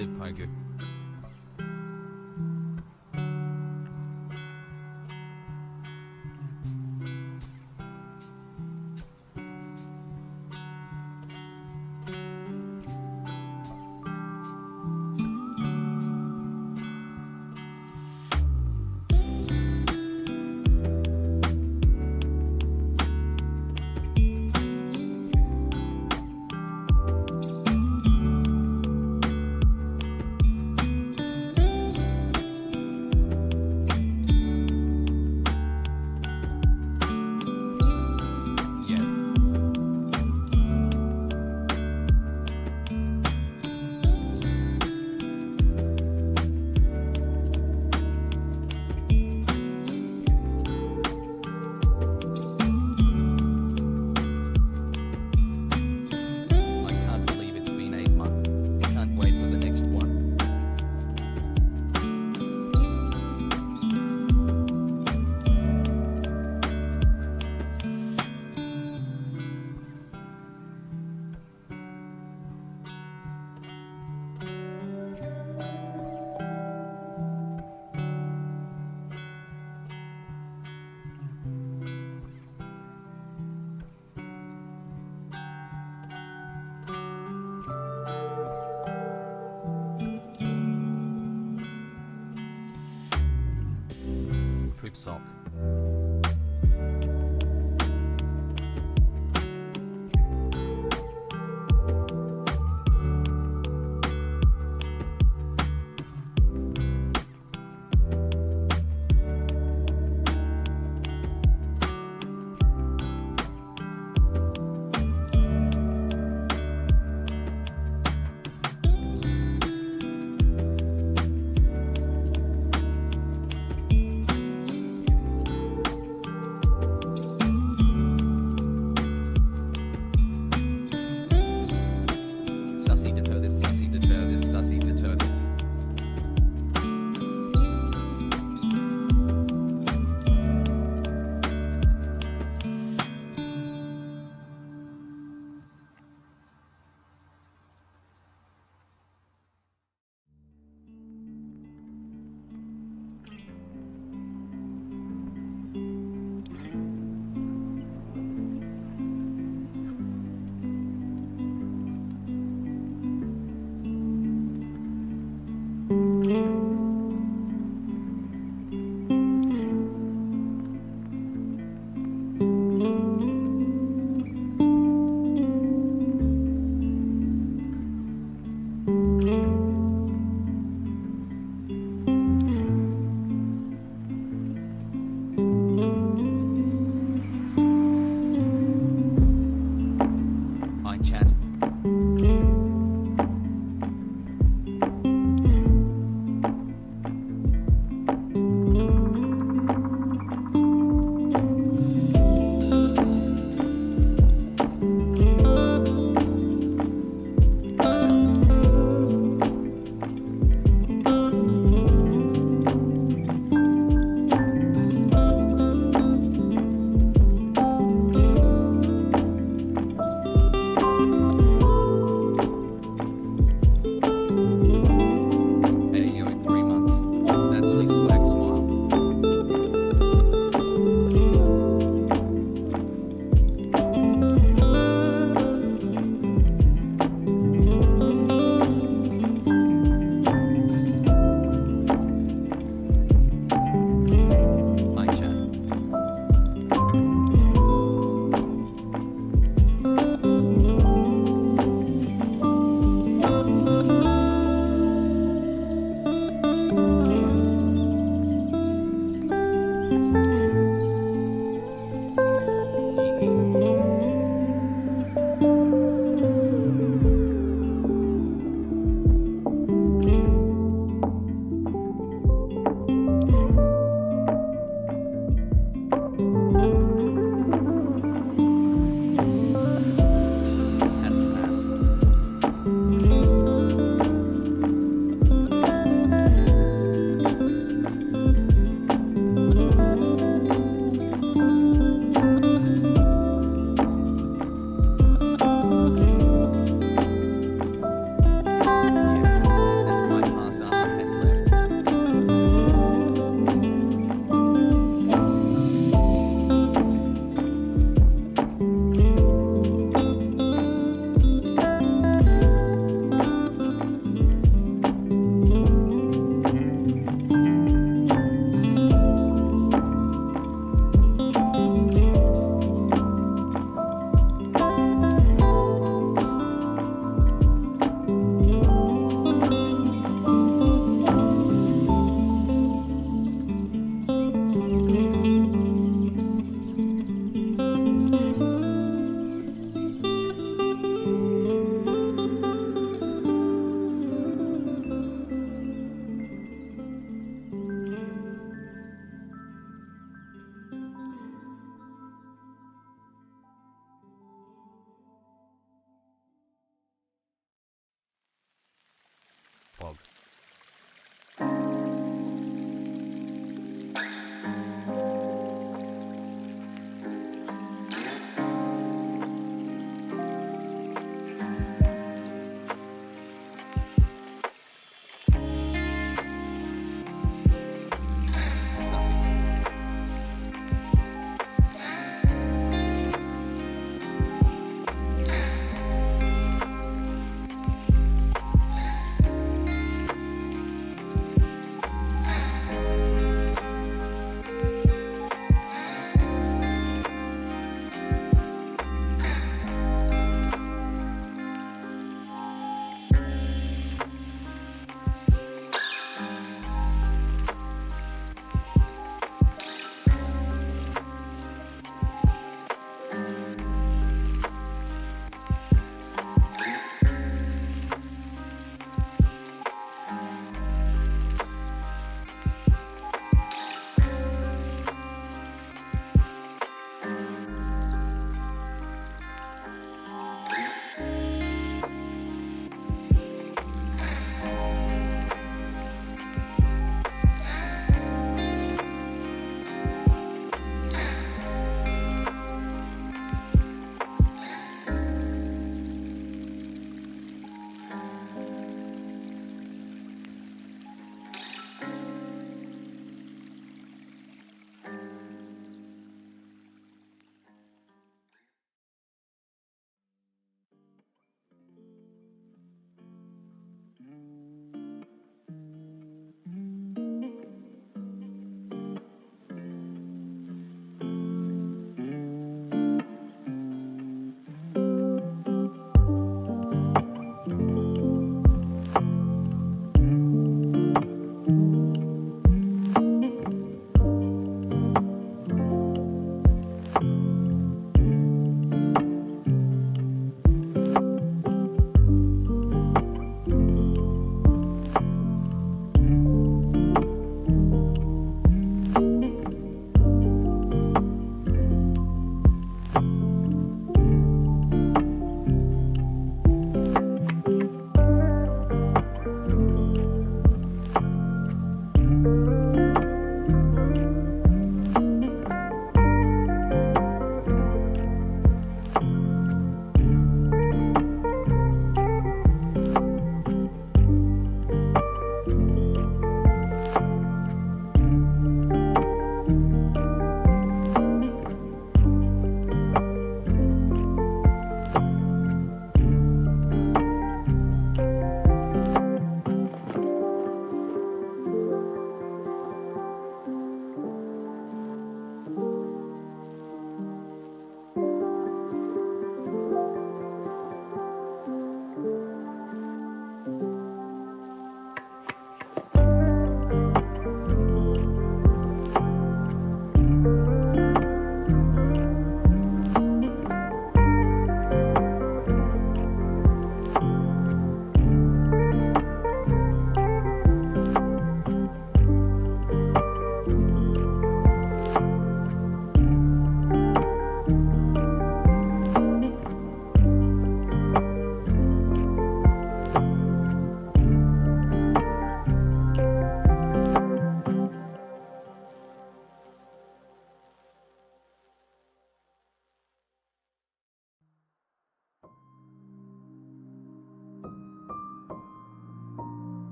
live, Pogu. Poop sock.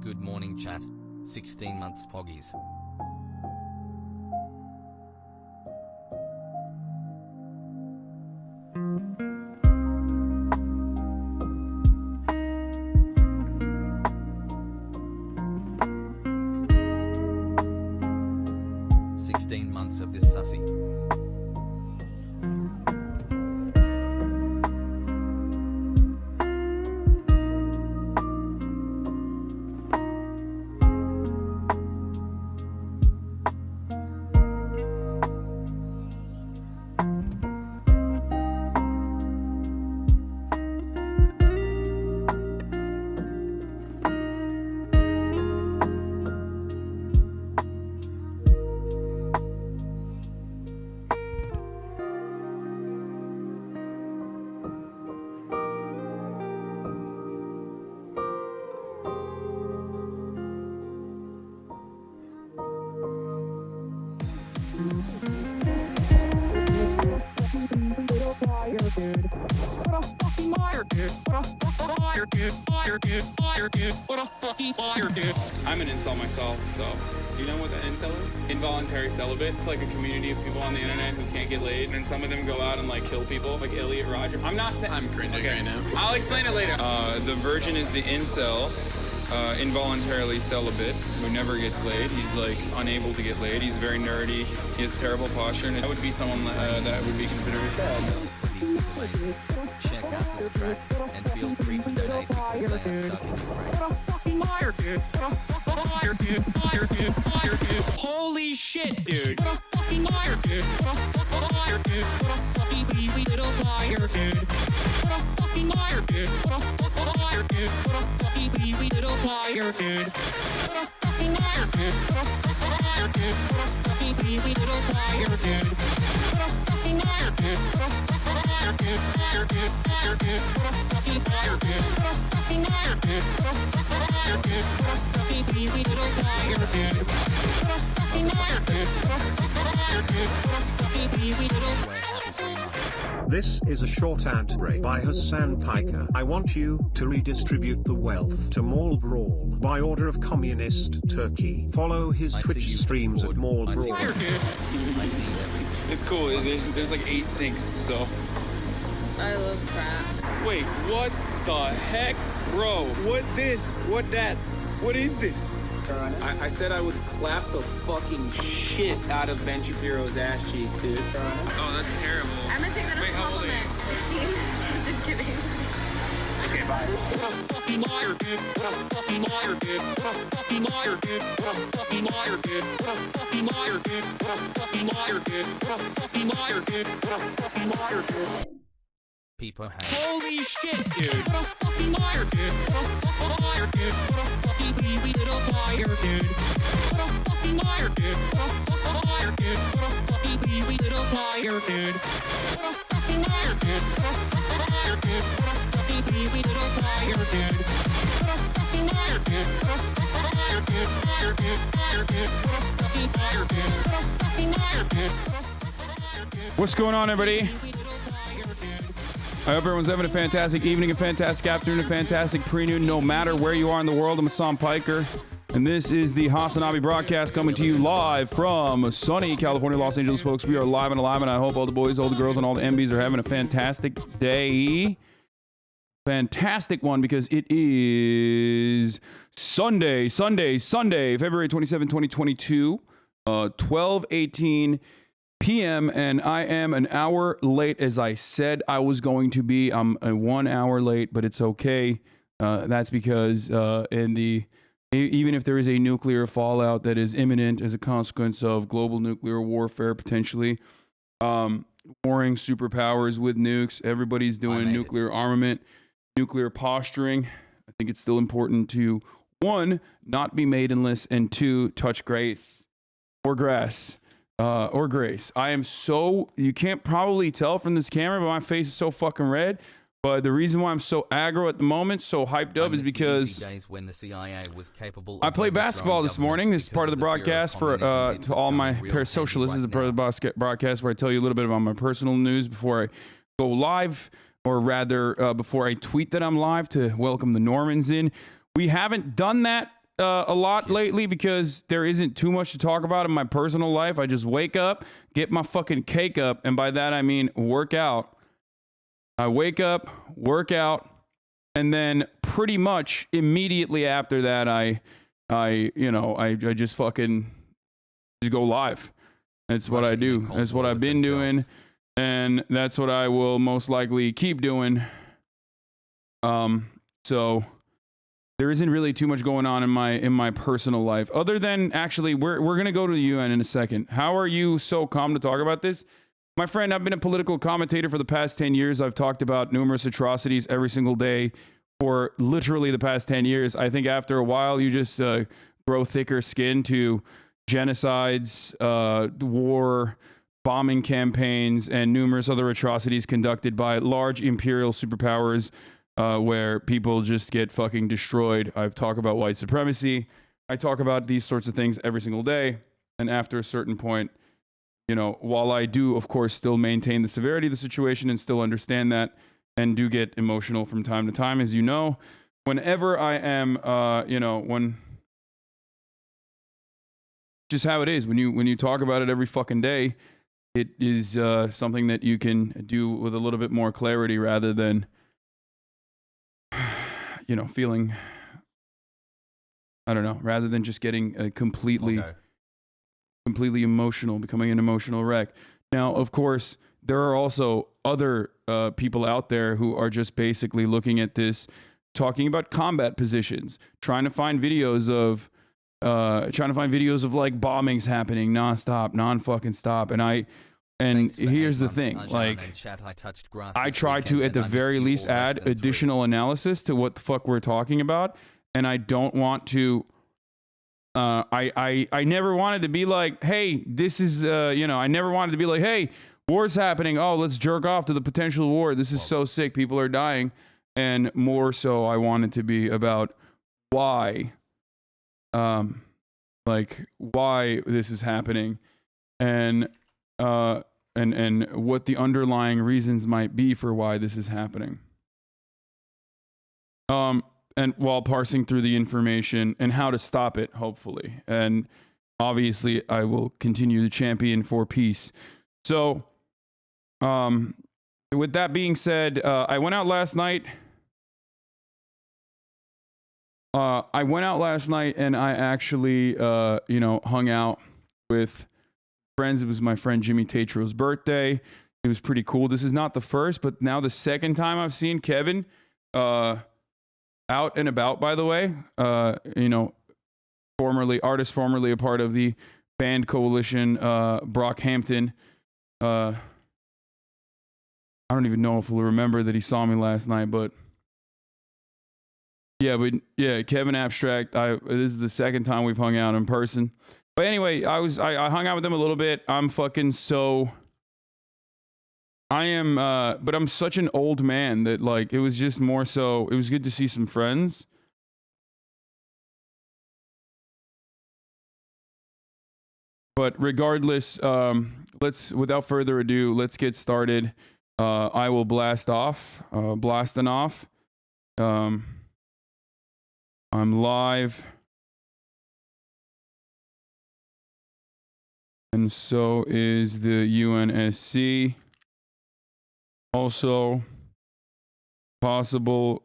Good morning chat. 16 months poggies. Months of this sussy. I'm an incel myself, so do you know what an incel is? Involuntary celibate. It's like a community of people on the internet who can't get laid, and some of them go out and like kill people, like Elliot Roger. I'm not saying. I'm cringing right now. I'll explain it later. The virgin is the incel, involuntarily celibate, who never gets laid. He's like unable to get laid. He's very nerdy. He has terrible posture, and that would be someone that would be considered a bad. Check out this track and feel free to donate because they are stuck in Ukraine. Holy shit, dude. This is a short ad break by Hasan Piker. I want you to redistribute the wealth to Mall Brawl by order of Communist Turkey. Follow his Twitch streams at Mall Brawl. It's cool. There's like 8 sinks, so. I love crap. Wait, what the heck? Bro, what this? What that? What is this? I said I would clap the fucking shit out of Ben Shapiro's ass cheeks, dude. Oh, that's terrible. I'm gonna take that as a compliment. 16. Just kidding. Okay, bye. People have. Holy shit, dude. What's going on, everybody? I hope everyone's having a fantastic evening, a fantastic afternoon, a fantastic pre-noon, no matter where you are in the world. I'm Hasan Piker, and this is the HasanAbi broadcast coming to you live from sunny California, Los Angeles, folks. We are live and alive, and I hope all the boys, all the girls, and all the MBs are having a fantastic day. Fantastic one, because it is Sunday, February 27, 2022, 12:18 p.m. and I am an hour late as I said I was going to be. I'm 1 hour late, but it's okay. That's because even if there is a nuclear fallout that is imminent as a consequence of global nuclear warfare, potentially warring superpowers with nukes, everybody's doing nuclear armament, nuclear posturing. I think it's still important to, 1, not be maidenless, and 2, touch grace or grass. Or grace. I am so, you can't probably tell from this camera, but my face is so fucking red. But the reason why I'm so aggro at the moment, so hyped up, is because I played basketball this morning. This is part of the broadcast for to all my parasocialists. This is a part of the broadcast where I tell you a little bit about my personal news before I go live, or rather before I tweet that I'm live to welcome the Normans in. We haven't done that a lot lately because there isn't too much to talk about in my personal life. I just wake up, get my fucking cake up, and by that I mean work out. I wake up, work out, and then pretty much immediately after that I just fucking just go live. That's what I do. That's what I've been doing, and that's what I will most likely keep doing. So there isn't really too much going on in my personal life, other than actually we're gonna go to the UN in a second. How are you so calm to talk about this? My friend, I've been a political commentator for the past 10 years. I've talked about numerous atrocities every single day for literally the past 10 years. I think after a while, you just grow thicker skin to genocides, war, bombing campaigns, and numerous other atrocities conducted by large imperial superpowers where people just get fucking destroyed. I've talked about white supremacy. I talk about these sorts of things every single day. And after a certain point, you know, while I do, of course, still maintain the severity of the situation and still understand that and do get emotional from time to time, as you know, whenever I am, when just how it is, when you talk about it every fucking day, it is something that you can do with a little bit more clarity rather than, feeling, I don't know, rather than just getting completely emotional, becoming an emotional wreck. Now, of course, there are also other people out there who are just basically looking at this, talking about combat positions, trying to find videos of like bombings happening nonstop, non-fucking stop. And here's the thing, like, I try to, at the very least, add additional analysis to what the fuck we're talking about, and I don't want to. I never wanted to be like, hey, this is, I never wanted to be like, hey, war's happening. Oh, let's jerk off to the potential war. This is so sick. People are dying. And more so, I wanted to be about why, why this is happening, and what the underlying reasons might be for why this is happening. And while parsing through the information and how to stop it, hopefully. And obviously, I will continue to champion for peace. So, with that being said, I went out last night. And I actually, hung out with friends. It was my friend Jimmy Tatro's birthday. It was pretty cool. This is not the first, but now the second time I've seen Kevin, out and about, by the way, formerly a part of the band coalition, Brockhampton. I don't even know if he'll remember that he saw me last night, but yeah, Kevin Abstract. This is the second time we've hung out in person. But anyway, I hung out with him a little bit. But I'm such an old man that, like, it was just more so, it was good to see some friends. But regardless, without further ado, let's get started. I will blasting off. I'm live. And so is the UNSC. Also, possible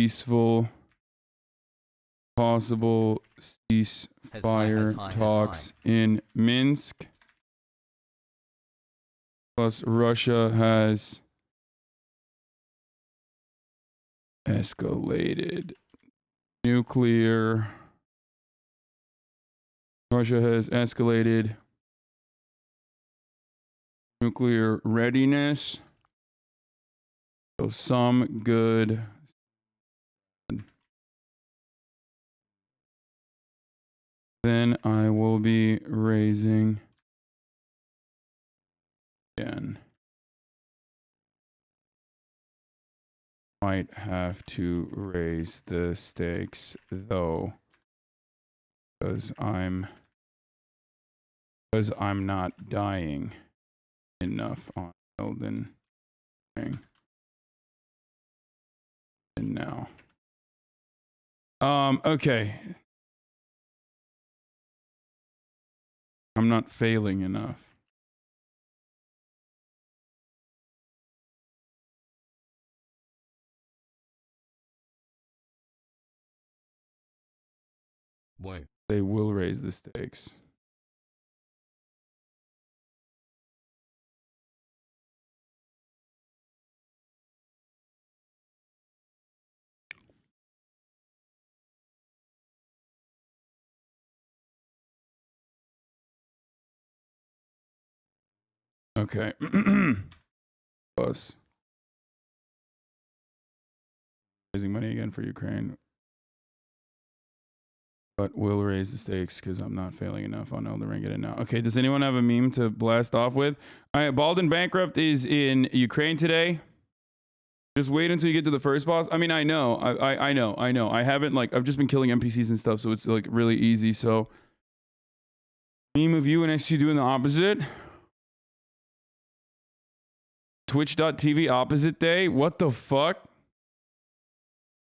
ceasefire talks in Minsk. Plus, Russia has escalated nuclear. Russia has escalated nuclear readiness. So some good. Then I will be raising again. Might have to raise the stakes though, because I'm not dying enough on Elden Ring. And now, okay. I'm not failing enough. Whoa. They will raise the stakes. Okay. Plus. Raising money again for Ukraine. But will raise the stakes because I'm not failing enough on Elden Ring. Get it now. Okay, does anyone have a meme to blast off with? All right, Bald Bankrupt is in Ukraine today. Just wait until you get to the first boss. I mean, I know. I know. I haven't, like, I've just been killing NPCs and stuff, so it's, like, really easy. So, meme of you and XQ doing the opposite. Twitch.tv opposite day? What the fuck?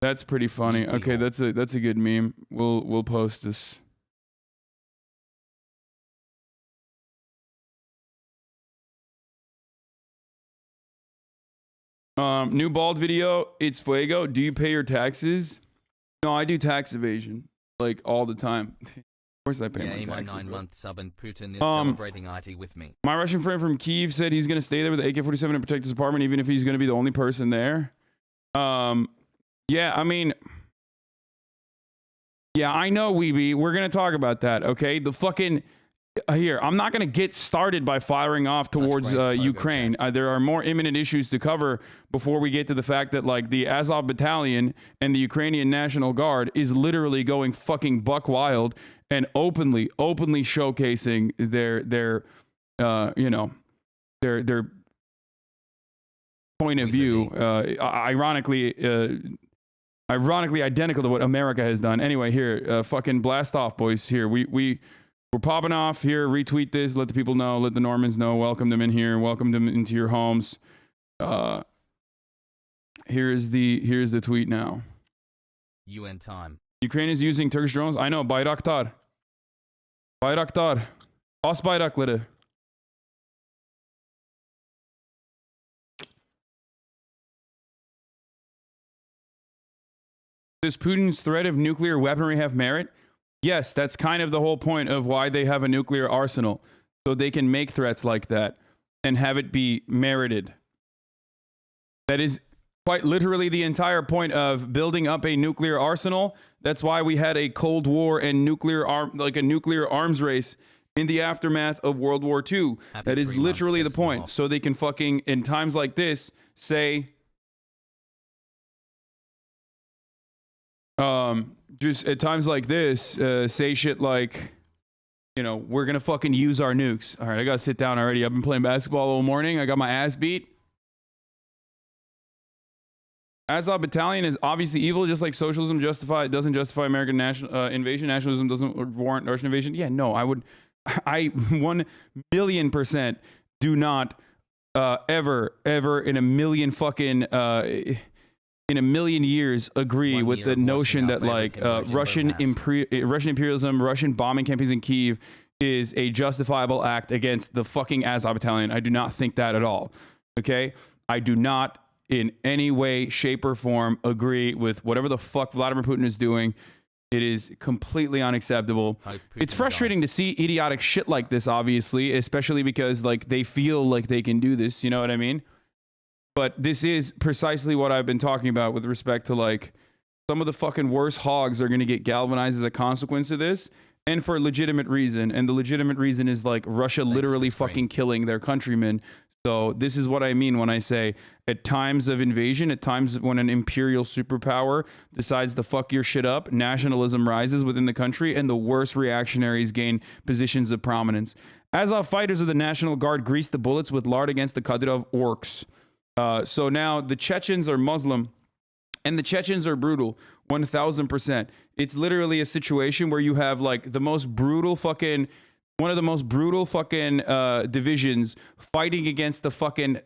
That's pretty funny. Okay, that's a good meme. We'll post this. New bald video. It's Fuego. Do you pay your taxes? No, I do tax evasion like all the time. Of course, I pay my taxes. 9-month sub and Putin is celebrating IT with me. My Russian friend from Kyiv said he's gonna stay there with the AK-47 and protect his apartment, even if he's gonna be the only person there. Yeah, I mean, yeah, I know, Weeby. We're going to talk about that, okay? The fucking... Here, I'm not going to get started by firing off towards Ukraine. There are more imminent issues to cover before we get to the fact that, like, the Azov battalion and the Ukrainian National Guard is literally going fucking buck wild and openly showcasing their point of view, ironically identical to what America has done. Anyway, here, fucking blast off, boys. Here, we're popping off. Here, retweet this. Let the people know. Let the Normans know. Welcome them in here. Welcome them into your homes. Here's the tweet now. UN time. Ukraine is using Turkish drones. I know. Bayraktar. Os bayrakları. Does Putin's threat of nuclear weaponry have merit? Yes, that's kind of the whole point of why they have a nuclear arsenal. So they can make threats like that and have it be merited. That is quite literally the entire point of building up a nuclear arsenal. That's why we had a Cold War and nuclear arms race in the aftermath of World War II. That is literally the point. So they can fucking, in times like this, say... just at times like this, say shit like, you know, we're gonna fucking use our nukes. All right, I gotta sit down already. I've been playing basketball all morning. I got my ass beat. Azov battalion is obviously evil, just like socialism doesn't justify American invasion. Nationalism doesn't warrant Russian invasion. Yeah, no, I 1,000,000% do not ever in a million fucking in a million years agree with the notion that like Russian imperialism, Russian bombing campaigns in Kyiv is a justifiable act against the fucking Azov battalion. I do not think that at all. Okay? I do not in any way, shape, or form agree with whatever the fuck Vladimir Putin is doing. It is completely unacceptable. It's frustrating to see idiotic shit like this, obviously, especially because like they feel like they can do this. You know what I mean? But this is precisely what I've been talking about with respect to like some of the fucking worst hogs are going to get galvanized as a consequence of this, and for a legitimate reason. And the legitimate reason is like Russia literally fucking killing their countrymen. So this is what I mean when I say at times of invasion, at times when an imperial superpower decides to fuck your shit up, nationalism rises within the country and the worst reactionaries gain positions of prominence. Azov fighters of the National Guard grease the bullets with lard against the Kadyrov orcs. So now the Chechens are Muslim and the Chechens are brutal 1,000%. It's literally a situation where you have like the most brutal fucking, one of the most brutal fucking divisions fighting against the fucking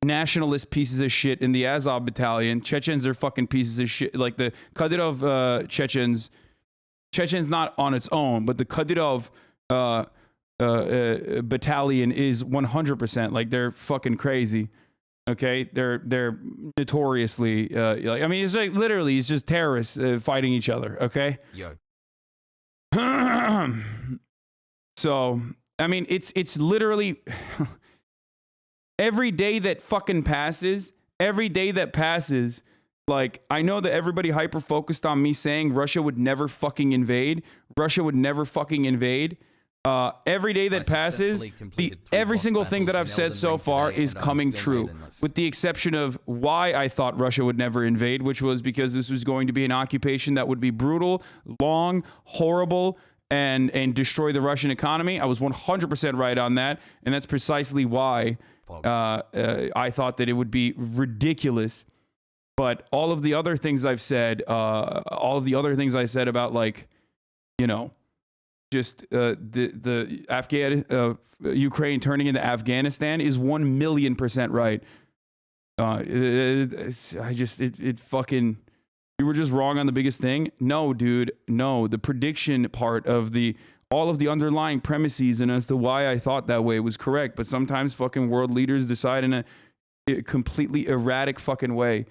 nationalist pieces of shit in the Azov battalion. Chechens are fucking pieces of shit. Like the Kadyrov Chechens not on its own, but the Kadyrov battalion is 100%. Like, they're fucking crazy. Okay, they're notoriously like, I mean, it's like literally it's just terrorists fighting each other. Okay. Yo. So I mean, it's literally every day that fucking passes, like, I know that everybody hyper focused on me saying Russia would never fucking invade. Every day that passes, every single thing that I've said so far is coming true, with the exception of why I thought Russia would never invade, which was because this was going to be an occupation that would be brutal, long, horrible, and destroy the Russian economy. I was 100% right on that, and that's precisely why I thought that it would be ridiculous. But all of the other things I've said, about, like, you know, just the Ukraine turning into Afghanistan is 1,000,000% right. It fucking, you were just wrong on the biggest thing. No, dude, no. The prediction part of all of the underlying premises and as to why I thought that way was correct. But sometimes fucking world leaders decide in a completely erratic fucking way.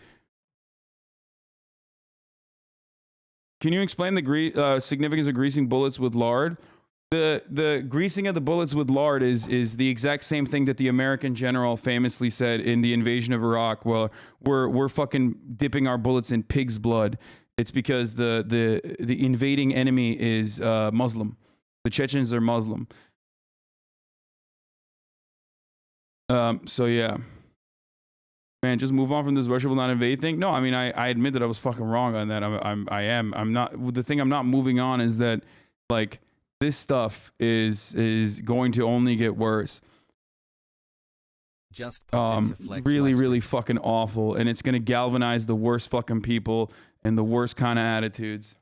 Can you explain the significance of greasing bullets with lard? The greasing of the bullets with lard is the exact same thing that the American general famously said in the invasion of Iraq. Well, we're fucking dipping our bullets in pig's blood. It's because the invading enemy is Muslim. The Chechens are Muslim. So yeah. Man, just move on from this Russia will not invade thing. No, I mean, I admit that I was fucking wrong on that. I'm not. The thing I'm not moving on is that, like, this stuff is going to only get worse. Just really fucking awful, and it's gonna galvanize the worst fucking people and the worst kind of attitudes.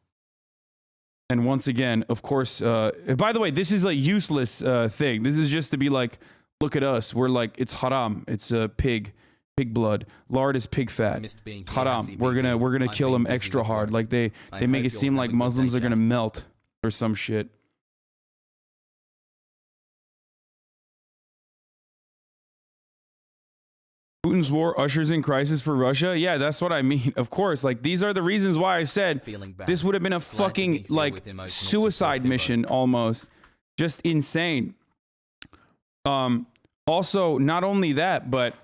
And once again, of course, by the way, this is a useless thing. This is just to be like, look at us. We're like, it's haram. It's a pig blood. Lard is pig fat. Haram. We're gonna kill them extra hard. Like they make it seem like Muslims are gonna melt or some shit. Putin's war ushers in crisis for Russia. Yeah, that's what I mean. Of course, like, these are the reasons why I said this would have been a fucking, like, suicide mission almost. Just insane. Also, not only that, but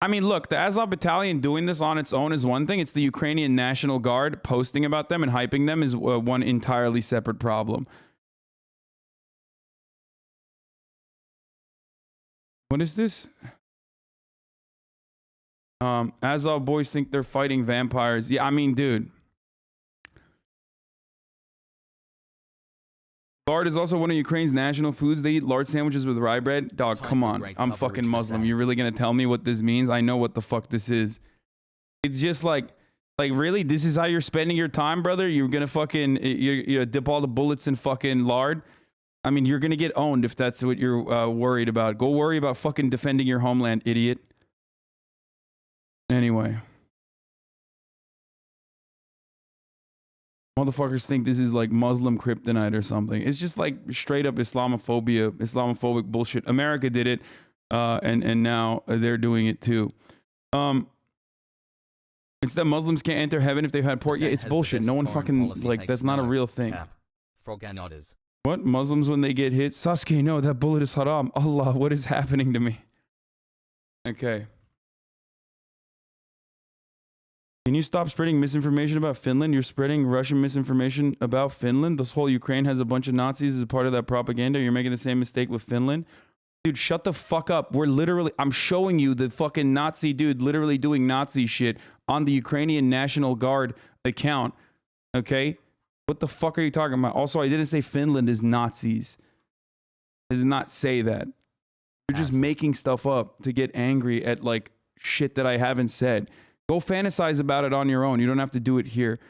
I mean, look, the Azov battalion doing this on its own is one thing. It's the Ukrainian National Guard posting about them and hyping them is one entirely separate problem. What is this? Azov boys think they're fighting vampires. Yeah, I mean, dude. Lard is also one of Ukraine's national foods. They eat lard sandwiches with rye bread. Dog, come on. I'm fucking Muslim. You're really going to tell me what this means? I know what the fuck this is. It's just like really? This is how you're spending your time, brother? You're going to fucking you dip all the bullets in fucking lard? I mean, you're going to get owned if that's what you're worried about. Go worry about fucking defending your homeland, idiot. Anyway. Motherfuckers think this is like Muslim kryptonite or something. It's just like straight up Islamophobia, Islamophobic bullshit. America did it, and now they're doing it too. It's that Muslims can't enter heaven if they've had pork. Yeah, it's bullshit. No one fucking, like, that's not a real thing. What? Muslims when they get hit? Sasuke, no, that bullet is haram. Allah, what is happening to me? Okay. Can you stop spreading misinformation about Finland? You're spreading Russian misinformation about Finland. This whole Ukraine has a bunch of Nazis as a part of that propaganda. You're making the same mistake with Finland. Dude, shut the fuck up. We're literally, I'm showing you the fucking Nazi dude literally doing Nazi shit on the Ukrainian National Guard account. Okay? What the fuck are you talking about? Also, I didn't say Finland is Nazis. I did not say that. You're just making stuff up to get angry at, like, shit that I haven't said. Go fantasize about it on your own. You don't have to do it here.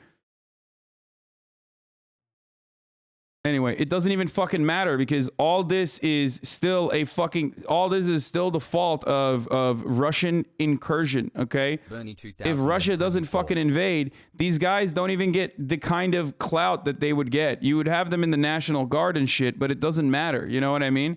Anyway, it doesn't even fucking matter because all this is still the fault of Russian incursion, okay? If Russia doesn't fucking invade, these guys don't even get the kind of clout that they would get. You would have them in the National Guard and shit, but it doesn't matter. You know what I mean?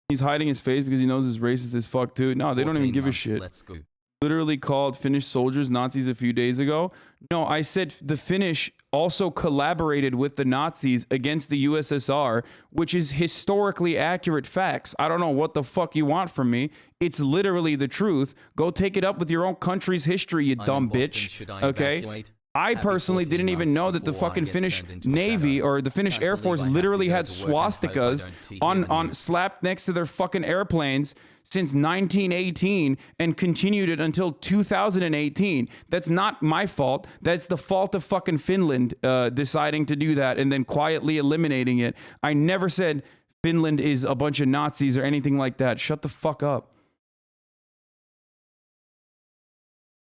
He's hiding his face because he knows he's racist as fuck too. No, they don't even give a shit. Let's go. Literally called Finnish soldiers Nazis a few days ago. No, I said the Finnish also collaborated with the Nazis against the USSR, which is historically accurate facts. I don't know what the fuck you want from me. It's literally the truth. Go take it up with your own country's history, you dumb bitch. Okay? I personally didn't even know that the fucking Finnish Navy or the Finnish Air Force literally had swastikas on slapped next to their fucking airplanes since 1918 and continued it until 2018. That's not my fault. That's the fault of fucking Finland deciding to do that and then quietly eliminating it. I never said Finland is a bunch of Nazis or anything like that. Shut the fuck up.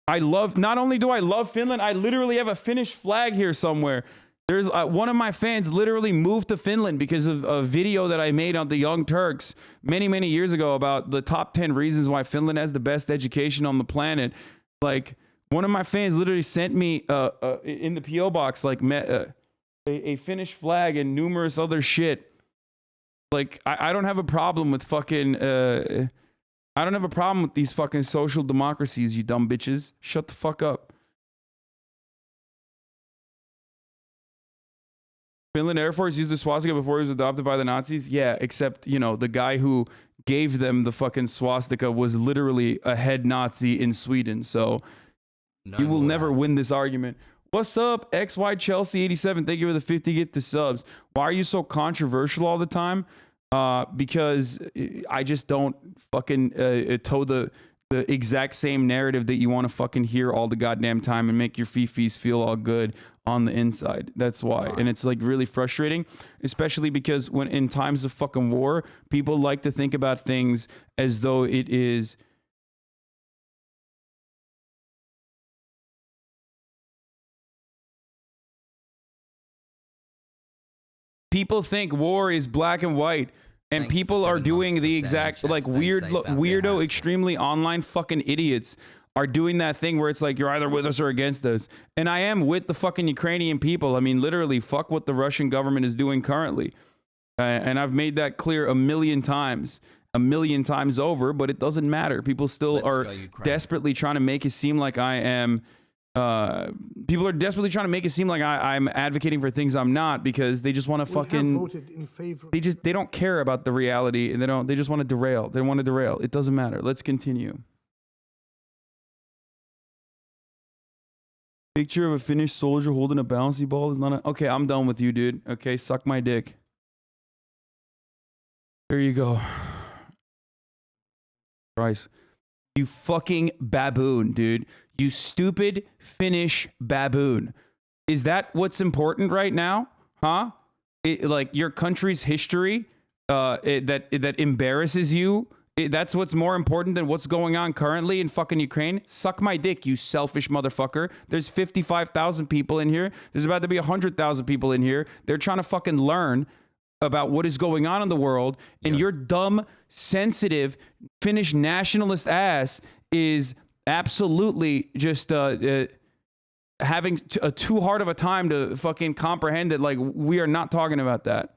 Not only do I love Finland, I literally have a Finnish flag here somewhere. There's one of my fans literally moved to Finland because of a video that I made on the Young Turks many, many years ago about the top 10 reasons why Finland has the best education on the planet. Like, one of my fans literally sent me in the P.O. box, like, a Finnish flag and numerous other shit. Like, I don't have a problem with fucking... I don't have a problem with these fucking social democracies, you dumb bitches. Shut the fuck up. Finland Air Force used the swastika before he was adopted by the Nazis? Yeah, except, you know, the guy who gave them the fucking swastika was literally a head Nazi in Sweden. So you will never win this argument. What's up, XY Chelsea 87? Thank you for the 50 gift to subs. Why are you so controversial all the time? Because I just don't fucking toe the exact same narrative that you want to fucking hear all the goddamn time and make your fifis feel all good on the inside. That's why. And it's like really frustrating, especially because when in times of fucking war, people like to think about things as though it is... People think war is black and white. And people are doing the exact, like, weirdo, extremely online fucking idiots are doing that thing where it's like, you're either with us or against us. And I am with the fucking Ukrainian people. I mean, literally, fuck what the Russian government is doing currently. And I've made that clear a million times over, but it doesn't matter. People still are desperately trying to make it seem like I am... people are desperately trying to make it seem like I'm advocating for things I'm not, because they just want to fucking they don't care about the reality, and they just want to derail. They want to derail. It doesn't matter. Let's continue. Picture of a Finnish soldier holding a bouncy ball is not a... Okay, I'm done with you, dude. Okay, suck my dick. There you go. Christ. You fucking baboon, dude. You stupid Finnish baboon. Is that what's important right now? Huh? Like your country's history that embarrasses you? That's what's more important than what's going on currently in fucking Ukraine? Suck my dick, you selfish motherfucker. There's 55,000 people in here. There's about to be 100,000 people in here. They're trying to fucking learn about what is going on in the world, and your dumb, sensitive Finnish nationalist ass is absolutely just having too hard of a time to fucking comprehend it. Like, we are not talking about that.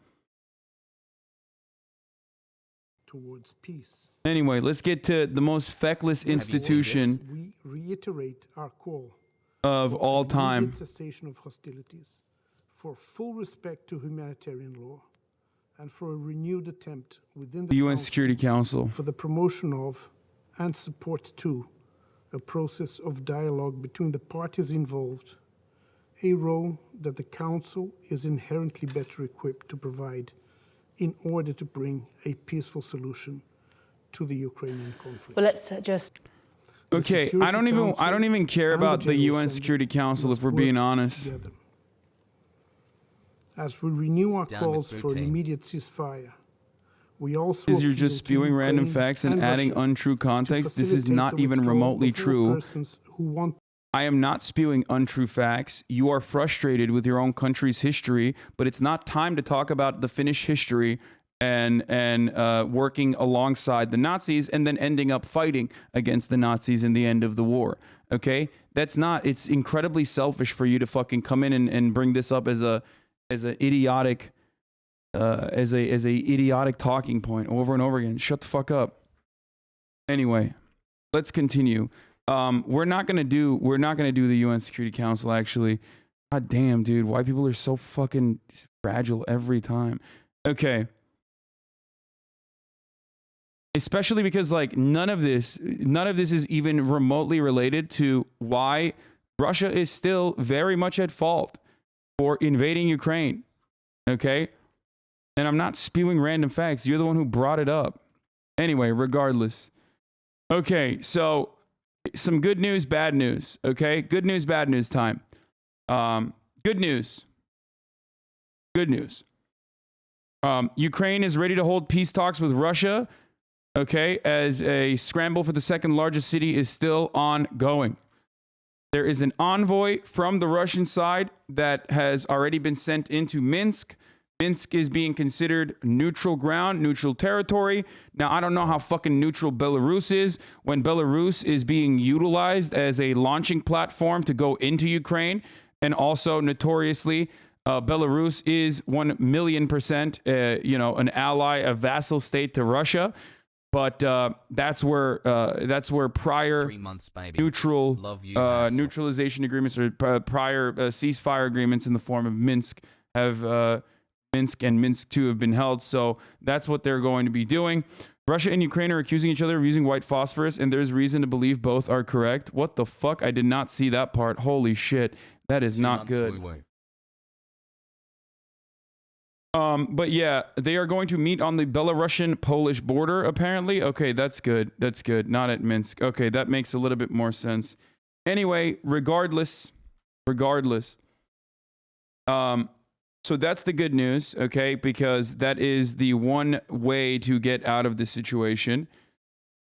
Towards peace. Anyway, let's get to the most feckless institution We reiterate our call of all time. Immediate cessation of hostilities, for full respect to humanitarian law, and for a renewed attempt within the UN Security Council for the promotion of and support to a process of dialogue between the parties involved, a role that the Council is inherently better equipped to provide in order to bring a peaceful solution to the Ukrainian conflict. Well, let's just... Okay, I don't even care about the UN Security Council, if we're being honest. Together. As we renew our calls for an immediate ceasefire, We also Because you're appeal just to spewing random Ukraine facts and adding Russia untrue to context. This is facilitate not the even withdrawal remotely of all true. persons who want I am not spewing untrue facts. You are frustrated with your own country's history, but it's not time to talk about the Finnish history and working alongside the Nazis and then ending up fighting against the Nazis in the end of the war. Okay, that's not. It's incredibly selfish for you to fucking come in and bring this up as a idiotic idiotic talking point over and over again. Shut the fuck up. Anyway, let's continue. We're not gonna do the UN Security Council, actually. God damn, dude, why people are so fucking fragile every time. Okay. Especially because like none of this is even remotely related to why Russia is still very much at fault for invading Ukraine. Okay? And I'm not spewing random facts. You're the one who brought it up. Anyway, regardless. Okay, so some good news, bad news. Okay, good news, bad news time. Good news. Good news. Ukraine is ready to hold peace talks with Russia. Okay, as a scramble for the second largest city is still ongoing. There is an envoy from the Russian side that has already been sent into Minsk. Minsk is being considered neutral ground, neutral territory. Now, I don't know how fucking neutral Belarus is when Belarus is being utilized as a launching platform to go into Ukraine. And also, notoriously, Belarus is 1,000,000%, an ally, a vassal state to Russia. But that's where prior 3 months, baby. neutral Love you, Hasan. neutralization agreements or prior ceasefire agreements in the form of Minsk have Minsk and Minsk 2 have been held. So that's what they're going to be doing. Russia and Ukraine are accusing each other of using white phosphorus, and there's reason to believe both are correct. What the fuck? I did not see that part. Holy shit. That is 2 not months, good. woo-woo. But yeah, they are going to meet on the Belarusian-Polish border, apparently. Okay, that's good. That's good. Not at Minsk. Okay, that makes a little bit more sense. Anyway, regardless. So that's the good news, okay? Because that is the one way to get out of this situation.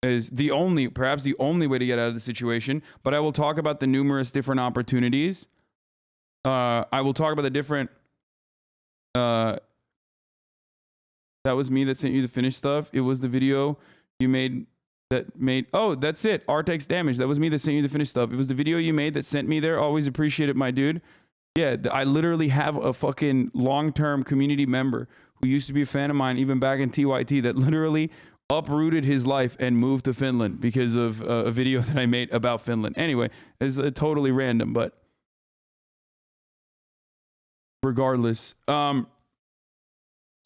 Is perhaps the only way to get out of the situation. But I will talk about the numerous different opportunities. I will talk about the different... that was me that sent you the finished stuff. It was the video you made that made... Oh, that's it. Artex damage. That was me that sent you the finished stuff. It was the video you made that sent me there. Always appreciate it, my dude. Yeah, I literally have a fucking long-term community member who used to be a fan of mine even back in TYT that literally uprooted his life and moved to Finland because of a video that I made about Finland. Anyway, it's totally random, but regardless.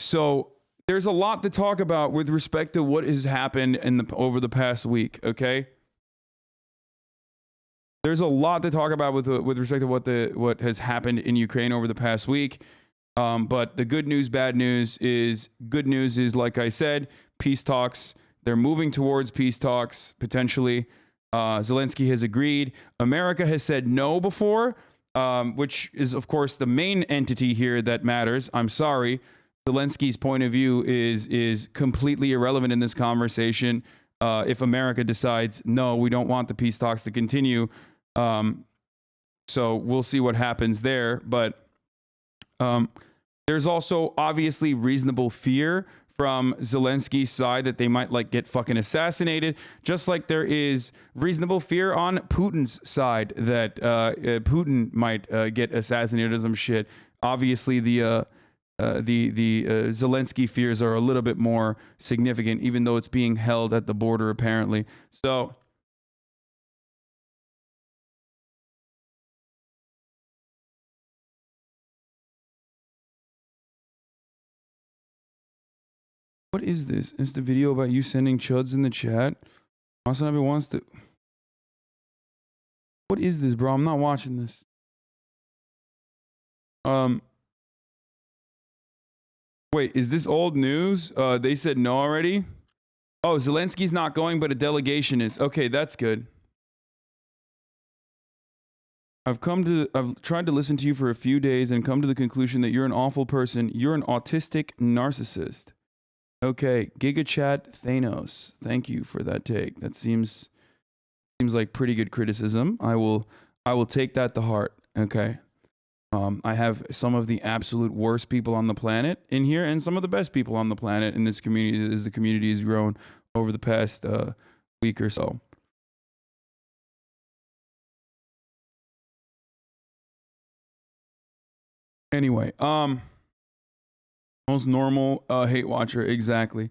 So there's a lot to talk about with respect to what has happened over the past week, okay? There's a lot to talk about with respect to what has happened in Ukraine over the past week. But the good news, bad news is, good news is, like I said, peace talks. They're moving towards peace talks, potentially. Zelensky has agreed. America has said no before, which is, of course, the main entity here that matters. I'm sorry. Zelensky's point of view is completely irrelevant in this conversation. If America decides, no, we don't want the peace talks to continue. So we'll see what happens there. But there's also obviously reasonable fear from Zelensky's side that they might get fucking assassinated, just like there is reasonable fear on Putin's side that Putin might get assassinated or some shit. Obviously, the Zelensky fears are a little bit more significant, even though it's being held at the border apparently. So. What is this? It's the video about you sending chuds in the chat. HasanAbi wants to... What is this, bro? I'm not watching this. Wait, is this old news? They said no already? Oh, Zelensky's not going, but a delegation is. Okay, that's good. I've tried to listen to you for a few days and come to the conclusion that you're an awful person. You're an autistic narcissist. Okay, GigaChat Thanos. Thank you for that take. That seems like pretty good criticism. I will take that to heart. Okay. I have some of the absolute worst people on the planet in here and some of the best people on the planet in this community as the community has grown over the past week or so. Anyway, most normal hate watcher, exactly.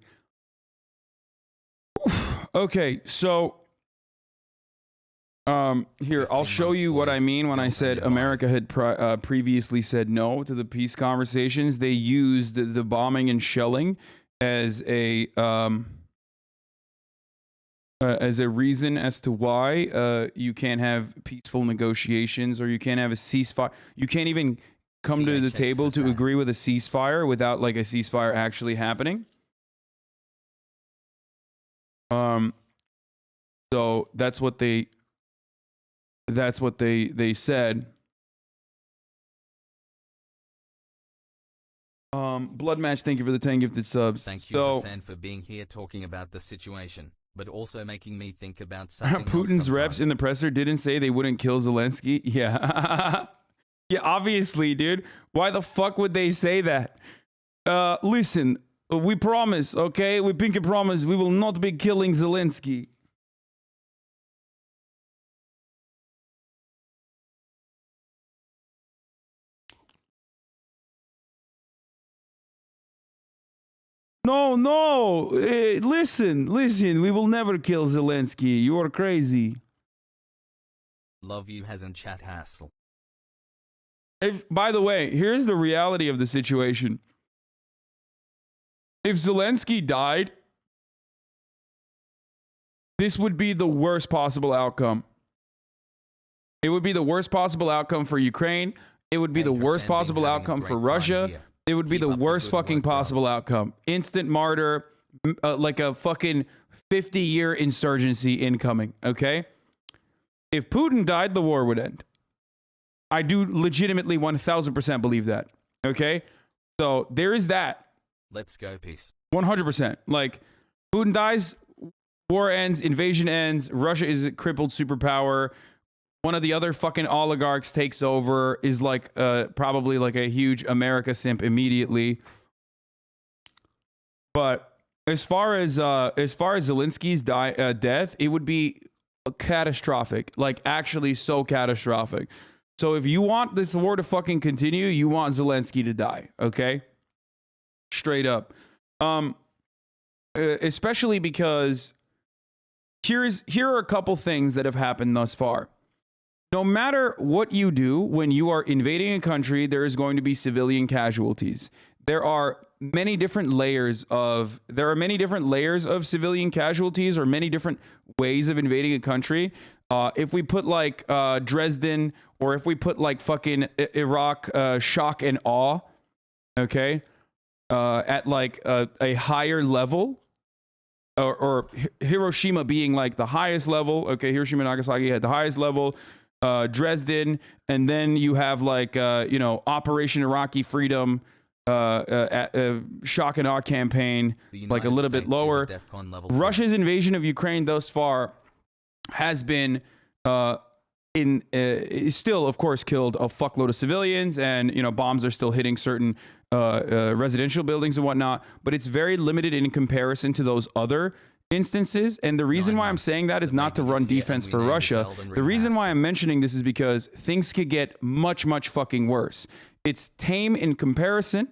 Oof. Okay, so here, I'll show you what I mean when I said America had previously said no to the peace conversations. They used the bombing and shelling as a reason as to why you can't have peaceful negotiations or you can't have a ceasefire. You can't even come to the table to agree with a ceasefire without like a ceasefire actually happening. So that's what they said. Blood Match, thank you for the 10 gifted subs. Thank you, Hasan, for being here talking about the situation, but also making me think about something Putin's reps in the presser didn't say they wouldn't kill Zelensky. Yeah. Yeah, obviously, dude. Why the fuck would they say that? Listen, we promise, okay? We pinky promise we will not be killing Zelensky. No. Listen. We will never kill Zelensky. You are crazy. Love you, Hasan chat hassle. By the way, here's the reality of the situation. If Zelensky died, this would be the worst possible outcome. It would be the worst possible outcome for Ukraine. It would be the worst possible outcome for Russia. It would be the worst fucking possible outcome. Instant martyr, like a fucking 50-year insurgency incoming, okay? If Putin died, the war would end. I do legitimately 1000% believe that, okay? So there is that. Let's go, peace. 100%. Like, Putin dies, war ends, invasion ends, Russia is a crippled superpower. One of the other fucking oligarchs takes over, is like probably like a huge America simp immediately. But as far as Zelensky's death, it would be catastrophic, like actually so catastrophic. So if you want this war to fucking continue, you want Zelensky to die, okay? Straight up. Especially because here are a couple things that have happened thus far. No matter what you do when you are invading a country, there is going to be civilian casualties. There are many different layers of civilian casualties, or many different ways of invading a country. If we put like Dresden, or if we put like fucking Iraq, shock and awe, okay, at like a higher level, or Hiroshima being like the highest level, okay, Hiroshima and Nagasaki had the highest level, Dresden, and then you have like Operation Iraqi Freedom, shock and awe campain, like a little bit lower. Russia's invasion of Ukraine thus far has been still, of course, killed a fuckload of civilians, and bombs are still hitting certain residential buildings and whatnot, but it's very limited in comparison to those other instances. And the reason why I'm saying that is not to run defense for Russia. The reason why I'm mentioning this is because things could get much, much fucking worse. It's tame in comparison,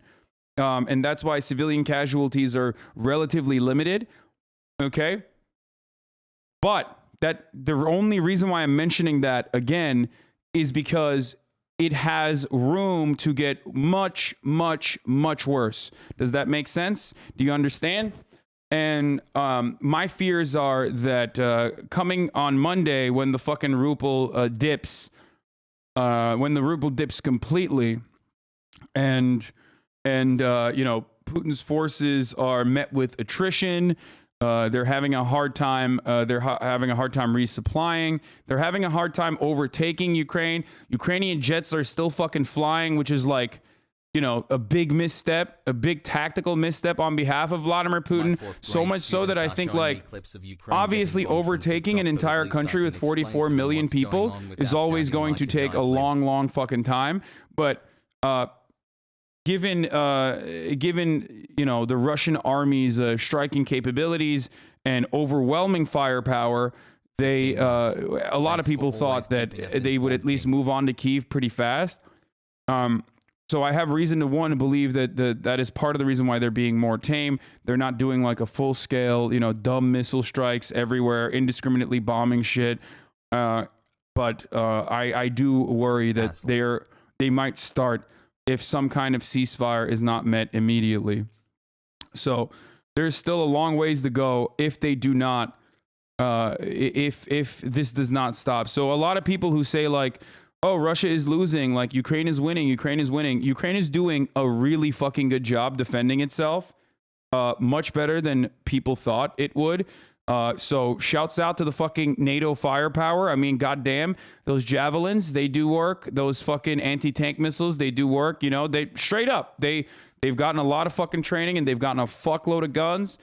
and that's why civilian casualties are relatively limited, okay? But the only reason why I'm mentioning that again is because it has room to get much, much, much worse. Does that make sense? Do you understand? And my fears are that coming on Monday, when the fucking ruble dips, when the ruble dips completely, and Putin's forces are met with attrition. They're having a hard time. They're having a hard time resupplying. They're having a hard time overtaking Ukraine. Ukrainian jets are still fucking flying, which is like you know, a big misstep, a big tactical misstep on behalf of Vladimir Putin. So much so that I think, like, obviously overtaking an entire country with 44 million people is always going to take a long fucking time. But given you know, the Russian army's striking capabilities and overwhelming firepower, they a lot of people thought that they would at least move on to Kyiv pretty fast. So I have reason to believe that that is part of the reason why they're being more tame. They're not doing like a full scale, you know, dumb missile strikes everywhere, indiscriminately bombing shit. But I do worry that they might start if some kind of ceasefire is not met immediately. So there's still a long ways to go if they do not, if this does not stop. So a lot of people who say like, oh, Russia is losing, like Ukraine is winning, Ukraine is winning. Ukraine is doing a really fucking good job defending itself, much better than people thought it would. So shouts out to the fucking NATO firepower. I mean, goddamn, those javelins, they do work. Those fucking anti-tank missiles, they do work. You know, they straight up, they've gotten a lot of fucking training and they've gotten a fuckload of guns.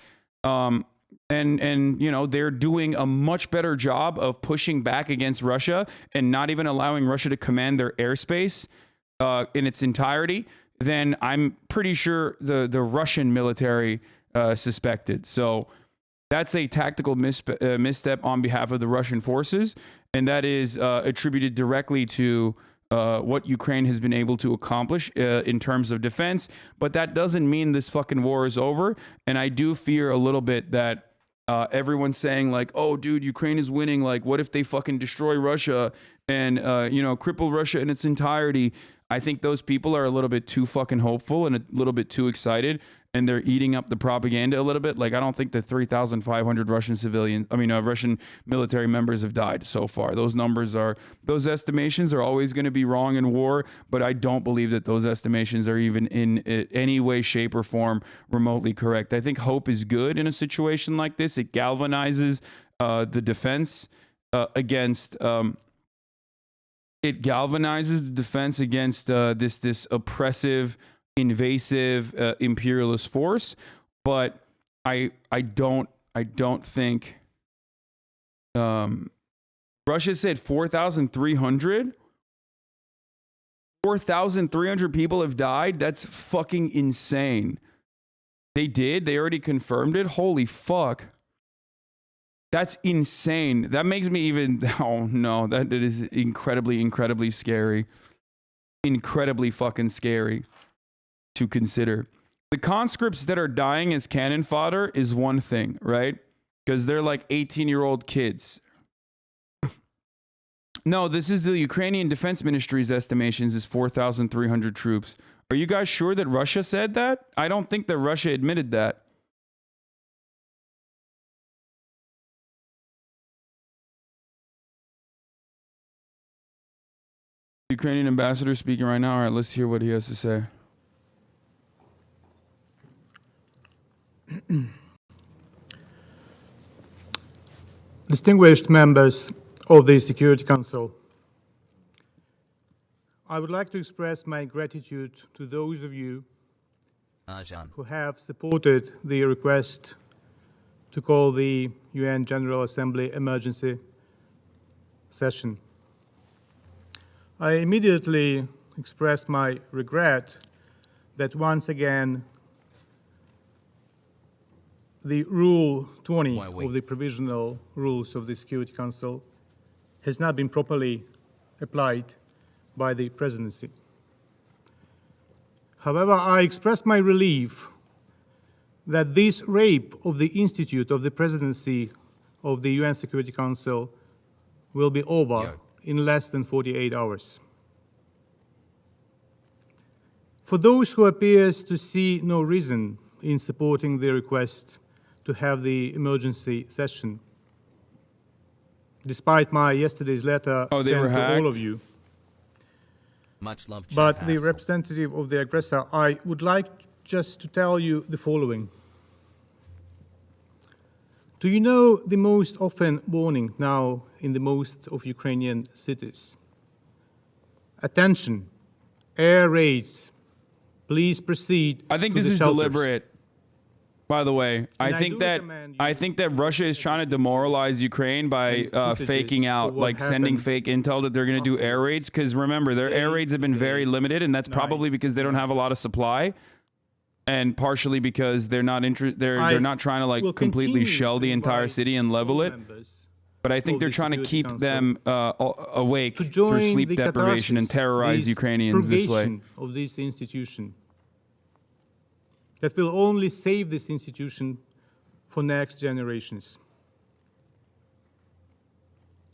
And you know, they're doing a much better job of pushing back against Russia and not even allowing Russia to command their airspace in its entirety than I'm pretty sure the Russian military suspected. So that's a tactical misstep on behalf of the Russian forces, and that is attributed directly to what Ukraine has been able to accomplish in terms of defense. But that doesn't mean this fucking war is over, and I do fear a little bit that everyone's saying like, oh, dude, Ukraine is winning. Like, what if they fucking destroy Russia and, you know, cripple Russia in its entirety? I think those people are a little bit too fucking hopeful and a little bit too excited, and they're eating up the propaganda a little bit. Like, I don't think the 3,500 Russian Russian military members have died so far. Those estimations are always going to be wrong in war, but I don't believe that those estimations are even in any way, shape, or form remotely correct. I think hope is good in a situation like this. It galvanizes the defense against this oppressive, invasive imperialist force. But I don't think Russia said 4,300 people have died. That's fucking insane. They already confirmed it. Holy fuck. That's insane. That makes me even, oh no, that is incredibly scary. Incredibly fucking scary to consider. The conscripts that are dying as cannon fodder is one thing, right? Because they're like 18-year-old kids. No, this is the Ukrainian Defense Ministry's estimations is 4,300 troops. Are you guys sure that Russia said that? I don't think that Russia admitted that. Ukrainian ambassador speaking right now. All right, let's hear what he has to say. Distinguished members of the Security Council, I would like to express my gratitude to those of you who have supported the request to call the UN General Assembly emergency session. I immediately express my regret that once again the Rule 20 of the provisional rules of the Security Council has not been properly applied by the presidency. However, I express my relief that this rape of the institute of the presidency of the UN Security Council will be over in less than 48 hours. For those who appears to see no reason in supporting the request to have the emergency session, despite my yesterday's letter sent to all of you, much love, but the representative of the aggressor, I would like just to tell you the following. Do you know the most often warning now in the most of Ukrainian cities? Attention, air raids, Please proceed. I think to this the is shelters. deliberate. By the way, I think that Russia is trying to demoralize Ukraine by faking out, like sending fake intel that they're going to do air raids. Because remember, their air raids have been very limited, and that's probably because they don't have a lot of supply, and partially because they're not they're not trying to like completely shell the entire city and level it. But I think they're trying to keep them awake through sleep deprivation and terrorize Ukrainians this way. Of this institution. That will only save this institution for next generations.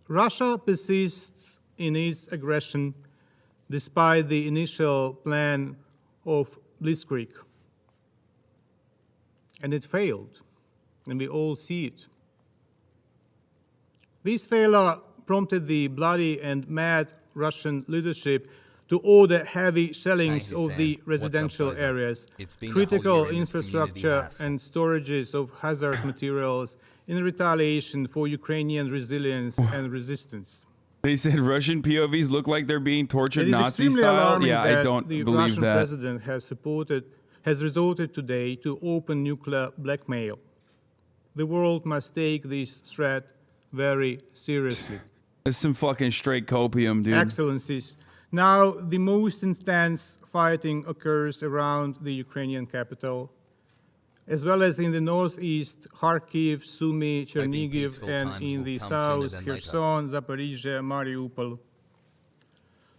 Russia persists in its aggression despite the initial plan of Blitzkrieg. And it failed, and we all see it. This failure prompted the bloody and mad Russian leadership to order heavy shellings of the residential areas, critical infrastructure and storages of hazard materials in retaliation for Ukrainian resilience and resistance. They said Russian POVs look like they're being tortured Nazi style. Yeah, I don't the believe Russian that. president has resorted today to open nuclear blackmail. The world must take this threat very seriously. It's some fucking straight copium, dude. Excellencies, now the most intense fighting occurs around the Ukrainian capital, as well as in the northeast, Kharkiv, Sumy, Chernihiv, and in the south, Kherson, Zaporizhia, Mariupol.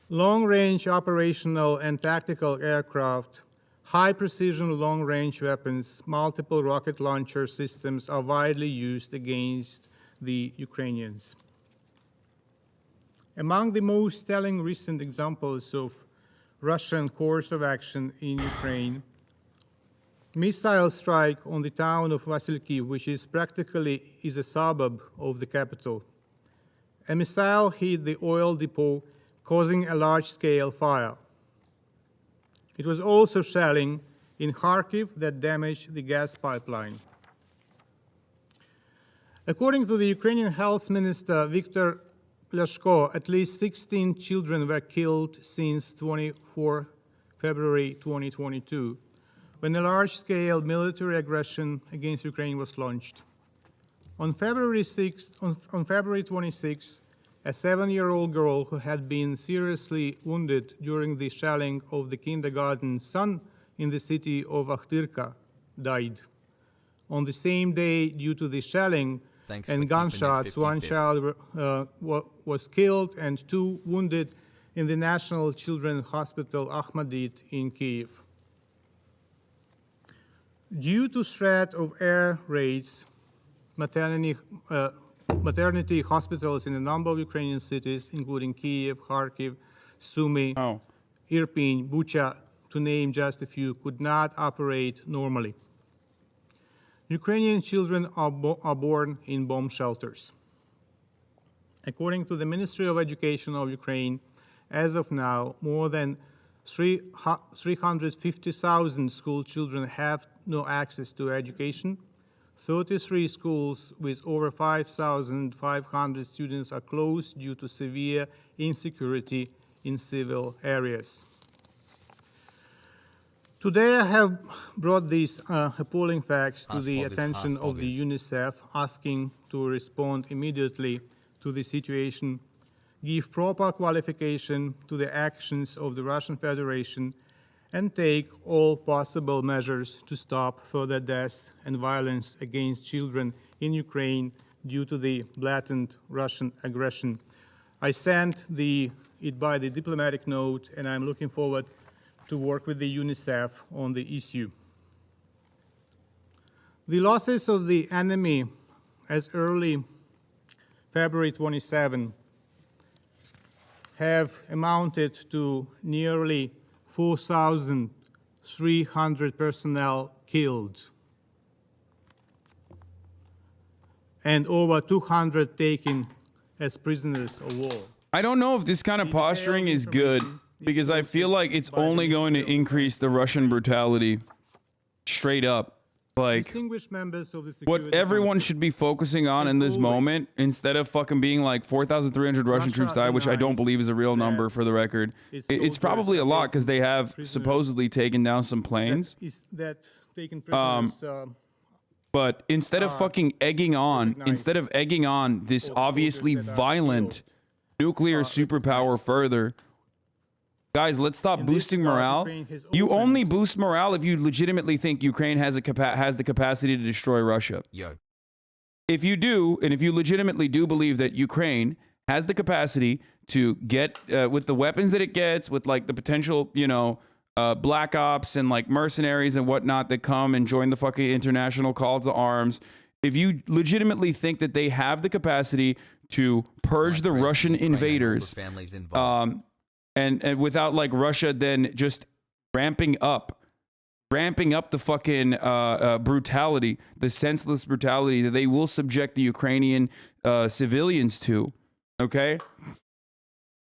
Long-range operational and tactical aircraft, high-precision long-range weapons, multiple rocket launcher systems are widely used against the Ukrainians. Among the most telling recent examples of Russian course of action in Ukraine, missile strike on the town of Vasilkiv, which is practically a suburb of the capital. A missile hit the oil depot, causing a large-scale fire. It was also shelling in Kharkiv that damaged the gas pipeline. According to the Ukrainian Health Minister Viktor Pleshko, at least 16 children were killed since 24 February 2022, when a large-scale military aggression against Ukraine was launched. On February 26, a 7-year-old girl who had been seriously wounded during the shelling of the kindergarten son in the city of Akhtirka died. On the same day, due to the shelling and gunshots, one child was killed and 2 wounded in the National Children's Hospital Ahmadit in Kyiv. Due to threat of air raids, maternity hospitals in a number of Ukrainian cities, including Kyiv, Kharkiv, Sumy, Irpin, Bucha, to name just a few, could not operate normally. Ukrainian children are born in bomb shelters. According to the Ministry of Education of Ukraine, as of now, more than 350,000 school children have no access to education. 33 schools with over 5,500 students are closed due to severe insecurity in civil areas. Today I have brought these appalling facts to the attention of the UNICEF, asking to respond immediately to the situation, give proper qualification to the actions of the Russian Federation, and take all possible measures to stop further deaths and violence against children in Ukraine due to the blatant Russian aggression. I sent it by the diplomatic note, and I'm looking forward to work with the UNICEF on the issue. The losses of the enemy as early February 27 have amounted to nearly 4,300 personnel killed and over 200 taken as prisoners of war. I don't know if this kind of posturing is good, because I feel like it's only going to increase the Russian brutality straight up. Like, Distinguished members of the what Security everyone Council, should be focusing on as in this always, moment, instead of fucking being like 4,300 Russian troops died, which I don't denies believe is a real that number for the record. its It's probably a soldiers lot have because they have prisoners supposedly taken down some planes. that taken prisoners But instead of fucking egging on, this all the obviously soldiers that are violent killed, nuclear superpower recognized. further, guys, let's stop In this boosting regard, morale. Ukraine has You opened- only boost morale if you legitimately think Ukraine has the capacity to destroy Russia. Yo. If you do, and if you legitimately do believe that Ukraine has the capacity to get with the weapons that it gets, with like the potential, black ops and like mercenaries and whatnot that come and join the fucking international call to arms, if you legitimately think that they have the capacity to purge the Russian invaders, Families involved. and without like Russia then just ramping up the fucking brutality, the senseless brutality that they will subject the Ukrainian civilians to, okay?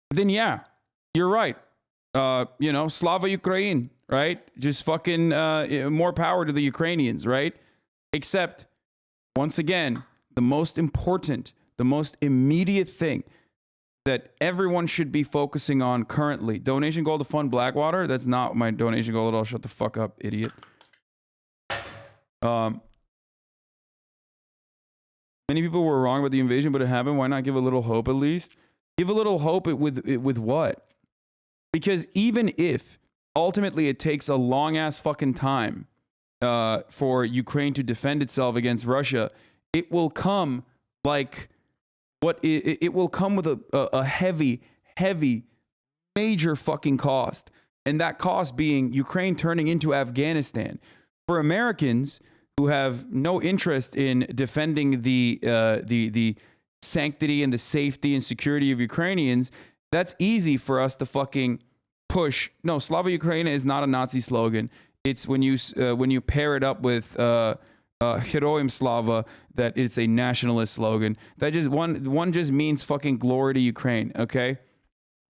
Then yeah, you're right. Slava Ukraine, right? Just fucking more power to the Ukrainians, right? Except, once again, the most important, the most immediate thing that everyone should be focusing on currently. Donation goal to fund Blackwater. That's not my donation goal at all. Shut the fuck up, idiot. Many people were wrong about the invasion, but it happened. Why not give a little hope at least? Give a little hope with what? Because even if ultimately it takes a long ass fucking time for Ukraine to defend itself against Russia, it will come like it will come with a heavy, major fucking cost. And that cost being Ukraine turning into Afghanistan. For Americans who have no interest in defending the sanctity and the safety and security of Ukrainians, that's easy for us to fucking push. No, Slava Ukraina is not a Nazi slogan. It's when you pair it up with Heroim Slava, that it's a nationalist slogan. That just one just means fucking glory to Ukraine, okay?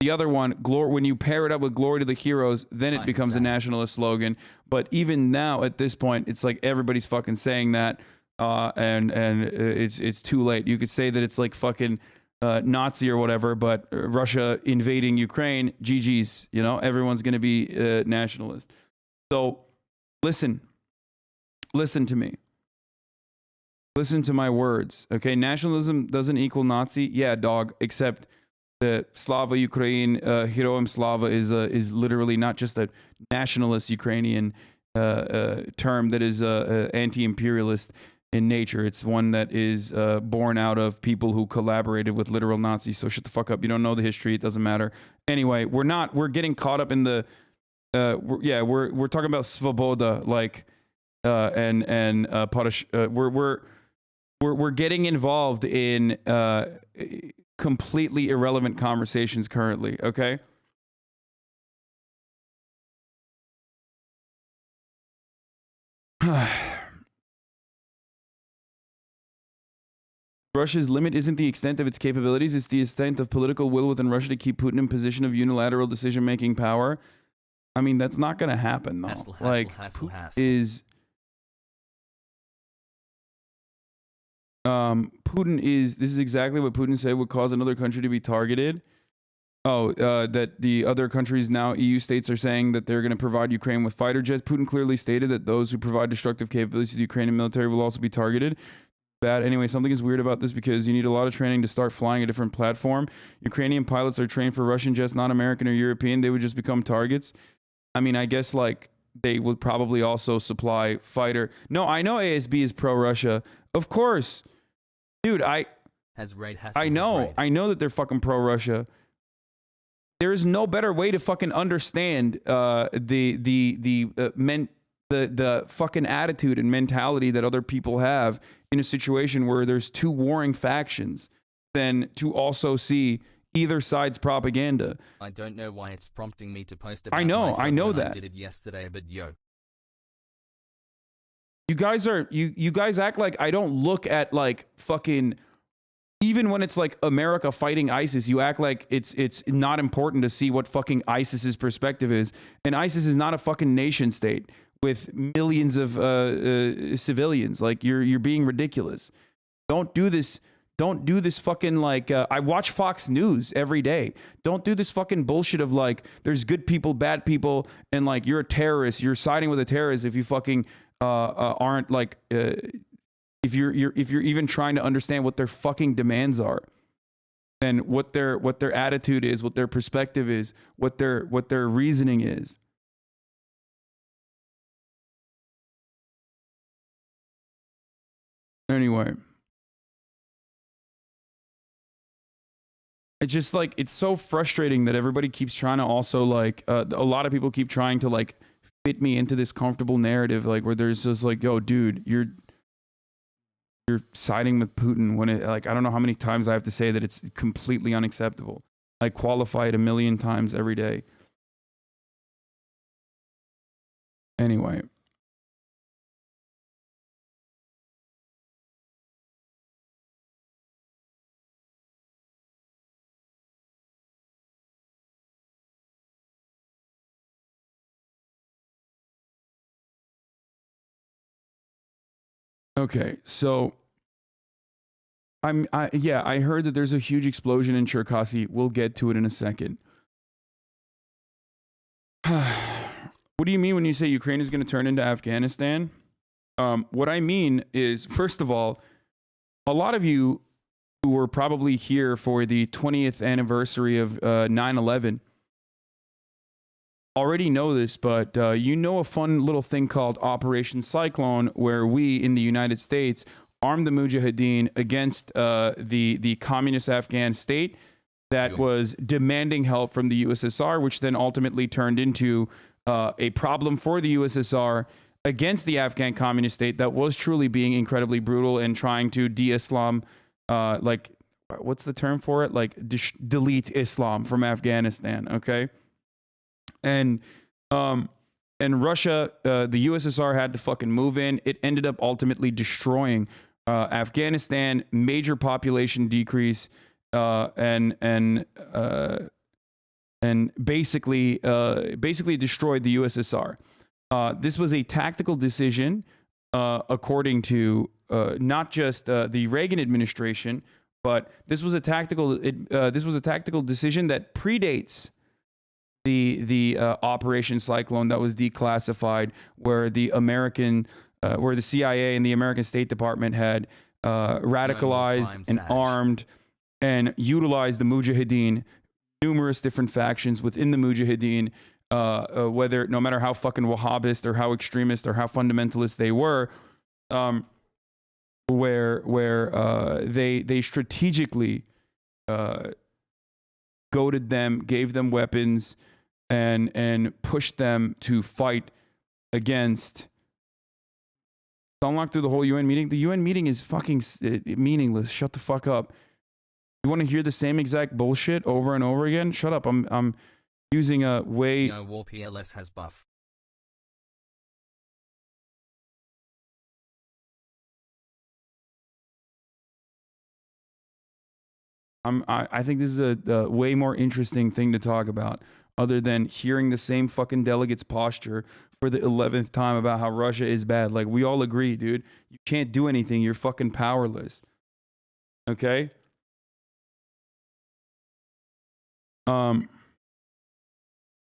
The other one, when you pair it up with glory to the heroes, then it becomes a nationalist slogan. But even now, at this point, it's like everybody's fucking saying that, and it's too late. You could say that it's like fucking Nazi or whatever, but Russia invading Ukraine, GG's. Everyone's gonna be nationalist. So listen to me. Listen to my words, okay? Nationalism doesn't equal Nazi. Yeah, dog. Except the Slava Ukraine, Heroim Slava is literally not just a nationalist Ukrainian term that is anti-imperialist in nature. It's one that is born out of people who collaborated with literal Nazis. So shut the fuck up. You don't know the history. It doesn't matter. Anyway, we're getting caught up in the we're talking about Svoboda, like and we're getting involved in completely irrelevant conversations currently, okay? Russia's limit isn't the extent of its capabilities, it's the extent of political will within Russia to keep Putin in position of unilateral decision-making power. I mean, that's not going to happen, though. Putin is, this is exactly what Putin said would cause another country to be targeted. That the other countries now, EU states, are saying that they're going to provide Ukraine with fighter jets. Putin clearly stated that those who provide destructive capabilities to the Ukrainian military will also be targeted. Bad. Anyway, something is weird about this because you need a lot of training to start flying a different platform. Ukrainian pilots are trained for Russian jets, not American or European. They would just become targets. I mean, I guess like they would probably also supply fighter. No, I know ASB is pro-Russia. Of course. Dude, I know that they're fucking pro-Russia. There is no better way to fucking understand the fucking attitude and mentality that other people have in a situation where there's two warring factions than to also see either side's propaganda. I don't know why it's prompting me to post about I know that. I did it yesterday, but yo. You guys act like I don't look at like fucking, even when it's like America fighting ISIS, you act like it's not important to see what fucking ISIS's perspective is. And ISIS is not a fucking nation state. with millions of civilians. Like you're being ridiculous. Don't do this. Don't do this fucking like I watch Fox News every day. Don't do this fucking bullshit of like there's good people, bad people, and like you're a terrorist. You're siding with a terrorist if you fucking aren't like if you're even trying to understand what their fucking demands are and what their attitude is, what their perspective is, what their reasoning is. Anyway, it's just like it's so frustrating that everybody keeps trying to also like a lot of people keep trying to like fit me into this comfortable narrative like where there's just like, yo dude, you're siding with Putin when it like I don't know how many times I have to say that it's completely unacceptable. I qualify it 1,000,000 times every day. Anyway, okay, so I heard that there's a huge explosion in Cherkasy. We'll get to it in a second. What do you mean when you say Ukraine is going to turn into Afghanistan? What I mean is, first of all, a lot of you who were probably here for the 20th anniversary of 9/11 already know this, but you know a fun little thing called Operation Cyclone, where we in the United States armed the Mujahideen against the communist Afghan state that was demanding help from the USSR, which then ultimately turned into a problem for the USSR against the Afghan communist state that was truly being incredibly brutal and trying to de-Islam, like, what's the term for it? Like, delete Islam from Afghanistan, okay? And Russia, the USSR had to fucking move in. It ended up ultimately destroying Afghanistan, major population decrease, and basically destroyed the USSR. This was a tactical decision, according to not just the Reagan administration, but this was a tactical decision that predates the Operation Cyclone that was declassified, where the CIA and the American State Department had radicalized and armed and utilized the Mujahideen, numerous different factions within the Mujahideen, whether no matter how fucking Wahhabist or how extremist or how fundamentalist they were, where they strategically goaded them, gave them weapons, and pushed them to fight against. Unlock through the whole UN meeting. The UN meeting is fucking meaningless. Shut the fuck up. You want to hear the same exact bullshit over and over again? Shut up. I'm using a way. No war PLS has buff. I think this is a way more interesting thing to talk about, other than hearing the same fucking delegates posture for the 11th time about how Russia is bad. Like, we all agree, dude. You can't do anything. You're fucking powerless. Okay?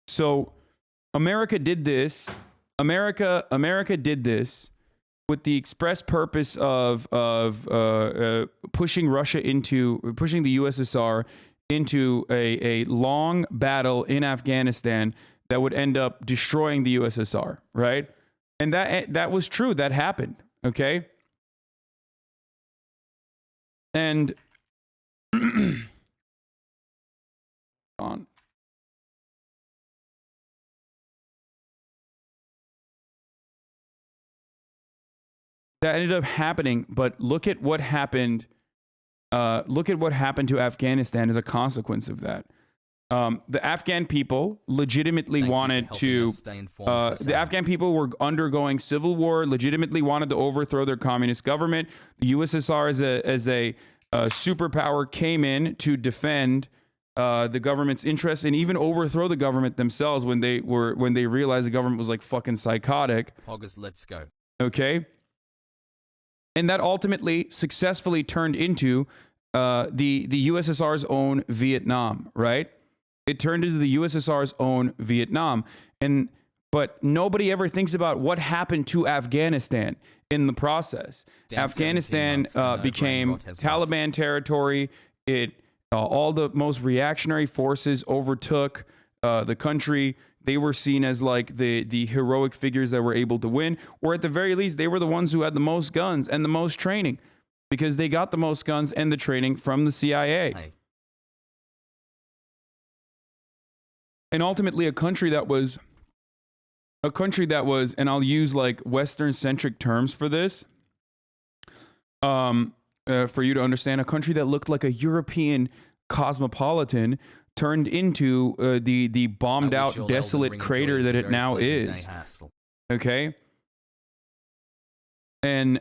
So America did this. America did this with the express purpose of pushing the USSR into a long battle in Afghanistan that would end up destroying the USSR, right? And that was true. That happened, okay? And on. That ended up happening, but look at what happened. Look at what happened to Afghanistan as a consequence of that. The Afghan people legitimately wanted to. The Afghan people were undergoing civil war. Legitimately wanted to overthrow their communist government. The USSR, as a superpower, came in to defend the government's interests and even overthrow the government themselves when they realized the government was like fucking psychotic. Poggers, let's go. Okay. And that ultimately successfully turned into the USSR's own Vietnam, right? It turned into the USSR's own Vietnam. But nobody ever thinks about what happened to Afghanistan in the process. Afghanistan became Taliban territory. All the most reactionary forces overtook the country. They were seen as like the heroic figures that were able to win, or at the very least, they were the ones who had the most guns and the most training, because they got the most guns and the training from the CIA. Hey. And ultimately, a country that was, and I'll use like Western-centric terms for this, for you to understand, a country that looked like a European cosmopolitan turned into the bombed out, desolate crater that it now is. Okay? And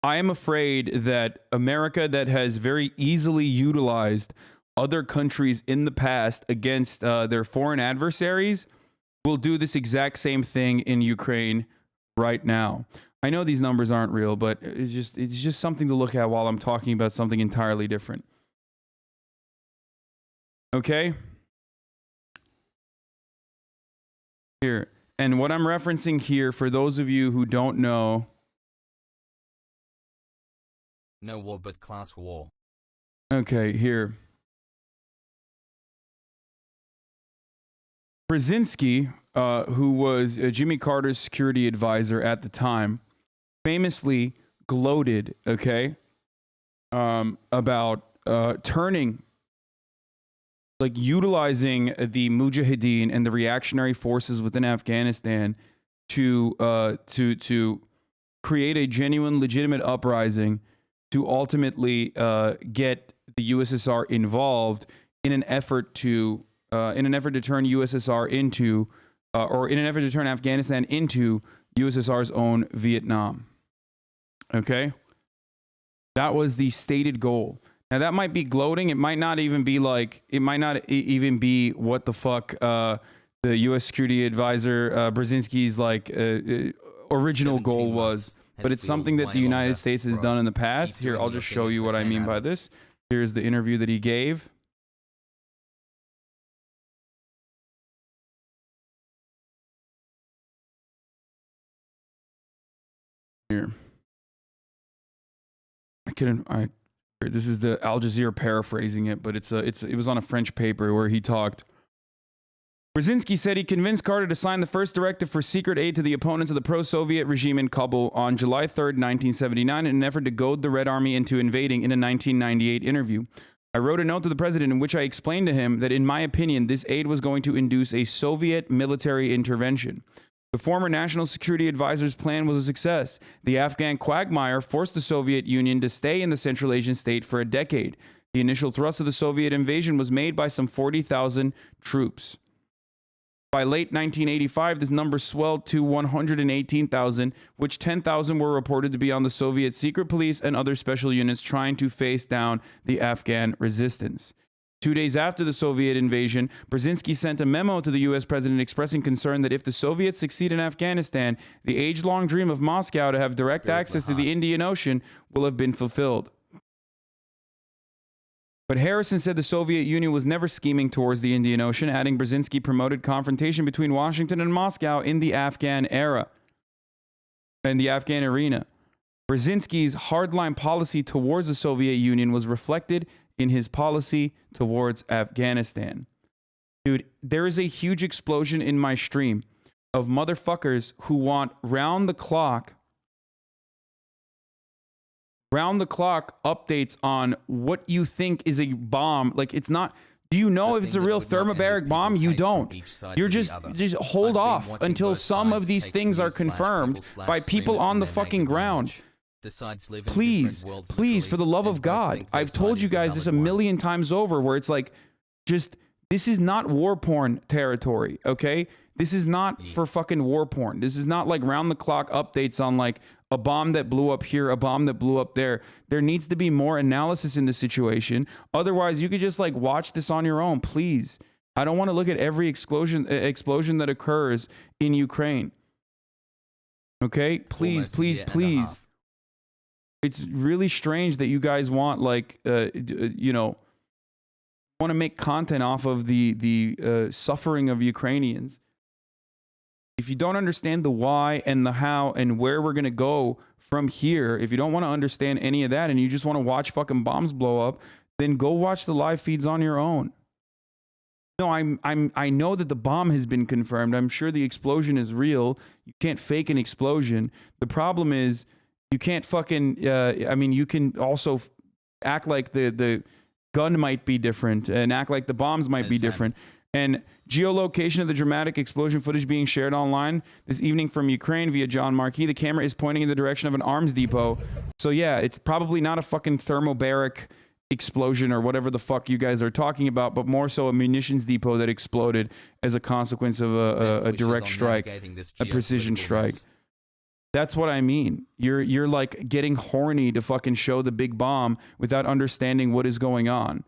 I am afraid that America, that has very easily utilized other countries in the past against their foreign adversaries, will do this exact same thing in Ukraine right now. I know these numbers aren't real, but it's just something to look at while I'm talking about something entirely different. Okay? Here. And what I'm referencing here, for those of you who don't know... No war but class war. Okay, here. Brzezinski, who was Jimmy Carter's security advisor at the time, famously gloated, okay, about turning, like utilizing the Mujahideen and the reactionary forces within Afghanistan to create a genuine, legitimate uprising to ultimately get the USSR involved in an effort to turn USSR into, or in an effort to turn Afghanistan into USSR's own Vietnam. Okay? That was the stated goal. Now, that might be gloating. It might not even be like, it might not even be what the fuck the U.S. security advisor Brzezinski's like original goal was. But it's something that the United States has done in the past. Here, I'll just show you what I mean by this. Here's the interview that he gave. Here. This is the Al Jazeera paraphrasing it, but it was on a French paper where he talked. Brzezinski said he convinced Carter to sign the first directive for secret aid to the opponents of the pro-Soviet regime in Kabul on July 3rd, 1979, in an effort to goad the Red Army into invading in a 1998 interview. I wrote a note to the president in which I explained to him that, in my opinion, this aid was going to induce a Soviet military intervention. The former National Security Advisor's plan was a success. The Afghan quagmire forced the Soviet Union to stay in the Central Asian state for a decade. The initial thrust of the Soviet invasion was made by some 40,000 troops. By late 1985, this number swelled to 118,000, which 10,000 were reported to be on the Soviet secret police and other special units trying to face down the Afghan resistance. 2 days after the Soviet invasion, Brzezinski sent a memo to the U.S. president expressing concern that if the Soviets succeed in Afghanistan, the age-long dream of Moscow to have direct access to the Indian Ocean will have been fulfilled. But Harrison said the Soviet Union was never scheming towards the Indian Ocean, adding Brzezinski promoted confrontation between Washington and Moscow in the Afghan era, in the Afghan arena. Brzezinski's hardline policy towards the Soviet Union was reflected in his policy towards Afghanistan. Dude, there is a huge explosion in my stream of motherfuckers who want round-the-clock updates on what you think is a bomb. Like, it's not... Do you know if it's a real thermobaric bomb? You don't. You're just hold off until some of these things are confirmed by people on the fucking ground. Please, for the love of God. I've told you guys this a million times over, where it's like, just, this is not war porn territory, okay? This is not for fucking war porn. This is not like round-the-clock updates on like, a bomb that blew up here, a bomb that blew up there. There needs to be more analysis in the situation. Otherwise, you could just like watch this on your own, please. I don't want to look at every explosion that occurs in Ukraine. Okay, please, please, please. It's really strange that you guys want like, you know, want to make content off of the suffering of Ukrainians. If you don't understand the why and the how and where we're gonna go from here, if you don't want to understand any of that and you just want to watch fucking bombs blow up, then go watch the live feeds on your own. No, I know that the bomb has been confirmed. I'm sure the explosion is real. You can't fake an explosion. The problem is you can't fucking. I mean, you can also act like the gun might be different and act like the bombs might be different. And geolocation of the dramatic explosion footage being shared online this evening from Ukraine via John Marquis. The camera is pointing in the direction of an arms depot. So yeah, it's probably not a fucking thermobaric explosion or whatever the fuck you guys are talking about, but more so a munitions depot that exploded as a consequence of a direct strike, a precision strike. That's what I mean. You're like getting horny to fucking show the big bomb without understanding what is going on.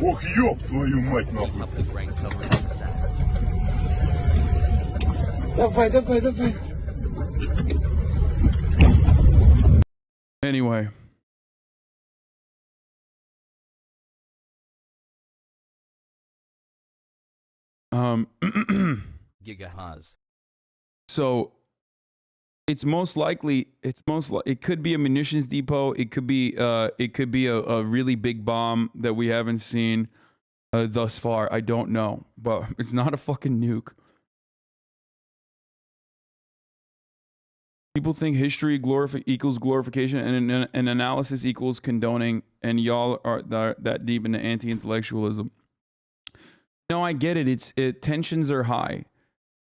Ох, ёб твою мать, нахуй. Давай, давай, давай. Anyway. Gigahaz. So it could be a munitions depot. It could be a really big bomb that we haven't seen thus far. I don't know, but it's not a fucking nuke. People think history equals glorification and analysis equals condoning, and y'all are that deep into anti-intellectualism. No, I get it. Tensions are high.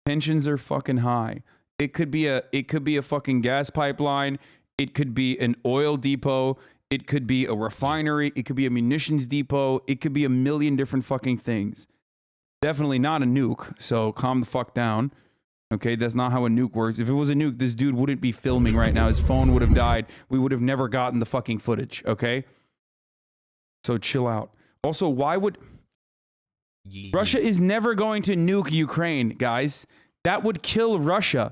Tensions are fucking high. It could be a fucking gas pipeline. It could be an oil depot. It could be a refinery. It could be a munitions depot. It could be a million different fucking things. Definitely not a nuke. So calm the fuck down. Okay, that's not how a nuke works. If it was a nuke, this dude wouldn't be filming right now. His phone would have died. We would have never gotten the fucking footage. Okay? So chill out. Also, why would... Russia is never going to nuke Ukraine, guys. That would kill Russia.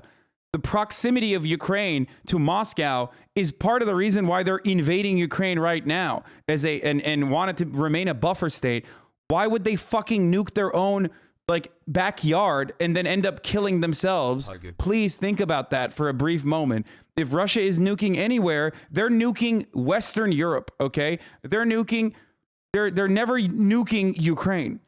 The proximity of Ukraine to Moscow is part of the reason why they're invading Ukraine right now and want it to remain a buffer state. Why would they fucking nuke their own like backyard and then end up killing themselves? Please think about that for a brief moment. If Russia is nuking anywhere, they're nuking Western Europe, okay? They're never nuking Ukraine.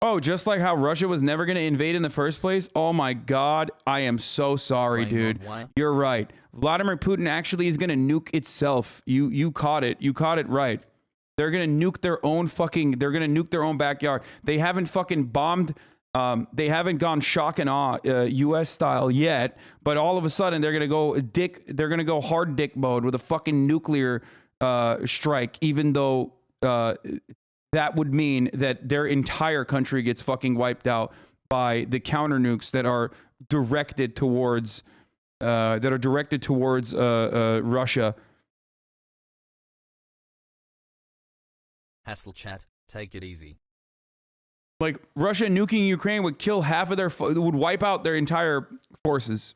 Oh, just like how Russia was never going to invade in the first place? Oh my God, I am so sorry, dude. You're right. Vladimir Putin actually is going to nuke itself. You caught it. You caught it right. They're going to nuke their own backyard. They haven't fucking bombed, they haven't gone shock and awe US style yet, but all of a sudden they're going to go hard dick mode with a fucking nuclear strike, even though that would mean that their entire country gets fucking wiped out by the counter nukes that are directed towards Russia. Hassle chat, take it easy. Like Russia nuking Ukraine would kill half of would wipe out their entire forces.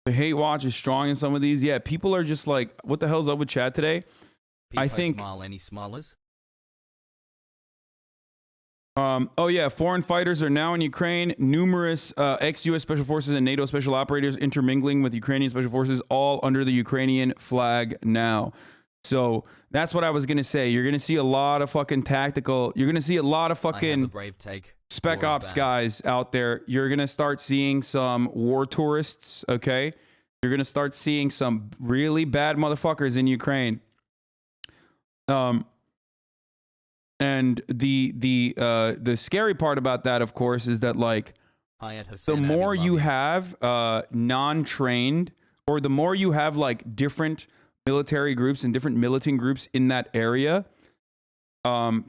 The hate watch is strong in some of these. Yeah, people are just like, what the hell's up with chat today? I think. Smile, any smilers? Oh yeah, foreign fighters are now in Ukraine. Numerous ex-US special forces and NATO special operators intermingling with Ukrainian special forces, all under the Ukrainian flag now. So that's what I was gonna say. You're gonna see a lot of fucking tactical. You're gonna see a lot of fucking brave take. Spec Ops guys out there. You're gonna start seeing some war tourists. Okay, you're gonna start seeing some really bad motherfuckers in Ukraine. And the scary part about that, of course, is that like the more you have non-trained, or the more you have like different military groups and different militant groups in that area, the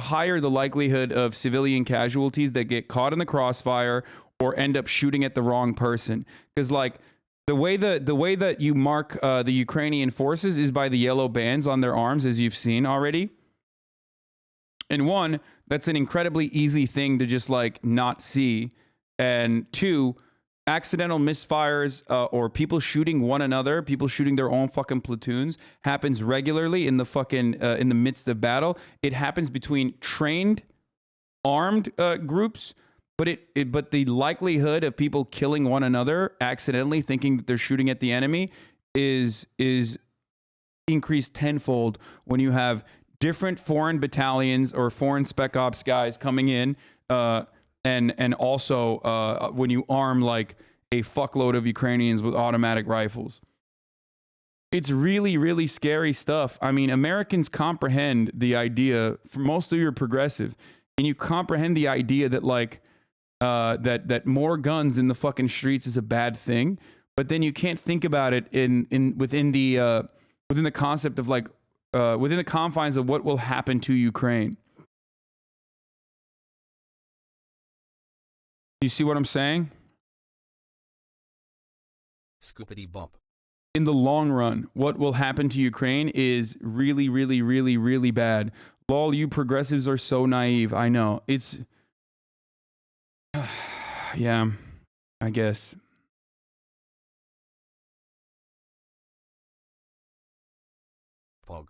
higher the likelihood of civilian casualties that get caught in the crossfire or end up shooting at the wrong person. Because like the way that you mark the Ukrainian forces is by the yellow bands on their arms, as you've seen already. And one, that's an incredibly easy thing to just like not see. And two, accidental misfires or people shooting one another, people shooting their own fucking platoons happens regularly in the fucking in the midst of battle. It happens between trained, armed groups, but the likelihood of people killing one another accidentally, thinking that they're shooting at the enemy, is increased tenfold when you have different foreign battalions or foreign spec ops guys coming in, and also when you arm like a fuckload of Ukrainians with automatic rifles. It's really, really scary stuff. I mean, Americans comprehend the idea, for most of you are progressive, and you comprehend the idea that like that more guns in the fucking streets is a bad thing, but then you can't think about it within the concept of like within the confines of what will happen to Ukraine. Do you see what I'm saying? Scoopity bop. In the long run, what will happen to Ukraine is really, really, really, really bad. Lol, you progressives are so naive. I know. It's... yeah, I guess. Pog.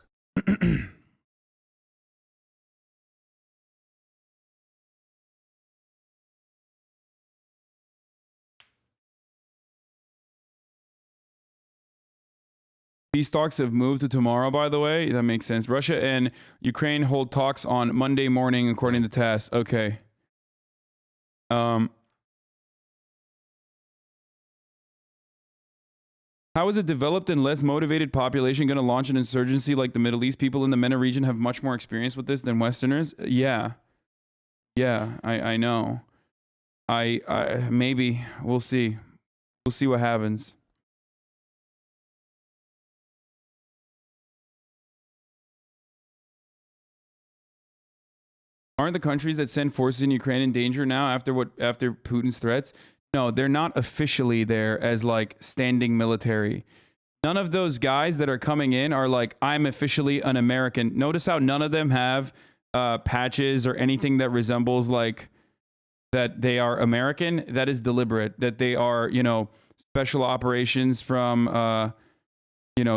Peace talks have moved to tomorrow, by the way. That makes sense. Russia and Ukraine hold talks on Monday morning, according to TASS. Okay. How is a developed and less motivated population going to launch an insurgency like the Middle East? People in the MENA region have much more experience with this than Westerners. Yeah. Yeah, I know. I maybe. We'll see. We'll see what happens. Aren't the countries that send forces in Ukraine in danger now after Putin's threats? No, they're not officially there as like standing military. None of those guys that are coming in are like, I'm officially an American. Notice how none of them have patches or anything that resembles like that they are American. That is deliberate. That they are, you know, special operations from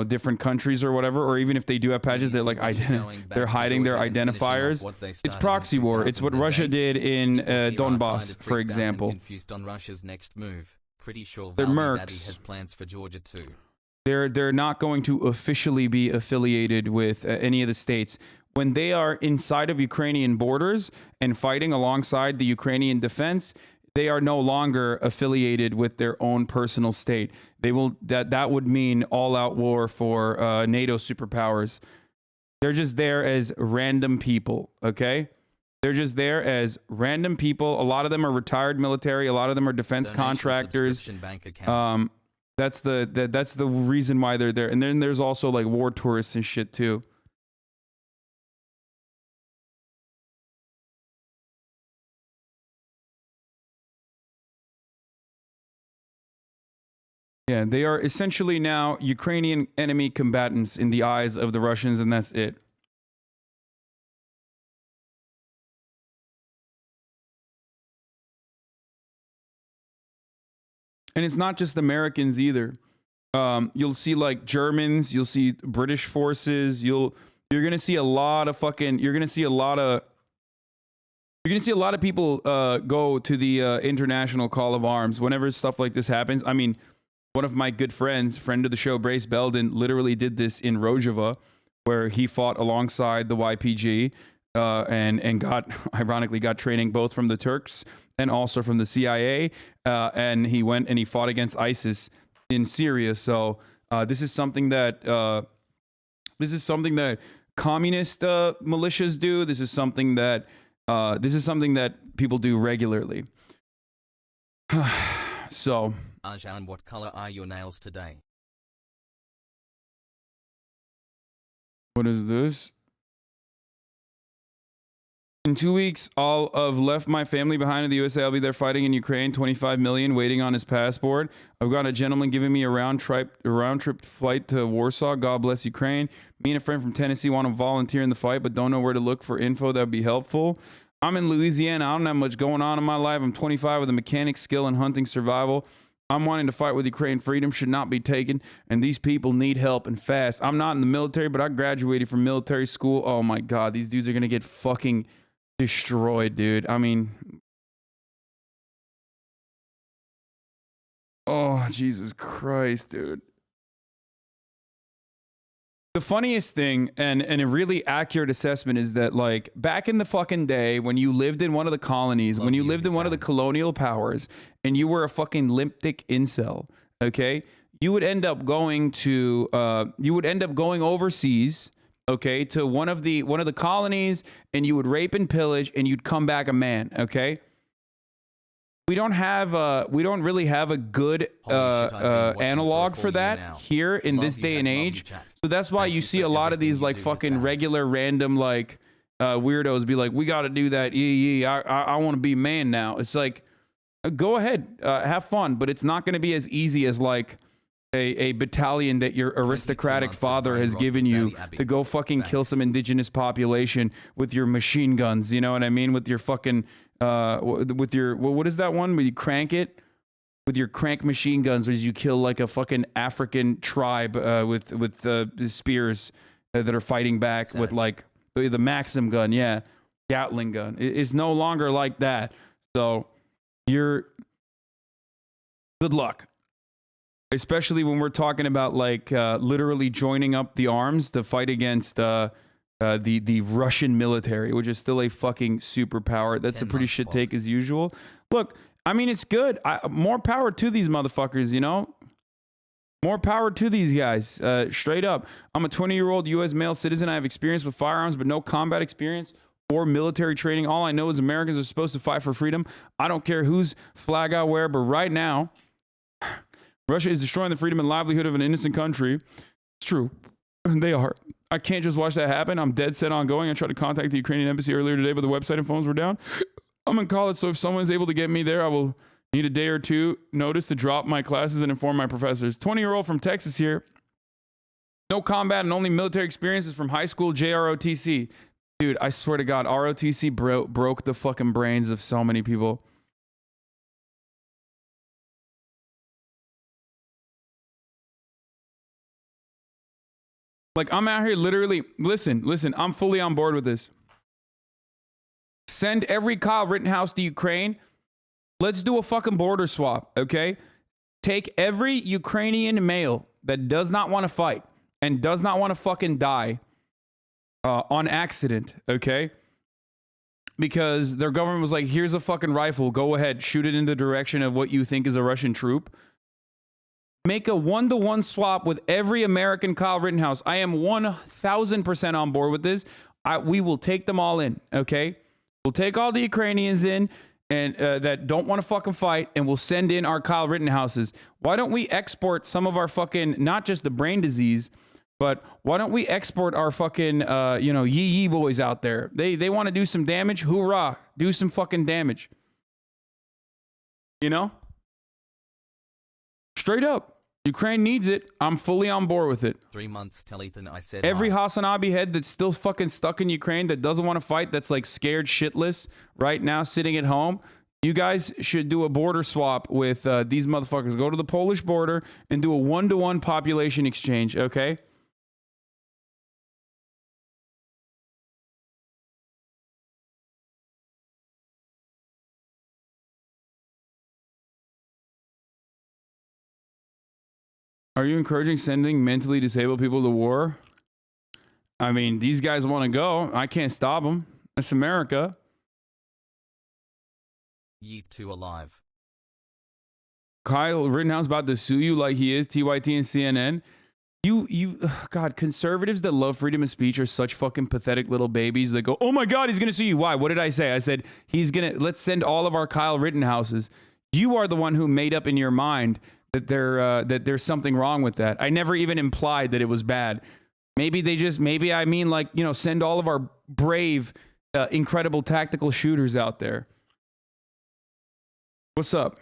different countries or whatever, or even if they do have patches, they're like they're hiding their identifiers. It's proxy war. It's what Russia did in Donbass, for example. Confused on Russia's next move. Pretty sure They're Daddy mercs. has plans for Georgia too. They're not going to officially be affiliated with any of the states. When they are inside of Ukrainian borders and fighting alongside the Ukrainian defense, they are no longer affiliated with their own personal state. They will that would mean all-out war for NATO superpowers. They're just there as random people, okay? They're just there as random people. A lot of them are retired military. A lot of them are defense contractors. That's the reason why they're there. And then there's also like war tourists and shit too. Yeah, they are essentially now Ukrainian enemy combatants in the eyes of the Russians, and that's it. And it's not just Americans either. You'll see like Germans, you'll see British forces, you're gonna see a lot of people go to the international call of arms whenever stuff like this happens. I mean, one of my good friends, friend of the show, Brace Belden, literally did this in Rojava, where he fought alongside the YPG and ironically got training both from the Turks and also from the CIA. And he went and he fought against ISIS in Syria. So this is something that communist militias do. This is something that people do regularly. So. Azhan, what color are your nails today? What is this? In 2 weeks, I'll have left my family behind in the USA. I'll be there fighting in Ukraine. 25 million waiting on his passport. I've got a gentleman giving me a round trip flight to Warsaw. God bless Ukraine. Me and a friend from Tennessee want to volunteer in the fight, but don't know where to look for info that would be helpful. I'm in Louisiana. I don't have much going on in my life. I'm 25 with a mechanic skill in hunting survival. I'm wanting to fight with Ukraine. Freedom should not be taken, and these people need help and fast. I'm not in the military, but I graduated from military school. Oh my God, these dudes are going to get fucking destroyed, dude. I mean, oh, Jesus Christ, dude. The funniest thing and a really accurate assessment is that, like, back in the fucking day when you lived in one of the colonies, when you lived in one of the colonial powers and you were a fucking limp-dick incel, okay, you would end up going overseas, okay, to one of the colonies, and you would rape and pillage, and you'd come back a man, okay? We don't really have a good analog for that here in this day and age. So that's why you see a lot of these like fucking regular random like weirdos be like, we got to do that. I want to be man now. It's like, go ahead, have fun, but it's not going to be as easy as like a battalion that your aristocratic father has given you to go fucking kill some indigenous population with your machine guns. You know what I mean? With your fucking with your what is that one where you crank it with your crank machine guns, as you kill like a fucking African tribe with spears that are fighting back with like the Maxim gun, Gatling gun. It's no longer like that. So you're good luck, especially when we're talking about like literally joining up the arms to fight against the Russian military, which is still a fucking superpower. That's a pretty shit take as usual. Look, I mean, it's good. More power to these motherfuckers, you know? More power to these guys, straight up. I'm a 20-year-old U.S. male citizen. I have experience with firearms, but no combat experience or military training. All I know is Americans are supposed to fight for freedom. I don't care whose flag I wear, but right now, Russia is destroying the freedom and livelihood of an innocent country. It's true. They are. I can't just watch that happen. I'm dead set on going. I tried to contact the Ukrainian embassy earlier today, but the website and phones were down. I'm in college, so if someone's able to get me there, I will need a day or two notice to drop my classes and inform my professors. 20-year-old from Texas here. No combat and only military experiences from high school JROTC. Dude, I swear to God, ROTC broke the fucking brains of so many people. Like, I'm out here literally, listen, I'm fully on board with this. Send every Kyle Rittenhouse to Ukraine. Let's do a fucking border swap, okay? Take every Ukrainian male that does not want to fight and does not want to fucking die on accident, okay? Because their government was like, here's a fucking rifle. Go ahead, shoot it in the direction of what you think is a Russian troop. Make a 1-to-1 swap with every American Kyle Rittenhouse. I am 1,000% on board with this. We will take them all in, okay? We'll take all the Ukrainians in and that don't want to fucking fight, and we'll send in our Kyle Rittenhouses. Why don't we export some of our fucking, not just the brain disease, but why don't we export our fucking, yee boys out there? They want to do some damage. Hoorah. Do some fucking damage. You know? Straight up. Ukraine needs it. I'm fully on board with it. 3 months, tell Ethan I said every HasanAbi head that's still fucking stuck in Ukraine, that doesn't want to fight, that's like scared shitless right now sitting at home, you guys should do a border swap with these motherfuckers. Go to the Polish border and do a 1-to-1 population exchange, okay? Are you encouraging sending mentally disabled people to war? I mean, these guys want to go. I can't stop them. It's America. Yeet 2 alive. Kyle Rittenhouse about to sue you like he is, TYT and CNN. God, conservatives that love freedom of speech are such fucking pathetic little babies. They go, oh my God, he's going to sue you. Why? What did I say? I said, let's send all of our Kyle Rittenhouses. You are the one who made up in your mind that there's something wrong with that. I never even implied that it was bad. Maybe they just, maybe I mean like, you know, send all of our brave, incredible tactical shooters out there. What's up?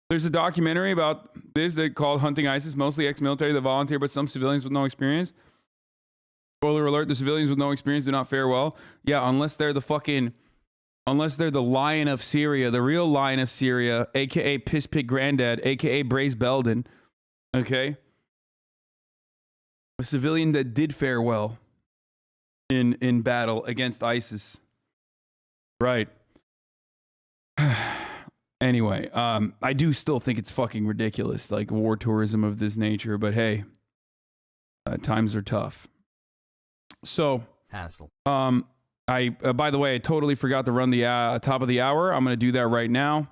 There's a documentary about this that called Hunting ISIS, mostly ex-military that volunteer, but some civilians with no experience. Spoiler alert, the civilians with no experience do not fare well. Yeah, unless they're the lion of Syria, the real lion of Syria, aka Piss Pig Granddad, aka Braze Belden. Okay? A civilian that did fare well in battle against ISIS. Right. Anyway, I do still think it's fucking ridiculous, like war tourism of this nature, but hey, times are tough. So, Hassle. by the way, I totally forgot to run the top of the hour. I'm going to do that right now.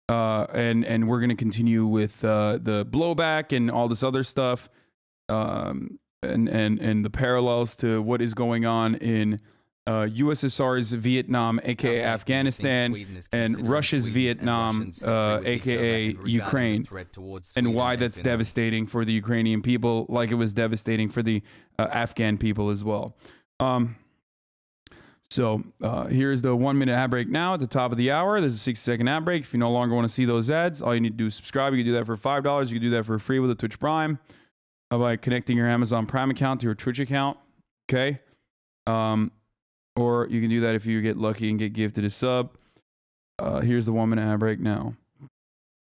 And we're going to continue with the blowback and all this other stuff. And the parallels to what is going on in USSR's Vietnam, aka Afghanistan, and Russia's Vietnam, aka Ukraine, and why that's devastating for the Ukrainian people, like it was devastating for the Afghan people as well. So here's the 1 minute ad break now at the top of the hour. There's a 60-second ad break. If you no longer want to see those ads, all you need to do is subscribe. You can do that for $5. You can do that for free with a Twitch Prime by connecting your Amazon Prime account to your Twitch account. Okay. Or you can do that if you get lucky and get gifted a sub. Here's the 1 minute ad break now.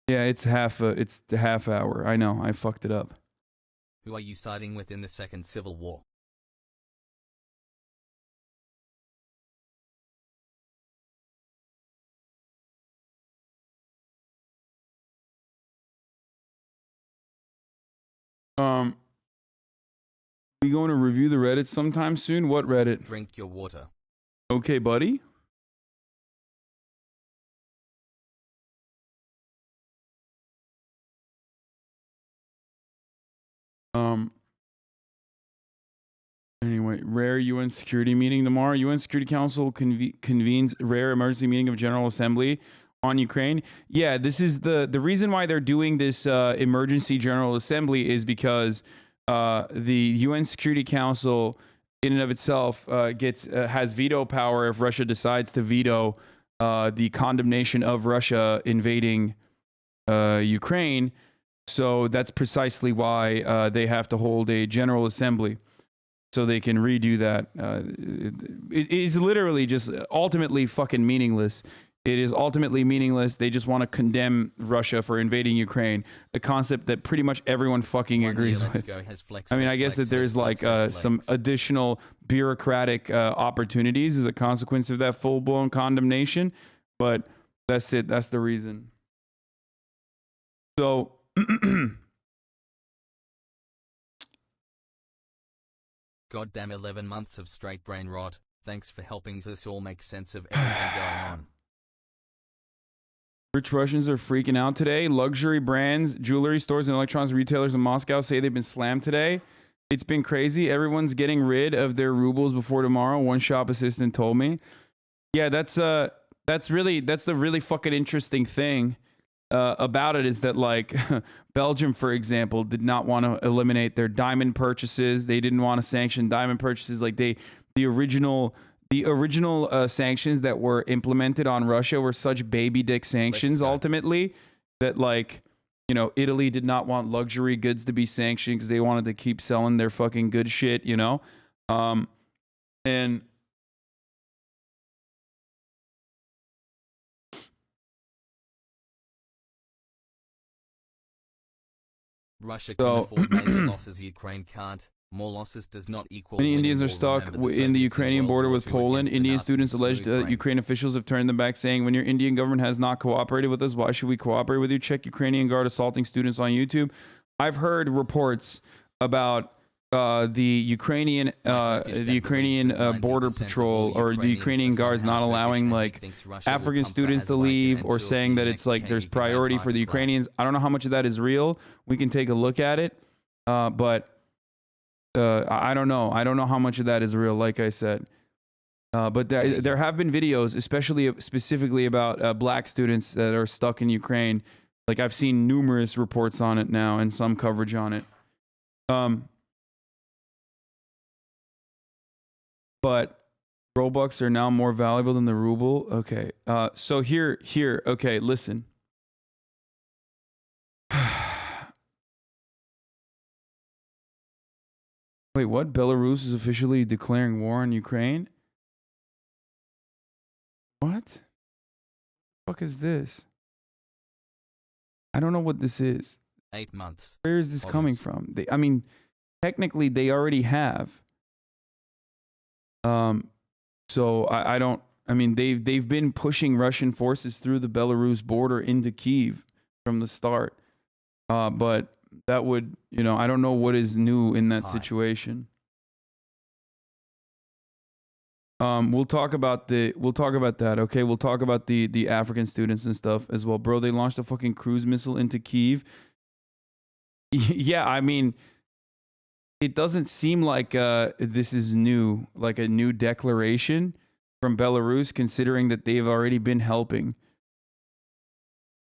Yeah, it's the half hour. I know, I fucked it up. Who are you siding with in the Second Civil War? We going to review the Reddit sometime soon? What Reddit? Drink your water. Okay, buddy. Anyway, rare UN security meeting tomorrow. UN Security Council convenes rare emergency meeting of General Assembly on Ukraine. Yeah, this is the reason why they're doing this emergency General Assembly is because the UN Security Council in and of itself has veto power if Russia decides to veto the condemnation of Russia invading Ukraine. So that's precisely why they have to hold a General Assembly so they can redo that. It is literally just ultimately fucking meaningless. It is ultimately meaningless. They just want to condemn Russia for invading Ukraine, a concept that pretty much everyone fucking agrees with. I mean, I guess that there's like some additional bureaucratic opportunities as a consequence of that full-blown condemnation, but that's it. That's the reason. So, Goddamn 11 months of straight brain rot. Thanks for helping us all make sense of everything going on. Rich Russians are freaking out today. Luxury brands, jewelry stores, and electronics retailers in Moscow say they've been slammed today. It's been crazy. Everyone's getting rid of their rubles before tomorrow. One shop assistant told me. Yeah, that's the really fucking interesting thing about it is that like Belgium, for example, did not want to eliminate their diamond purchases. They didn't want to sanction diamond purchases. Like the original sanctions that were implemented on Russia were such baby dick sanctions ultimately that like, you know, Italy did not want luxury goods to be sanctioned because they wanted to keep selling their fucking good shit, you know? And Russia can afford major losses, Ukraine can't. More losses does not equal. Many Indians are stuck in the Ukrainian border with Poland. Indian students alleged Ukraine officials have turned them back, saying, when your Indian government has not cooperated with us, why should we cooperate with you? Check Ukrainian guard assaulting students on YouTube. I've heard reports about the Ukrainian border patrol or the Ukrainian guards not allowing like African students to leave, or saying that it's like there's priority for the Ukrainians. I don't know how much of that is real. We can take a look at it, but I don't know. I don't know how much of that is real, like I said. But there have been videos, specifically about black students that are stuck in Ukraine, Like I've seen numerous reports on it now and some coverage on it. But Robux are now more valuable than the ruble. Okay. So here. Okay, listen. Wait, what? Belarus is officially declaring war on Ukraine? What? The fuck is this? I don't know what this is. 8 months. Where is this coming from? I mean, technically they already have. So I don't. I mean, they've been pushing Russian forces through the Belarus border into Kyiv from the start. But that would, you know, I don't know what is new in that situation. We'll talk about that. Okay, we'll talk about the African students and stuff as well, bro. They launched a fucking cruise missile into Kyiv. Yeah, I mean, it doesn't seem like this is new, like a new declaration from Belarus, considering that they've already been helping.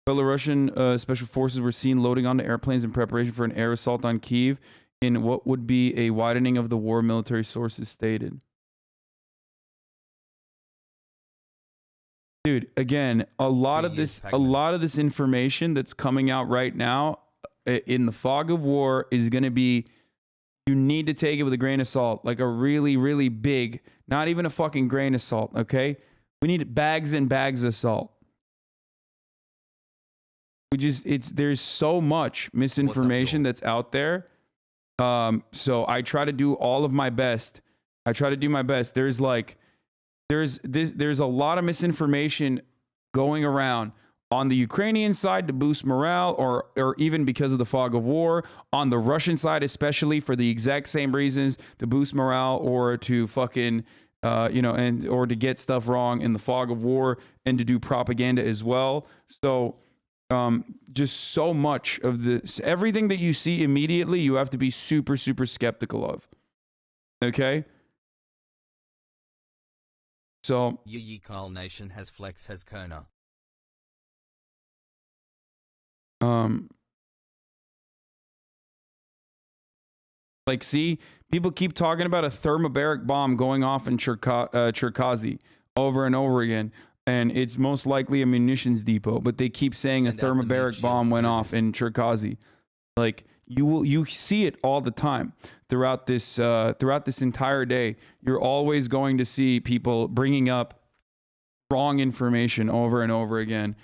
Belarusian special forces were seen loading onto airplanes in preparation for an air assault on Kyiv in what would be a widening of the war, military sources stated. Dude, again, a lot of this information that's coming out right now in the fog of war is going to be, you need to take it with a grain of salt, like a really, really big, not even a fucking grain of salt, okay? We need bags and bags of salt. There's so much misinformation that's out there. So I try to do all of my best. There's a lot of misinformation going around on the Ukrainian side to boost morale, or even because of the fog of war, on the Russian side especially for the exact same reasons, to boost morale or to fucking or to get stuff wrong in the fog of war, and to do propaganda as well. So just so much of this, everything that you see immediately, you have to be super, super skeptical of. Okay? So Carl Nation has flex has Kona. Like, see, people keep talking about a thermobaric bomb going off in Cherkazy over and over again, and it's most likely a munitions depot, but they keep saying a thermobaric bomb went off in Cherkazy. Like, you see it all the time throughout this entire day. You're always going to see people bringing up wrong information over and over again.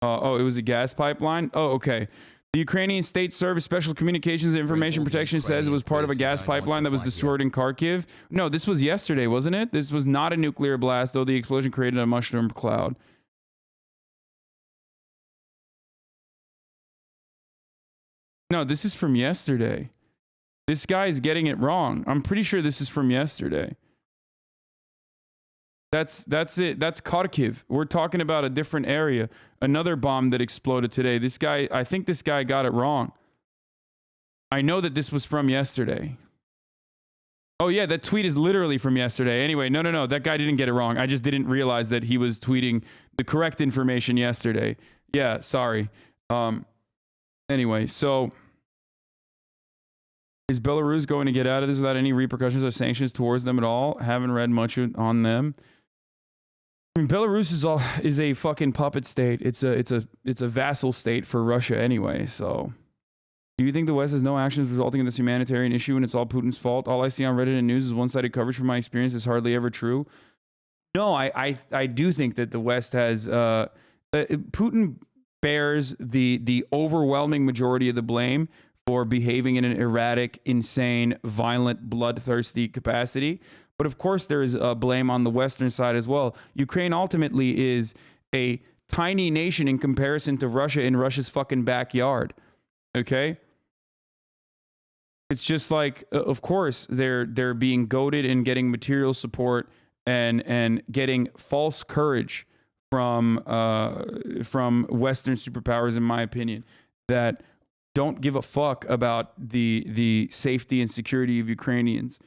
Oh, it was a gas pipeline? Oh, okay. The Ukrainian State Service Special Communications and Information Protection says it was part of a gas pipeline that was destroyed in Kharkiv. No, this was yesterday, wasn't it? This was not a nuclear blast, though the explosion created a mushroom cloud. No, this is from yesterday. This guy is getting it wrong. I'm pretty sure this is from yesterday. That's it. That's Kharkiv. We're talking about a different area. Another bomb that exploded today. I think this guy got it wrong. I know that this was from yesterday. Oh yeah, that tweet is literally from yesterday. Anyway, no. That guy didn't get it wrong. I just didn't realize that he was tweeting the correct information yesterday. Yeah, sorry. Anyway, so is Belarus going to get out of this without any repercussions or sanctions towards them at all? Haven't read much on them. I mean, Belarus is a fucking puppet state. It's a vassal state for Russia anyway. So, do you think the West has no actions resulting in this humanitarian issue and it's all Putin's fault? All I see on Reddit and news is one-sided coverage. From my experience, is hardly ever true. No, I do think that the West has Putin bears the overwhelming majority of the blame for behaving in an erratic, insane, violent, bloodthirsty capacity. But of course, there is blame on the Western side as well. Ukraine ultimately is a tiny nation in comparison to Russia in Russia's fucking backyard. Okay? It's just like, of course, they're being goaded and getting material support and getting false courage from Western superpowers, in my opinion, that don't give a fuck about the safety and security of Ukrainians,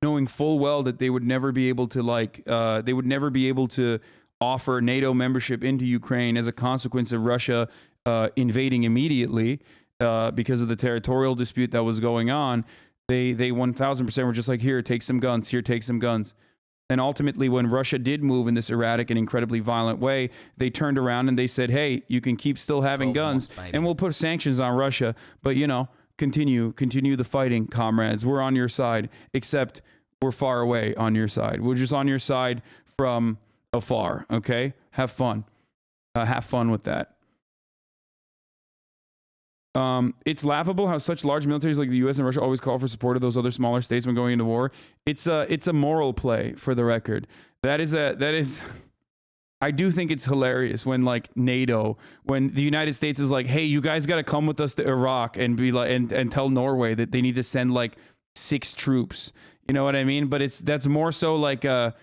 knowing full well that they would never be able to offer NATO membership into Ukraine as a consequence of Russia invading immediately because of the territorial dispute that was going on. They 1000% were just like, here, take some guns, here, take some guns. And ultimately, when Russia did move in this erratic and incredibly violent way, they turned around and they said, hey, you can keep still having guns and we'll put sanctions on Russia. But, you know, continue the fighting, comrades. We're on your side, except we're far away on your side. We're just on your side from afar, okay? Have fun. Have fun with that. It's laughable how such large militaries like the U.S. and Russia always call for support of those other smaller states when going into war. It's a moral play, for the record. That is. I do think it's hilarious when like NATO, when the United States is like, hey, you guys got to come with us to Iraq and be like, and tell Norway that they need to send like 6 troops. You know what I mean? But that's more so like a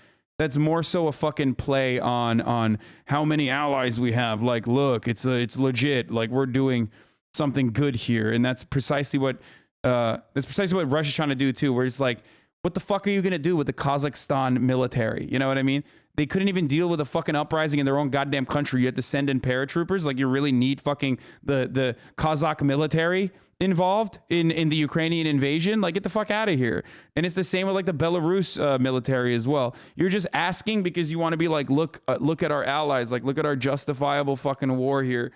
fucking play on how many allies we have. Like, look, it's legit. Like, we're doing something good here, and that's precisely what Russia's trying to do too, where it's like, what the fuck are you gonna do with the Kazakhstan military? You know what I mean? They couldn't even deal with a fucking uprising in their own goddamn country. You had to send in paratroopers. Like, you really need fucking the Kazakh military involved in the Ukrainian invasion? Like, get the fuck out of here. And it's the same with like the Belarus military as well. You're just asking because you want to be like, look at our allies, like, look at our justifiable fucking war here.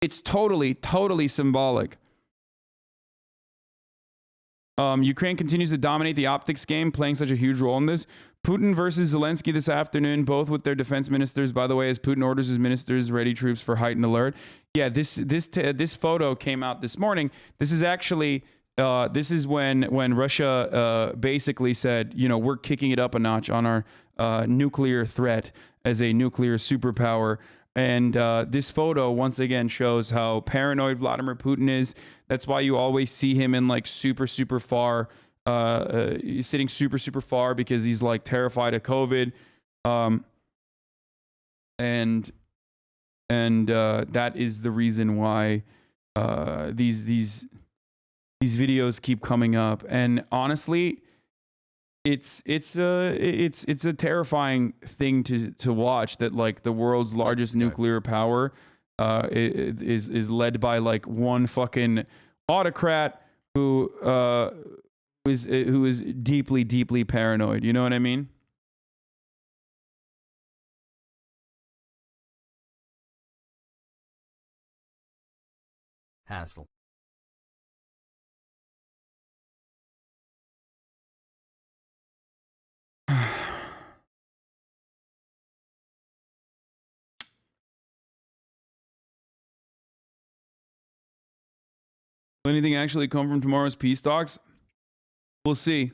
It's totally symbolic. Ukraine continues to dominate the optics game, playing such a huge role in this. Putin versus Zelensky this afternoon, both with their defense ministers, by the way, as Putin orders his ministers ready troops for heightened alert. Yeah, this photo came out this morning. This is actually this is when Russia basically said, you know, we're kicking it up a notch on our nuclear threat as a nuclear superpower. And this photo once again shows how paranoid Vladimir Putin is. That's why you always see him in like super far, he's sitting super far because he's like terrified of COVID. And that is the reason why these videos keep coming up. And honestly, it's a terrifying thing to watch, that like the world's largest nuclear power is led by like one fucking autocrat who is deeply paranoid. You know what I mean? Hassle. Will anything actually come from tomorrow's peace talks? We'll see.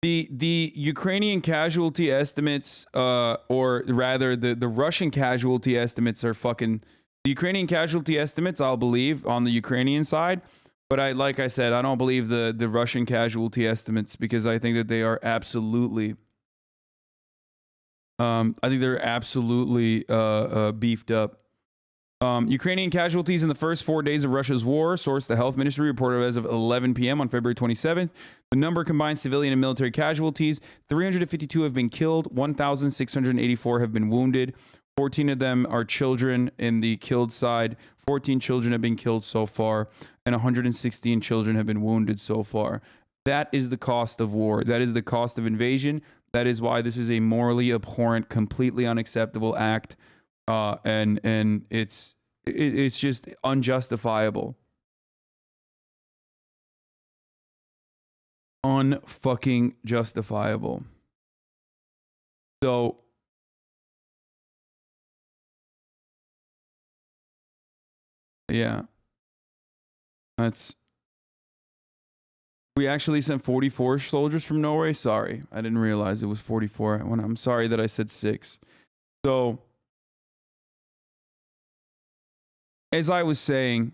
The Ukrainian casualty estimates, or rather the Russian casualty estimates are fucking. The Ukrainian casualty estimates, I'll believe on the Ukrainian side, but like I said, I don't believe the Russian casualty estimates, because I think that they are absolutely. I think they're absolutely beefed up. Ukrainian casualties in the first 4 days of Russia's war, source the health ministry, reported as of 11 p.m. on February 27th. The number combined civilian and military casualties: 352 have been killed, 1,684 have been wounded. 14 of them are children in the killed side. 14 children have been killed so far, and 116 children have been wounded so far. That is the cost of war. That is the cost of invasion. That is why this is a morally abhorrent, completely unacceptable act, and it's just unjustifiable. Unfucking justifiable. So yeah, we actually sent 44 soldiers from Norway. Sorry, I didn't realize it was 44. I'm sorry that I said 6. So, as I was saying,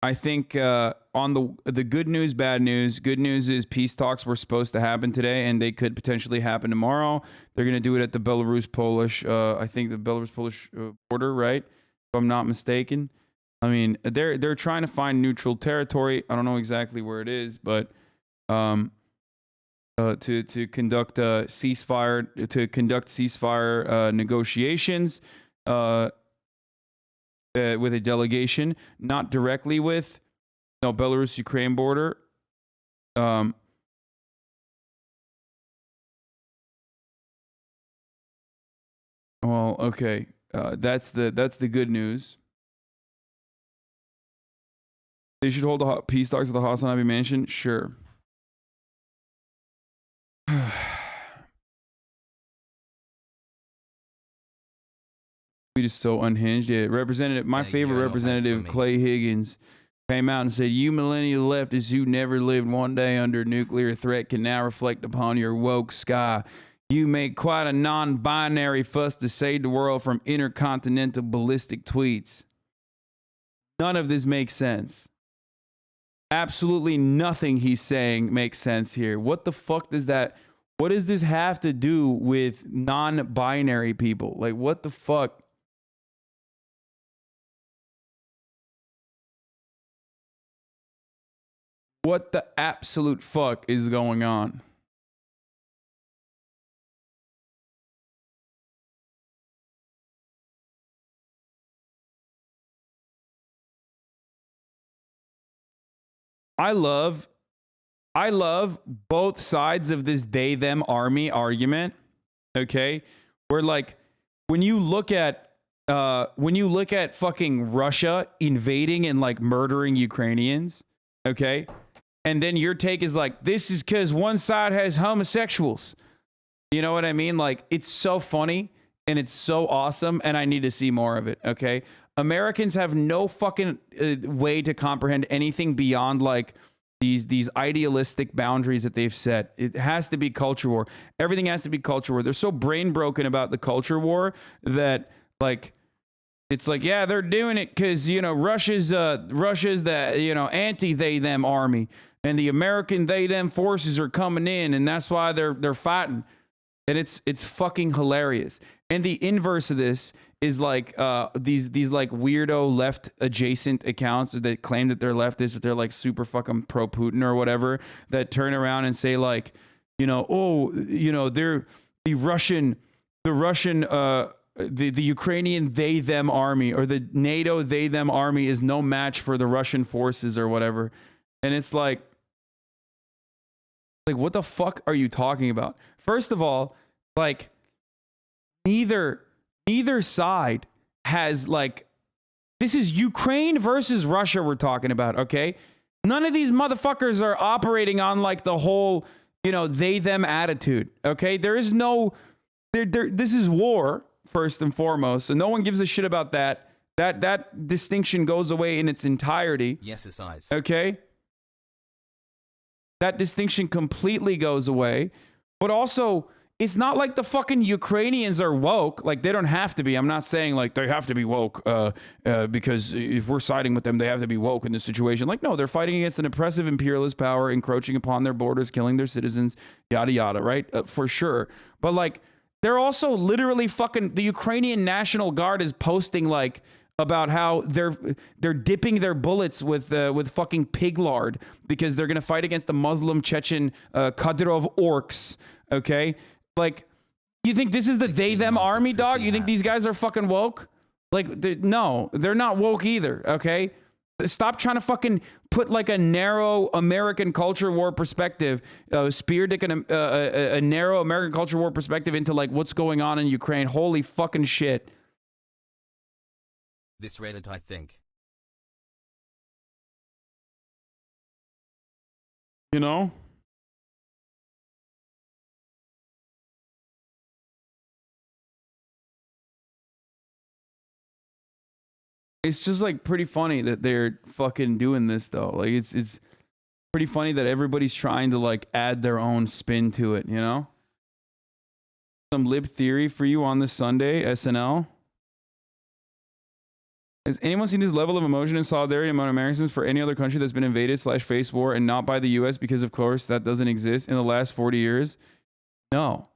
I think on the good news, bad news. Good news is peace talks were supposed to happen today, and they could potentially happen tomorrow. They're going to do it at the Belarus-Polish, I think the Belarus-Polish border, right? If I'm not mistaken. I mean, they're trying to find neutral territory. I don't know exactly where it is, but to conduct ceasefire negotiations with a delegation, not directly with Belarus-Ukraine border. Well, okay, that's the good news. They should hold the peace talks at the HasanAbi mansion. Sure. We just so unhinged. Yeah, my favorite representative, Clay Higgins, came out and said, "You millennial leftists who never lived one day under nuclear threat can now reflect upon your woke sky. You make quite a non-binary fuss to save the world from intercontinental ballistic tweets." None of this makes sense. Absolutely nothing he's saying makes sense here. What the fuck does this have to do with non-binary people? Like, what the fuck? What the absolute fuck is going on? I love both sides of this they them army argument. Okay? Where like when you look at fucking Russia invading and like murdering Ukrainians, okay? And then your take is like, this is because one side has homosexuals. You know what I mean? Like, it's so funny and it's so awesome, and I need to see more of it, okay? Americans have no fucking way to comprehend anything beyond like these idealistic boundaries that they've set. It has to be culture war. Everything has to be culture war. They're so brain broken about the culture war that like, it's like, yeah, they're doing it because, Russia's the, anti they them army, and the American they them forces are coming in, and that's why they're fighting. And it's fucking hilarious. And the inverse of this is like these like weirdo left adjacent accounts that claim that they're leftist, but they're like super fucking pro Putin or whatever, that turn around and say like, they're the Ukrainian they them army, or the NATO they them army is no match for the Russian forces or whatever. And it's like what the fuck are you talking about? First of all, like neither side has like, this is Ukraine versus Russia we're talking about, okay? None of these motherfuckers are operating on like the whole, they them attitude, okay? There is no this is war first and foremost, so no one gives a shit about that. That distinction goes away in its entirety. Yes, it's eyes. Okay? That distinction completely goes away. But also, it's not like the fucking Ukrainians are woke. Like, they don't have to be. I'm not saying like they have to be woke because if we're siding with them, they have to be woke in this situation. Like, no, they're fighting against an oppressive imperialist power, encroaching upon their borders, killing their citizens, yada, yada, right? For sure. But like, they're also literally fucking, the Ukrainian National Guard is posting like about how they're dipping their bullets with fucking pig lard because they're gonna fight against the Muslim Chechen Kadyrov orcs. Okay, like, you think this is the they them army, dog? You think these guys are fucking woke? Like, no, they're not woke either. Okay, stop trying to fucking put like a narrow American culture war perspective, speardick a narrow American culture war perspective into like what's going on in Ukraine. Holy fucking shit. This Reddit, I think. It's just like pretty funny that they're fucking doing this though. Like, it's pretty funny that everybody's trying to like add their own spin to it, Some lib theory for you on this Sunday, SNL. Has anyone seen this level of emotion and solidarity among Americans for any other country that's been invaded / faced war and not by the US, because of course that doesn't exist, in the last 40 years? No.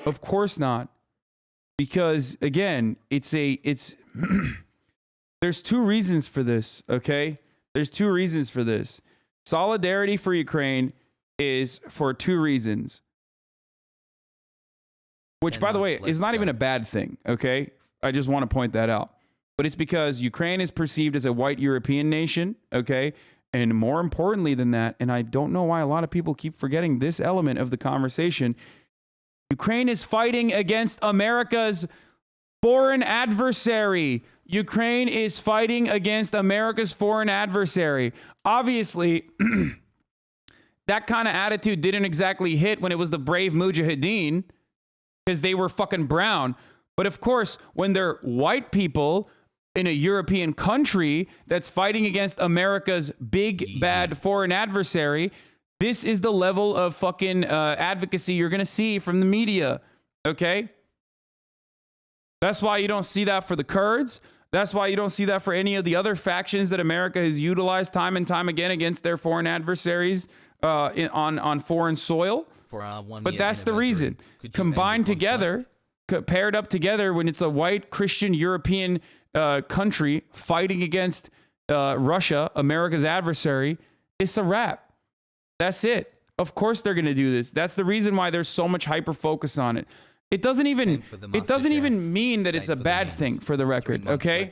Of course not. Because again, it's There's two reasons for this, okay? There's two reasons for this. Solidarity for Ukraine is for two reasons. Which, by the way, is not even a bad thing, okay? I just want to point that out. But it's because Ukraine is perceived as a white European nation, okay? And more importantly than that, and I don't know why a lot of people keep forgetting this element of the conversation, Ukraine is fighting against America's foreign adversary. Ukraine is fighting against America's foreign adversary. Obviously, that kind of attitude didn't exactly hit when it was the brave Mujahideen, because they were fucking brown. But of course, when they're white people in a European country that's fighting against America's big, bad foreign adversary, this is the level of fucking advocacy you're going to see from the media, okay? That's why you don't see that for the Kurds. That's why you don't see that for any of the other factions that America has utilized time and time again against their foreign adversaries on foreign soil. But that's the reason. Combined together, paired up together, when it's a white Christian European country fighting against Russia, America's adversary, it's a wrap. That's it. Of course they're going to do this. That's the reason why there's so much hyper focus on it. It doesn't even mean that it's a bad thing, for the record, okay?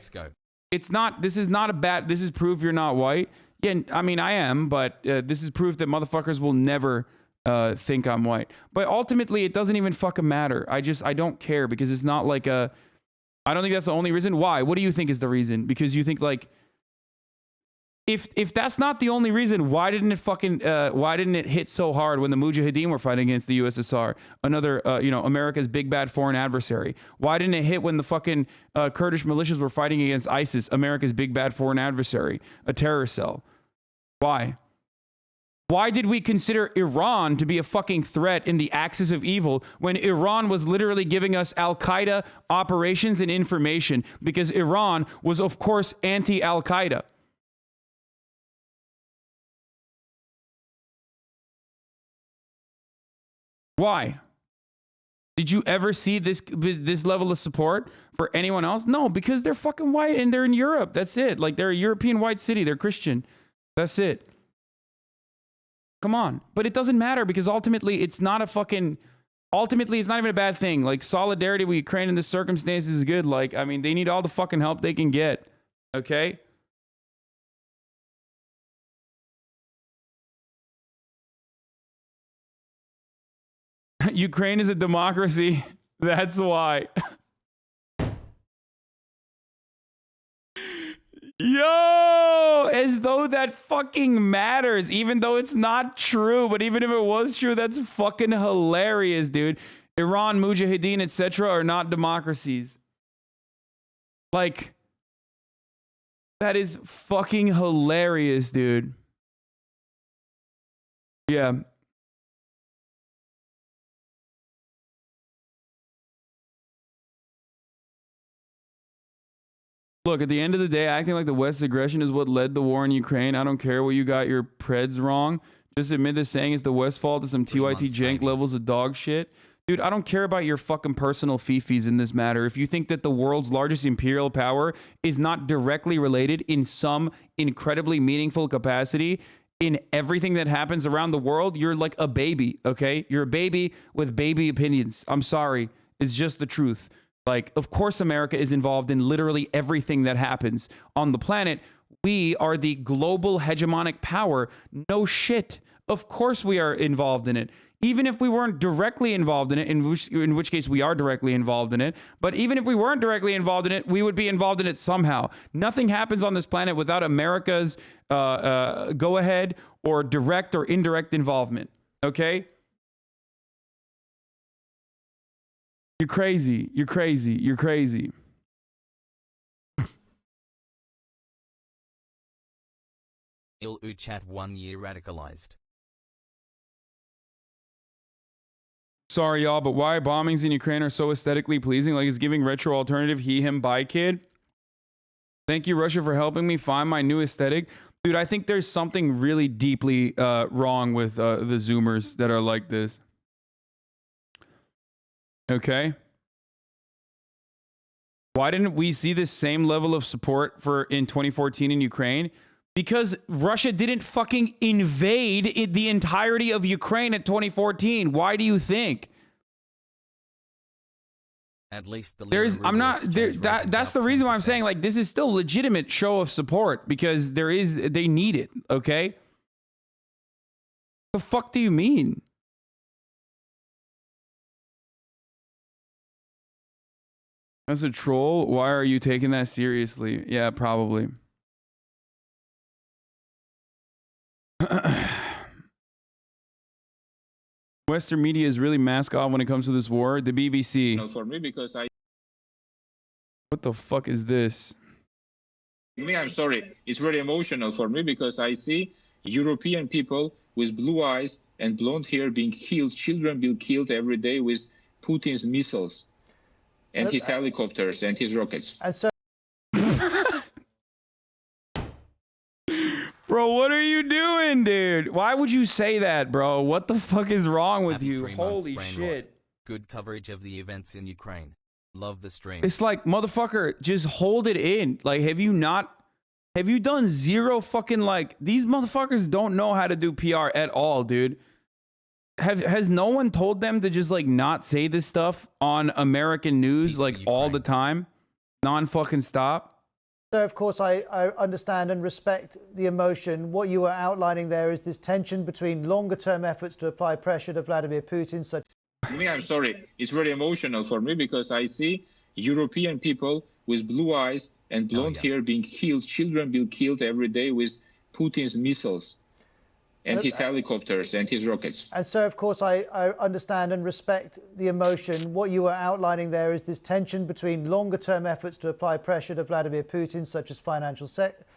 It's not, this is not a bad, this is proof you're not white. Yeah, I mean, I am, but this is proof that motherfuckers will never think I'm white. But ultimately, it doesn't even fucking matter. I don't care, because it's not like I don't think that's the only reason. Why? What do you think is the reason? Because you think, like, if that's not the only reason, why didn't it hit so hard when the Mujahideen were fighting against the USSR, another America's big bad foreign adversary? Why didn't it hit when the fucking Kurdish militias were fighting against ISIS, America's big bad foreign adversary, a terror cell? Why? Why did we consider Iran to be a fucking threat in the axis of evil when Iran was literally giving us Al-Qaeda operations and information? Because Iran was, of course, anti-Al-Qaeda. Why? Did you ever see this level of support for anyone else? No, because they're fucking white and they're in Europe. That's it. Like, they're a European white city. They're Christian. That's it. Come on. But it doesn't matter, because ultimately it's not even a bad thing. Like, solidarity with Ukraine in this circumstance is good. Like, I mean, they need all the fucking help they can get. Okay? Ukraine is a democracy. That's why. Yo, as though that fucking matters, even though it's not true. But even if it was true, that's fucking hilarious, dude. Iran, Mujahideen, etc. are not democracies. Like, that is fucking hilarious, dude. Yeah. Look, at the end of the day, acting like the West's aggression is what led the war in Ukraine. I don't care what you got your preds wrong. Just admit that saying it's the West's fault to some TYT jank levels of dog shit. Dude, I don't care about your fucking personal fifis in this matter. If you think that the world's largest imperial power is not directly related in some incredibly meaningful capacity in everything that happens around the world, you're like a baby, okay? You're a baby with baby opinions. I'm sorry. It's just the truth. Like, of course, America is involved in literally everything that happens on the planet. We are the global hegemonic power. No shit. Of course we are involved in it. Even if we weren't directly involved in it, in which case we are directly involved in it. But even if we weren't directly involved in it, we would be involved in it somehow. Nothing happens on this planet without America's go-ahead or direct or indirect involvement. Okay? You're crazy. You're crazy. You're crazy. Chat 1 year radicalized. Sorry, y'all, but why bombings in Ukraine are so aesthetically pleasing? Like, it's giving retro alternative he, him, bye kid. Thank you, Russia, for helping me find my new aesthetic. Dude, I think there's something really deeply wrong with the Zoomers that are like this. Okay? Why didn't we see this same level of support in 2014 in Ukraine? Because Russia didn't fucking invade the entirety of Ukraine in 2014. Why do you think? At least the that's the reason why I'm saying, like, this is still legitimate show of support, because they need it, okay? The fuck do you mean? As a troll, why are you taking that seriously? Yeah, probably. Western media is really mask off when it comes to this war. The BBC. No, for me, because What the fuck is this? I'm sorry. It's very emotional for me because I see European people with blue eyes and blonde hair being killed, children being killed every day with Putin's missiles and his helicopters and his rockets. And so, bro, what are you doing, dude? Why would you say that, bro? What the fuck is wrong with you? Holy shit. Good coverage of the events in Ukraine. Love the stream. It's like, motherfucker, just hold it in. Like, have you done zero fucking, like, these motherfuckers don't know how to do PR at all, dude. Has no one told them to just, like, not say this stuff on American news, like, all the time? Non-fucking stop? So, of course, I understand and respect the emotion. What you are outlining there is this tension between longer-term efforts to apply pressure to Vladimir Putin. So, I'm sorry. It's very emotional for me because I see European people with blue eyes and blonde hair being killed, children being killed every day with Putin's missiles and his helicopters and his rockets. And so, of course, I understand and respect the emotion. What you are outlining there is this tension between longer-term efforts to apply pressure to Vladimir Putin, such as financial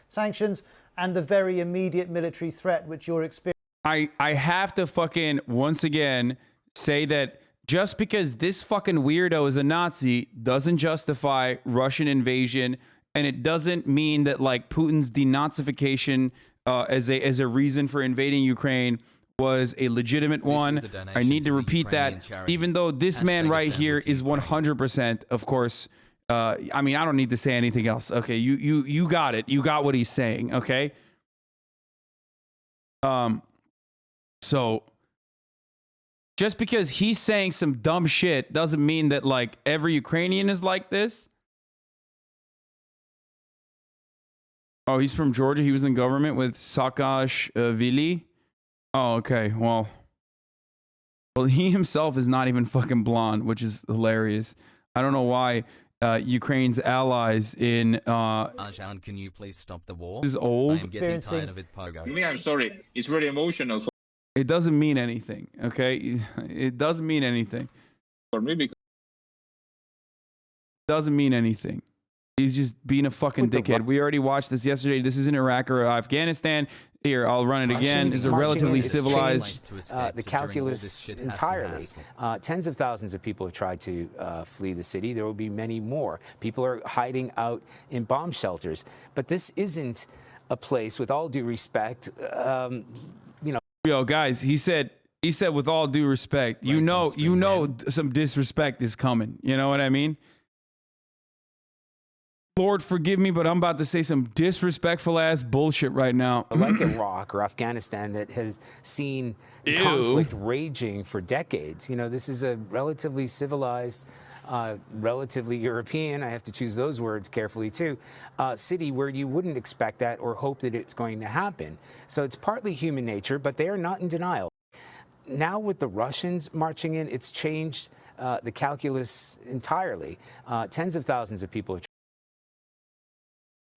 sanctions, and the very immediate military threat which you're experiencing. I have to fucking, once again, say that just because this fucking weirdo is a Nazi doesn't justify Russian invasion, and it doesn't mean that, like, Putin's denazification as a reason for invading Ukraine was a legitimate one. I need to repeat that, even though this man right here is 100%, of course. I mean, I don't need to say anything else. Okay, you got it. You got what he's saying. Okay. So just because he's saying some dumb shit doesn't mean that, like, every Ukrainian is like this. Oh, he's from Georgia. He was in government with Saakashvili. Oh, okay. Well, he himself is not even fucking blonde, which is hilarious. I don't know why Ukraine's allies in Hasan, can you please stop the war? Is old. I'm getting tired of it, Pogo. I'm sorry. It's very emotional it doesn't mean anything, okay? It doesn't mean anything. For me because it doesn't mean anything. He's just being a fucking dickhead. We already watched this yesterday. This is in Iraq or Afghanistan. Here, I'll run it again. It's a relatively civilized... the calculus entirely. Tens of thousands of people have tried to flee the city. There will be many more. People are hiding out in bomb shelters. But this isn't a place, with all due respect, Yo, guys, he said with all due respect, you know some disrespect is coming. You know what I mean? Lord, forgive me, but I'm about to say some disrespectful ass bullshit right now. Like Iraq or Afghanistan that has seen conflict raging for decades. You know, this is a relatively civilized, relatively European, I have to choose those words carefully too, city where you wouldn't expect that or hope that it's going to happen. So it's partly human nature, but they are not in denial. Now with the Russians marching in, it's changed the calculus entirely. Tens of thousands of people have.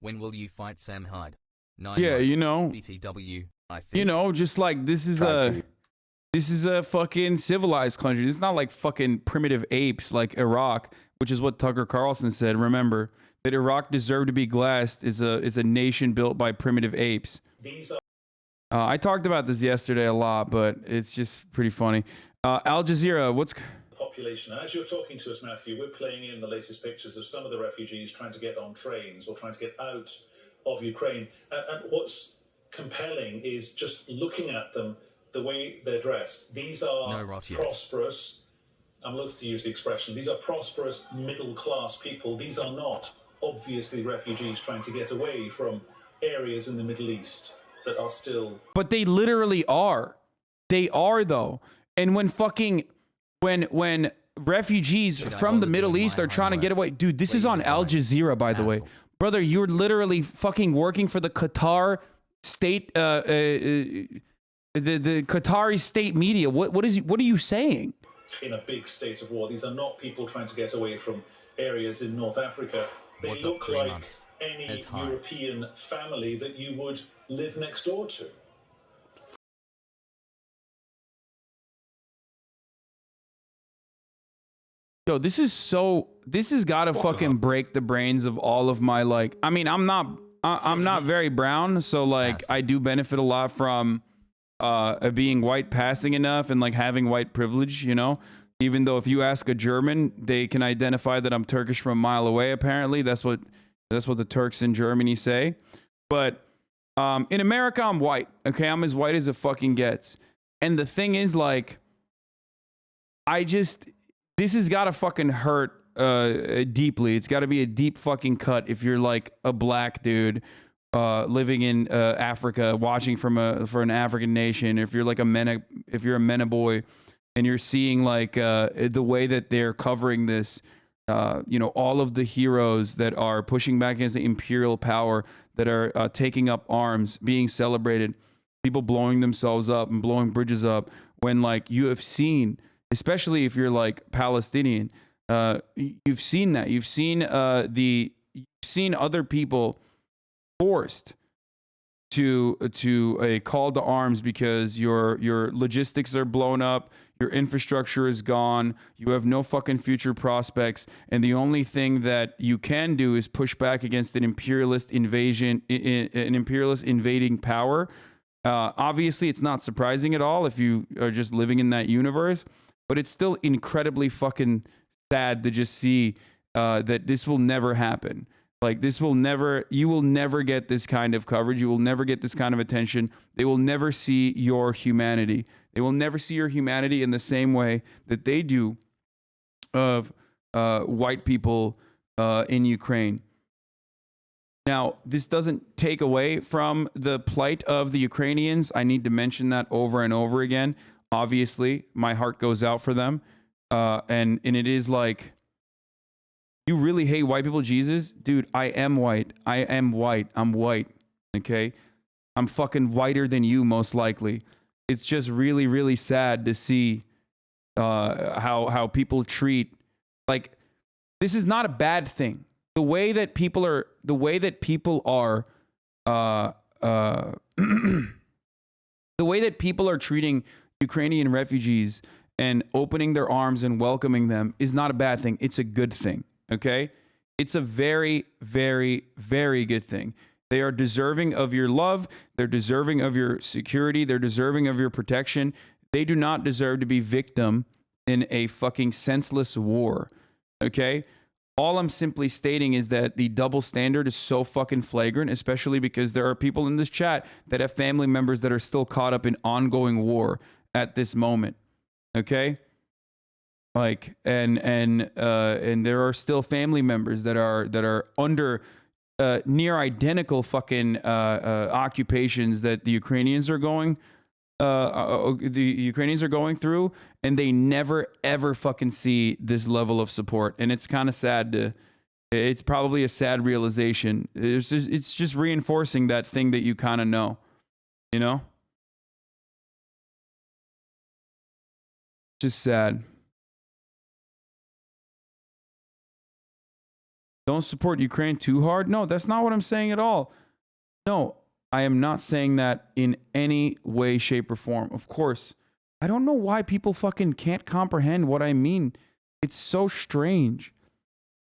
When will you fight Sam Hyde? Yeah, you know, BTW, I think. You know, just like this is a fucking civilized country. It's not like fucking primitive apes like Iraq, which is what Tucker Carlson said. Remember that Iraq deserved to be glassed is a nation built by primitive apes. I talked about this yesterday a lot, but it's just pretty funny. Al Jazeera, what's population? And as you're talking to us, Matthew, we're playing in the latest pictures of some of the refugees trying to get on trains or trying to get out of Ukraine. And what's compelling is just looking at them, the way they're dressed. These are prosperous, I'm loath to use the expression, these are prosperous middle-class people. These are not obviously refugees trying to get away from areas in the Middle East that are still... But they literally are. They are, though. And when refugees from the Middle East are trying to get away, dude, this is on Al Jazeera, by the way. Brother, you're literally fucking working for the Qatar state, the Qatari state media. What are you saying? In a big state of war. These are not people trying to get away from areas in North Africa. They look like any European family that you would live next door to. Yo, this has got to fucking break the brains of all of my, like, I mean, I'm not very brown, so like I do benefit a lot from being white passing enough and like having white privilege, you know, even though if you ask a German, they can identify that I'm Turkish from a mile away. Apparently that's what the Turks in Germany say. But in America, I'm white. Okay. I'm as white as it fucking gets. And the thing is, like, this has got to fucking hurt deeply. It's got to be a deep fucking cut if you're like a black dude living in Africa, watching for an African nation. If you're like if you're a MENA boy, and you're seeing like the way that they're covering this, you know, all of the heroes that are pushing back against the imperial power, that are taking up arms, being celebrated, people blowing themselves up and blowing bridges up, when like you have seen, especially if you're like Palestinian, you've seen that. You've seen other people forced to a call to arms because your logistics are blown up, your infrastructure is gone, you have no fucking future prospects, and the only thing that you can do is push back against an imperialist invasion, an imperialist invading power. Obviously, it's not surprising at all if you are just living in that universe, but it's still incredibly fucking sad to just see that this will never happen. Like, you will never get this kind of coverage. You will never get this kind of attention. They will never see your humanity. They will never see your humanity in the same way that they do of white people in Ukraine. Now, this doesn't take away from the plight of the Ukrainians. I need to mention that over and over again. Obviously, my heart goes out for them. And it is like, you really hate white people, Jesus? Dude, I am white. I am white. I'm white. Okay? I'm fucking whiter than you, most likely. It's just really, really sad to see how people treat, like, this is not a bad thing. The way that people are treating Ukrainian refugees and opening their arms and welcoming them is not a bad thing. It's a good thing. Okay? It's a very, very, very good thing. They are deserving of your love. They're deserving of your security. They're deserving of your protection. They do not deserve to be victim in a fucking senseless war. Okay? All I'm simply stating is that the double standard is so fucking flagrant, especially because there are people in this chat that have family members that are still caught up in ongoing war at this moment. Okay? Like, and there are still family members that are under near identical fucking occupations that the Ukrainians are going through, and they never ever fucking see this level of support, and it's kind of sad it's probably a sad realization. It's just reinforcing that thing that you kind of know, you know? Just sad. Don't support Ukraine too hard. No, that's not what I'm saying at all. No, I am not saying that in any way, shape, or form. Of course, I don't know why people fucking can't comprehend what I mean. It's so strange.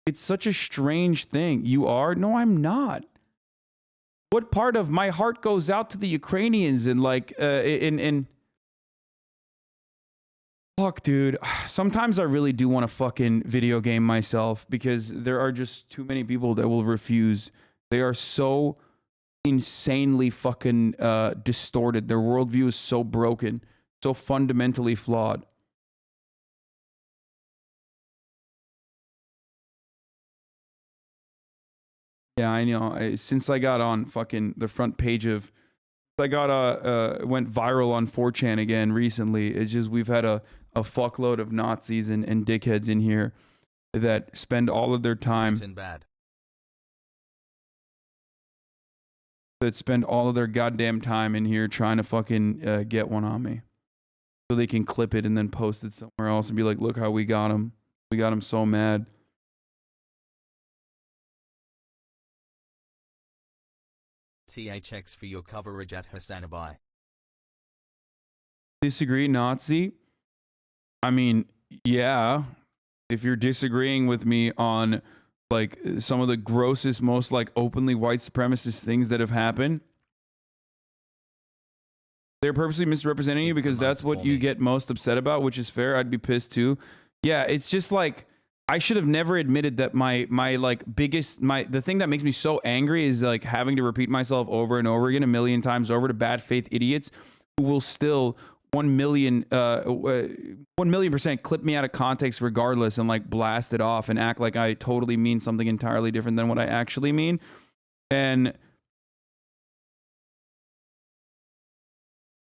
It's such a strange thing. You are? No, I'm not. What part of my heart goes out to the Ukrainians and like fuck, dude. Sometimes I really do want to fucking video game myself because there are just too many people that will refuse. They are so insanely fucking distorted. Their worldview is so broken, so fundamentally flawed. Yeah, I know. Since I got on fucking the front page of, went viral on 4chan again recently. It's just we've had a fuckload of Nazis and dickheads in here that spend all of their time. That spend all of their goddamn time in here trying to fucking get one on me, so they can clip it and then post it somewhere else and be like, "Look how we got him. We got him so mad." THX for your coverage at HasanAbi. Disagree, Nazi? I mean, yeah. If you're disagreeing with me on like some of the grossest, most like openly white supremacist things that have happened, they're purposely misrepresenting you because that's what you get most upset about, which is fair. I'd be pissed too. Yeah, it's just like I should have never admitted that my the thing that makes me so angry is like having to repeat myself over and over again 1,000,000 times over to bad faith idiots who will still 1,000,000% clip me out of context regardless and like blast it off and act like I totally mean something entirely different than what I actually mean. And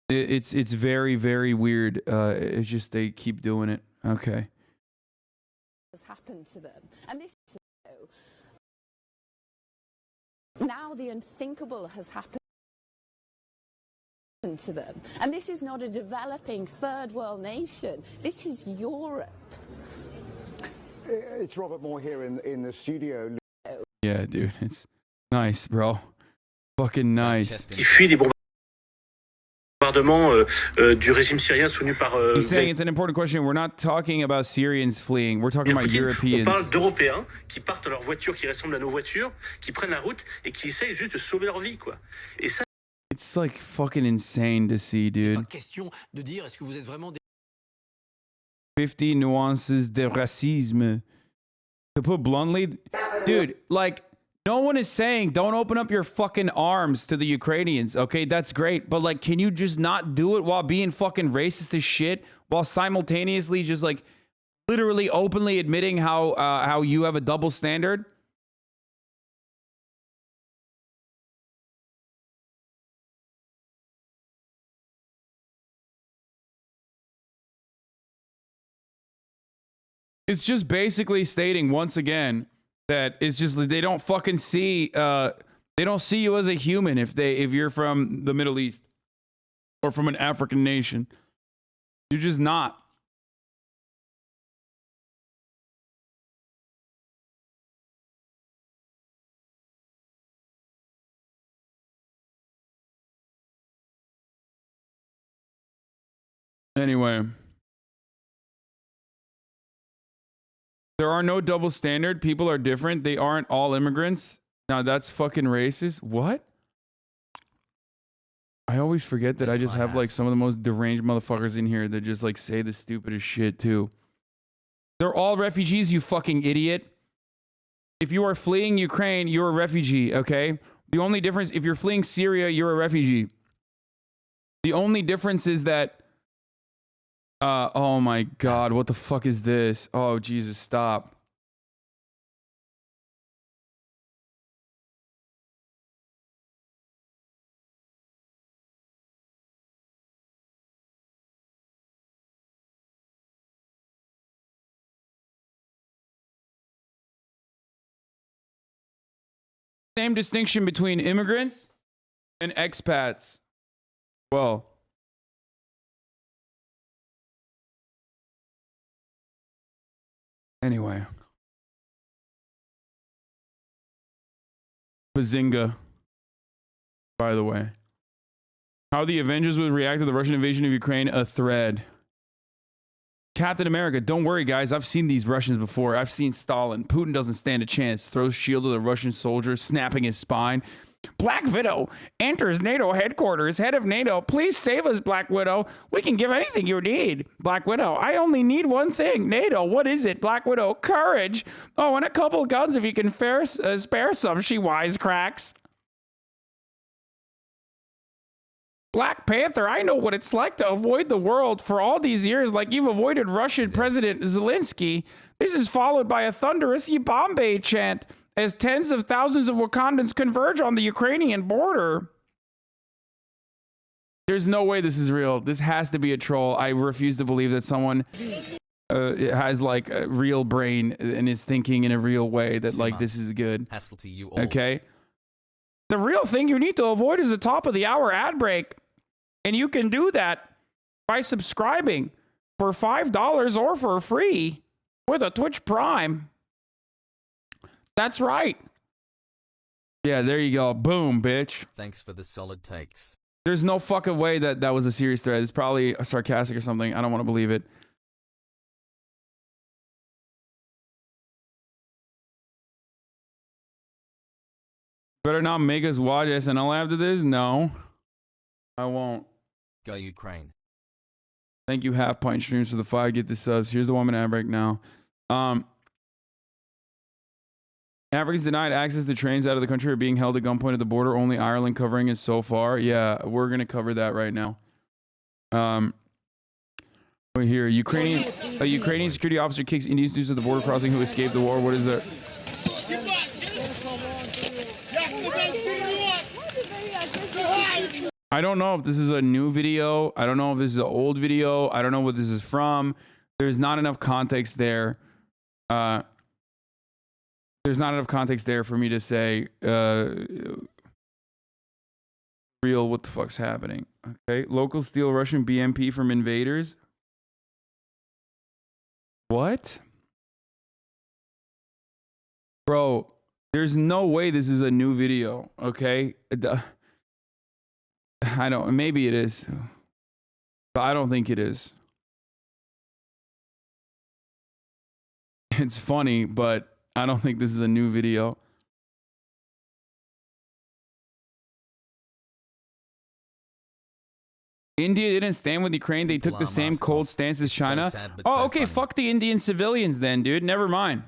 it's very, very weird. It's just they keep doing it. Okay. Has happened to them, and this now the unthinkable has happened to them, and this is not a developing third world nation. This is Europe. It's Robert Moore here in the studio. Yeah, dude, it's nice, bro. Fucking nice. Du régime syrien soutenu par He's saying it's an important question. We're not talking about Syrians fleeing. We're talking about Europeans. On parle d'Européens qui partent dans leur voiture, qui ressemblent à nos voitures, qui prennent la route et qui essayent juste de sauver leur vie, quoi. Et ça, it's like fucking insane to see, dude. Question de dire est-ce que vous êtes vraiment 50 nuances de racisme. To put bluntly, dude, like no one is saying don't open up your fucking arms to the Ukrainians, okay? That's great. But like, can you just not do it while being fucking racist as shit? While simultaneously just like literally openly admitting how you have a double standard? It's just basically stating once again that it's just they don't fucking see they don't see you as a human if you're from the Middle East or from an African nation. You're just not. Anyway, there are no double standard. People are different. They aren't all immigrants. Now that's fucking racist. What? I always forget that I just have like some of the most deranged motherfuckers in here that just like say the stupidest shit too. They're all refugees, you fucking idiot. If you are fleeing Ukraine, you're a refugee, okay? The only difference, if you're fleeing Syria, you're a refugee. The only difference is that oh my God, what the fuck is this? Oh, Jesus, stop. Same distinction between immigrants and expats. Well, anyway. Bazinga. By the way. How the Avengers would react to the Russian invasion of Ukraine, a thread. Captain America, don't worry, guys. I've seen these Russians before. I've seen Stalin. Putin doesn't stand a chance. Throws shield at a Russian soldier, snapping his spine. Black Widow enters NATO headquarters. Head of NATO, please save us, Black Widow. We can give anything you need. Black Widow, I only need one thing. NATO, what is it? Black Widow, courage. Oh, and a couple guns if you can spare some, she wisecracks. Black Panther, I know what it's like to avoid the world for all these years like you've avoided Russian President Zelensky. This is followed by a thunderous Bombay chant. as tens of thousands of Wakandans converge on the Ukrainian border. There's no way this is real. This has to be a troll. I refuse to believe that someone has like a real brain and is thinking in a real way that like this is good. Hassle to you all. Okay. The real thing you need to avoid is the top of the hour ad break. And you can do that by subscribing for $5 or for free with a Twitch Prime. That's right. Yeah, there you go. Boom, bitch. Thanks for the solid takes. There's no fucking way that that was a serious threat. It's probably a sarcastic or something. I don't want to believe it. Better not make us watch SNL after this? No. I won't. Go Ukraine. Thank you, Half Pint Streams, for the 5. Get the subs. Here's the 1 minute ad break now. Africans denied access to trains out of the country are being held at gunpoint at the border. Only Ireland covering it so far. Yeah, we're going to cover that right now. Here, a Ukrainian security officer kicks Indians due to the border crossing who escaped the war. What is that? I don't know if this is a new video. I don't know if this is an old video. I don't know what this is from. There's not enough context there. There's not enough context there for me to say real what the fuck's happening. Okay. Locals steal Russian BMP from invaders. What? Bro, there's no way this is a new video. Okay. I don't, maybe it is, but I don't think it is. It's funny, but I don't think this is a new video. India didn't stand with Ukraine. They took the same cold stance as China. Oh, okay. Fuck the Indian civilians then, dude. Never mind.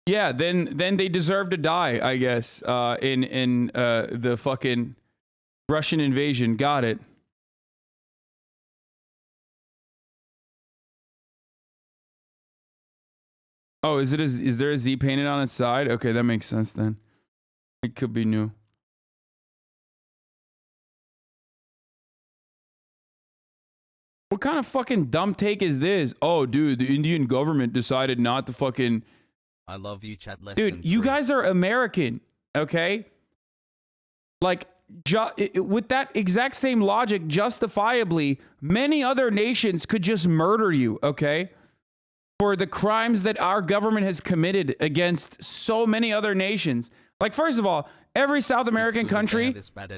Yeah, then they deserve to die, I guess, in the fucking Russian invasion. Got it. Oh, is there a Z painted on its side? Okay, that makes sense then. It could be new. What kind of fucking dumb take is this? Oh, dude, the Indian government decided not to fucking... I love you, chat. Dude, you guys are American, okay? Like, with that exact same logic, justifiably, many other nations could just murder you, okay? For the crimes that our government has committed against so many other nations. Like, first of all, every South American country,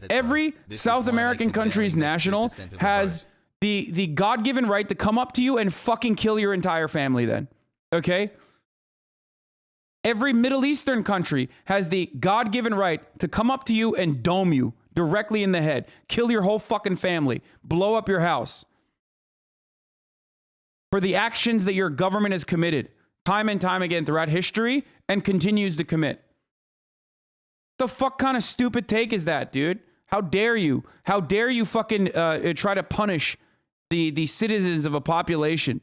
every South American country's national has the God-given right to come up to you and fucking kill your entire family then, okay? Every Middle Eastern country has the God-given right to come up to you and dome you directly in the head, kill your whole fucking family, blow up your house for the actions that your government has committed time and time again throughout history and continues to commit. The fuck kind of stupid take is that, dude? How dare you? How dare you fucking try to punish the citizens of a population?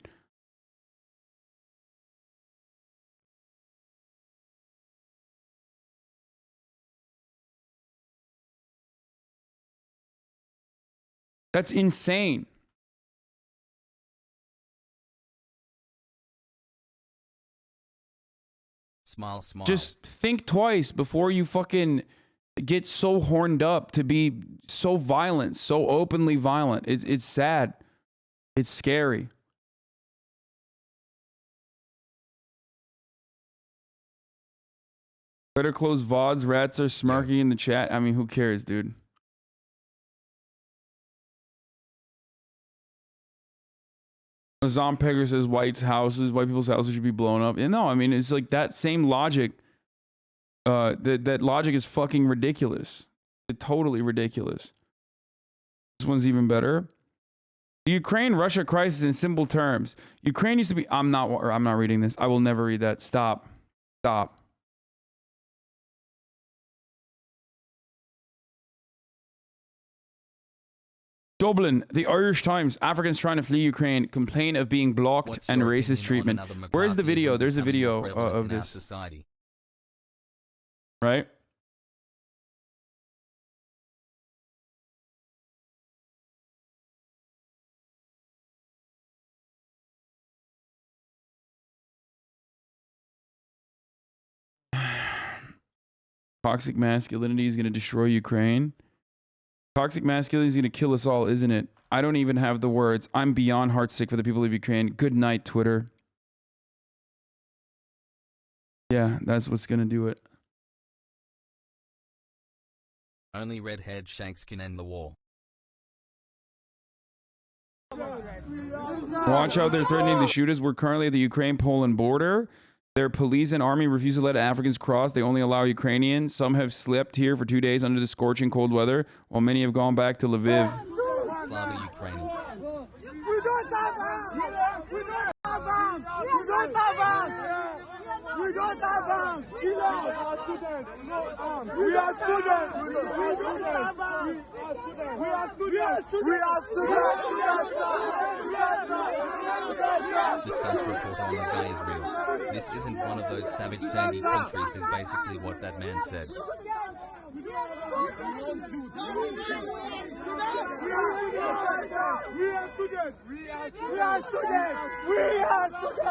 That's insane. Smile, smile. Just think twice before you fucking get so horned up to be so violent, so openly violent. It's sad. It's scary. Better close VODs. Rats are smirking in the chat. I mean, who cares, dude? Azam Pegger says white people's houses should be blown up. And no, I mean, it's like that same logic. That logic is fucking ridiculous. It's totally ridiculous. This one's even better. The Ukraine-Russia crisis in simple terms. Ukraine used to be... I'm not reading this. I will never read that. Stop. Stop. Dublin, the Irish Times, Africans trying to flee Ukraine complain of being blocked and racist treatment. Where's the video? There's a video of this. Society. Right? Toxic masculinity is going to destroy Ukraine. Toxic masculinity is going to kill us all, isn't it? I don't even have the words. I'm beyond heartsick for the people of Ukraine. Good night, Twitter. Yeah, that's what's going to do it. Only red-haired shanks can end the war. Watch out, they're threatening to shoot us. We're currently at the Ukraine-Poland border. Their police and army refuse to let Africans cross. They only allow Ukrainians. Some have slept here for 2 days under the scorching cold weather, while many have gone back to Lviv. Slava Ukraine. We don't have arms! We don't have arms! We don't have arms! We don't have arms! We are students! No arms! We are students! We don't have arms! We are students! We are students! The self-report on the guy is real. This isn't one of those savage sandy countries is basically what that man said. We are students! We are students! We are students! We are students!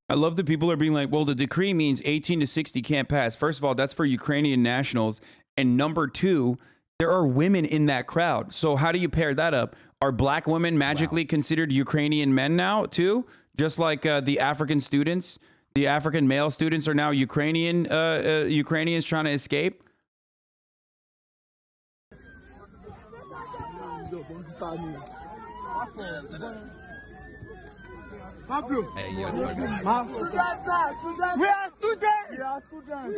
I love that people are being like, well, the decree means 18 to 60 can't pass. First of all, that's for Ukrainian nationals. And number two, there are women in that crowd. So how do you pair that up? Are black women magically considered Ukrainian men now, too? Just like the African students, the African male students are now Ukrainians trying to escape? Hey, yo. We are students! We are students! We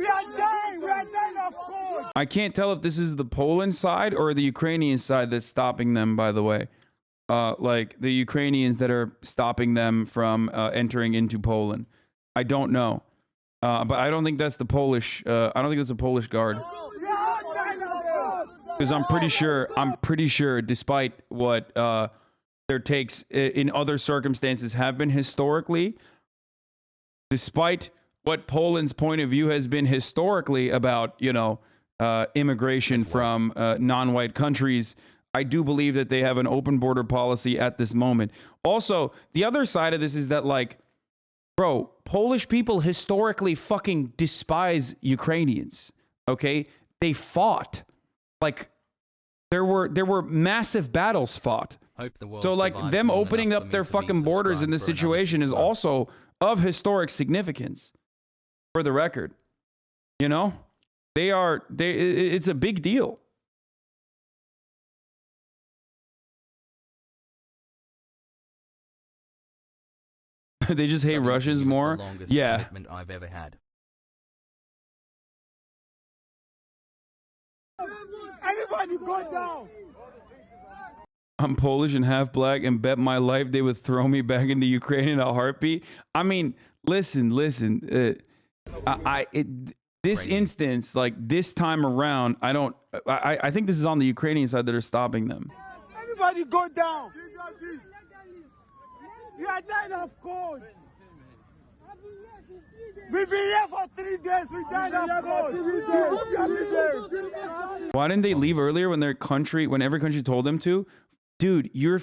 are dying! We are dying of cold! I can't tell if this is the Poland side or the Ukrainian side that's stopping them, by the way. Like the Ukrainians that are stopping them from entering into Poland. I don't know. But I don't think that's the Polish, I don't think that's a Polish guard. Because I'm pretty sure, despite what their takes in other circumstances have been historically, despite what Poland's point of view has been historically about, you know, immigration from non-white countries, I do believe that they have an open border policy at this moment. Also, the other side of this is that, like, bro, Polish people historically fucking despise Ukrainians. Okay? They fought. Like, there were massive battles fought. So, like, them opening up their fucking borders in this situation is also of historic significance, for the record. You know? It's a big deal. They just hate Russians more. Yeah. I've ever had. Everybody go down! I'm Polish and half black and bet my life they would throw me back into Ukraine in a heartbeat. I mean, listen. This instance, like this time around, I think this is on the Ukrainian side that are stopping them. Everybody go down! We are dying of cold! We've been here for 3 days, we died of cold! Why didn't they leave earlier when every country told them to? Dude, you're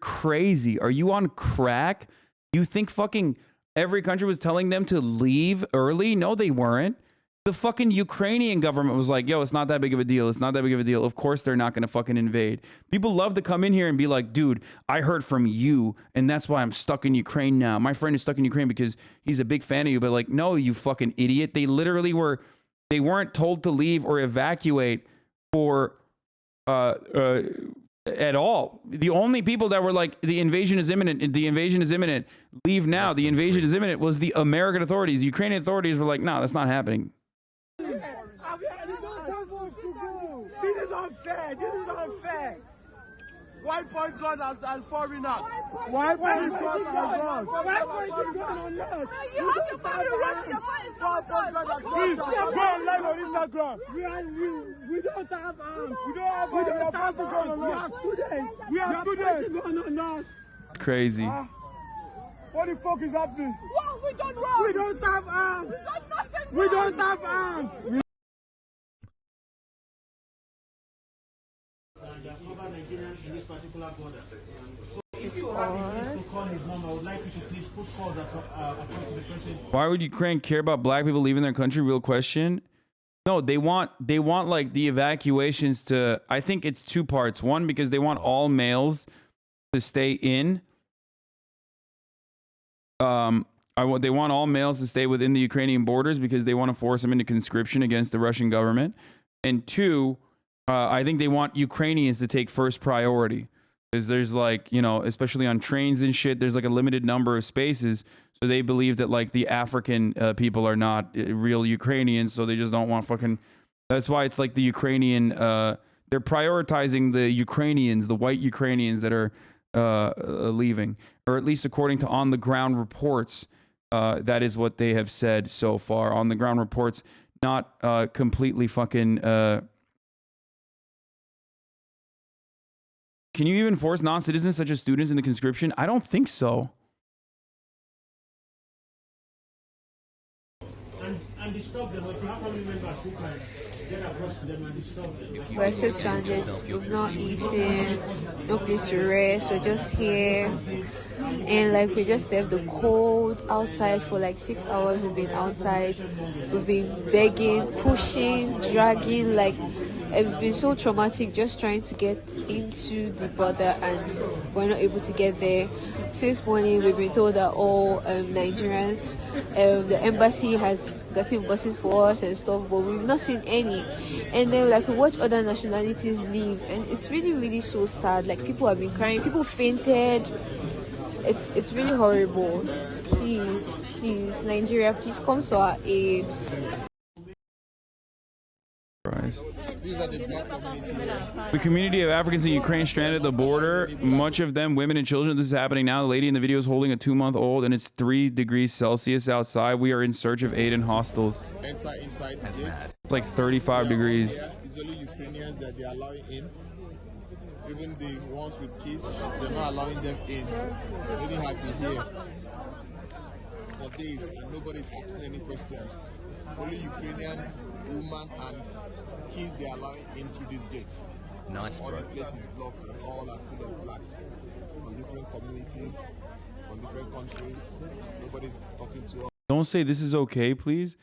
crazy. Are you on crack? You think fucking every country was telling them to leave early? No, they weren't. The fucking Ukrainian government was like, yo, it's not that big of a deal. It's not that big of a deal. Of course they're not going to fucking invade. People love to come in here and be like, dude, I heard from you, and that's why I'm stuck in Ukraine now. My friend is stuck in Ukraine because he's a big fan of you. But like, no, you fucking idiot. They literally they weren't told to leave or evacuate for at all. The only people that were like, the invasion is imminent, leave now, the invasion is imminent, was the American authorities. The Ukrainian authorities were like, no, that's not happening. This is unfair. This is unfair. Why point gun as foreigners? Why point gun as us? Why point gun on us? You have to find the rest of your mind. Please, go on live on Instagram. We don't have arms. We don't have arms. We are students. We are students. Gun on us. Crazy. What the fuck is happening? What? We don't run. We don't have arms. We got nothing. We don't have arms. This is us. Why would Ukraine care about black people leaving their country? Real question. No, they want like the evacuations to, I think it's two parts. One, because they want all males to stay in. They want all males to stay within the Ukrainian borders because they want to force them into conscription against the Russian government. And two, I think they want Ukrainians to take first priority because there's like, you know, especially on trains and shit, there's like a limited number of spaces. So they believe that like the African people are not real Ukrainians. So they just don't want fucking, that's why it's like the Ukrainian, they're prioritizing the Ukrainians, the white Ukrainians that are leaving, or at least according to on the ground reports. That is what they have said so far. On the ground reports, not completely fucking. Can you even force non-citizens such as students into conscription? I don't think so. And disturb them. If you have family members who can get across to them and disturb them. We're so stranded. We've not eaten. No place to rest. We're just here. And like we just left the cold outside for like 6 hours. We've been outside. We've been begging, pushing, dragging. Like it's been so traumatic just trying to get into the border, and we're not able to get there. Since morning we've been told that all Nigerians, the embassy has gotten buses for us and stuff, but we've not seen any. And then like we watch other nationalities leave, and it's really, really so sad. Like people have been crying, people fainted. It's really horrible. Please, Nigeria, please come to our aid. Christ. The community of Africans in Ukraine stranded at the border, much of them women and children. This is happening now. The lady in the video is holding a 2-month-old, and it's 3 degrees Celsius outside. We are in search of aid in hostels. Enter inside the gate. It's like 35 degrees. It's only Ukrainians that they are allowing in. Even the ones with kids, they're not allowing them in. Really happy here for days, and nobody's asking any questions. Only Ukrainian women and kids they are allowing into this gate. Nice, all bro. the places blocked, and all are full of blacks from different communities, from different countries. Nobody's talking to us. Don't say this is okay, please.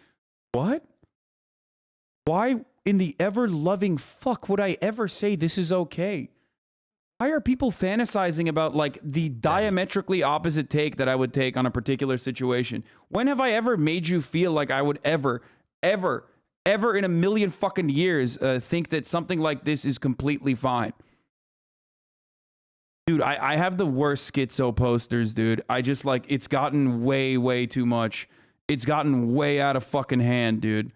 What? Why in the ever-loving fuck would I ever say this is okay? Why are people fantasizing about like the diametrically opposite take that I would take on a particular situation? When have I ever made you feel like I would ever in a million fucking years think that something like this is completely fine? Dude, I have the worst schizo posters, dude. I just like, it's gotten way too much. It's gotten way out of fucking hand, dude.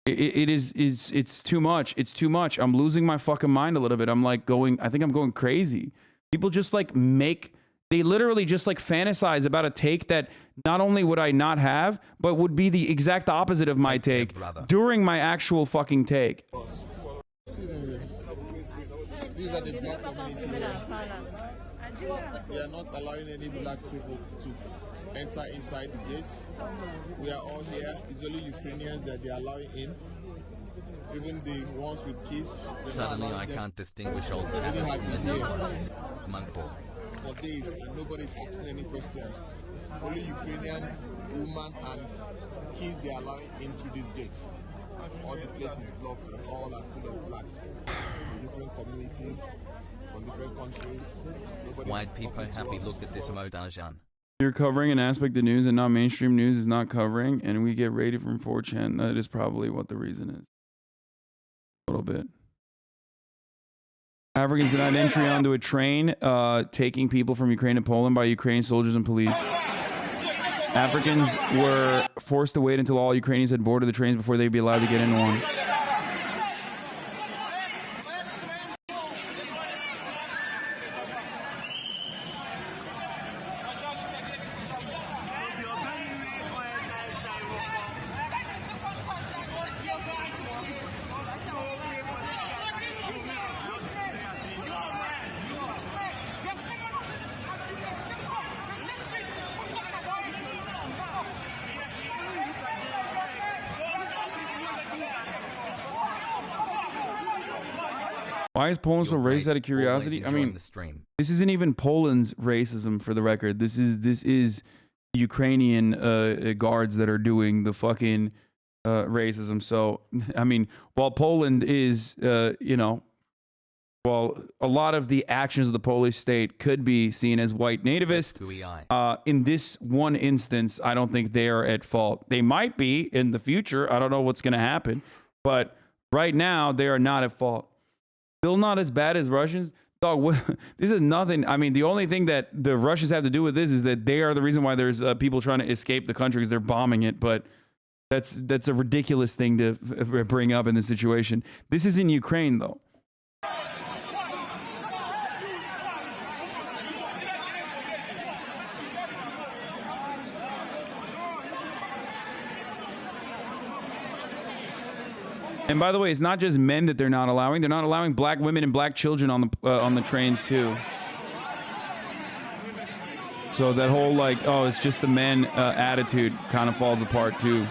It's too much. It's too much. I'm losing my fucking mind a little bit. I'm like I think I'm going crazy. People just like they literally just like fantasize about a take that not only would I not have, but would be the exact opposite of my take during my actual fucking take. These are the black community. We are not allowing any black people to enter inside the gates. We are all here. It's only Ukrainians that they are allowing in. Even the ones with kids. Suddenly I can't distinguish old chatters from the new ones. Monkball. For days, and nobody's asking any questions. Only Ukrainian women and kids they are allowing into this gate. All the places blocked, and all are full of blacks from different communities, from different countries. White people happy look at this Modajan. You're covering an aspect of news and not mainstream news is not covering, and we get rated from 4chan. That is probably what the reason is. A little bit. Africans denied entry onto a train taking people from Ukraine to Poland by Ukrainian soldiers and police. Africans were forced to wait until all Ukrainians had boarded the trains before they'd be allowed to get into one. Why is Poland so racist out of curiosity? I mean, this isn't even Poland's racism, for the record. This is Ukrainian guards that are doing the fucking racism. So, I mean, while Poland is, you know, while a lot of the actions of the Polish state could be seen as white nativist, in this one instance, I don't think they are at fault. They might be in the future. I don't know what's going to happen. But right now, they are not at fault. Still not as bad as Russians. Dog, this is nothing. I mean, the only thing that the Russians have to do with this is that they are the reason why there's people trying to escape the country because they're bombing it. But that's a ridiculous thing to bring up in this situation. This is in Ukraine, though. And by the way, it's not just men that they're not allowing. They're not allowing black women and black children on the trains too. So that whole like, oh, it's just the men attitude kind of falls apart too.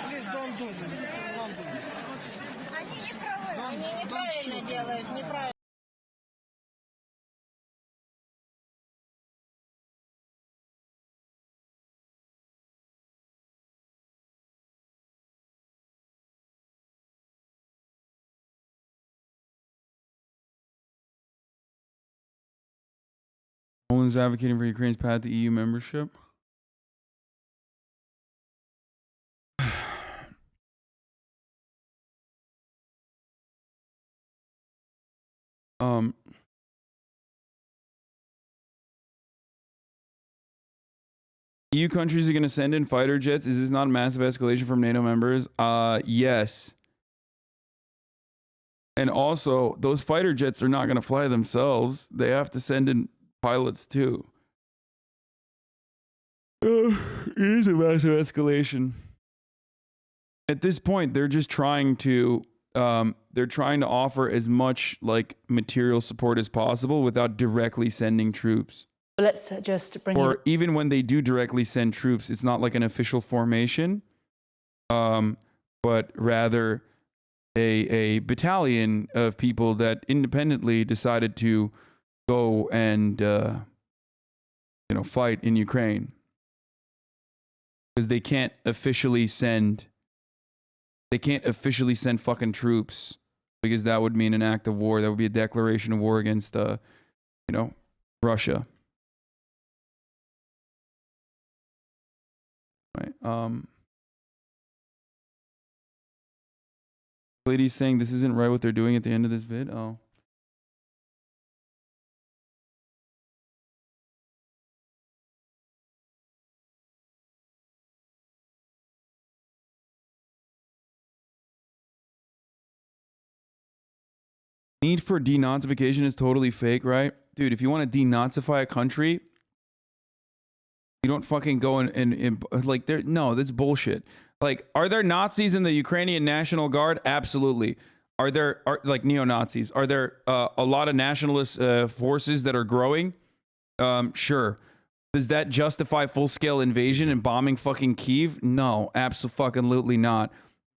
Please don't do this. Don't do this. Они неправильно делают, неправильно. Poland's advocating for Ukraine's path to EU membership. EU countries are going to send in fighter jets. Is this not a massive escalation from NATO members? Yes. And also, those fighter jets are not going to fly themselves. They have to send in pilots too. It is a massive escalation. At this point, they're just trying to offer as much like material support as possible without directly sending troops. Let's just bring or even when they do directly send troops, it's not like an official formation, but rather a battalion of people that independently decided to go and fight in Ukraine, because they can't officially send fucking troops, because that would mean an act of war. That would be a declaration of war against Russia. Right. Lady's saying this isn't right what they're doing at the end of this vid. Oh. Need for denazification is totally fake, right? Dude, if you want to denazify a country, you don't fucking go and like, there. No, that's bullshit. Like, are there Nazis in the Ukrainian National Guard? Absolutely. Are there like neo-Nazis? Are there a lot of nationalist forces that are growing? Sure. Does that justify full-scale invasion and bombing fucking Kyiv? No, absolutely not.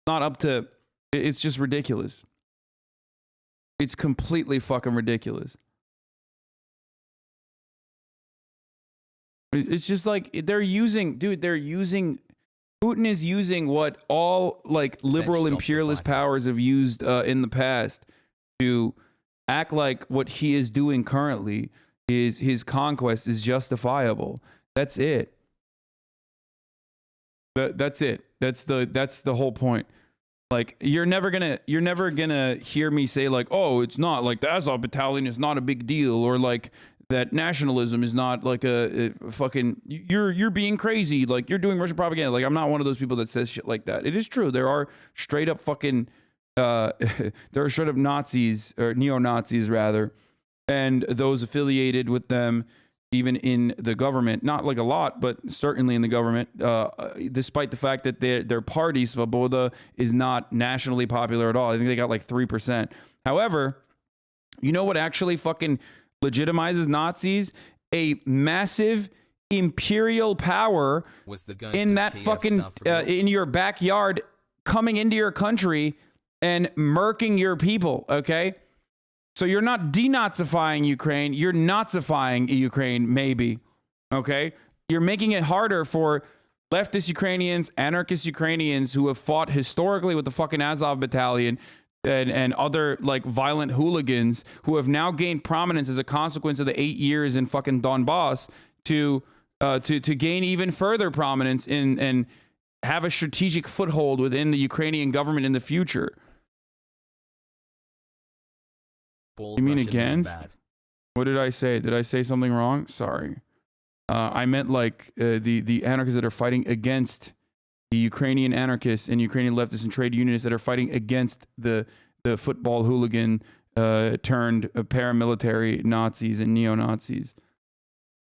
Not up to. It's just ridiculous. It's completely fucking ridiculous. It's just like Putin is using what all like liberal imperialist powers have used in the past to act like what he is doing currently is his conquest is justifiable. That's it. That's it. That's the whole point. Like, you're never gonna hear me say like, oh, it's not like the Azov battalion is not a big deal, or like that nationalism is not like a fucking, you're being crazy, like you're doing Russian propaganda. Like, I'm not one of those people that says shit like that. It is true. There are straight up fucking there are straight up Nazis, or neo-Nazis rather, and those affiliated with them even in the government, not like a lot, but certainly in the government, despite the fact that their party, Svoboda, is not nationally popular at all. I think they got like 3%. However, you know what actually fucking legitimizes Nazis a massive imperial power in that fucking in your backyard, coming into your country and murking your people. Okay, so you're not denazifying Ukraine, you're Nazifying Ukraine, maybe. Okay, you're making it harder for leftist Ukrainians, anarchist Ukrainians who have fought historically with the fucking Azov battalion and other like violent hooligans who have now gained prominence as a consequence of the 8 years in fucking Donbass to gain even further prominence and have a strategic foothold within the Ukrainian government in the future. You mean against? What did I say? Did I say something wrong? Sorry. I meant like the anarchists that are fighting against the Ukrainian anarchists and Ukrainian leftists and trade unionists that are fighting against the football hooligan turned paramilitary Nazis and neo-Nazis.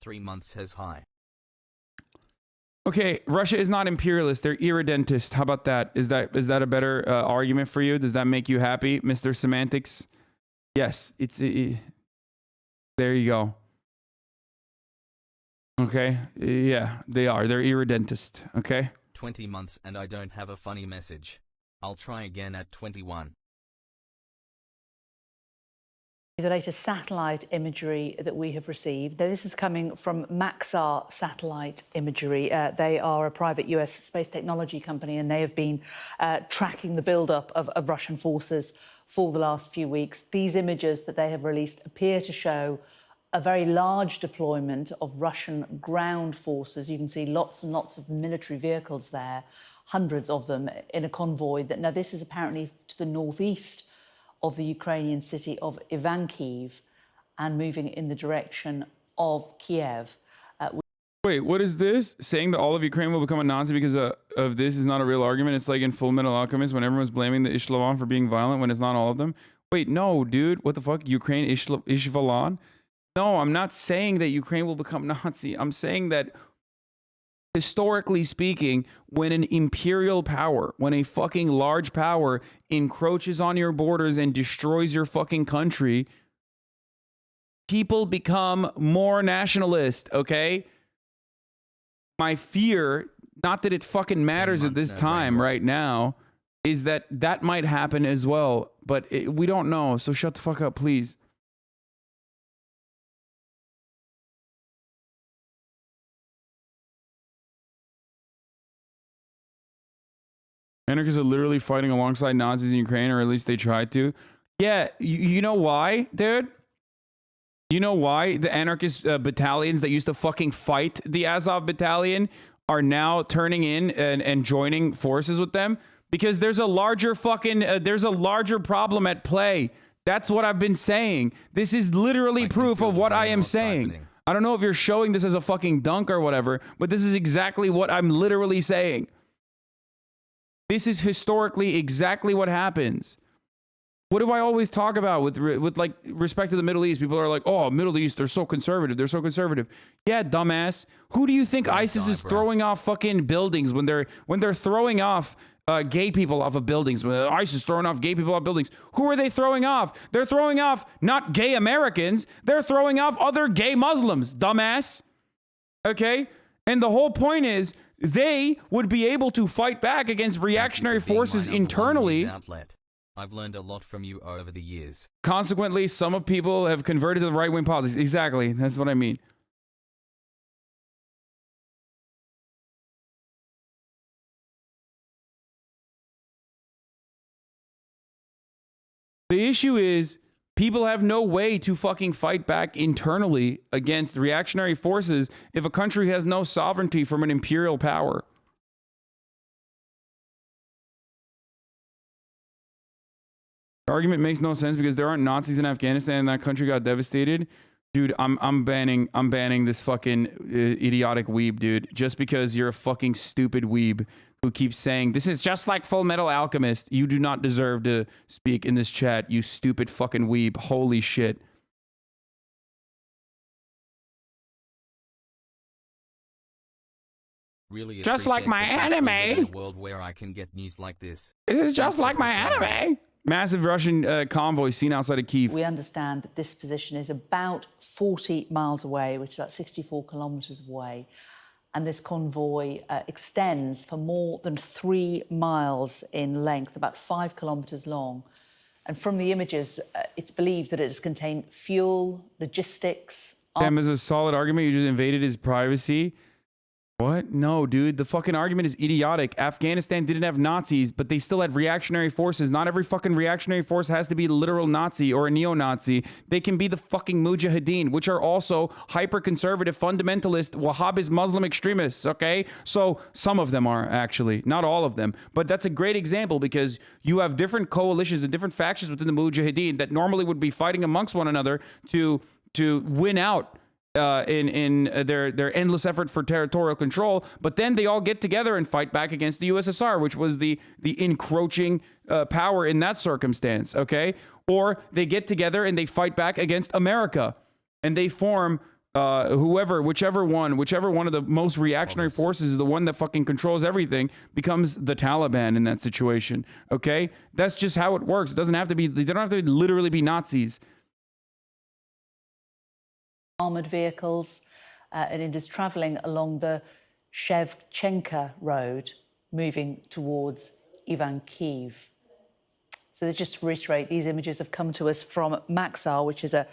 3 months says hi. Okay, Russia is not imperialist. They're irredentist. How about that? Is that a better argument for you? Does that make you happy, Mr. Semantics? Yes, there you go. Okay, yeah, they are. They're irredentist, okay? 20 months and I don't have a funny message. I'll try again at 21. The latest satellite imagery that we have received. Now, this is coming from Maxar Satellite Imagery. They are a private US space technology company, and they have been tracking the buildup of Russian forces for the last few weeks. These images that they have released appear to show a very large deployment of Russian ground forces. You can see lots and lots of military vehicles there, hundreds of them in a convoy. Now, this is apparently to the northeast of the Ukrainian city of Ivankiv and moving in the direction of Kiev. Wait, what is this? Saying that all of Ukraine will become a Nazi because of this is not a real argument. It's like in Full Metal Alchemist when everyone's blaming the Ishvalan for being violent when it's not all of them. Wait, no, dude. What the fuck? Ukraine Ishvalan? No, I'm not saying that Ukraine will become Nazi. I'm saying that historically speaking, when an imperial power, when a fucking large power encroaches on your borders and destroys your fucking country, people become more nationalist, okay? My fear, not that it fucking matters at this time right now, is that that might happen as well, but we don't know, so shut the fuck up, please. Anarchists are literally fighting alongside Nazis in Ukraine, or at least they tried to. Yeah, you know why, dude? You know why the anarchist battalions that used to fucking fight the Azov battalion are now turning in and joining forces with them? Because there's a larger fucking, there's a larger problem at play. That's what I've been saying. This is literally proof of what I am saying. I don't know if you're showing this as a fucking dunk or whatever, but this is exactly what I'm literally saying. This is historically exactly what happens. What do I always talk about with like respect to the Middle East? People are like, "Oh, Middle East, they're so conservative. They're so conservative." Yeah, dumbass. Who do you think ISIS is throwing off fucking buildings when they're throwing off gay people off of buildings? When ISIS is throwing off gay people off buildings. Who are they throwing off? They're throwing off not gay Americans. They're throwing off other gay Muslims, dumbass. Okay? And the whole point is they would be able to fight back against reactionary forces internally. I've learned a lot from you over the years. Consequently, some of people have converted to the right-wing politics. Exactly. That's what I mean. The issue is people have no way to fucking fight back internally against reactionary forces if a country has no sovereignty from an imperial power. The argument makes no sense because there aren't Nazis in Afghanistan and that country got devastated. Dude, I'm banning this fucking idiotic weeb, dude. Just because you're a fucking stupid weeb who keeps saying, this is just like Full Metal Alchemist. You do not deserve to speak in this chat, you stupid fucking weeb. Holy shit. Really just like my anime. A world where I can get news like this. This is just like my anime. Massive Russian convoy seen outside of Kyiv. We understand that this position is about 40 miles away, which is about 64 kilometers away. And this convoy extends for more than 3 miles in length, about 5 kilometers long. And from the images, it's believed that it has contained fuel, logistics. Damn, is a solid argument. You just invaded his privacy. What? No, dude. The fucking argument is idiotic. Afghanistan didn't have Nazis, but they still had reactionary forces. Not every fucking reactionary force has to be a literal Nazi or a neo-Nazi. They can be the fucking Mujahideen, which are also hyper-conservative, fundamentalist, Wahhabist Muslim extremists, okay? So some of them are, actually. Not all of them. But that's a great example because you have different coalitions and different factions within the Mujahideen that normally would be fighting amongst one another to win out in their endless effort for territorial control, but then they all get together and fight back against the USSR, which was the encroaching power in that circumstance, okay? Or they get together and they fight back against America, and they form whichever one of the most reactionary forces is the one that fucking controls everything, becomes the Taliban in that situation, okay? That's just how it works. It doesn't have to be, they don't have to literally be Nazis. Armoured vehicles, and it is travelling along the Shevchenka road, moving towards Ivankiv. So just to reiterate, these images have come to us from Maxar, which is a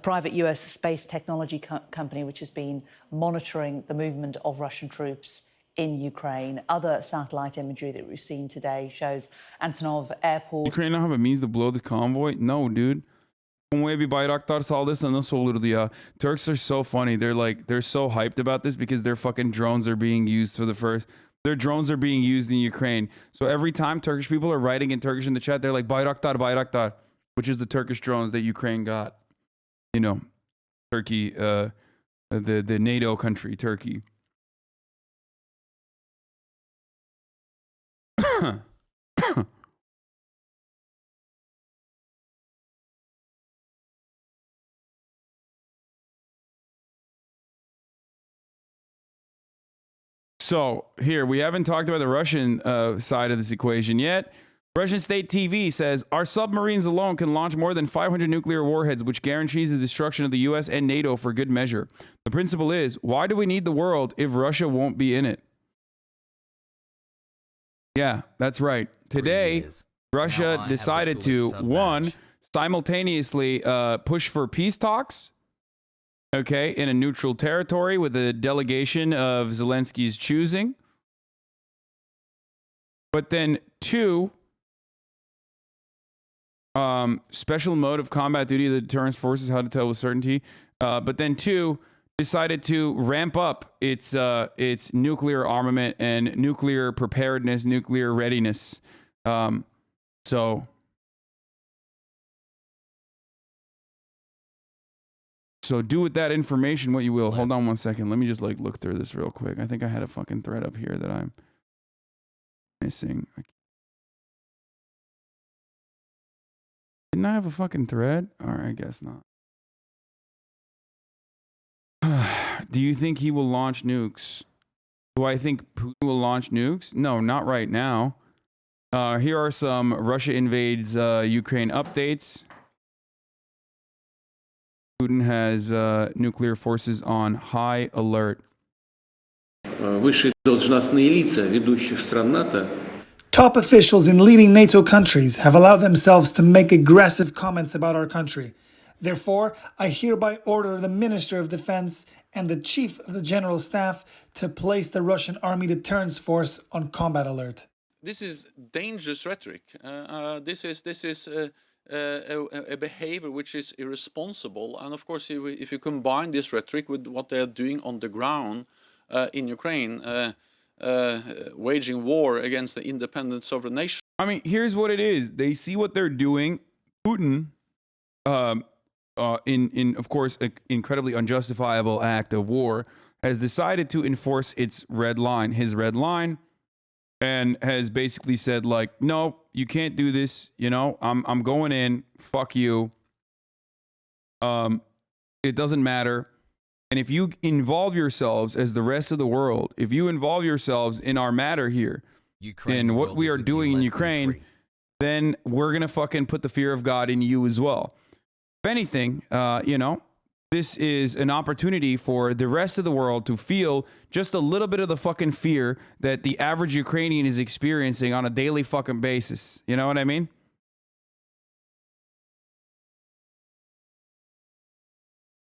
private US space technology company which has been monitoring the movement of Russian troops in Ukraine. Other satellite imagery that we've seen today shows Antonov Airport. Ukraine don't have a means to blow the convoy? No, dude. Bir Bayraktar saldırsa nasıl olurdu ya? Turks are so funny. They're so hyped about this because their fucking drones are being used their drones are being used in Ukraine. So every time Turkish people are writing in Turkish in the chat, they're like Bayraktar, Bayraktar, which is the Turkish drones that Ukraine got. You know, Turkey, the NATO country, Turkey. So here, we haven't talked about the Russian side of this equation yet. Russian state TV says, our submarines alone can launch more than 500 nuclear warheads, which guarantees the destruction of the US and NATO for good measure. The principle is, why do we need the world if Russia won't be in it? Yeah, that's right. Today, Russia decided to, one, simultaneously push for peace talks, okay, in a neutral territory with a delegation of Zelensky's choosing. But then two, special mode of combat duty of the deterrence forces, how to tell with certainty. But then two, decided to ramp up its nuclear armament and nuclear preparedness, nuclear readiness. So do with that information what you will. Hold on one second. Let me just look through this real quick. I think I had a fucking thread up here that I'm missing. Didn't I have a fucking thread? All right, I guess not. Do you think he will launch nukes? Do I think Putin will launch nukes? No, not right now. Here are some Russia invades Ukraine updates. Putin has nuclear forces on high alert. Top officials in leading NATO countries have allowed themselves to make aggressive comments about our country. Therefore, I hereby order the Minister of Defense and the Chief of the General Staff to place the Russian Army Deterrence Force on combat alert. This is dangerous rhetoric. This is a behavior which is irresponsible. And of course, if you combine this rhetoric with what they are doing on the ground in Ukraine, waging war against the independent sovereign nation. I mean, here's what it is. They see what they're doing. Putin, in of course, an incredibly unjustifiable act of war, has decided to enforce its red line, his red line, and has basically said, like, no, you can't do this. You know, I'm going in. Fuck you. It doesn't matter. And if you involve yourselves as the rest of the world, if you involve yourselves in our matter here, in what we are doing in Ukraine, then we're going to fucking put the fear of God in you as well. If anything, you know, this is an opportunity for the rest of the world to feel just a little bit of the fucking fear that the average Ukrainian is experiencing on a daily fucking basis. You know what I mean?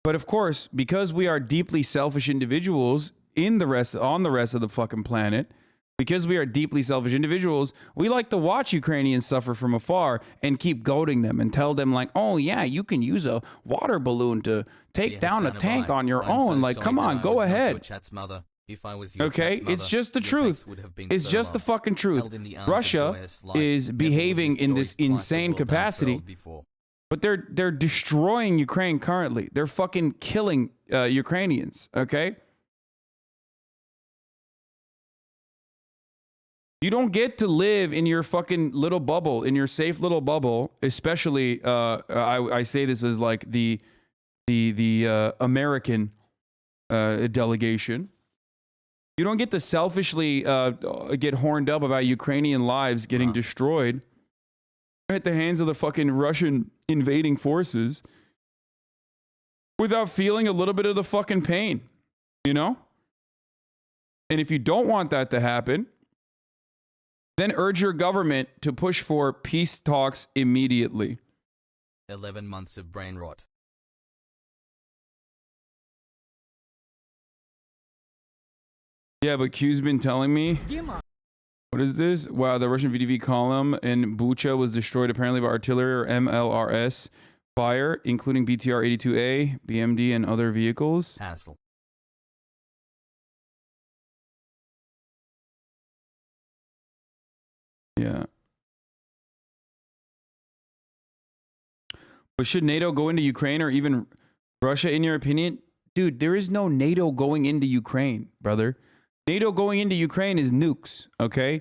But of course, because we are deeply selfish individuals on the rest of the fucking planet, because we are deeply selfish individuals, we like to watch Ukrainians suffer from afar and keep goading them and tell them like, oh yeah, you can use a water balloon to take down a tank on your own. Like, come on, go ahead. Okay, it's just the truth. It's just the fucking truth. Russia is behaving in this insane capacity, but they're destroying Ukraine currently. They're fucking killing Ukrainians, okay? You don't get to live in your fucking little bubble, in your safe little bubble, especially, I say this as like the American delegation. You don't get to selfishly get horned up about Ukrainian lives getting destroyed at the hands of the fucking Russian invading forces without feeling a little bit of the fucking pain, you know? And if you don't want that to happen, then urge your government to push for peace talks immediately. 11 months of brain rot. Yeah, but Q's been telling me. What is this? Wow, the Russian VDV column in Bucha was destroyed apparently by artillery or MLRS fire, including BTR-82A, BMD, and other vehicles. Hassle. Yeah. But should NATO go into Ukraine or even Russia, in your opinion? Dude, there is no NATO going into Ukraine, brother. NATO going into Ukraine is nukes, okay?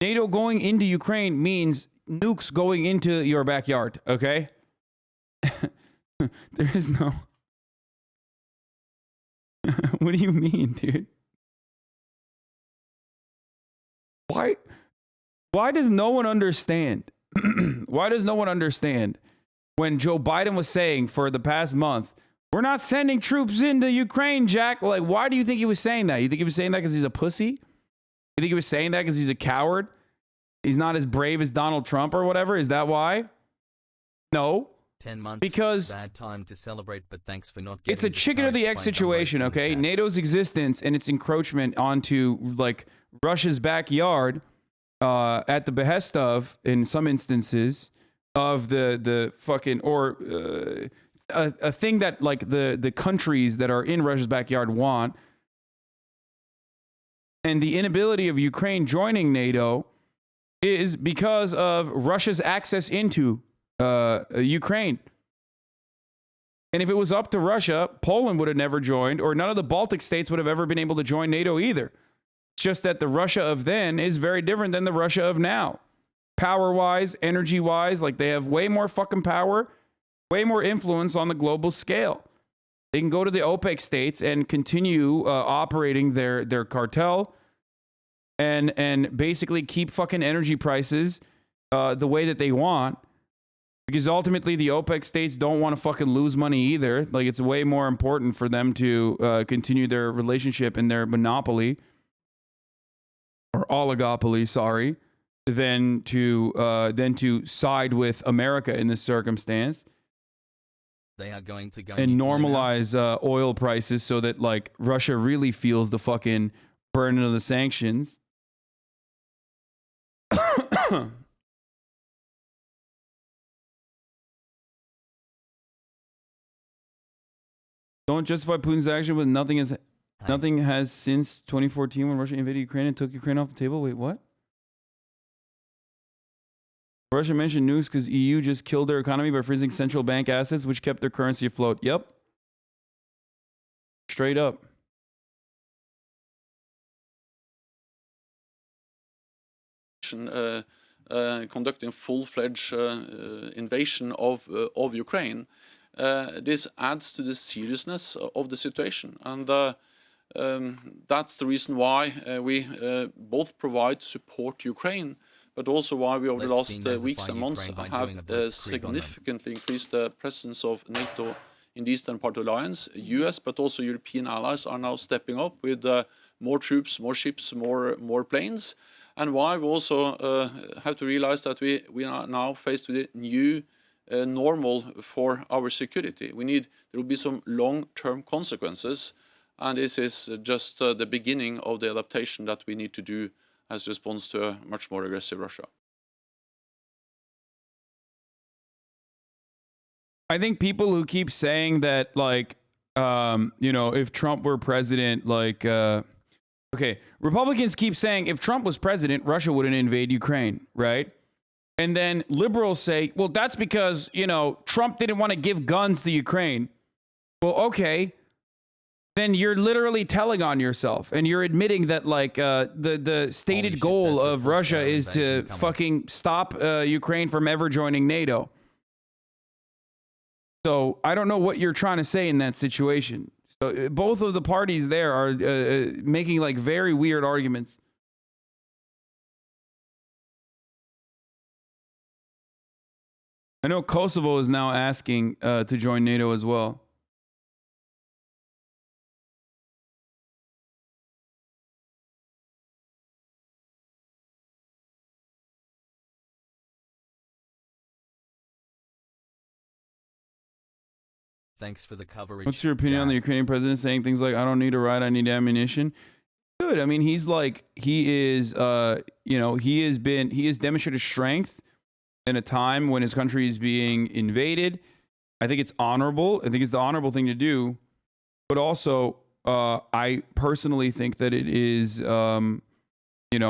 NATO going into Ukraine means nukes going into your backyard, okay? There is no... What do you mean, dude? Why does no one understand? Why does no one understand when Joe Biden was saying for the past month, we're not sending troops into Ukraine, Jack? Like, why do you think he was saying that? You think he was saying that because he's a pussy? You think he was saying that because he's a coward? He's not as brave as Donald Trump or whatever? Is that why? No. 10 months. Because bad time to celebrate, but thanks for not getting it's a chicken or the egg situation, okay? NATO's existence and its encroachment onto like Russia's backyard at the behest of, in some instances, of the fucking, or a thing that like the countries that are in Russia's backyard want, and the inability of Ukraine joining NATO is because of Russia's access into Ukraine. And if it was up to Russia, Poland would have never joined, or none of the Baltic states would have ever been able to join NATO either. It's just that the Russia of then is very different than the Russia of now. Power-wise, energy-wise, like they have way more fucking power, way more influence on the global scale. They can go to the OPEC states and continue operating their cartel and basically keep fucking energy prices the way that they want. Because ultimately the OPEC states don't want to fucking lose money either. Like, it's way more important for them to continue their relationship and their monopoly, or oligopoly, sorry, than to side with America in this circumstance. They are going to go and normalize oil prices so that like Russia really feels the fucking burden of the sanctions. Don't justify Putin's action with nothing has since 2014 when Russia invaded Ukraine and took Ukraine off the table. Wait, what? Russia mentioned nukes because EU just killed their economy by freezing central bank assets, which kept their currency afloat. Yep. Straight up. Conducting full-fledged invasion of Ukraine. This adds to the seriousness of the situation, and that's the reason why we both provide support to Ukraine, but also why we over the Let's last denazify weeks and months Ukraine by doing a have blitzkrieg on them. significantly increased the presence of NATO in the eastern part of the alliance. US, but also European allies are now stepping up with more troops, more ships, more planes. And why we also have to realize that we are now faced with a new normal for our security. There will be some long-term consequences, and this is just the beginning of the adaptation that we need to do as response to a much more aggressive Russia. I think people who keep saying that, like, if Trump were president, like, okay, Republicans keep saying if Trump was president, Russia wouldn't invade Ukraine, right? And then liberals say, well, that's because, Trump didn't want to give guns to Ukraine. Well, okay, then you're literally telling on yourself, and you're admitting that, like, the stated goal of Russia is to fucking stop Ukraine from ever joining NATO. So I don't know what you're trying to say in that situation. So both of the parties there are making, like, very weird arguments. I know Kosovo is now asking to join NATO as well. Thanks for the coverage. What's your opinion on the Ukrainian president saying things like, I don't need a ride, I need ammunition? Good. I mean, he's like, he has demonstrated strength in a time when his country is being invaded. I think it's honorable. I think it's the honorable thing to do. But also, I personally think that it is, I think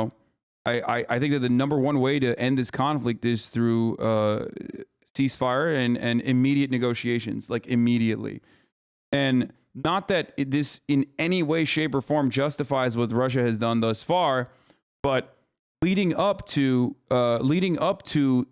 that the number one way to end this conflict is through ceasefire and immediate negotiations, like immediately. And not that this in any way, shape, or form justifies what Russia has done thus far, but leading up to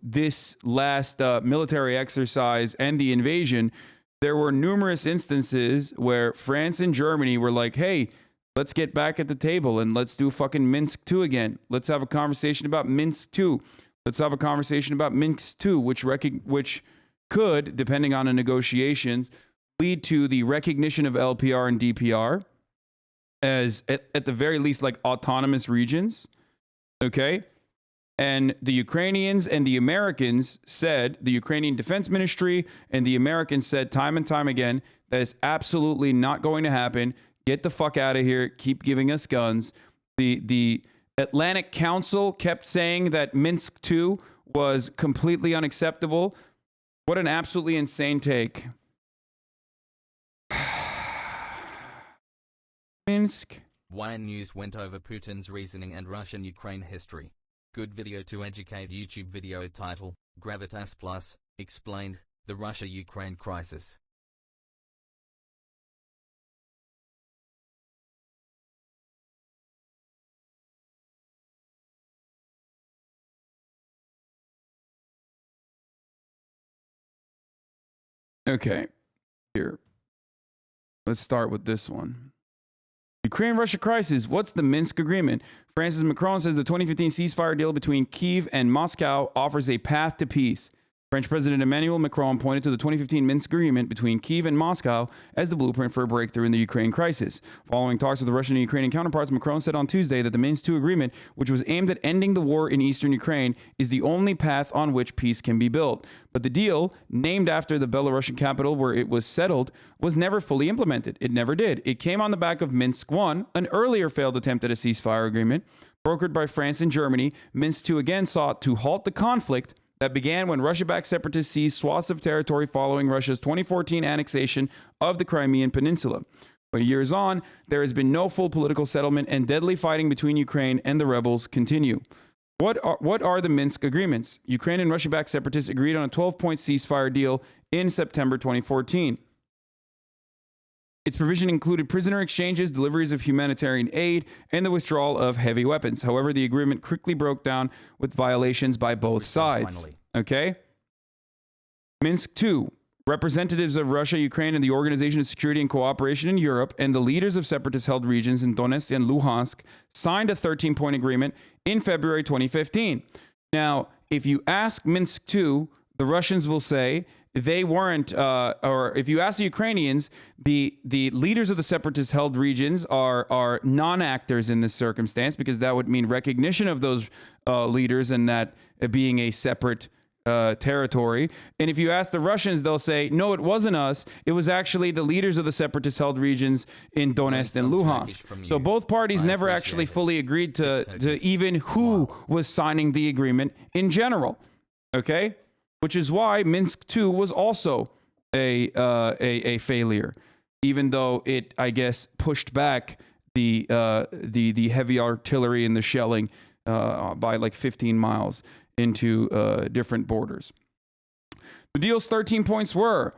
this last military exercise and the invasion, there were numerous instances where France and Germany were like, hey, let's get back at the table and let's do fucking Minsk 2 again. Let's have a conversation about Minsk 2. Let's have a conversation about Minsk 2, which could, depending on the negotiations, lead to the recognition of LPR and DPR as, at the very least, like autonomous regions. Okay? And the Ukrainians and the Americans said, the Ukrainian Defense Ministry and the Americans said time and time again, that is absolutely not going to happen. Get the fuck out of here. Keep giving us guns. The Atlantic Council kept saying that Minsk 2 was completely unacceptable. What an absolutely insane take. Minsk. YN News went over Putin's reasoning and Russian-Ukraine history. Good video to educate. YouTube video title, Gravitas Plus, explained, the Russia-Ukraine crisis. Okay, here. Let's start with this one. Ukraine-Russia crisis. What's the Minsk agreement? Francis Macron says the 2015 ceasefire deal between Kyiv and Moscow offers a path to peace. French President Emmanuel Macron pointed to the 2015 Minsk agreement between Kyiv and Moscow as the blueprint for a breakthrough in the Ukraine crisis. Following talks with the Russian and Ukrainian counterparts, Macron said on Tuesday that the Minsk II agreement, which was aimed at ending the war in eastern Ukraine, is the only path on which peace can be built. But the deal, named after the Belarusian capital where it was settled, was never fully implemented. It never did. It came on the back of Minsk I, an earlier failed attempt at a ceasefire agreement. Brokered by France and Germany, Minsk II again sought to halt the conflict that began when Russia-backed separatists seized swaths of territory following Russia's 2014 annexation of the Crimean Peninsula. But years on, there has been no full political settlement, and deadly fighting between Ukraine and the rebels continue. What are the Minsk agreements? Ukraine and Russia-backed separatists agreed on a 12-point ceasefire deal in September 2014. Its provision included prisoner exchanges, deliveries of humanitarian aid, and the withdrawal of heavy weapons. However, the agreement quickly broke down with violations by both sides. Finally. Okay? Minsk II. Representatives of Russia, Ukraine, and the Organization of Security and Cooperation in Europe, and the leaders of separatist-held regions in Donetsk and Luhansk signed a 13-point agreement in February 2015. Now, if you ask Minsk 2, the Russians will say they weren't, or if you ask the Ukrainians, the leaders of the separatist-held regions are non-actors in this circumstance, because that would mean recognition of those leaders and that being a separate territory. And if you ask the Russians, they'll say, no, it wasn't us. It was actually the leaders of the separatist-held regions in Donetsk and Luhansk. So both parties never actually fully agreed to even who was signing the agreement in general. Okay? Which is why Minsk 2 was also a failure, even though it, I guess, pushed back the heavy artillery and the shelling by like 15 miles into different borders. The deal's 13 points were: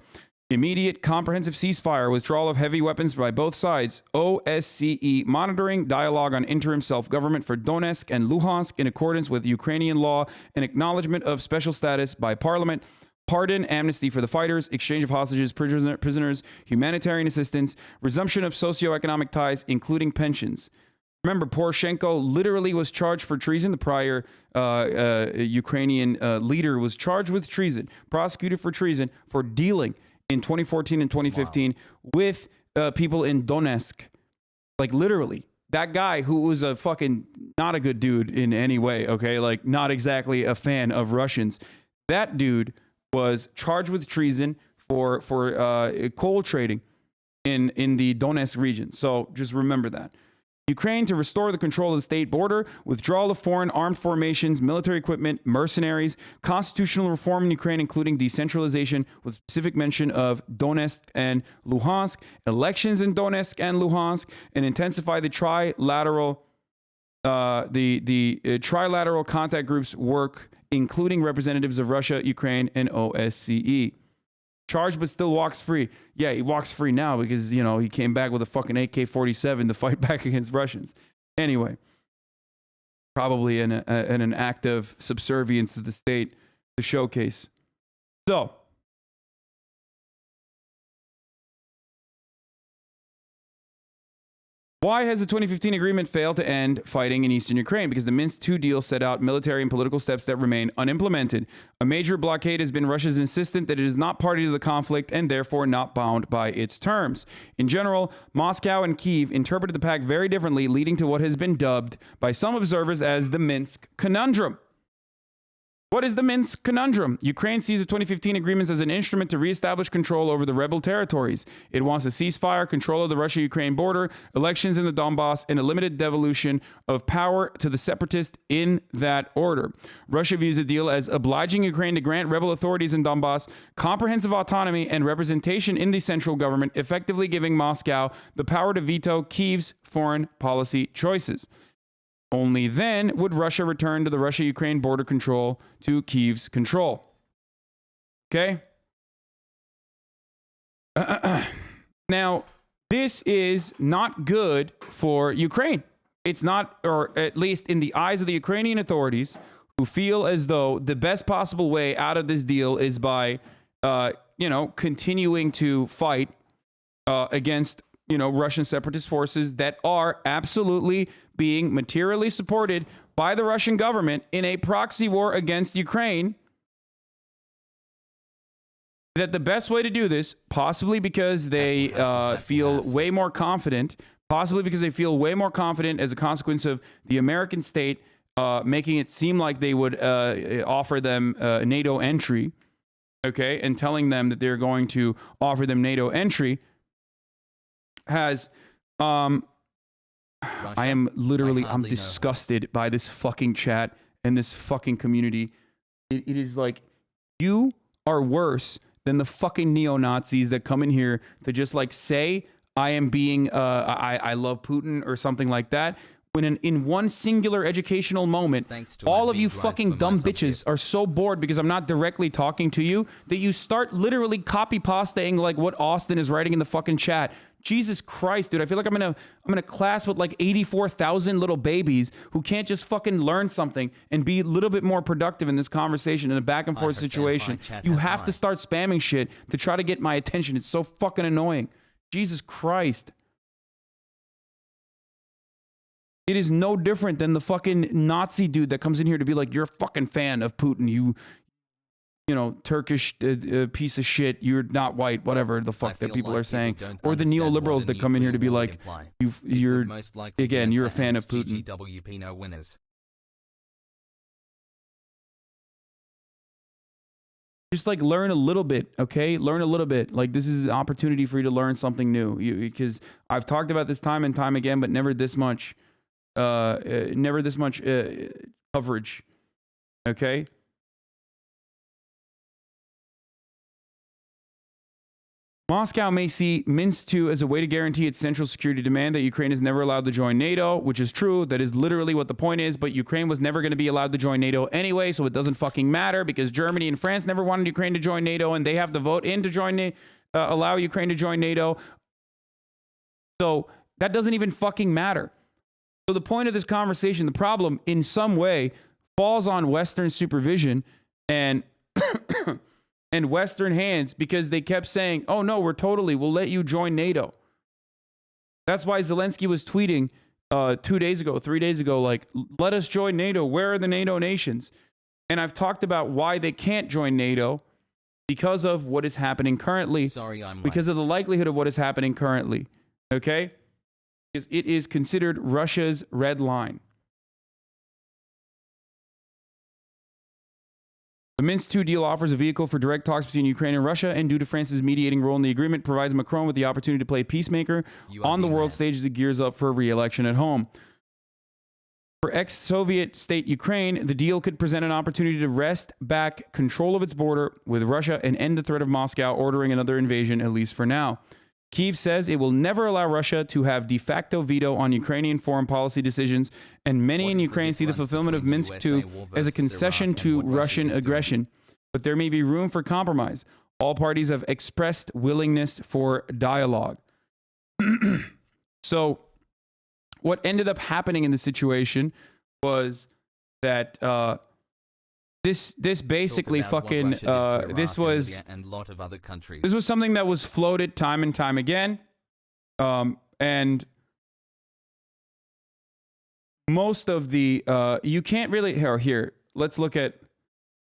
immediate comprehensive ceasefire, withdrawal of heavy weapons by both sides, OSCE monitoring, dialogue on interim self-government for Donetsk and Luhansk in accordance with Ukrainian law, and acknowledgement of special status by parliament, pardon, amnesty for the fighters, exchange of hostages, prisoners, humanitarian assistance, resumption of socioeconomic ties, including pensions. Remember, Poroshenko literally was charged for treason. The prior Ukrainian leader was charged with treason, prosecuted for treason for dealing in 2014 and 2015 with people in Donetsk. Like, literally. That guy who was a fucking not a good dude in any way, okay? Like, not exactly a fan of Russians. That dude was charged with treason for coal trading in the Donetsk region. So just remember that. Ukraine to restore the control of the state border, withdrawal of foreign armed formations, military equipment, mercenaries, constitutional reform in Ukraine, including decentralization with specific mention of Donetsk and Luhansk, elections in Donetsk and Luhansk, and intensify the trilateral trilateral contact groups work, including representatives of Russia, Ukraine, and OSCE. Charged but still walks free. Yeah, he walks free now because, you know, he came back with a fucking AK-47 to fight back against Russians. Anyway, probably in an act of subservience to the state to showcase. So, why has the 2015 agreement failed to end fighting in eastern Ukraine? Because the Minsk II deal set out military and political steps that remain unimplemented. A major blockade has been Russia's insistence that it is not party to the conflict and therefore not bound by its terms. In general, Moscow and Kyiv interpreted the pact very differently, leading to what has been dubbed by some observers as the Minsk conundrum. What is the Minsk conundrum? Ukraine sees the 2015 agreements as an instrument to reestablish control over the rebel territories. It wants a ceasefire, control of the Russia-Ukraine border, elections in the Donbass, and a limited devolution of power to the separatists in that order. Russia views the deal as obliging Ukraine to grant rebel authorities in Donbass comprehensive autonomy and representation in the central government, effectively giving Moscow the power to veto Kyiv's foreign policy choices. Only then would Russia return to the Russia-Ukraine border control to Kyiv's control. Okay? Now, this is not good for Ukraine. It's not, or at least in the eyes of the Ukrainian authorities, who feel as though the best possible way out of this deal is by, continuing to fight against, Russian separatist forces that are absolutely being materially supported by the Russian government in a proxy war against Ukraine. That the best way to do this, possibly because they feel way more confident, as a consequence of the American state making it seem like they would offer them NATO entry, okay, and telling them that they're going to offer them NATO entry, has I'm disgusted by this fucking chat and this fucking community. It is like, you are worse than the fucking neo-Nazis that come in here to just like say, I am being, I love Putin or something like that. When in one singular educational moment, all of you fucking dumb bitches are so bored because I'm not directly talking to you that you start literally copy-pasting like what Austin is writing in the fucking chat. Jesus Christ, dude, I feel like I'm in a class with like 84,000 little babies who can't just fucking learn something and be a little bit more productive in this conversation in a back and forth situation. You have to start spamming shit to try to get my attention. It's so fucking annoying. Jesus Christ. It is no different than the fucking Nazi dude that comes in here to be like, you're a fucking fan of Putin. You know, Turkish piece of shit. You're not white, whatever the fuck that people are saying. Or the neoliberals that come in here to be like, you're again, you're a fan of Putin. GGWP no winners. Just like learn a little bit, okay? Learn a little bit. Like this is an opportunity for you to learn something new. Because I've talked about this time and time again, but never this much. Never this much coverage. Okay. Moscow may see Minsk II as a way to guarantee its central security demand that Ukraine is never allowed to join NATO, which is true. That is literally what the point is. But Ukraine was never going to be allowed to join NATO anyway, so it doesn't fucking matter because Germany and France never wanted Ukraine to join NATO, and they have to vote in to join allow Ukraine to join NATO. So that doesn't even fucking matter. So the point of this conversation, the problem in some way falls on Western supervision and and Western hands because they kept saying, oh no, we'll let you join NATO. That's why Zelensky was tweeting 3 days ago, like, let us join NATO. Where are the NATO nations? And I've talked about why they can't join NATO because of what is happening currently. Because of the likelihood of what is happening currently. Okay? Because it is considered Russia's red line. The Minsk II deal offers a vehicle for direct talks between Ukraine and Russia, and due to France's mediating role in the agreement, provides Macron with the opportunity to play peacemaker on the world stage as it gears up for a re-election at home. For ex-Soviet state Ukraine, the deal could present an opportunity to wrest back control of its border with Russia and end the threat of Moscow ordering another invasion, at least for now. Kyiv says it will never allow Russia to have de facto veto on Ukrainian foreign policy decisions, and many in Ukraine see the fulfillment of Minsk II as a concession to Russian aggression. But there may be room for compromise. All parties have expressed willingness for dialogue. So what ended up happening in the situation was that this basically fucking this was something that was floated time and time again, and most of the you can't really here let's look at,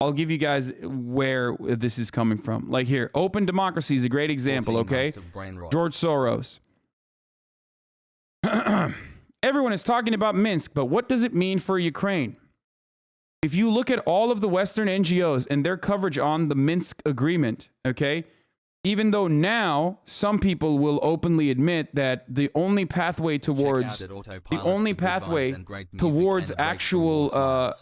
I'll give you guys where this is coming from. Like here, Open Democracy is a great example. Okay, George Soros. Everyone is talking about Minsk, but what does it mean for Ukraine? If you look at all of the Western NGOs and their coverage on the Minsk agreement, okay, even though now some people will openly admit that the only pathway towards actual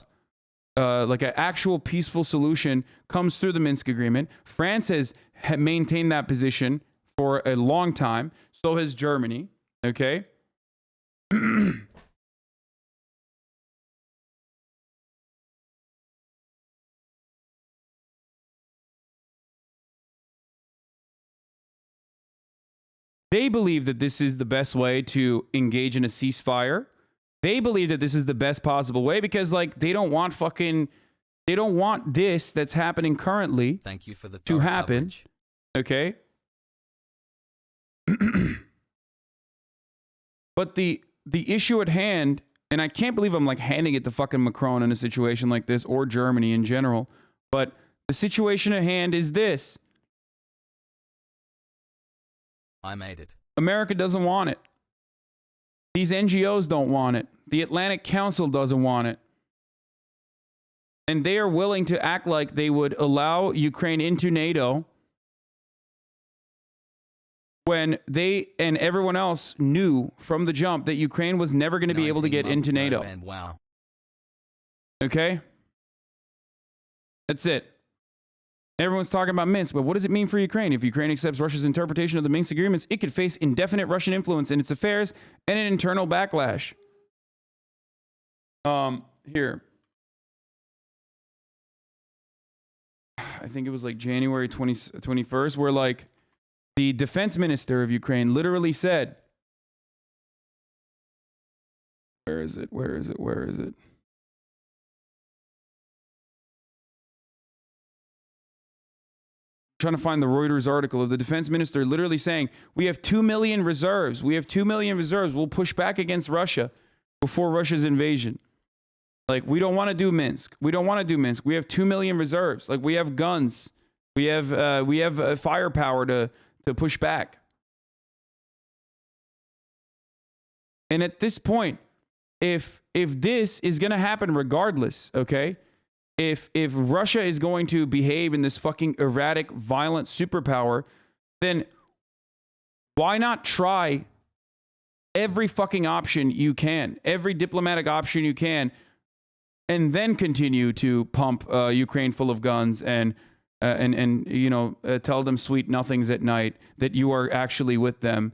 like an actual peaceful solution comes through the Minsk agreement. France has maintained that position for a long time. So has Germany, okay? They believe that this is the best way to engage in a ceasefire. They believe that this is the best possible way because, like, they don't want this that's happening currently to happen. Okay? But the issue at hand, and I can't believe I'm like handing it to fucking Macron in a situation like this, or Germany in general, but the situation at hand is this. I made it. America doesn't want it. These NGOs don't want it. The Atlantic Council doesn't want it. And they are willing to act like they would allow Ukraine into NATO when they and everyone else knew from the jump that Ukraine was never going to be able to get into NATO. Wow. Okay? That's it. Everyone's talking about Minsk, but what does it mean for Ukraine? If Ukraine accepts Russia's interpretation of the Minsk agreements, it could face indefinite Russian influence in its affairs and an internal backlash. Here. I think it was like January 21st, where like the defense minister of Ukraine literally said, where is it? Trying to find the Reuters article of the defense minister literally saying, we have 2 million reserves. We'll push back against Russia. before Russia's invasion. Like, we don't want to do Minsk. We don't want to do Minsk. We have 2 million reserves. Like, we have guns. We have firepower to push back. And at this point, if this is going to happen regardless, okay? If Russia is going to behave in this fucking erratic, violent superpower, then why not try every fucking option you can, every diplomatic option you can, and then continue to pump Ukraine full of guns and you know, tell them sweet nothings at night that you are actually with them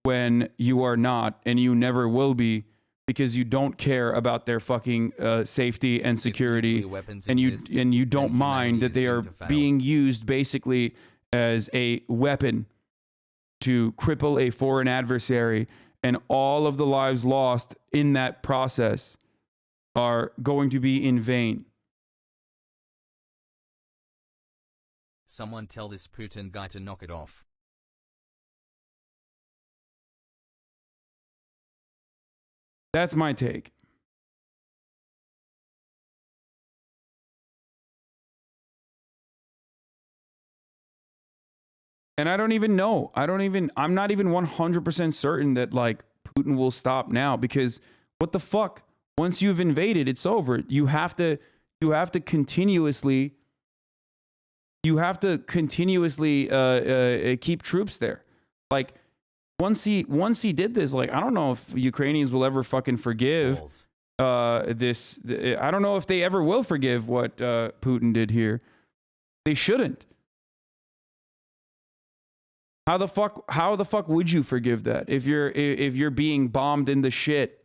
when you are not, and you never will be, because you don't care about their fucking safety and security, and you don't mind that they are being used basically as a weapon to cripple a foreign adversary, and all of the lives lost in that process are going to be in vain. Someone tell this Putin guy to knock it off. That's my take. And I don't even know. I'm not even 100% certain that like Putin will stop now, because what the fuck? Once you've invaded, it's over. You have to continuously keep troops there. Like, once he did this, like, I don't know if Ukrainians will ever fucking forgive this. I don't know if they ever will forgive what Putin did here. They shouldn't. How the fuck would you forgive that if you're being bombed in the shit?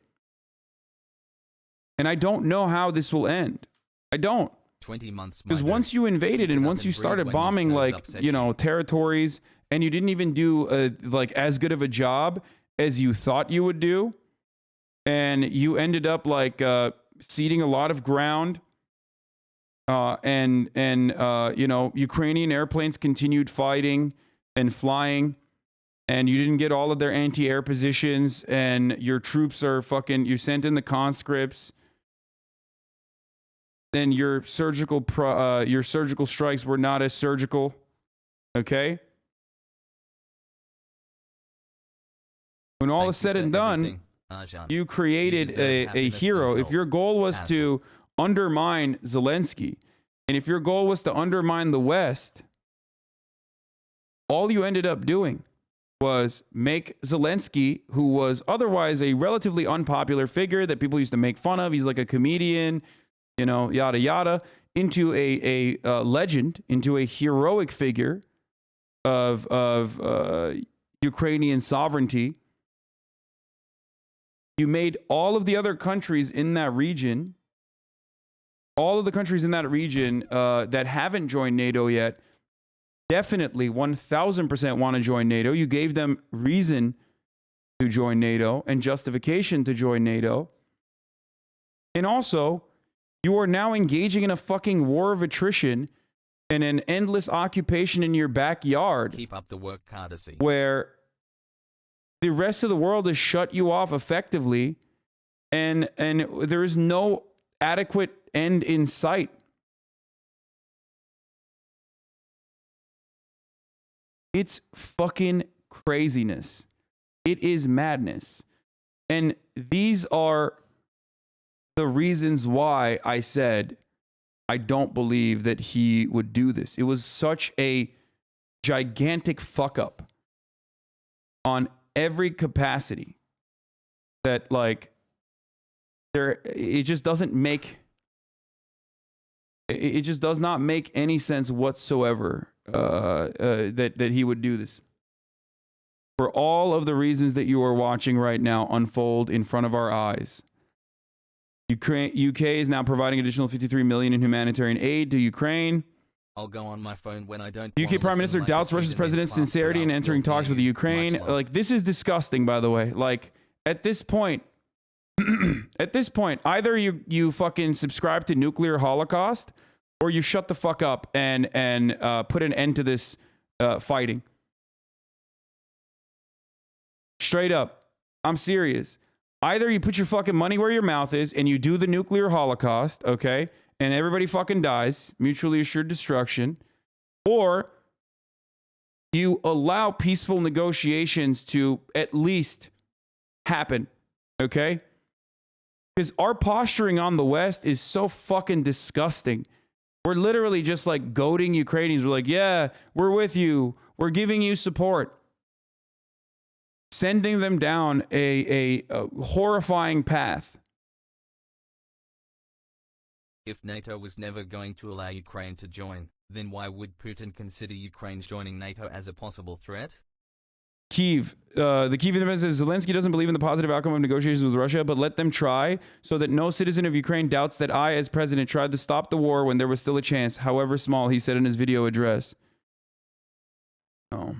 And I don't know how this will end. I don't. 20 months. Because once you invaded and once you started bombing, like, you know, territories, and you didn't even do like as good of a job as you thought you would do, and you ended up like ceding a lot of ground, and you know, Ukrainian airplanes continued fighting and flying, and you didn't get all of their anti-air positions, and your troops are fucking, you sent in the conscripts, then your surgical strikes were not as surgical, okay? When all is said and done, you created a hero. If your goal was to undermine Zelensky, and if your goal was to undermine the West, all you ended up doing was make Zelensky, who was otherwise a relatively unpopular figure that people used to make fun of, he's like a comedian, you know, yada yada, into a legend, into a heroic figure of Ukrainian sovereignty. You made all of the other countries in that region, that haven't joined NATO yet, definitely 1000% want to join NATO. You gave them reason to join NATO and justification to join NATO. And also, you are now engaging in a fucking war of attrition and an endless occupation in your backyard. Keep up the work, courtesy. Where the rest of the world has shut you off effectively, and there is no adequate end in sight. It's fucking craziness. It is madness. And these are the reasons why I said I don't believe that he would do this. It was such a gigantic fuck up on every capacity that, like, it just does not make any sense whatsoever that he would do this. For all of the reasons that you are watching right now unfold in front of our eyes. UK is now providing additional $53 million in humanitarian aid to Ukraine. I'll go on my phone when I don't. UK Prime Minister doubts Russia's president's sincerity in entering talks with the Ukraine. Like, this is disgusting, by the way. Like, at this point, either you fucking subscribe to nuclear holocaust, or you shut the fuck up and put an end to this fighting. Straight up. I'm serious. Either you put your fucking money where your mouth is and you do the nuclear holocaust, okay, and everybody fucking dies, mutually assured destruction, or you allow peaceful negotiations to at least happen, okay? Because our posturing on the West is so fucking disgusting. We're literally just like goading Ukrainians. We're like, yeah, we're with you. We're giving you support. Sending them down a horrifying path. If NATO was never going to allow Ukraine to join, then why would Putin consider Ukraine joining NATO as a possible threat? Kyiv, the Kyiv independent says Zelensky doesn't believe in the positive outcome of negotiations with Russia, but let them try so that no citizen of Ukraine doubts that I, as president, tried to stop the war when there was still a chance, however small, he said in his video address. Oh.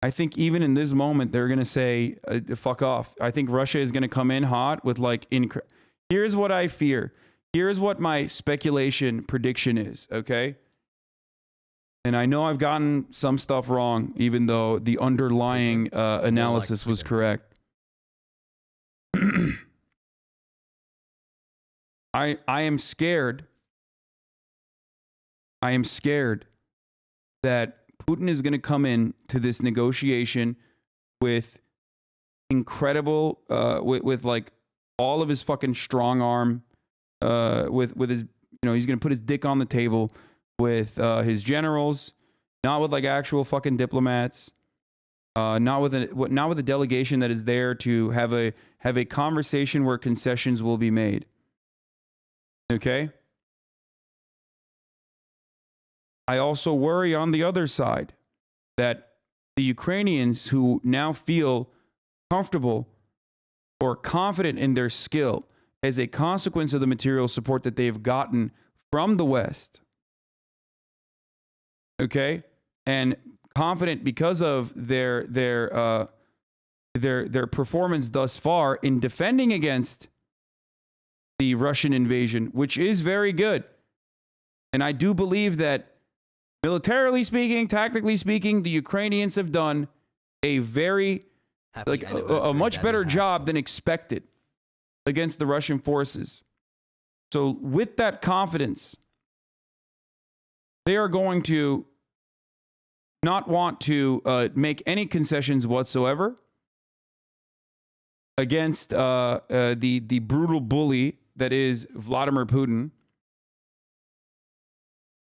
I think even in this moment, they're going to say, fuck off. I think Russia is going to come in hot with like, here's what I fear. Here's what my speculation prediction is, okay? And I know I've gotten some stuff wrong, even though the underlying analysis was correct. I am scared. I am scared that Putin is going to come in to this negotiation with incredible, with like all of his fucking strong arm, with his, he's going to put his dick on the table with his generals, not with like actual fucking diplomats, not with a delegation that is there to have a conversation where concessions will be made. Okay? I also worry on the other side that the Ukrainians who now feel comfortable or confident in their skill as a consequence of the material support that they've gotten from the West, okay, and confident because of their performance thus far in defending against the Russian invasion, which is very good, and I do believe that militarily speaking, tactically speaking, the Ukrainians have done a very, like, a much better job than expected against the Russian forces. So with that confidence, they are going to not want to make any concessions whatsoever against the brutal bully that is Vladimir Putin.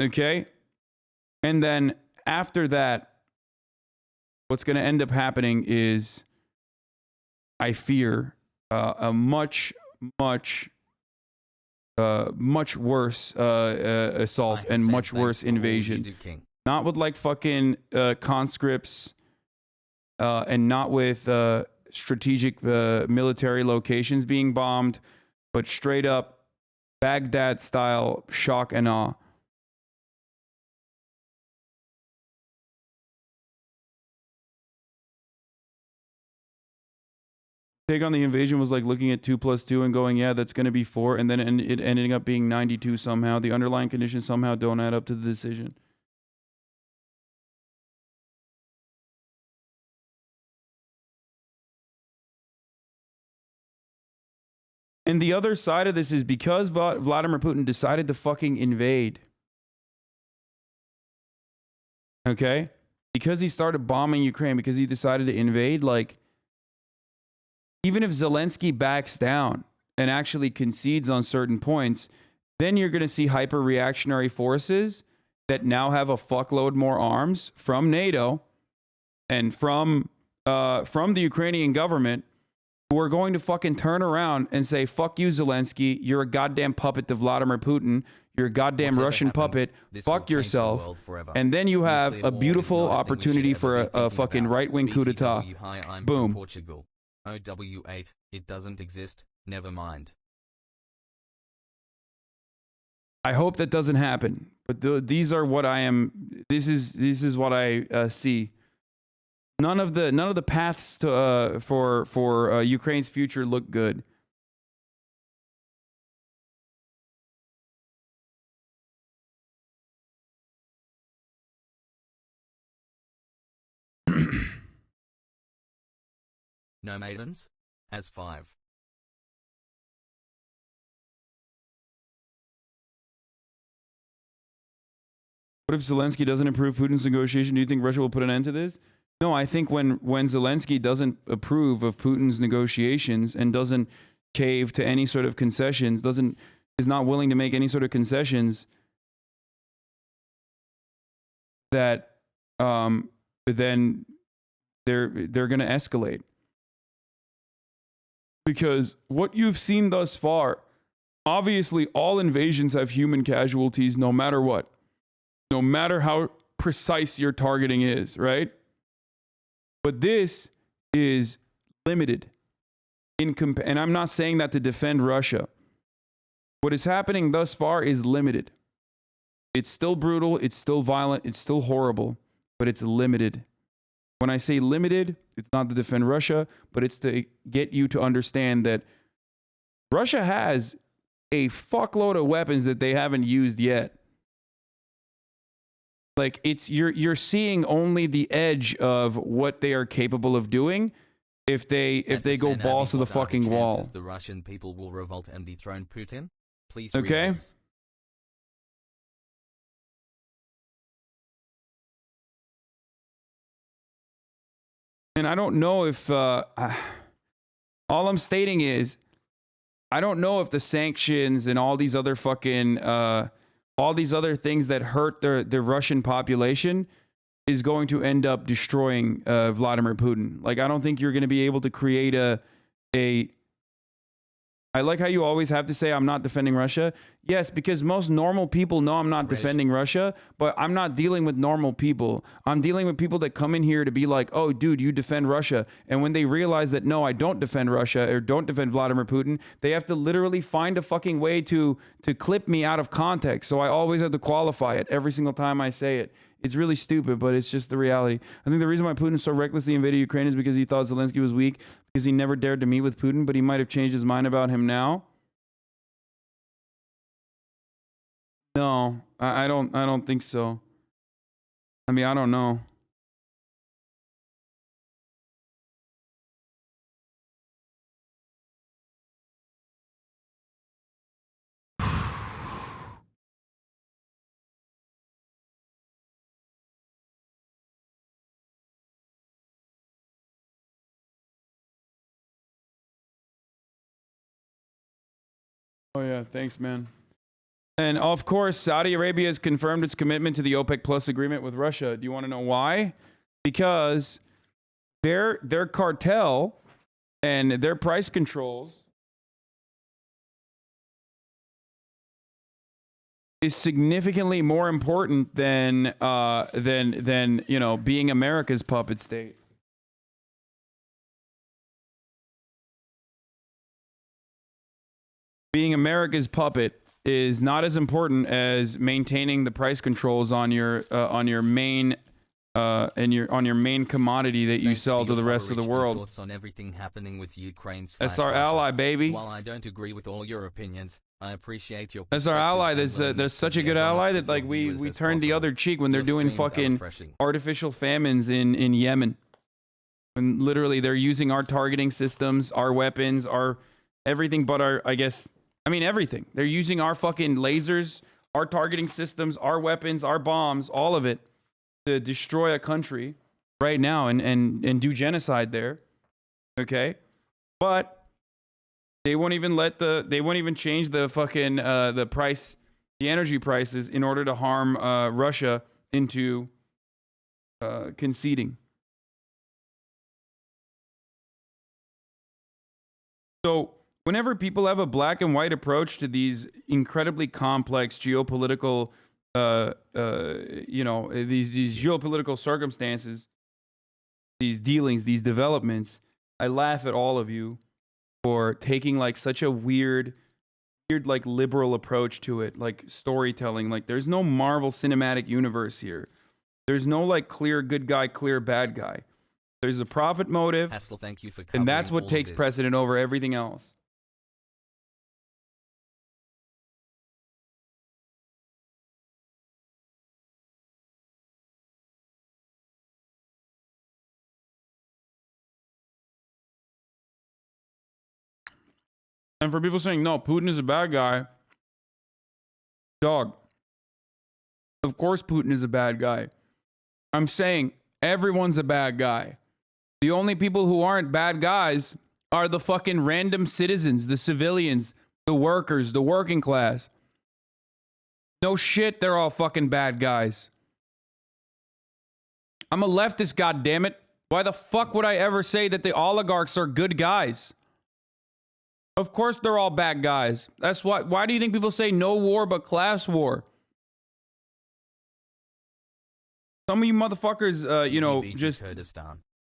Okay? And then after that, what's going to end up happening is, I fear, a much worse assault and much worse invasion. Not with like fucking conscripts and not with strategic military locations being bombed, but straight up Baghdad style shock and awe. Take on the invasion was like looking at 2 + 2 and going, yeah, that's going to be 4, and then it ending up being 92 somehow. The underlying conditions somehow don't add up to the decision. And the other side of this is because Vladimir Putin decided to fucking invade. Okay? Because he started bombing Ukraine, because he decided to invade, like, even if Zelensky backs down and actually concedes on certain points, then you're going to see hyper-reactionary forces that now have a fuckload more arms from NATO and from the Ukrainian government, who are going to fucking turn around and say, fuck you, Zelensky. You're a goddamn puppet to Vladimir Putin. You're a goddamn Russian puppet. Fuck yourself. And then you have a beautiful opportunity for a fucking right-wing coup d'etat. Boom. Portugal. OW8, it doesn't exist, never mind. I hope that doesn't happen. But these are what I am. This is what I see. None of the paths to for Ukraine's future look good. No maidens? as 5. What if Zelensky doesn't approve Putin's negotiation? Do you think Russia will put an end to this? No, I think when Zelensky doesn't approve of Putin's negotiations and doesn't cave to any sort of concessions, is not willing to make any sort of concessions, that then they're going to escalate. Because what you've seen thus far, obviously all invasions have human casualties no matter what. No matter how precise your targeting is, right? But this is limited. And I'm not saying that to defend Russia. What is happening thus far is limited. It's still brutal, it's still violent, it's still horrible, but it's limited. When I say limited, it's not to defend Russia, but it's to get you to understand that Russia has a fuckload of weapons that they haven't used yet. Like you're seeing only the edge of what they are capable of doing if they go balls to the fucking wall. The Russian people will revolt and dethrone Putin. Please. Okay. And I don't know if all I'm stating is I don't know if the sanctions and all these other fucking all these other things that hurt the Russian population is going to end up destroying Vladimir Putin. Like, I don't think you're going to be able to create I like how you always have to say, I'm not defending Russia. Yes, because most normal people know I'm not defending Russia, but I'm not dealing with normal people. I'm dealing with people that come in here to be like, oh, dude, you defend Russia. And when they realize that, no, I don't defend Russia or don't defend Vladimir Putin, they have to literally find a fucking way to clip me out of context. So I always have to qualify it every single time I say it. It's really stupid, but it's just the reality. I think the reason why Putin so recklessly invaded Ukraine is because he thought Zelensky was weak, because he never dared to meet with Putin, but he might have changed his mind about him now. No, I don't think so. I mean, I don't know. Oh yeah, thanks, man. And of course, Saudi Arabia has confirmed its commitment to the OPEC Plus agreement with Russia. Do you want to know why? Because their cartel and their price controls is significantly more important than you know, being America's puppet state. Being America's puppet is not as important as maintaining the price controls on your main commodity that you sell to the rest of the world. Thoughts on everything happening with Ukraine. That's our ally, baby. While I don't agree with all your opinions, I appreciate your. That's our ally. There's such a good ally that like we turned the other cheek when they're doing fucking artificial famines in Yemen. And literally they're using our targeting systems, our weapons, our everything but our, I mean everything. They're using our fucking lasers, our targeting systems, our weapons, our bombs, all of it to destroy a country right now and do genocide there. Okay? But they won't even change the fucking the energy prices in order to harm Russia into conceding. So whenever people have a black and white approach to these incredibly complex geopolitical, you know, these geopolitical circumstances, these dealings, these developments, I laugh at all of you for taking like such a weird like liberal approach to it, like storytelling. Like there's no Marvel Cinematic Universe here. There's no like clear good guy, clear bad guy. There's a profit motive, Hassel, thank you for and that's what takes precedent over everything else. And for people saying, no, Putin is a bad guy, dog, of course Putin is a bad guy. I'm saying everyone's a bad guy. The only people who aren't bad guys are the fucking random citizens, the civilians, the workers, the working class. No shit, they're all fucking bad guys. I'm a leftist, goddammit. Why the fuck would I ever say that the oligarchs are good guys? Of course they're all bad guys. That's why. Why do you think people say no war but class war? Some of you motherfuckers, you know, just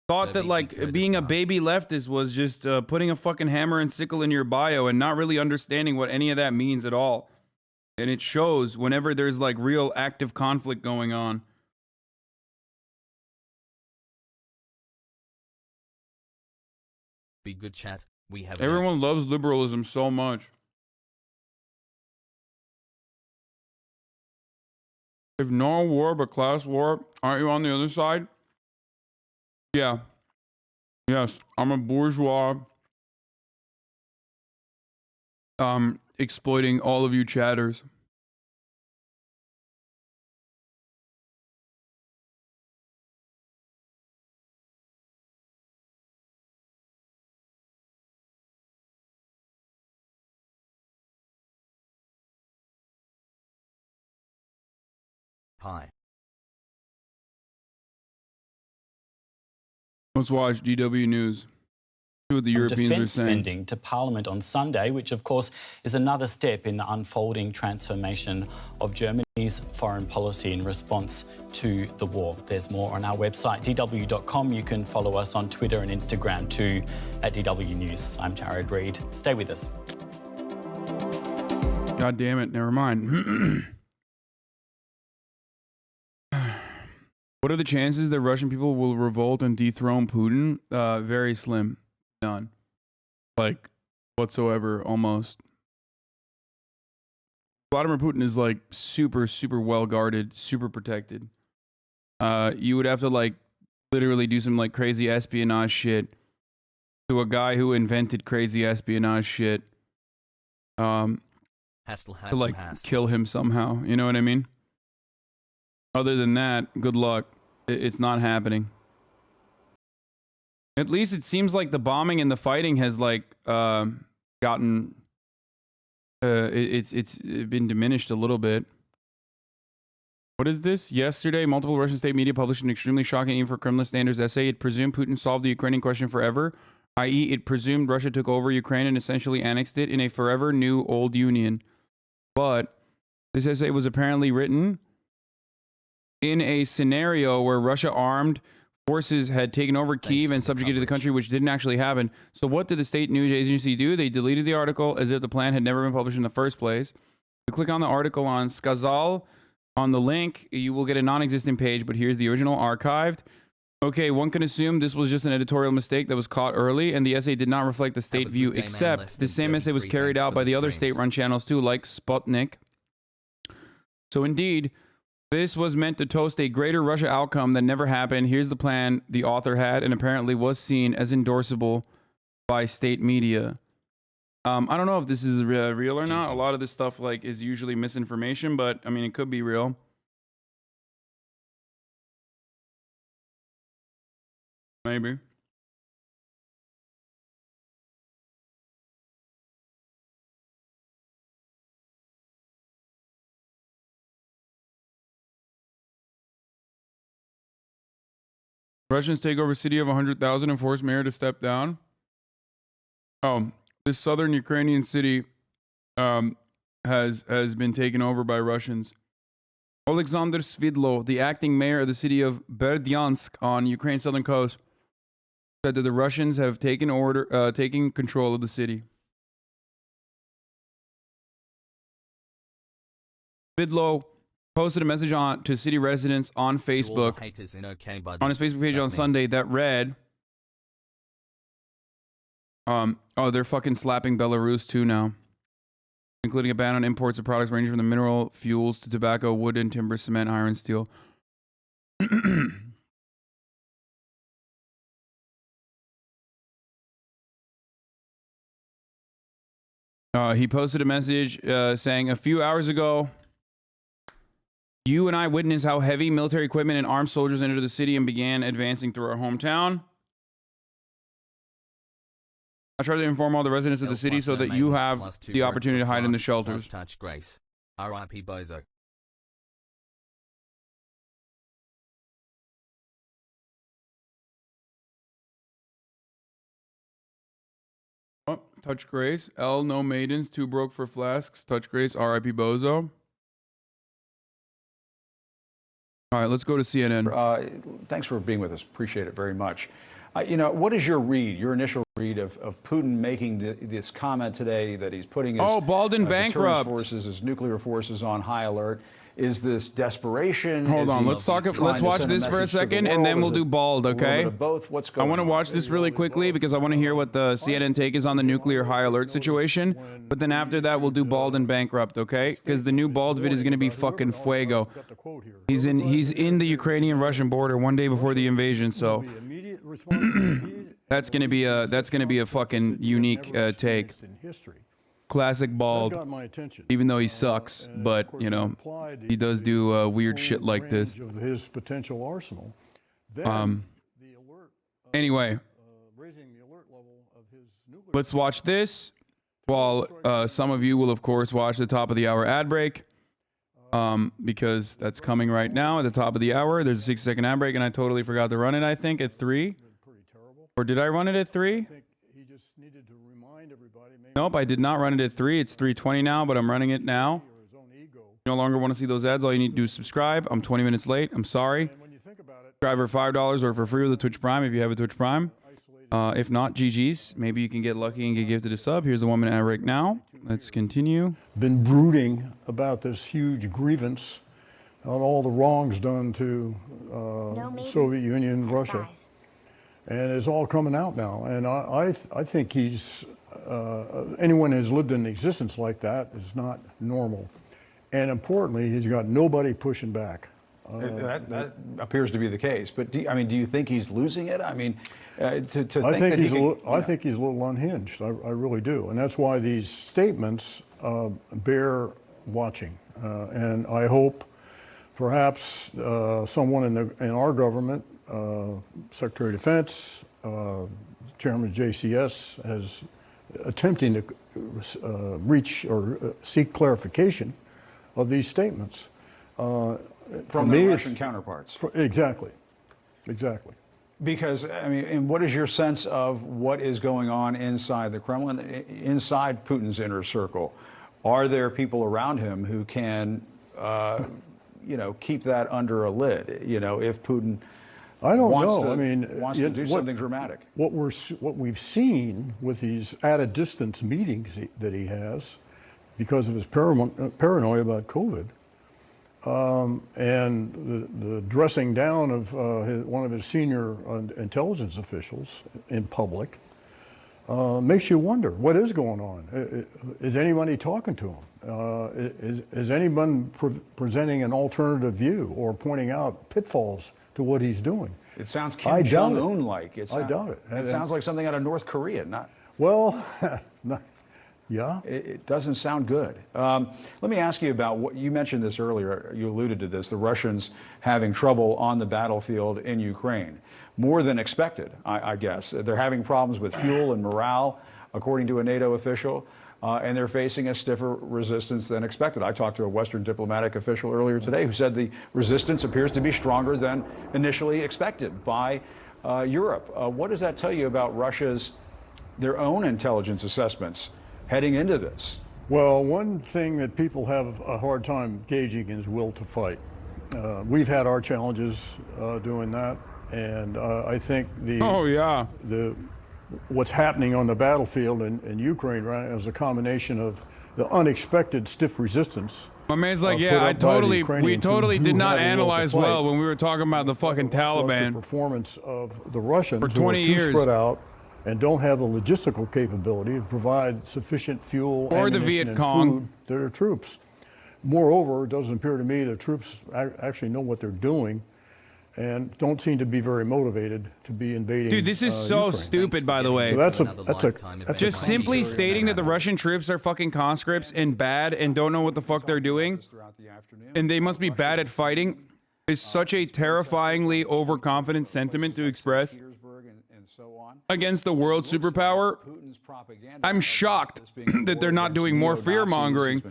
thought that like being a baby leftist was just putting a fucking hammer and sickle in your bio and not really understanding what any of that means at all. And it shows whenever there's like real active conflict going on. Be good, chat. We have Everyone loves liberalism so much. If no war but class war, aren't you on the other side? Yeah. Yes, I'm a bourgeois. Exploiting all of you chatters. Hi. Let's watch DW News. See what the Europeans are defence saying. spending to Parliament on Sunday, which of course is another step in the unfolding transformation of Germany's foreign policy in response to the war. There's more on our website, dw.com. You can follow us on Twitter and Instagram too at DW News. I'm Jared Reid. Stay with us. God damn it, never mind. What are the chances that Russian people will revolt and dethrone Putin? Very slim. None. Like, whatsoever, almost. Vladimir Putin is like super, super well guarded, super protected. You would have to like literally do some like crazy espionage shit to a guy who invented crazy espionage shit. To like kill him somehow. You know what I mean? Other than that, good luck. It's not happening. At least it seems like the bombing and the fighting has like gotten it's been diminished a little bit. What is this? Yesterday, multiple Russian state media published an extremely shocking, even for criminal standards, essay. It presumed Putin solved the Ukrainian question forever, i.e., it presumed Russia took over Ukraine and essentially annexed it in a forever new old union. But this essay was apparently written in a scenario where Russia armed forces had taken over Kyiv and subjugated the country, which didn't actually happen. So what did the state news agency do? They deleted the article as if the plan had never been published in the first place. You click on the article on Skazal, on the link, you will get a non-existent page, but here's the original archived. Okay, one can assume this was just an editorial mistake that was caught early, and the essay did not reflect the state view, except the same essay was carried out by the other state-run channels too, like Sputnik. So indeed, this was meant to toast a greater Russia outcome that never happened. Here's the plan the author had and apparently was seen as endorsable by state media. I don't know if this is real or not. A lot of this stuff like is usually misinformation, but I mean, it could be real. Maybe. Russians take over city of 100,000 and force mayor to step down. Oh, this southern Ukrainian city has been taken over by Russians. Alexander Svidlo, the acting mayor of the city of Berdyansk on Ukraine's southern coast, said that the Russians have taken control of the city. Svidlo posted a message to city residents on Facebook, on his Facebook page on Sunday that read, oh, they're fucking slapping Belarus too now, including a ban on imports of products ranging from the mineral fuels to tobacco, wood and timber, cement, iron, steel. He posted a message saying, a few hours ago, you and I witnessed how heavy military equipment and armed soldiers entered the city and began advancing through our hometown. I try to inform all the residents of the city so that you have the opportunity to hide in the shelters. Touch Grace. R.I.P. Bozo. Oh, Touch Grace. L, no maidens. 2 broke for flasks. Touch Grace. R.I.P. Bozo. All right, let's go to CNN. Thanks for being with us. Appreciate it very much. You know, what is your read, your initial read of Putin making this comment today that he's putting his bald and bankrupt forces, his nuclear forces on high alert? Is this desperation? Hold on, let's watch this for a second, and then we'll do bald, okay? Both. What's going on? I want to watch this really quickly because I want to hear what the CNN take is on the nuclear high alert situation. But then after that, we'll do bald and bankrupt, okay? Because the new bald vid is going to be fucking fuego. He's in the Ukrainian-Russian border one day before the invasion, so that's going to be a fucking unique take. Classic bald, even though he sucks, but you know he does do weird shit like this. Of his potential arsenal. Anyway, let's watch this. While some of you will of course watch the top of the hour ad break, because that's coming right now at the top of the hour. There's a 6-second ad break, and I totally forgot to run it. I think at 3, or did I run it at 3? Nope, I did not run it at 3. It's 3:20 now, but I'm running it now. No longer want to see those ads. All you need to do is subscribe. I'm 20 minutes late. I'm sorry. Subscribe for $5 or for free with a Twitch Prime if you have a Twitch Prime. If not, GG's. Maybe you can get lucky and get gifted a sub. Here's the 1 minute ad break now. Let's continue. Been brooding about this huge grievance on all the wrongs done to Soviet Union, Russia. And it's all coming out now. And I think he's... anyone who's lived in existence like that is not normal. And importantly, he's got nobody pushing back. That appears to be the case. But do you think he's losing it? I mean, I think he's a little unhinged. I really do. And that's why these statements bear watching. And I hope perhaps someone in our government, Secretary of Defense, Chairman of JCS, has attempting to reach or seek clarification of these statements. From the Russian counterparts. Exactly. Because, I mean, and what is your sense of what is going on inside the Kremlin, inside Putin's inner circle? Are there people around him who can, keep that under a lid? If Putin... I don't know. Wants to do something dramatic. What we've seen with these at-a-distance meetings that he has, because of his paranoia about COVID, and the dressing down of one of his senior intelligence officials in public, makes you wonder what is going on. Is anybody talking to him? Is anyone presenting an alternative view or pointing out pitfalls to what he's doing? It sounds Kim Jong-un-like. I doubt it. It sounds like something out of North Korea, not... Well, yeah. It doesn't sound good. Let me ask you about what you mentioned this earlier. You alluded to this, the Russians having trouble on the battlefield in Ukraine. More than expected, I guess. They're having problems with fuel and morale, according to a NATO official. And they're facing a stiffer resistance than expected. I talked to a Western diplomatic official earlier today who said the resistance appears to be stronger than initially expected by Europe. What does that tell you about their own intelligence assessments heading into this? Well, one thing that people have a hard time gauging is will to fight. We've had our challenges doing that, and I think what's happening on the battlefield in Ukraine right now is a combination of the unexpected stiff resistance. My man's like, we totally did not analyze well when we were talking about the fucking Taliban. The performance of the Russians for 20 who are too years spread out and don't have the logistical capability to provide sufficient fuel or the Viet Cong to their troops. Moreover, it doesn't appear to me the troops actually know what they're doing. and don't seem to be very motivated to be invading. Dude, this is so Ukraine. stupid, by the way. So that's just simply stating that the Russian troops are fucking conscripts and bad and don't know what the fuck they're doing, and they must be bad at fighting, is such a terrifyingly overconfident sentiment to express against the world superpower. I'm shocked that they're not doing more fear-mongering.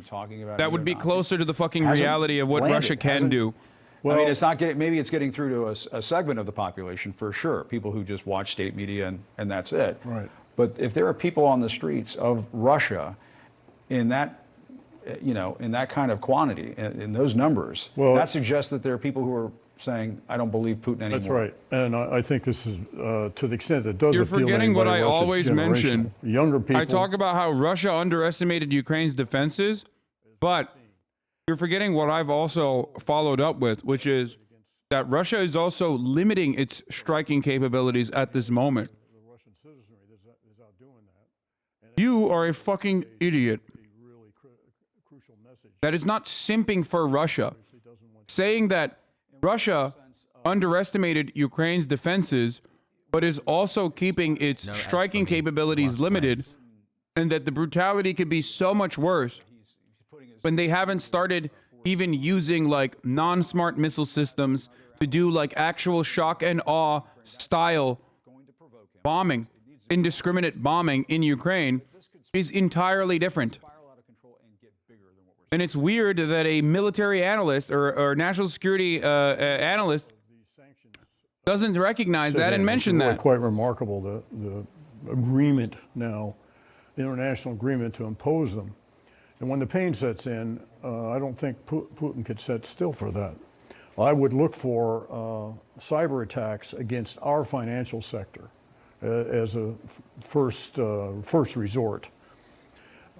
That would be closer to the fucking reality of what Russia can do. Well, I mean, it's not getting, maybe it's getting through to a segment of the population for sure, people who just watch state media and that's it. Right. But if there are people on the streets of Russia in that, you know, in that kind of quantity, in those numbers, that suggests that there are people who are saying, I don't believe Putin anymore. That's right. And I think this is, to the extent it does You're appeal to forgetting what I anybody else, it's always mention. Younger people. I talk about how Russia underestimated Ukraine's defenses, but you're forgetting what I've also followed up with, which is that Russia is also limiting its striking capabilities at this moment. You are a fucking idiot. That is not simping for Russia. Saying that Russia underestimated Ukraine's defenses, but is also keeping its striking capabilities limited, and that the brutality could be so much worse when they haven't started even using like non-smart missile systems to do like actual shock and awe style bombing, indiscriminate bombing in Ukraine is entirely different. And it's weird that a military analyst or national security analyst doesn't recognize that and mention that. It's really quite remarkable, the agreement now, the international agreement to impose them. And when the pain sets in, I don't think Putin could sit still for that. I would look for cyber attacks against our financial sector as a first resort.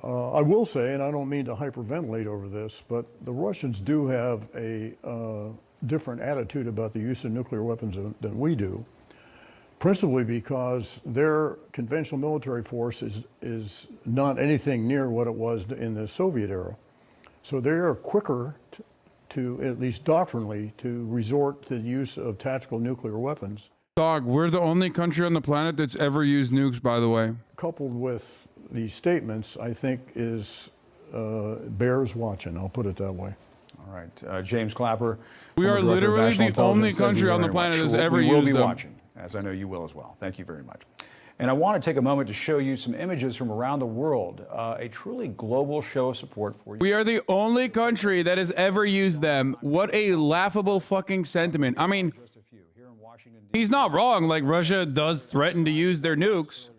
I will say, and I don't mean to hyperventilate over this, but the Russians do have a different attitude about the use of nuclear weapons than we do, principally because their conventional military force is not anything near what it was in the Soviet era. So they are quicker to, at least doctrinally, to resort to the use of tactical nuclear weapons. Dog, we're the only country on the planet that's ever used nukes, by the way. Coupled with these statements, I think bears watching. I'll put it that way. All right. James Clapper. We are literally the only country on the planet that's ever used them. We will be watching, as I know you will as well. Thank you very much. And I want to take a moment to show you some images from around the world, a truly global show of support for you. We are the only country that has ever used them. What a laughable fucking sentiment. I mean, he's not wrong. Like, Russia does threaten to use their nukes.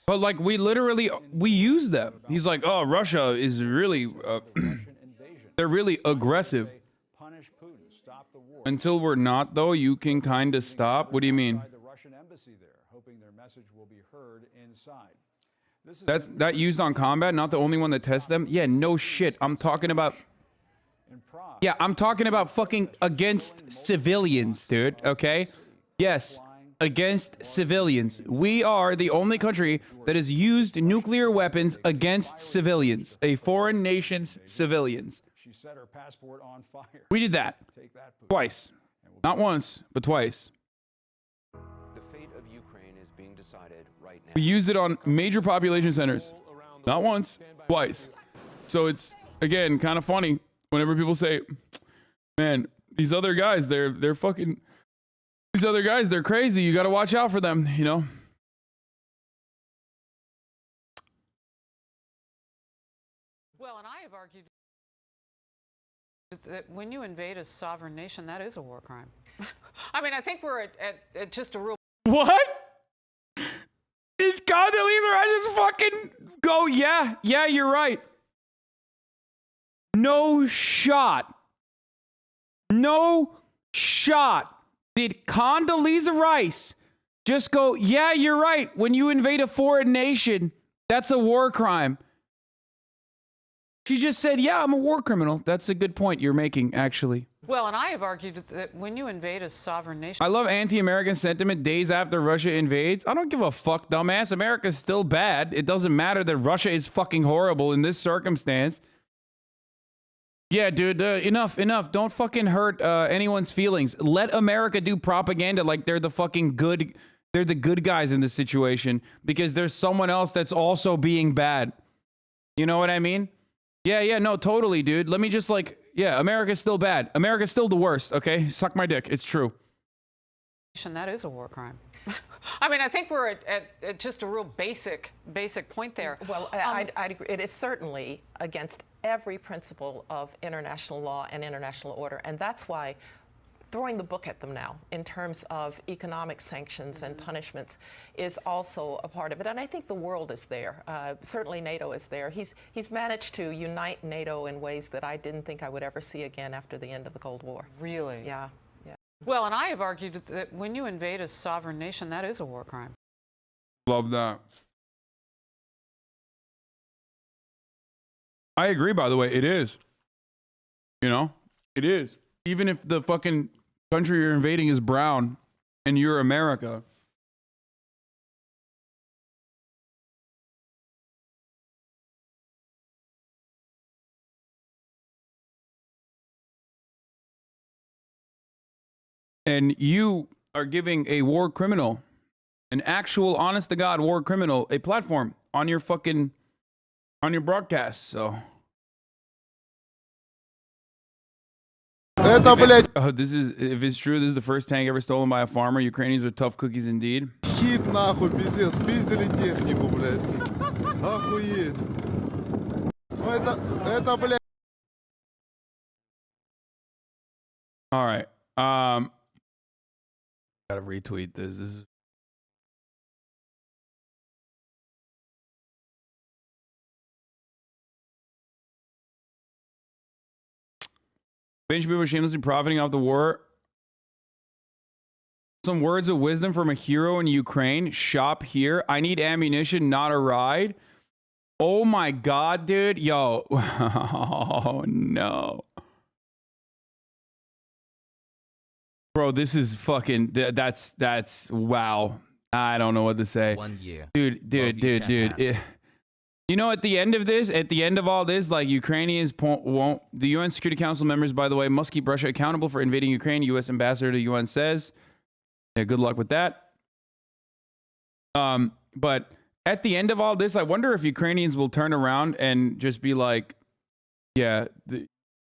But like, we use them. He's like, oh, Russia is really, they're really aggressive. Until we're not, though, you can kind of stop. What do you mean? That's that used on combat, not the only one that tests them? Yeah, no shit. I'm talking about... Yeah, I'm talking about fucking against civilians, dude, okay? Yes, against civilians. We are the only country that has used nuclear weapons against civilians, a foreign nation's civilians. Set her passport on fire. We did that twice. Not once, but twice. The fate of Ukraine is being decided right now. We used it on major population centers. Not once, twice. So it's, again, kind of funny whenever people say, man, these other guys, they're fucking, these other guys, they're crazy. You got to watch out for them, you know? Well, and I have argued that when you invade a sovereign nation, that is a war crime. I mean, I think we're at just a real... What? Is Condoleezza Rice just fucking go, yeah, you're right. No shot. No shot. Did Condoleezza Rice just go, yeah, you're right. When you invade a foreign nation, that's a war crime. She just said, yeah, I'm a war criminal. That's a good point you're making, actually. Well, and I have argued that when you invade a sovereign nation... I love anti-American sentiment days after Russia invades. I don't give a fuck, dumbass. America's still bad. It doesn't matter that Russia is fucking horrible in this circumstance. Yeah, dude, enough. Don't fucking hurt anyone's feelings. Let America do propaganda like they're the fucking good, they're the good guys in this situation because there's someone else that's also being bad. You know what I mean? Yeah, no, totally, dude. Let me just like, yeah, America's still bad. America's still the worst, okay? Suck my dick. It's true. That is a war crime. I mean, I think we're at just a real basic point there. Well, I'd agree. It is certainly against every principle of international law and international order, and that's why throwing the book at them now in terms of economic sanctions and punishments is also a part of it. And I think the world is there. Certainly NATO is there. He's managed to unite NATO in ways that I didn't think I would ever see again after the end of the Cold War. Really? Yeah. Well, and I have argued that when you invade a sovereign nation, that is a war crime. Love that. I agree, by the way. It is. You know? It is. Even if the fucking country you're invading is brown and you're America. And you are giving a war criminal, an actual honest to God war criminal, a platform on your fucking, on your broadcast, so. Oh, this is, if it's true, this is the first tank ever stolen by a farmer. Ukrainians are tough cookies indeed. Хит нахуй, пиздец, спиздили технику, блядь. Охуеть. Это, блядь. All right. Gotta retweet this. This is Bench people are shamelessly profiting off the war. Some words of wisdom from a hero in Ukraine. Shop here. I need ammunition, not a ride. Oh my god, dude. Yo. Oh no. Bro, this is fucking, that's, wow. I don't know what to say. 1 year. Dude. You know, at the end of this, at the end of all this, like Ukrainians won't, the UN Security Council members, by the way, must keep Russia accountable for invading Ukraine. U.S. ambassador to UN says. Yeah, good luck with that. But at the end of all this, I wonder if Ukrainians will turn around and just be like, yeah,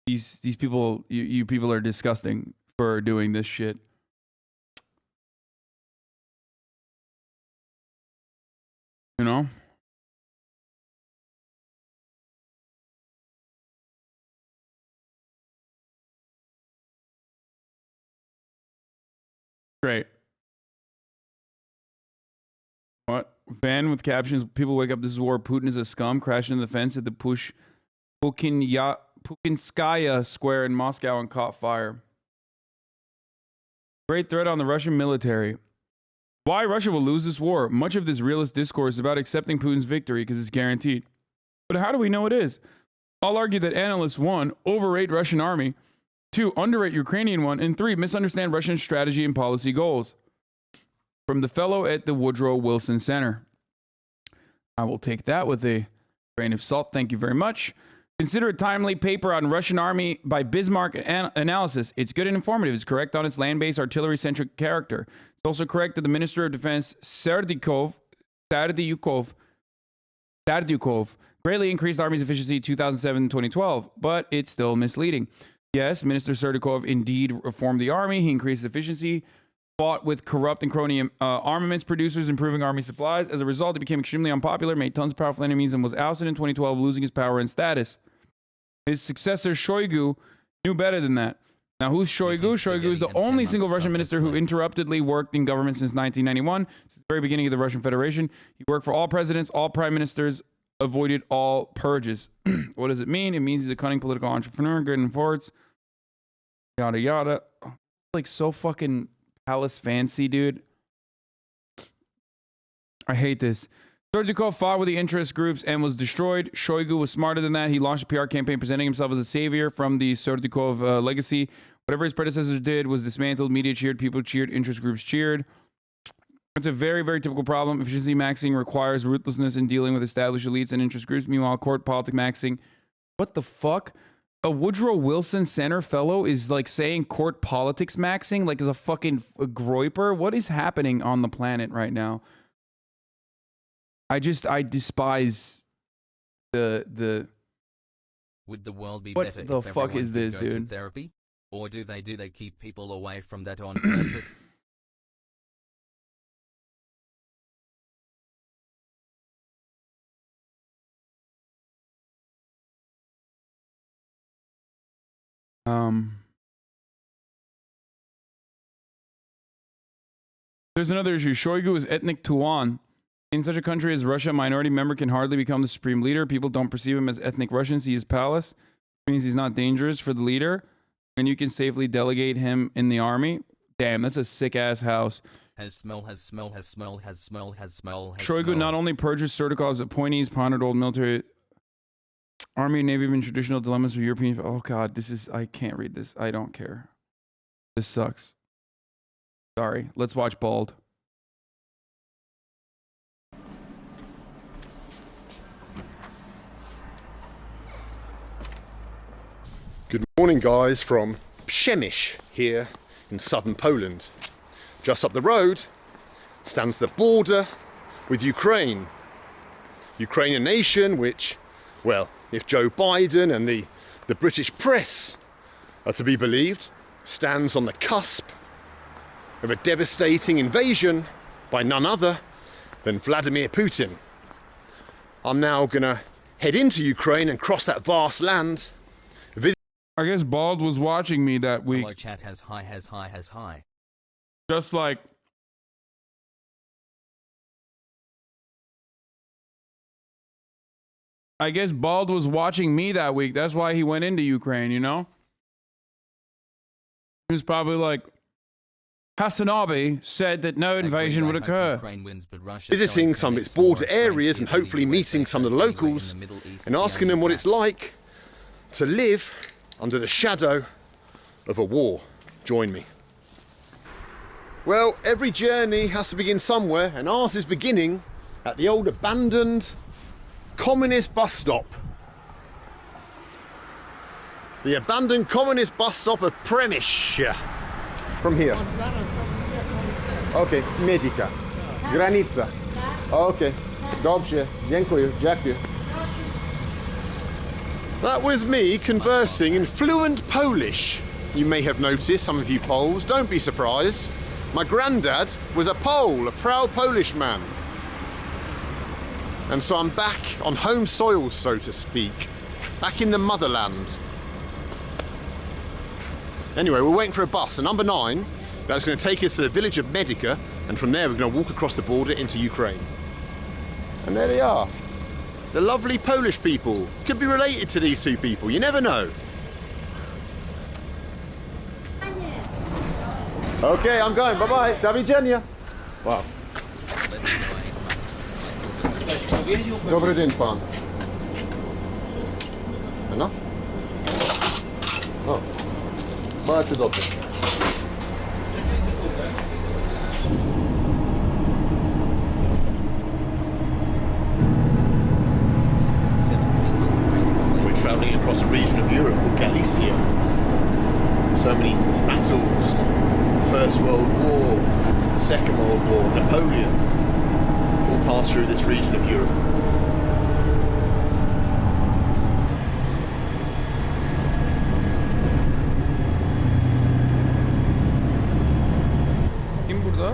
these people, you people are disgusting for doing this shit. You know? Great. What? Van with captions, people wake up, this is war, Putin is a scum, crashed into the fence at the Pukinskaya Square in Moscow and caught fire. Great threat on the Russian military. Why Russia will lose this war? Much of this realist discourse is about accepting Putin's victory because it's guaranteed. But how do we know it is? I'll argue that analysts, 1, overrate Russian army, 2, underrate Ukrainian one, and 3, misunderstand Russian strategy and policy goals. From the fellow at the Woodrow Wilson Center. I will take that with a grain of salt. Thank you very much. Consider a timely paper on Russian army by Bismarck analysis. It's good and informative. It's correct on its land-based artillery-centric character. It's also correct that the Minister of Defense, Serdyukov, greatly increased the Army's efficiency in 2007-2012, but it's still misleading. Yes, Minister Serdyukov indeed reformed the Army. He increased efficiency, fought with corrupt and crony armaments producers, improving Army supplies. As a result, he became extremely unpopular, made tons of powerful enemies, and was ousted in 2012, losing his power and status. His successor, Shoygu, knew better than that. Now, who's Shoygu? Shoygu is the only single Russian minister who interruptedly worked in government since 1991, since the very beginning of the Russian Federation. He worked for all presidents, all prime ministers, avoided all purges. What does it mean? It means he's a cunning political entrepreneur, good in forts, yada, yada. Like, so fucking palace fancy, dude. I hate this. Serdyukov fought with the interest groups and was destroyed. Shoygu was smarter than that. He launched a PR campaign presenting himself as a savior from the Serdyukov legacy. Whatever his predecessors did was dismantled. Media cheered, people cheered, interest groups cheered. It's a very, very typical problem. Efficiency maxing requires ruthlessness in dealing with established elites and interest groups. Meanwhile, court politic maxing. What the fuck? A Woodrow Wilson Center fellow is like saying court politics maxing like is a fucking groiper. What is happening on the planet right now? I despise the. Would the world be What better the if fuck everyone is this, could go to dude? therapy? Or do they keep people away from that on purpose? There's another issue. Shoygu is ethnic Tuan. In such a country as Russia, a minority member can hardly become the supreme leader. People don't perceive him as ethnic Russians. He is palace. It means he's not dangerous for the leader. And you can safely delegate him in the army. Damn, that's a sick-ass house. Shoygu not only purges Serdikov's appointees, pondered old military... Army and Navy have been traditional dilemmas for Europeans. Oh, God, this is... I can't read this. I don't care. This sucks. Sorry. Let's watch Bald. Good morning, guys, from Przemyśl here in southern Poland. Just up the road stands the border with Ukraine. Ukrainian nation which, well, if Joe Biden and the British press are to be believed, stands on the cusp of a devastating invasion by none other than Vladimir Putin. I'm now gonna head into Ukraine and cross that vast land. I guess Bald was watching me that week. Hello chat has high. Just like... I guess Bald was watching me that week. That's why he went into Ukraine, you know? He was probably like, HasanAbi said that no invasion would occur. Visiting some of its border areas and hopefully meeting some of the locals and asking them what it's like to live under the shadow of a war. Join me. Well, every journey has to begin somewhere, and ours is beginning at the old abandoned communist bus stop. The abandoned communist bus stop of Przemyśl. From here. Okay, Medica. Granica. Okay. Dobrze. Dziękuję. That was me conversing in fluent Polish. You may have noticed, some of you Poles, don't be surprised. My granddad was a Pole, a proud Polish man. And so I'm back on home soil, so to speak. Back in the motherland. Anyway, we're waiting for a bus, a number 9, that's going to take us to the village of Medica, and from there we're going to walk across the border into Ukraine. And there they are. The lovely Polish people. Could be related to these two people, you never know. Okay, I'm going, bye-bye. Do widzenia. Wow. Dobry dzień, pan. Enough? O. Bardzo dobrze. We're travelling across a region of Europe called Galicia. So many battles. First World War, Second World War, Napoleon, all passed through this region of Europe. Kim burada?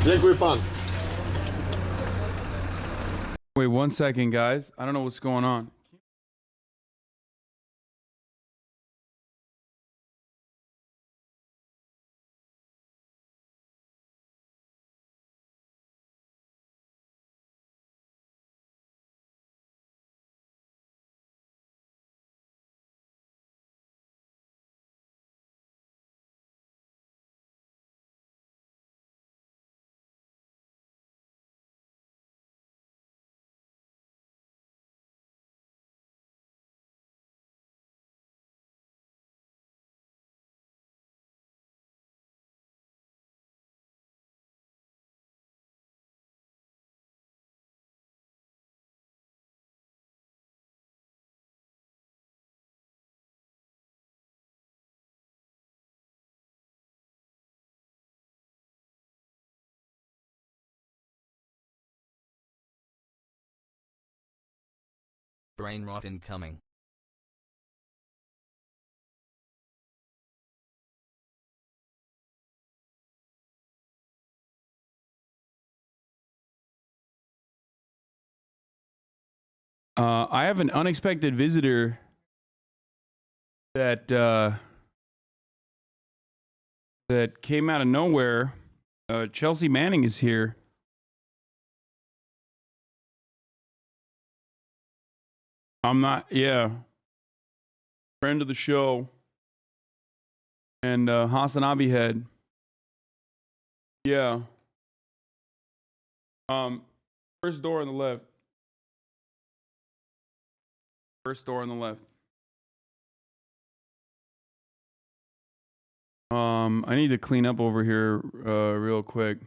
Dziękuję pan. Wait 1 second, guys. I don't know what's going on. brain rot incoming. I have an unexpected visitor that that came out of nowhere. Chelsea Manning is here. I'm not, yeah. Friend of the show. And HasanAbi head. Yeah. First door on the left. First door on the left. I need to clean up over here real quick.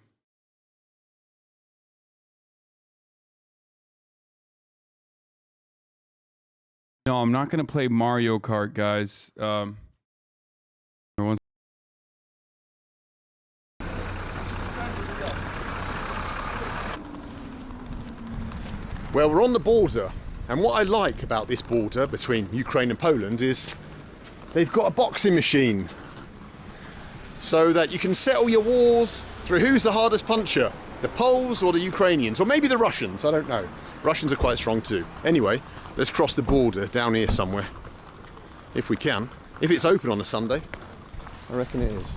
No, I'm not going to play Mario Kart, guys. Well, we're on the border, and what I like about this border between Ukraine and Poland is they've got a boxing machine so that you can settle your wars through who's the hardest puncher, the Poles or the Ukrainians, or maybe the Russians, I don't know. Russians are quite strong too. Anyway, let's cross the border down here somewhere, if we can. If it's open on a Sunday, I reckon it is.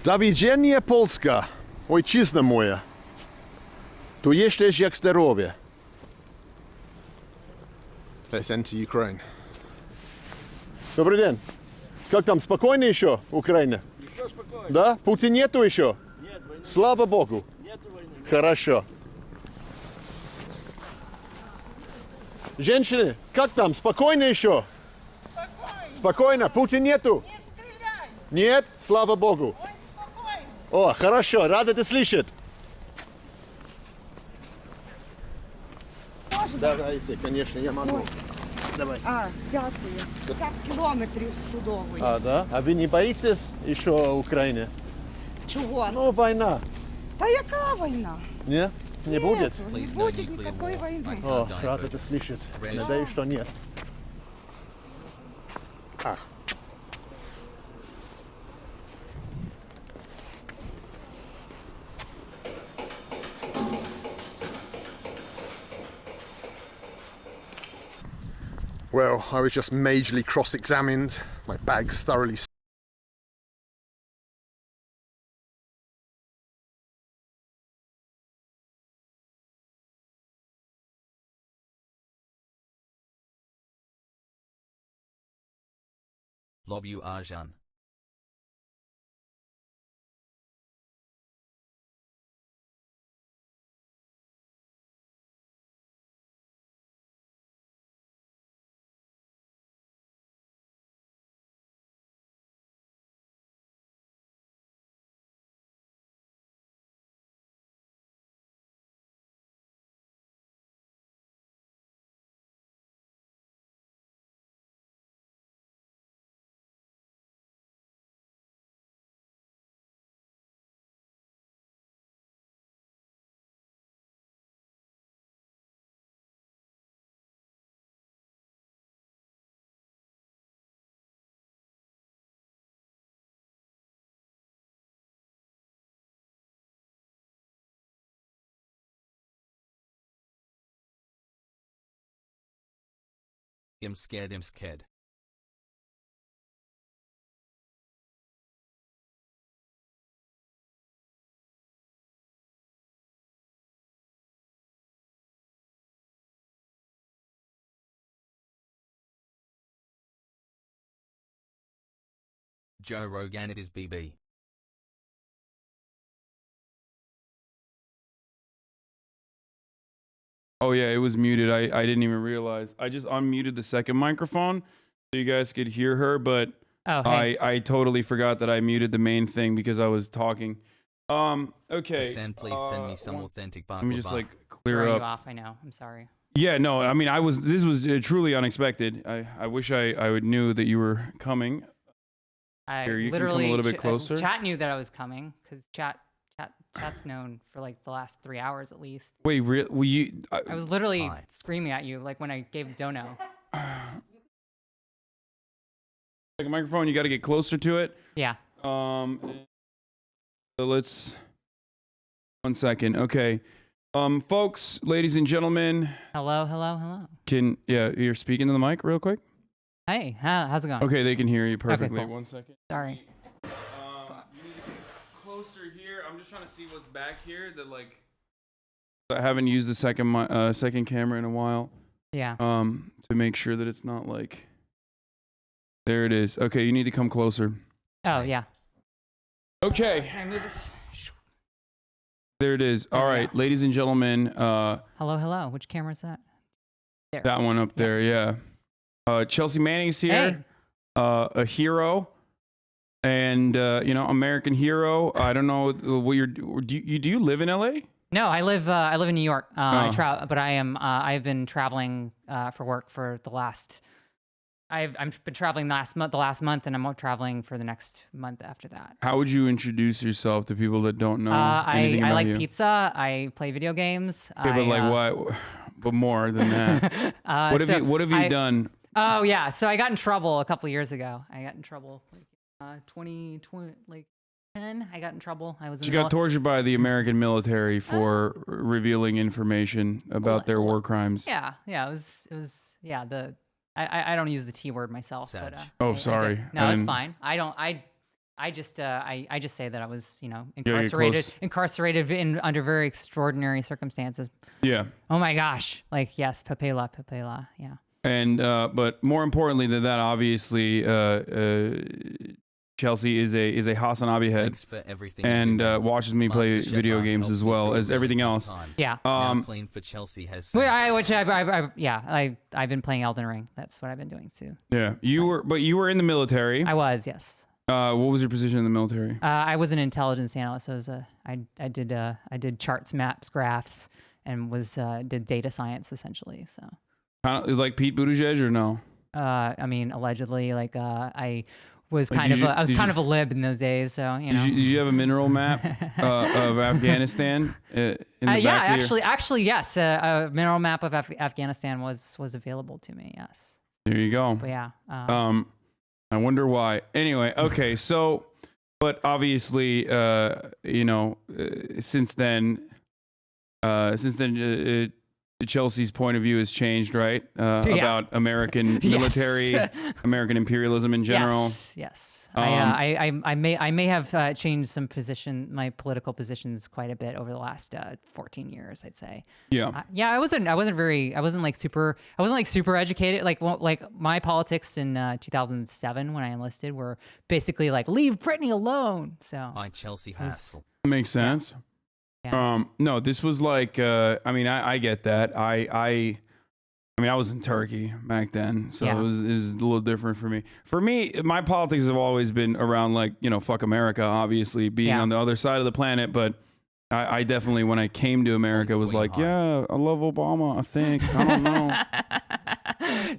Do widzenia Polska, ojczyzna moja. Tu jesteś jak zdrowie. Let's enter Ukraine. Добрый день. Как там, спокойно еще, Украина? Еще спокойно. Да? Путин нету еще? Нет войны. Слава Богу. Нету войны. Хорошо. Женщины, как там, спокойно еще? Спокойно. Спокойно. Путин нету? Не стреляй. Нет? Слава Богу. Он спокойно. О, хорошо, рад это слышать. Можна? Давайте, конечно, я могу. Ой. Давай. Дякую. 50 кілометрів з судової. Да? А вы не боитесь еще Украины? Чого? Ну, война. Та яка війна? Не? Не будет? Не будет никакой войны. О, рад это слышать. Надеюсь, что нет. Well, I was just majorly cross-examined. My bag's thoroughly. Love you, Hasan. I'm scared. Joe Rogan, it is BB. Oh yeah, it was muted. I didn't even realize. I just unmuted the second microphone so you guys could hear her, but I totally forgot that I muted the main thing because I was talking. Okay. Hasan, please send me some authentic Let me just baklava. like clear Throwing up. you off, I know. I'm sorry. Yeah, no, I mean, this was truly unexpected. I wish I would knew that you were coming. I Here, you can literally come a little bit closer. Chat knew that I was coming because chat chat's known for like the last 3 hours at least. Wait, were you? I was literally screaming at you like when I gave the dono. Like a microphone, you got to get closer to it. Yeah. So let's. 1 second. Okay. Folks, ladies and gentlemen. Hello, hello, hello. You're speaking to the mic real quick? Hey, how's it going? Okay, they can hear you perfectly. Okay, cool. 1 second. Sorry. You need to get closer here. I'm just trying to see what's back here. That like, I haven't used the second camera in a while. Yeah. To make sure that it's not like. There it is. Okay, you need to come closer. Oh yeah. Okay. Can I move this? There it is. All right, ladies and gentlemen. Hello, hello. Which camera is that? There. That one up there, yeah. Chelsea Manning's here. Hey. A hero. And American hero. I don't know what do you live in LA? No, I live in New York. But I've been traveling for work for the last. I've been traveling the last month, and I'm traveling for the next month after that. How would you introduce yourself to people that don't know anything about I like you? pizza. I play video games. Okay, but like what? But more than that. What have you done? Oh yeah, so I got in trouble a couple years ago. I got in trouble like 2020, like 10. I got in trouble. I was. She got tortured by the American military for revealing information about their war crimes. Yeah. It was. Yeah. I don't use the T word myself. Sad. But, sorry. No, it's fine. I don't. I just say that I was, incarcerated under very extraordinary circumstances. Yeah. Oh my gosh. Like yes, papela. Yeah. And but more importantly than that, obviously, Chelsea is a HasanAbi head. Thanks for everything. And watches me play video games as well as everything else. Yeah. Playing for Chelsea has. I've been playing Elden Ring. That's what I've been doing too. Yeah, you were in the military. I was, yes. What was your position in the military? I was an intelligence analyst. So I did charts, maps, graphs, and did data science essentially. So. Kind of like Pete Buttigieg or no? I mean, allegedly, like I was kind of a lib in those days. So Did you have a mineral map of Afghanistan? Actually, yes. A mineral map of Afghanistan was available to me. Yes. There you go. But yeah. I wonder why. Anyway, okay. So, but obviously, since then, Chelsea's point of view has changed, right? About American military, American imperialism in general. Yes. I may have changed my political positions quite a bit over the last 14 years, I'd say. Yeah. I wasn't like super educated. Like my politics in 2007 when I enlisted were basically like leave Brittany alone. So. Chelsea Hassel. Makes sense. Yeah. No, this was like, I get that. I was in Turkey back then, so it was a little different for me. For me, my politics have always been around like, fuck America, obviously being on the other side of the planet. But I definitely, when I came to America, was like, yeah, I love Obama, I think. I don't know.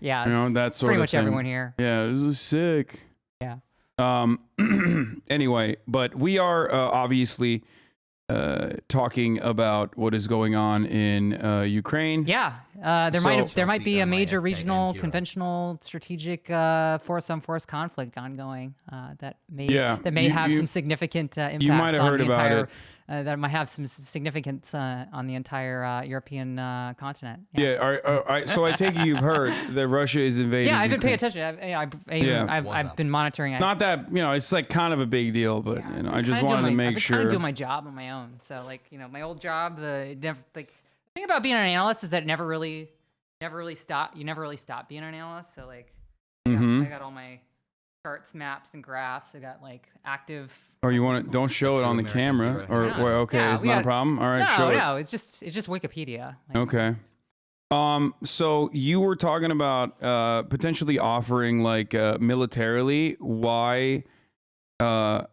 Yeah. That sort pretty of much thing. Everyone here. Yeah, this is sick. Yeah. Anyway, but we are obviously talking about what is going on in Ukraine. Yeah, there might be a major regional, conventional, strategic force-on-force conflict ongoing that may have some significant impacts. You might have heard about it. That might have some significance on the entire European continent. So I take it you've heard that Russia is invading. Yeah, I've been Ukraine. paying attention. I've been monitoring it. Not that it's like kind of a big deal, but I just wanted to make sure. I've been doing my job on my own. So my old job, the thing about being an analyst is that it never really stop. You never really stop being an analyst. So I got all my charts, maps, and graphs. I got like active. Or you want to? Don't show it on the camera, or it's not a problem. All right, show it. No, it's just Wikipedia. Okay. So you were talking about potentially offering like militarily. Why? Yeah.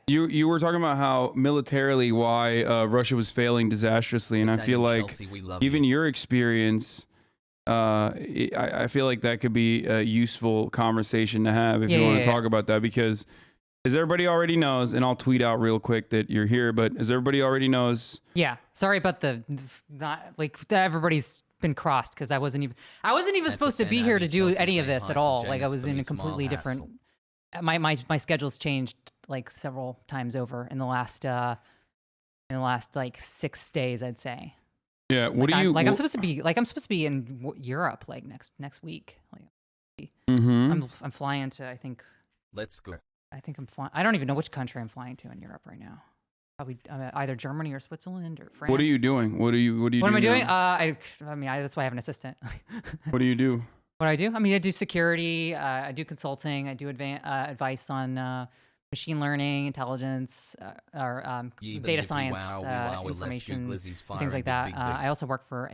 You were talking about how militarily why Russia was failing disastrously, and I feel like even your experience. I feel like that could be a useful conversation to have if you want to talk about that, because as everybody already knows, and I'll tweet out real quick that you're here, but as everybody already knows. Yeah. Sorry about everybody's been crossed because I wasn't even supposed to be here to do any of this at all. Like I was in a completely different. My schedule's changed like several times over in the last like 6 days, I'd say. Yeah. What do you like? I'm supposed to be in Europe like next week. Like, Mm-hmm. I'm flying to, I think. Let's go. I think I'm flying. I don't even know which country I'm flying to in Europe right now. Probably either Germany or Switzerland or France. What are you doing? What am I doing? I mean, that's why I have an assistant. What do you do? What I do? I mean, I do security. I do consulting. I do advice on machine learning, intelligence, or data science, information, things like that. I also work for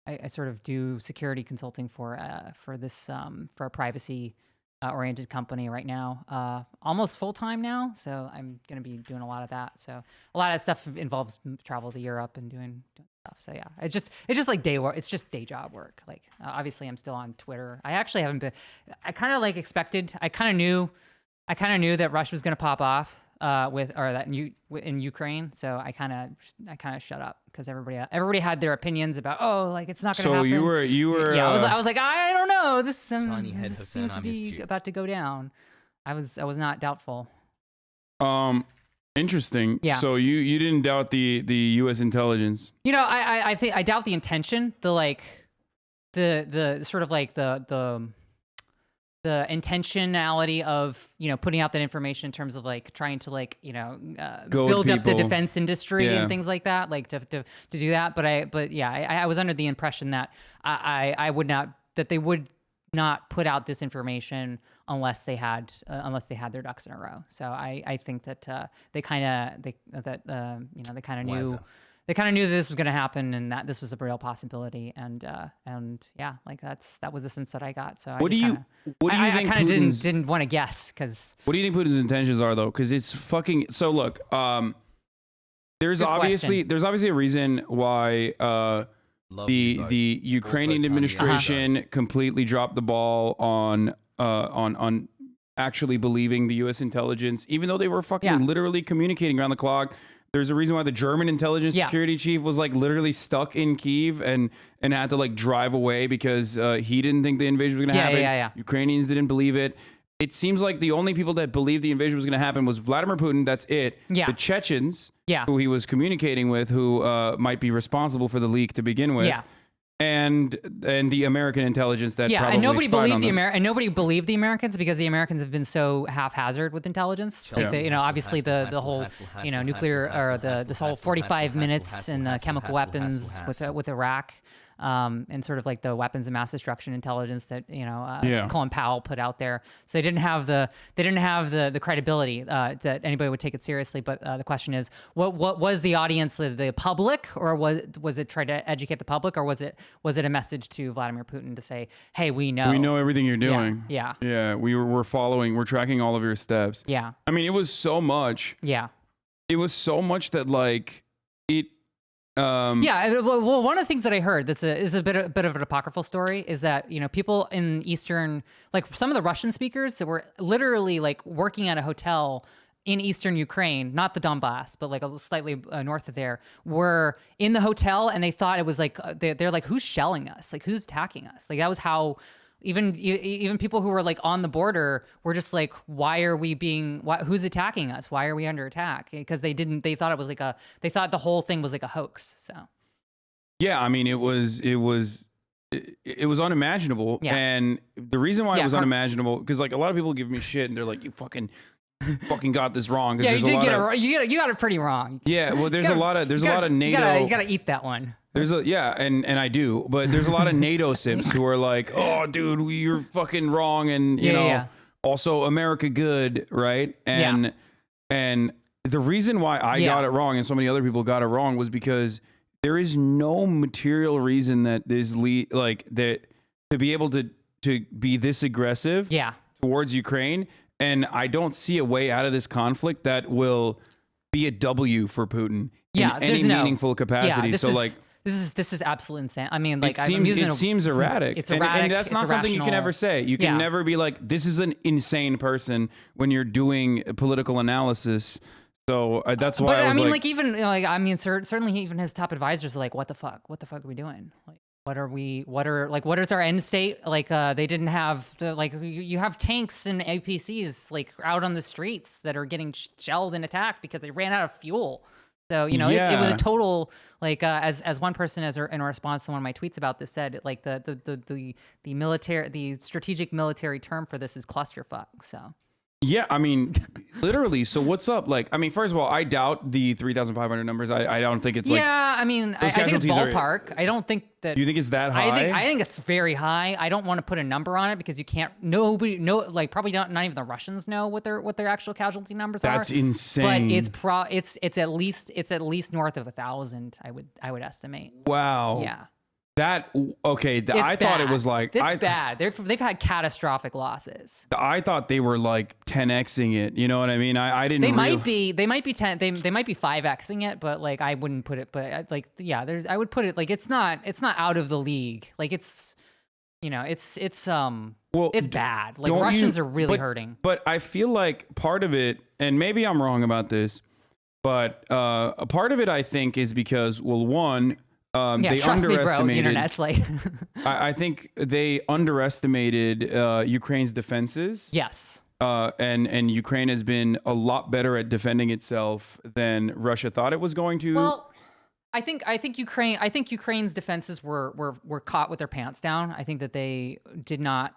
I sort of do security consulting for a privacy oriented company right now, almost full time now. So I'm going to be doing a lot of that. So a lot of stuff involves travel to Europe and doing stuff. So yeah, it's just like day work. It's just day job work. Like obviously I'm still on Twitter. I actually haven't been. I kind of like expected. I kind of knew that Russia was going to pop off in Ukraine. So I kind of shut up because everybody had their opinions about like it's not going to happen. So you were yeah. I was like I don't know. This seems to be about to go down. I was not doubtful. Interesting. Yeah. So you didn't doubt the U.S. intelligence. You know, I think I doubt the intention. The sort of like the intentionality of putting out that information in terms of like trying to like build up the defense industry and things like that, like to do that. But I was under the impression that they would not put out this information unless they had their ducks in a row. So I think that they kind of knew. They kind of knew that this was going to happen and that this was a real possibility, and yeah, like that was the sense that I got. So what do you think? I kind of didn't want to guess because. What do you think Putin's intentions are though? Because it's fucking. So look, there's obviously a reason why the Ukrainian administration completely dropped the ball on actually believing the U.S. intelligence, even though they were fucking literally communicating around the clock. There's a reason why the German intelligence security chief was like literally stuck in Kyiv and had to like drive away because he didn't think the invasion was going to happen. Yeah. Ukrainians didn't believe it. It seems like the only people that believed the invasion was going to happen was Vladimir Putin. That's it. Yeah. The Chechens, who he was communicating with, who might be responsible for the leak to begin with. Yeah. And the American intelligence that probably and nobody spied believed on them. and nobody believed the Americans because the Americans have been so haphazard with intelligence. Like they, obviously the whole nuclear or this whole 45 minutes and chemical weapons with Iraq. And sort of like the weapons of mass destruction intelligence that Colin Powell put out there. So they didn't have the credibility that anybody would take it seriously. But the question is, what was the audience, the public, or was it try to educate the public, or was it a message to Vladimir Putin to say, hey, we know everything you're doing. Yeah. We're tracking all of your steps. Yeah. I mean, it was so much. Yeah. It was so much that like it. Well, one of the things that I heard is a bit of an apocryphal story is that people in Eastern, like some of the Russian speakers that were literally like working at a hotel in Eastern Ukraine, not the Donbass, but like a slightly north of there, were in the hotel and they thought it was like they're like, who's shelling us? Like who's attacking us? Like that was how. Even people who were like on the border were just like, who's attacking us? Why are we under attack? Because they thought it was like they thought the whole thing was like a hoax. So. Yeah. I mean, it was unimaginable. Yeah. And the reason why it was unimaginable, because like a lot of people give me shit and they're like, you fucking got this wrong. Yeah, you did get it wrong. You got it pretty wrong. Yeah. Well, there's a lot of NATO. You gotta eat that one. And I do, but there's a lot of NATO simps who are like, oh, dude, you're fucking wrong, and you know, also America good, right? And the reason why I got it wrong and so many other people got it wrong was because there is no material reason that this that to be able to be this aggressive towards Ukraine, and I don't see a way out of this conflict that will be a W for Putin in any meaningful capacity. This is absolutely insane. I mean, like it seems erratic. It's erratic. And that's not something you can ever say. You can never be like, this is an insane person when you're doing political analysis. So that's why. But I mean, like even like I mean, certainly even his top advisors are like, what the fuck are we doing? Like, what is our end state? Like, they didn't have you have tanks and APCs like out on the streets that are getting shelled and attacked because they ran out of fuel. So, you know, it was a total, like, as one person in response to one of my tweets about this said, like the strategic military term for this is clusterfuck. So. Yeah, I mean, literally. So what's up? Like, I mean, first of all, I doubt the 3,500 numbers. I don't think it's like. Yeah, I mean, I think it's ballpark. I don't think that. You think it's that high? I think it's very high. I don't want to put a number on it because you can't. Like probably not even the Russians know what their actual casualty numbers are. That's insane. But it's at least north of 1,000. I would estimate. Wow. Yeah. I thought it was like it's bad. They've had catastrophic losses. I thought they were like 10xing it. You know what I mean? I didn't. They might be 10. They might be 5xing it, but like I wouldn't put it. But like I would put it like it's not out of the league. Like it's it's bad. Like Russians are really hurting. But I feel like part of it, and maybe I'm wrong about this, but a part of it I think is because one. They trust me, bro. The underestimated. internet's like. I think they underestimated Ukraine's defenses. Yes. And Ukraine has been a lot better at defending itself than Russia thought it was going to. Well, I think Ukraine's defenses were caught with their pants down. I think that they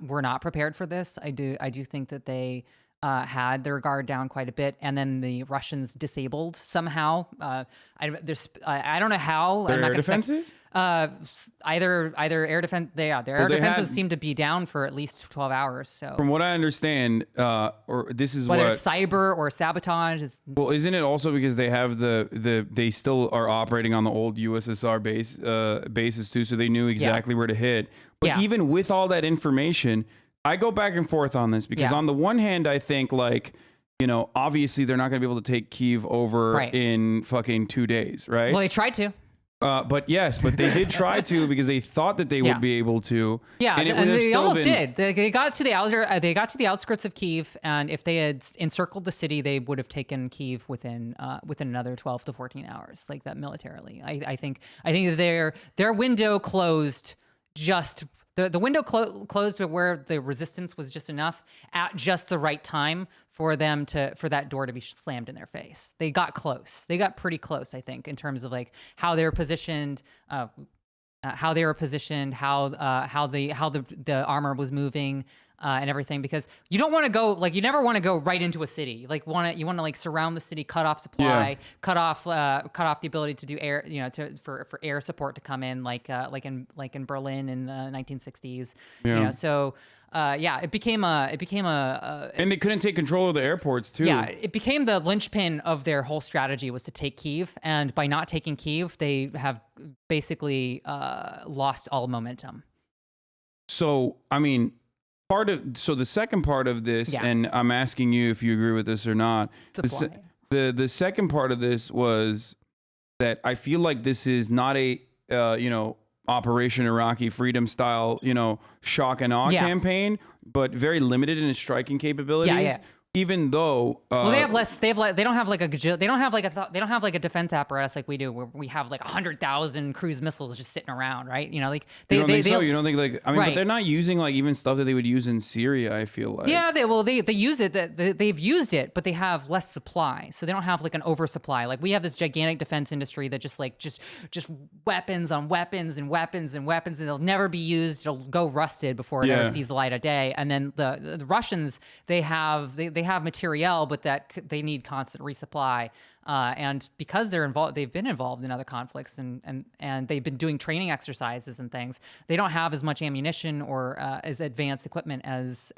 were not prepared for this. I do think that they had their guard down quite a bit, and then the Russians disabled somehow. I don't know how. Their air defenses? Either air defense. Their air defenses seem to be down for at least 12 hours. So from what I understand, or this is whether it's cyber or sabotage is. Well, isn't it also because they have they still are operating on the old USSR bases too, so they knew exactly where to hit. But even with all that information. I go back and forth on this because on the one hand, I think like, you know, obviously they're not going to be able to take Kyiv over in fucking 2 days, right? Well, they tried to. But they did try to because they thought that they would be able to. Yeah, and they almost did. They got to the outskirts of Kyiv, and if they had encircled the city, they would have taken Kyiv within another 12 to 14 hours, like that militarily. I think that their window closed just. The window closed to where the resistance was just enough at just the right time for that door to be slammed in their face. They got close. They got pretty close, I think, in terms of like how they were positioned, how the armor was moving. And everything, because you don't want to go you never want to go right into a city. Like you want to like surround the city, cut off supply, cut off the ability to do air, for air support to come in, like in Berlin in the 1960s. So it became a and they couldn't take control of the airports too. Yeah, it became the linchpin of their whole strategy was to take Kyiv, and by not taking Kyiv, they have basically lost all momentum. So I mean. The second part of this, and I'm asking you if you agree with this or not. The second part of this was that I feel like this is not a Operation Iraqi Freedom style shock and awe campaign, but very limited in its striking capabilities. Yeah. Even though they don't have like a defense apparatus like we do, where we have like 100,000 cruise missiles just sitting around, right? You don't think so? You don't think like but they're not using like even stuff that they would use in Syria. I feel like they use it. They've used it, but they have less supply, so they don't have like an oversupply. Like we have this gigantic defense industry that just weapons on weapons and weapons and weapons, and they'll never be used. It'll go rusted before it ever sees the light of day. And then the Russians, they have materiel, but that they need constant resupply. And because they've been involved in other conflicts and they've been doing training exercises and things, they don't have as much ammunition or as advanced equipment as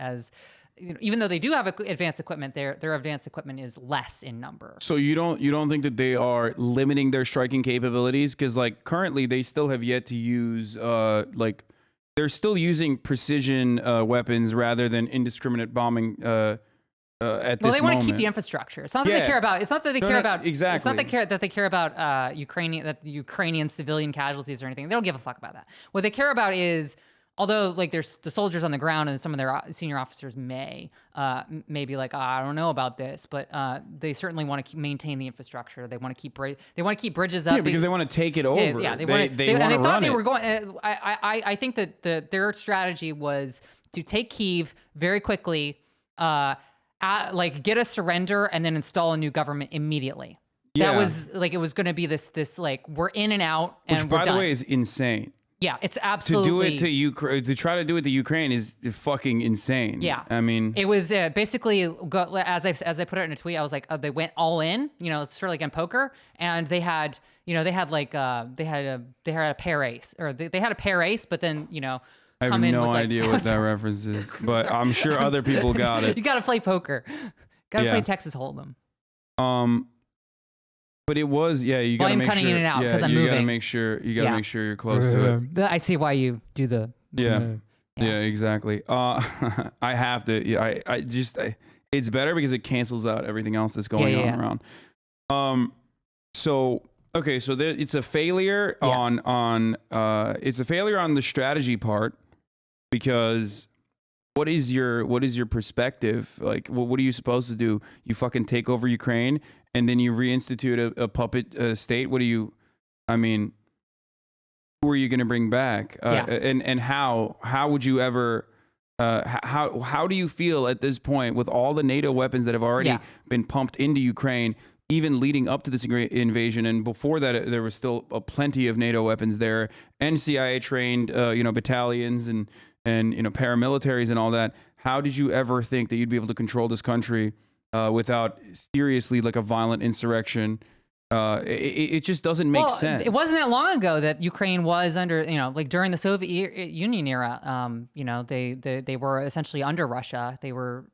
even though they do have advanced equipment, their advanced equipment is less in number. So you don't think that they are limiting their striking capabilities? Because like currently they still have yet to use they're still using precision weapons rather than indiscriminate bombing at this Well, they want to keep moment. the infrastructure. It's not that they care about. It's not that they care about. Exactly. It's not that they care about Ukrainian civilian casualties or anything. They don't give a fuck about that. What they care about is, although like there's the soldiers on the ground and some of their senior officers may be like, I don't know about this, but they certainly want to maintain the infrastructure. They want to keep bridges up. Yeah, because they want to take it over. Yeah, they want to thought run they it. were going. I think that their strategy was to take Kyiv very quickly. Like get a surrender and then install a new government immediately. Yeah. That was like, it was going to be this like, we're in and out and Which, we're by done. the way, is insane. Yeah, it's absolutely. To do it to Ukraine, to try to do it to Ukraine is fucking insane. Yeah. I mean, it was basically, as I put it in a tweet, I was like, they went all in, it's sort of like in poker, and they had a pair ace, or they had a pair ace, but then, I have no idea what that reference is, but I'm sure other people got it. You got to play poker. Got to play Texas Hold'em. But it was, you got to make sure. cutting in and out because I'm you moving. Got to make sure. You got to make sure you're close to it. I see why you do the. Yeah, exactly. I have to. I just. It's better because it cancels out everything else that's going on around. So okay, so it's a failure on it's a failure on the strategy part, because what is your perspective? Like, what are you supposed to do? You fucking take over Ukraine and then you reinstitute a puppet state? What do you, I mean, who are you going to bring back? And how would you ever, how do you feel at this point with all the NATO weapons that have already been pumped into Ukraine, even leading up to this invasion? And before that, there was still plenty of NATO weapons there, and CIA trained, battalions and paramilitaries and all that. How did you ever think that you'd be able to control this country without seriously like a violent insurrection? It just doesn't make sense. It wasn't that long ago that Ukraine was under, like during the Soviet Union era, they were essentially under Russia. They were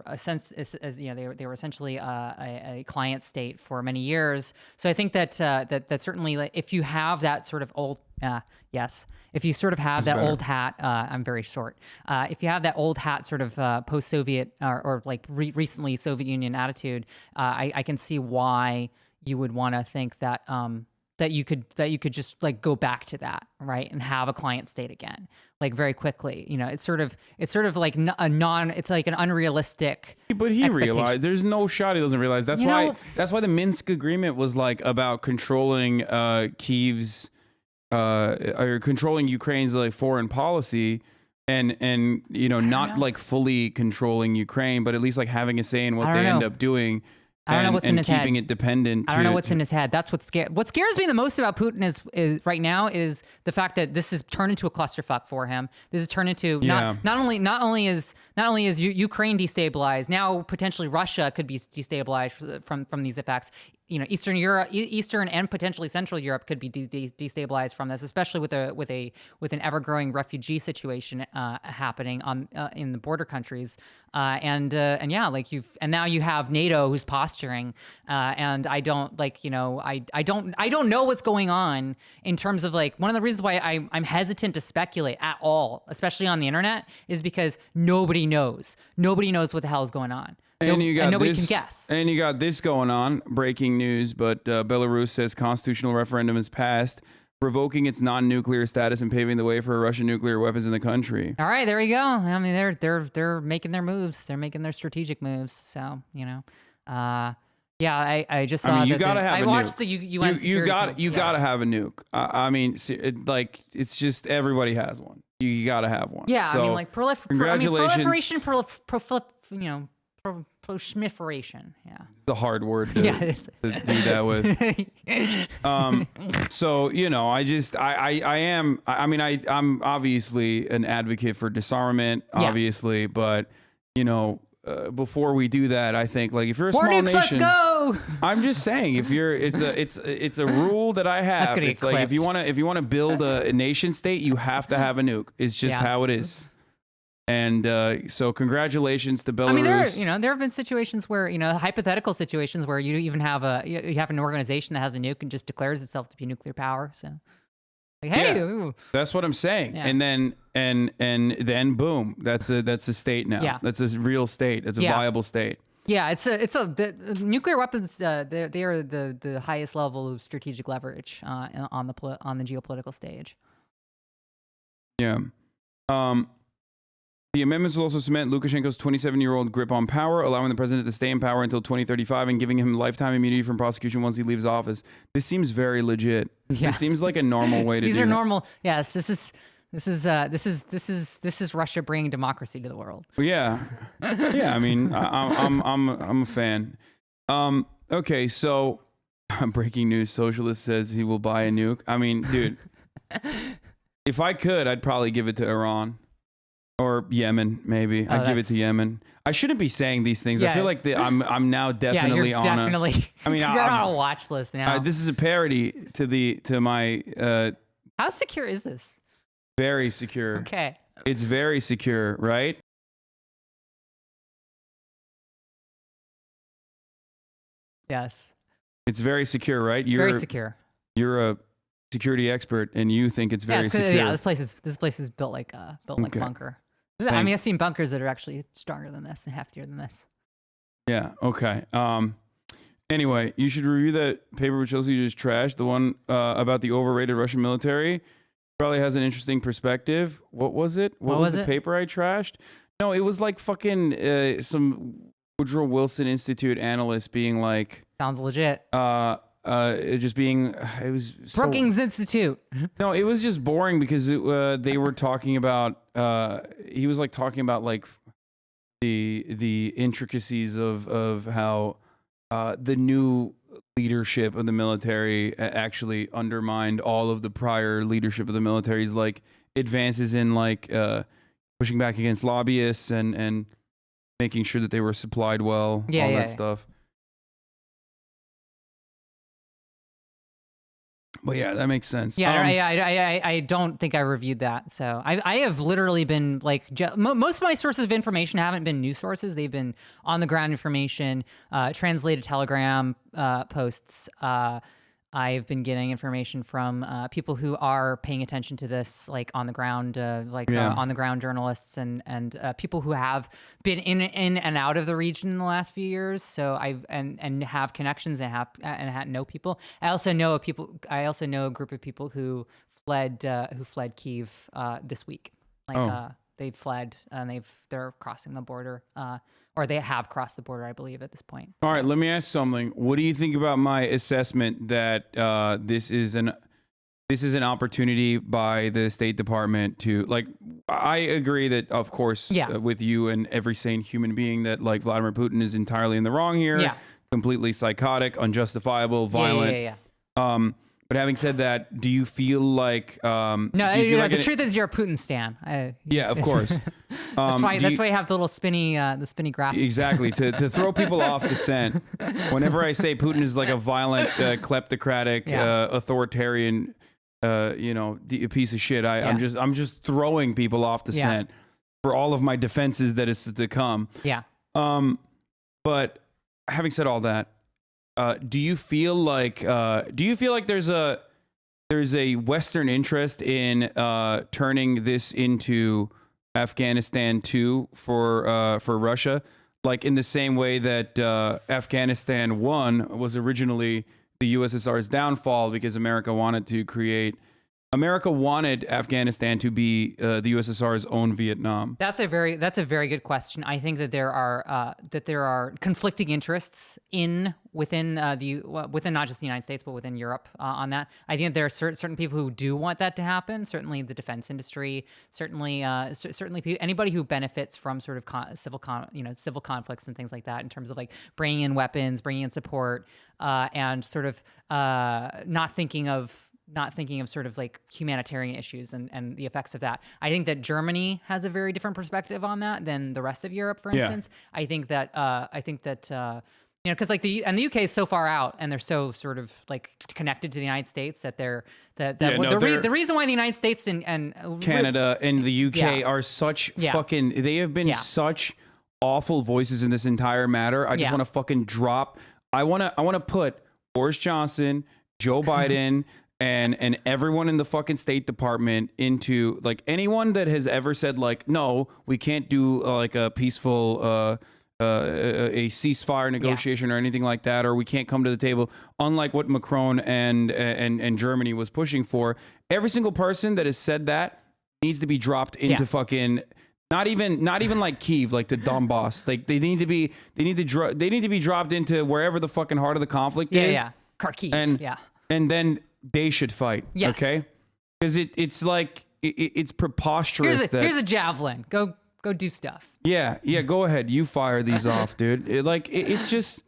a sense, they were essentially a client state for many years. So I think that that certainly, like, if you have that sort of old, if you sort of have that old hat, I'm very short. If you have that old hat sort of post-Soviet or like recently Soviet Union attitude, I can see why you would want to think that that you could just like go back to that, right, and have a client state again, like very quickly. It's sort of like it's like an unrealistic. But he realized there's no shot he doesn't realize. That's why the Minsk agreement was like about controlling Kyiv's or controlling Ukraine's like foreign policy, and not like fully controlling Ukraine, but at least like having a say in what they end up doing. I don't know what's in his head. Keeping it dependent. I don't know what's in his head. That's what scares me the most about Putin is right now is the fact that this has turned into a clusterfuck for him. This has turned into not only is Ukraine destabilized, now potentially Russia could be destabilized from these effects. Eastern and potentially Central Europe could be destabilized from this, especially with an ever-growing refugee situation happening in the border countries, and now you have NATO who's posturing, and I don't know what's going on in terms of like one of the reasons why I'm hesitant to speculate at all, especially on the internet, is because nobody knows what the hell is going on. And nobody can guess. And you got this going on, breaking news, but Belarus says constitutional referendum is passed, revoking its non-nuclear status and paving the way for Russian nuclear weapons in the country. All right, there we go. I mean, they're making their moves. They're making their strategic moves. So, I just saw you gotta have I a watched nuke. the UN security. You gotta have a nuke. I mean, it's just everybody has one. You gotta have one. Yeah, so, I mean, like congratulations. Proliferation, yeah. It's a hard word to do that with. So I'm obviously an advocate for disarmament, obviously, but before we do that, I think like if you're a small nation, let's go. I'm just saying it's a rule that I have. It's like if you want to build a nation state, you have to have a nuke. It's just how it is. And so congratulations to Belarus. I mean, there have been situations where, hypothetical situations where you even have you have an organization that has a nuke and just declares itself to be nuclear power. So Like, hey, Yeah, that's what I'm saying. Yeah. And then boom, that's a state now. Yeah. That's a real state. It's a Yeah. viable state. Yeah, the nuclear weapons. They are the highest level of strategic leverage on the geopolitical stage. Yeah. The amendments will also cement Lukashenko's 27-year-old grip on power, allowing the president to stay in power until 2035 and giving him lifetime immunity from prosecution once he leaves office. This seems very legit. Yeah. This seems like a normal way to do it. These are normal. Yes, this is Russia bringing democracy to the world. Well, yeah. Yeah, I mean, I'm a fan. Okay, so breaking news, Socialist says he will buy a nuke. I mean, dude, if I could, I'd probably give it to Iran. Or Yemen, maybe. I'd give it to Yemen. I shouldn't be saying these things. Yeah. I feel like I'm now definitely you're on definitely, I mean, you're on a watch list now. this is a parody to my How secure is this? very secure. Okay. It's very secure, right? Yes. It's very secure, right? It's very secure. You're a security expert, and you think it's very secure. Yeah, this place is built like a bunker. I mean, I've seen bunkers that are actually stronger than this and heftier than this. Yeah. Okay. Anyway, you should review that paper which Chelsea just trashed. The one about the overrated Russian military. Probably has an interesting perspective. What was it? What was the paper I trashed? No, it was like fucking some Woodrow Wilson Institute analyst being like. Sounds legit. It just being. It was so, Brookings Institute. No, it was just boring because they were talking about. He was like talking about like the intricacies of how the new leadership of the military actually undermined all of the prior leadership of the military's like advances in like pushing back against lobbyists and making sure that they were supplied well, all that stuff. Well, yeah, that makes sense. Yeah, I don't think I reviewed that. So I have literally been like, most of my sources of information haven't been news sources. They've been on the ground information, translated Telegram posts. I've been getting information from people who are paying attention to this, like on the ground, on the ground journalists and people who have been in and out of the region in the last few years. So and have connections and know people. I also know a group of people who fled Kyiv this week. They fled and they're crossing the border. Or they have crossed the border, I believe, at this point. All right, let me ask something. What do you think about my assessment that this is an opportunity by the State Department to like? I agree that, of course, with you and every sane human being, that like Vladimir Putin is entirely in the wrong here. Yeah. Completely psychotic, unjustifiable, violent. But having said that, do you feel like the truth is you're a Putin stan. Yeah, of course. That's why you have the little spinny graphic. Exactly, to throw people off the scent. Whenever I say Putin is like a violent, kleptocratic, authoritarian, piece of shit, I'm just throwing people off the scent for all of my defenses that is to come. Yeah. But having said all that. Do you feel like there's a Western interest in turning this into Afghanistan 2 for Russia, like in the same way that Afghanistan 1 was originally the USSR's downfall because America wanted Afghanistan to be the USSR's own Vietnam? That's a very good question. I think that there are conflicting interests within not just the United States but within Europe on that. I think there are certain people who do want that to happen. Certainly the defense industry. Certainly anybody who benefits from sort of civil conflicts and things like that in terms of like bringing in weapons, bringing in support, and sort of not thinking of sort of like humanitarian issues and the effects of that. I think that Germany has a very different perspective on that than the rest of Europe, for instance. I think that because like the UK is so far out and they're so sort of like connected to the United States that the reason why the United States and Canada and the UK are such fucking, they have been such awful voices in this entire matter. I just want to fucking drop. I want to put Boris Johnson, Joe Biden, and everyone in the fucking State Department into like anyone that has ever said like, no, we can't do like a peaceful a ceasefire negotiation or anything like that, or we can't come to the table, unlike what Macron and Germany was pushing for. Every single person that has said that needs to be dropped into fucking not even like Kyiv, like the Donbass. Like they need to be dropped into wherever the fucking heart of the conflict is. Kharkiv. And then they should fight. Yes. Okay, because it's like it's preposterous. Here's a javelin. Go do stuff. Yeah, go ahead. You fire these off, dude. It's just,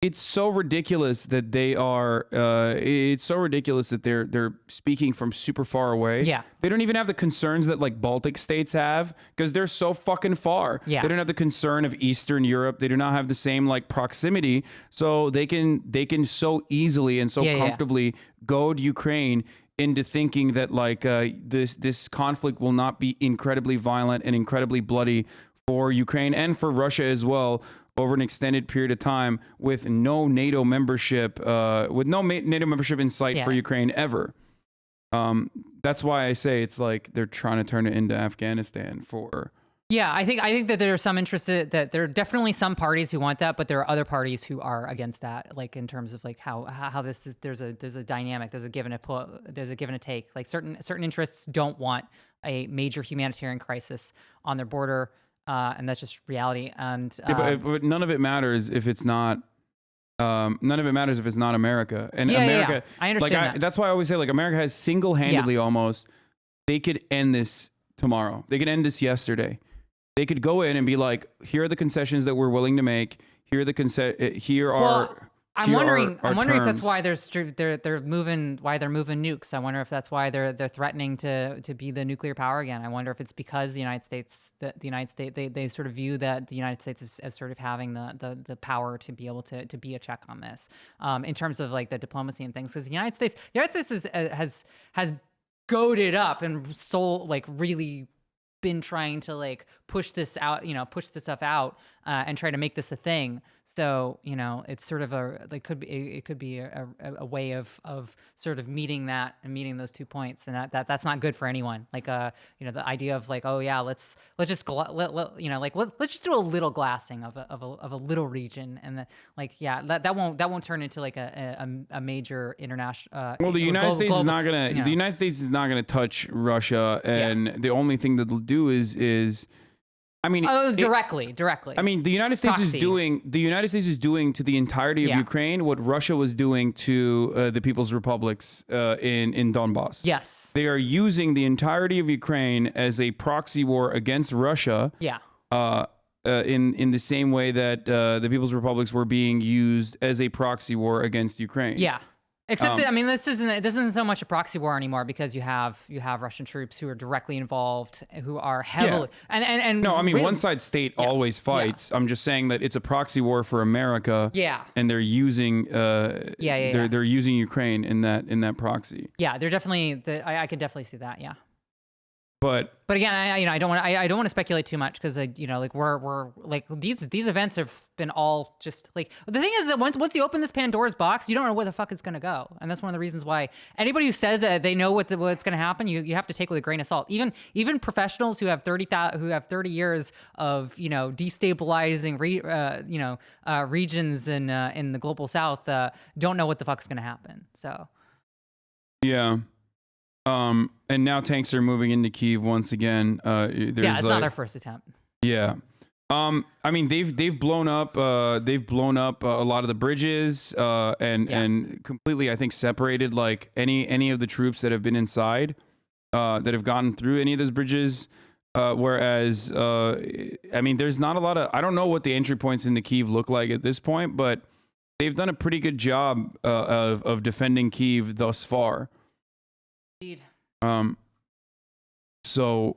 it's so ridiculous that they are. It's so ridiculous that they're speaking from super far away. Yeah, they don't even have the concerns that like Baltic states have because they're so fucking far. Yeah, they don't have the concern of Eastern Europe. They do not have the same like proximity, so they can so easily and so comfortably goad Ukraine into thinking that like this conflict will not be incredibly violent and incredibly bloody for Ukraine and for Russia as well over an extended period of time with no NATO membership in sight for Ukraine ever. That's why I say it's like they're trying to turn it into Afghanistan for. Yeah, I think that there are some interests that there are definitely some parties who want that, but there are other parties who are against that. Like in terms of like how this is, there's a dynamic, there's a give and a take. Like certain interests don't want a major humanitarian crisis on their border, and that's just reality. And but none of it matters if it's not. None of it matters if it's not America. And America, I understand that. That's why I always say like America has single-handedly almost. They could end this tomorrow. They could end this yesterday. They could go in and be like, here are the concessions that we're willing to make. Here are the I'm wondering if that's why they're moving nukes. I wonder if that's why they're threatening to be the nuclear power again. I wonder if it's because the United States they sort of view that the United States as sort of having the power to be able to be a check on this in terms of like the diplomacy and things. Because the United States has goaded up and really been trying to like push this stuff out and try to make this a thing. So it's sort of it could be a way of sort of meeting those 2 points, and that's not good for anyone. Like the idea of like, oh yeah, let's just let's just do a little glassing of a little region, and that won't turn into like a major international. Well, the United States is not gonna. The United States is not gonna touch Russia, and the only thing that they'll do is. I mean, directly. I mean, the United States is doing to the entirety of Ukraine what Russia was doing to the People's Republics in Donbass. Yes, they are using the entirety of Ukraine as a proxy war against Russia. Yeah. In the same way that the People's Republics were being used as a proxy war against Ukraine. Yeah. Except that, I mean, this isn't so much a proxy war anymore because you have Russian troops who are directly involved, who are heavily and no, I mean one side state always fights. I'm just saying that it's a proxy war for America. Yeah, and they're using they're using Ukraine in that proxy. Yeah, they're definitely. I could definitely see that. Yeah. But again, I don't want to speculate too much because we're like these events have been all just like the thing is that once you open this Pandora's box, you don't know where the fuck it's gonna go, and that's one of the reasons why anybody who says that they know what's gonna happen, you have to take with a grain of salt. Even professionals who have 30 years of destabilizing regions in the global south don't know what the fuck's gonna happen. So yeah. And now tanks are moving into Kyiv once again. It's not their first attempt. Yeah. I mean, they've blown up a lot of the bridges and completely, I think, separated like any of the troops that have been inside that have gotten through any of those bridges. Whereas, I mean, there's not a lot of. I don't know what the entry points into Kyiv look like at this point, but they've done a pretty good job of defending Kyiv thus far. So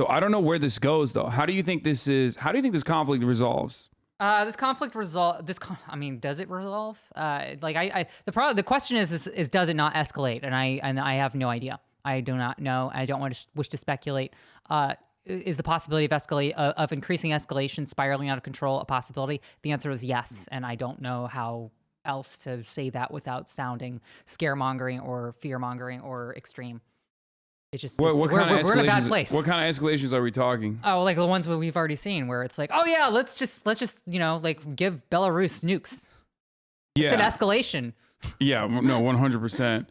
I don't know where this goes though. How do you think this conflict resolves? Does it resolve? The question is does it not escalate? And I have no idea. I do not know. I don't wish to speculate. Is the possibility of increasing escalation, spiraling out of control, a possibility? The answer is yes, and I don't know how else to say that without sounding scaremongering or fear-mongering or extreme. It's just What we're kind of in a bad place. What kind of escalations are we talking? Oh, like the ones that we've already seen, where it's like, oh yeah, let's just like give Belarus nukes. It's an escalation. Yeah, no, 100%.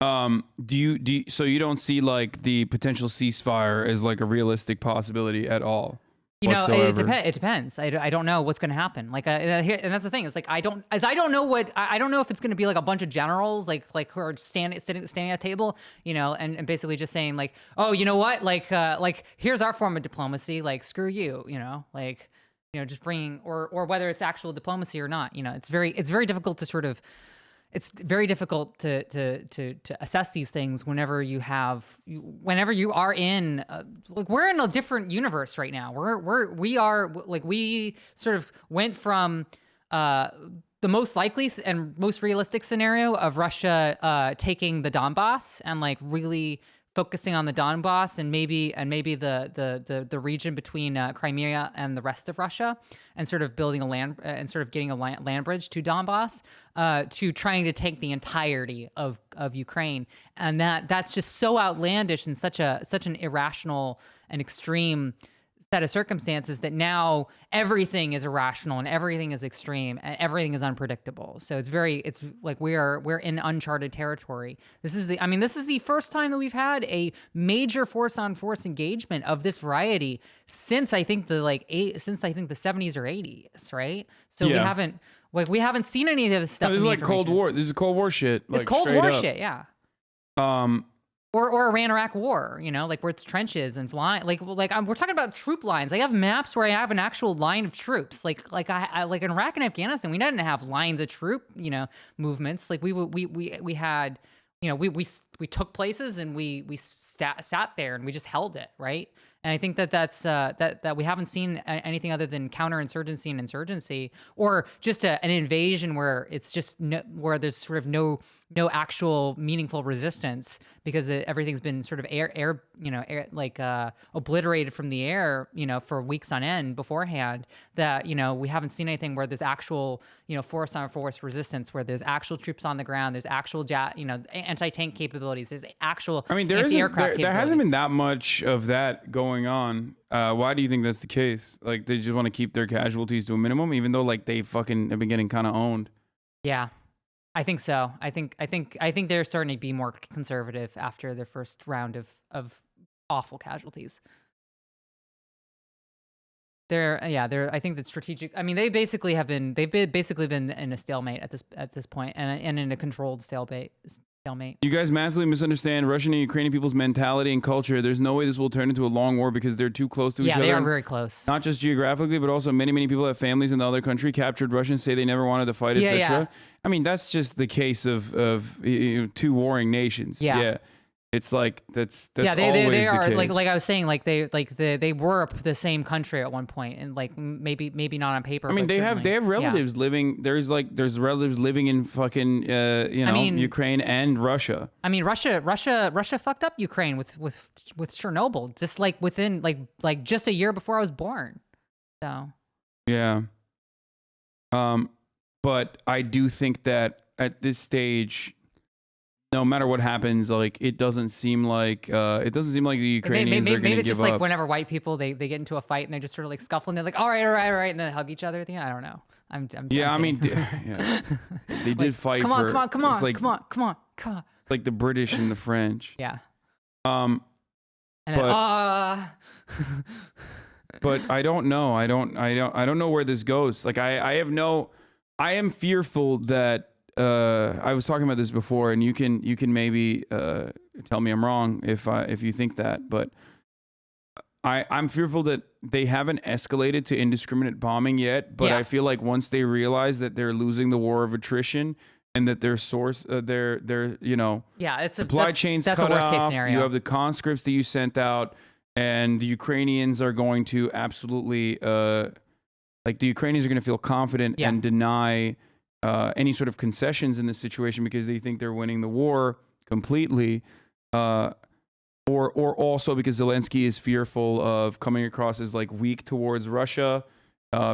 Do you so you don't see like the potential ceasefire as like a realistic possibility at all? It depends. I don't know what's going to happen. Like, and that's the thing. It's like I don't know if it's going to be like a bunch of generals like who are standing at a table, and basically just saying like, oh, you know what, like here's our form of diplomacy. Like, screw you, just bringing or whether it's actual diplomacy or not. It's very difficult to sort of. It's very difficult to assess these things whenever you are in like we're in a different universe right now. We sort of went from the most likely and most realistic scenario of Russia taking the Donbass and like really focusing on the Donbass and maybe the region between Crimea and the rest of Russia, and sort of building getting a land bridge to Donbass, to trying to take the entirety of Ukraine, and that's just so outlandish and such an irrational and extreme set of circumstances that now everything is irrational and everything is extreme and everything is unpredictable. So it's like we're in uncharted territory. This is the first time that we've had a major force-on-force engagement of this variety since I think the 70s or 80s, right? So we haven't seen any of this stuff. No, this is like Cold War. This is Cold War shit. It's Cold War shit, yeah. Or Iran-Iraq war, like where it's trenches and flying, we're talking about troop lines. I have maps where I have an actual line of troops, like in Iraq and Afghanistan, we didn't have lines of troop, movements. Like we had, we took places and we sat there and we just held it, right? And I think that's that we haven't seen anything other than counterinsurgency and insurgency, or just an invasion where it's just where there's sort of no actual meaningful resistance because everything's been sort of obliterated from the air, for weeks on end beforehand. That we haven't seen anything where there's actual force on force resistance, where there's actual troops on the ground, there's actual anti-tank capabilities, there's actual anti-aircraft capabilities. There hasn't been that much of that going on. Why do you think that's the case? Like, they just want to keep their casualties to a minimum, even though like they fucking have been getting kind of owned. Yeah, I think so. I think they're starting to be more conservative after their first round of awful casualties. I think that strategic. I mean, they've basically been in a stalemate at this point, and in a controlled stalemate. You guys massively misunderstand Russian and Ukrainian people's mentality and culture. There's no way this will turn into a long war because they're too close to each other. Yeah, they are very close. Not just geographically, but also many people have families in the other country. Captured Russians say they never wanted to fight, etc. Yeah. I mean, that's just the case of two warring nations. Yeah. It's like that's always they are the case. like I was saying, they were the same country at one point, and like maybe not on paper. I mean, they have relatives living. There's relatives living in fucking Ukraine and Russia. I mean, Russia fucked up Ukraine with Chernobyl, just like within like just a year before I was born. So yeah. But I do think that at this stage, no matter what happens, like it doesn't seem like the Ukrainians are going to give up. Maybe it's just like whenever white people they get into a fight and they just sort of like scuffle and they're like, all right, and then they hug each other at the end. I don't know. They did fight. Come on. Like the British and the French. Yeah. But I don't know. I don't know where this goes. Like I am fearful that. I was talking about this before, and you can maybe tell me I'm wrong if you think that, but I'm fearful that they haven't escalated to indiscriminate bombing yet. But I feel like once they realize that they're losing the war of attrition and that their source, it's supply chains that's cut a worst off. Case scenario. You have the conscripts that you sent out, and the Ukrainians are going to absolutely the Ukrainians are going to feel confident and deny any sort of concessions in this situation because they think they're winning the war completely, or also because Zelensky is fearful of coming across as like weak towards Russia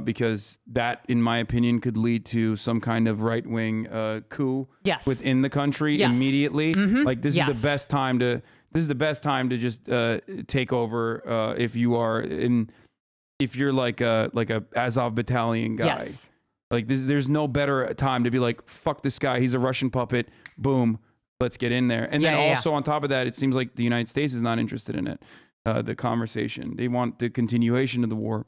because that, in my opinion, could lead to some kind of right-wing coup within the country immediately. Like this is the best time to just take over if you're like a Azov battalion guy. Like there's no better time to be like, fuck this guy, he's a Russian puppet, boom, let's get in there. And then also on top of that, it seems like the United States is not interested in it. The conversation, they want the continuation of the war.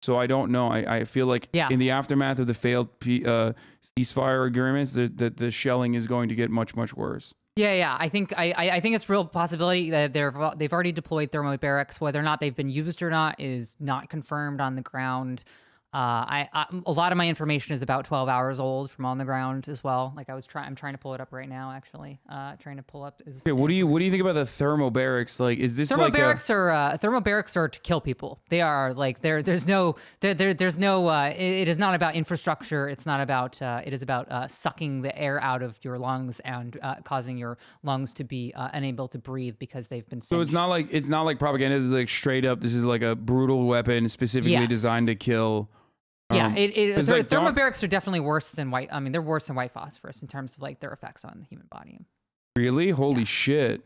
So I don't know. I feel like in the aftermath of the failed ceasefire agreements, the shelling is going to get much worse. Yeah. I think it's a real possibility that they've already deployed thermobarics. Whether or not they've been used or not is not confirmed on the ground. A lot of my information is about 12 hours old from on the ground as well. Like I'm trying to pull it up right now, actually. Trying to pull up. Okay, what do you think about the thermobarics? Like, is this thermobarics are to kill people. They are like there's no it is not about infrastructure. It's not about it is about sucking the air out of your lungs and causing your lungs to be unable to breathe because they've been singed. So it's not like propaganda. It's like straight up. This is like a brutal weapon specifically designed to kill. Thermobarics are definitely worse than white. I mean, they're worse than white phosphorus in terms of like their effects on the human body. Really? Holy shit.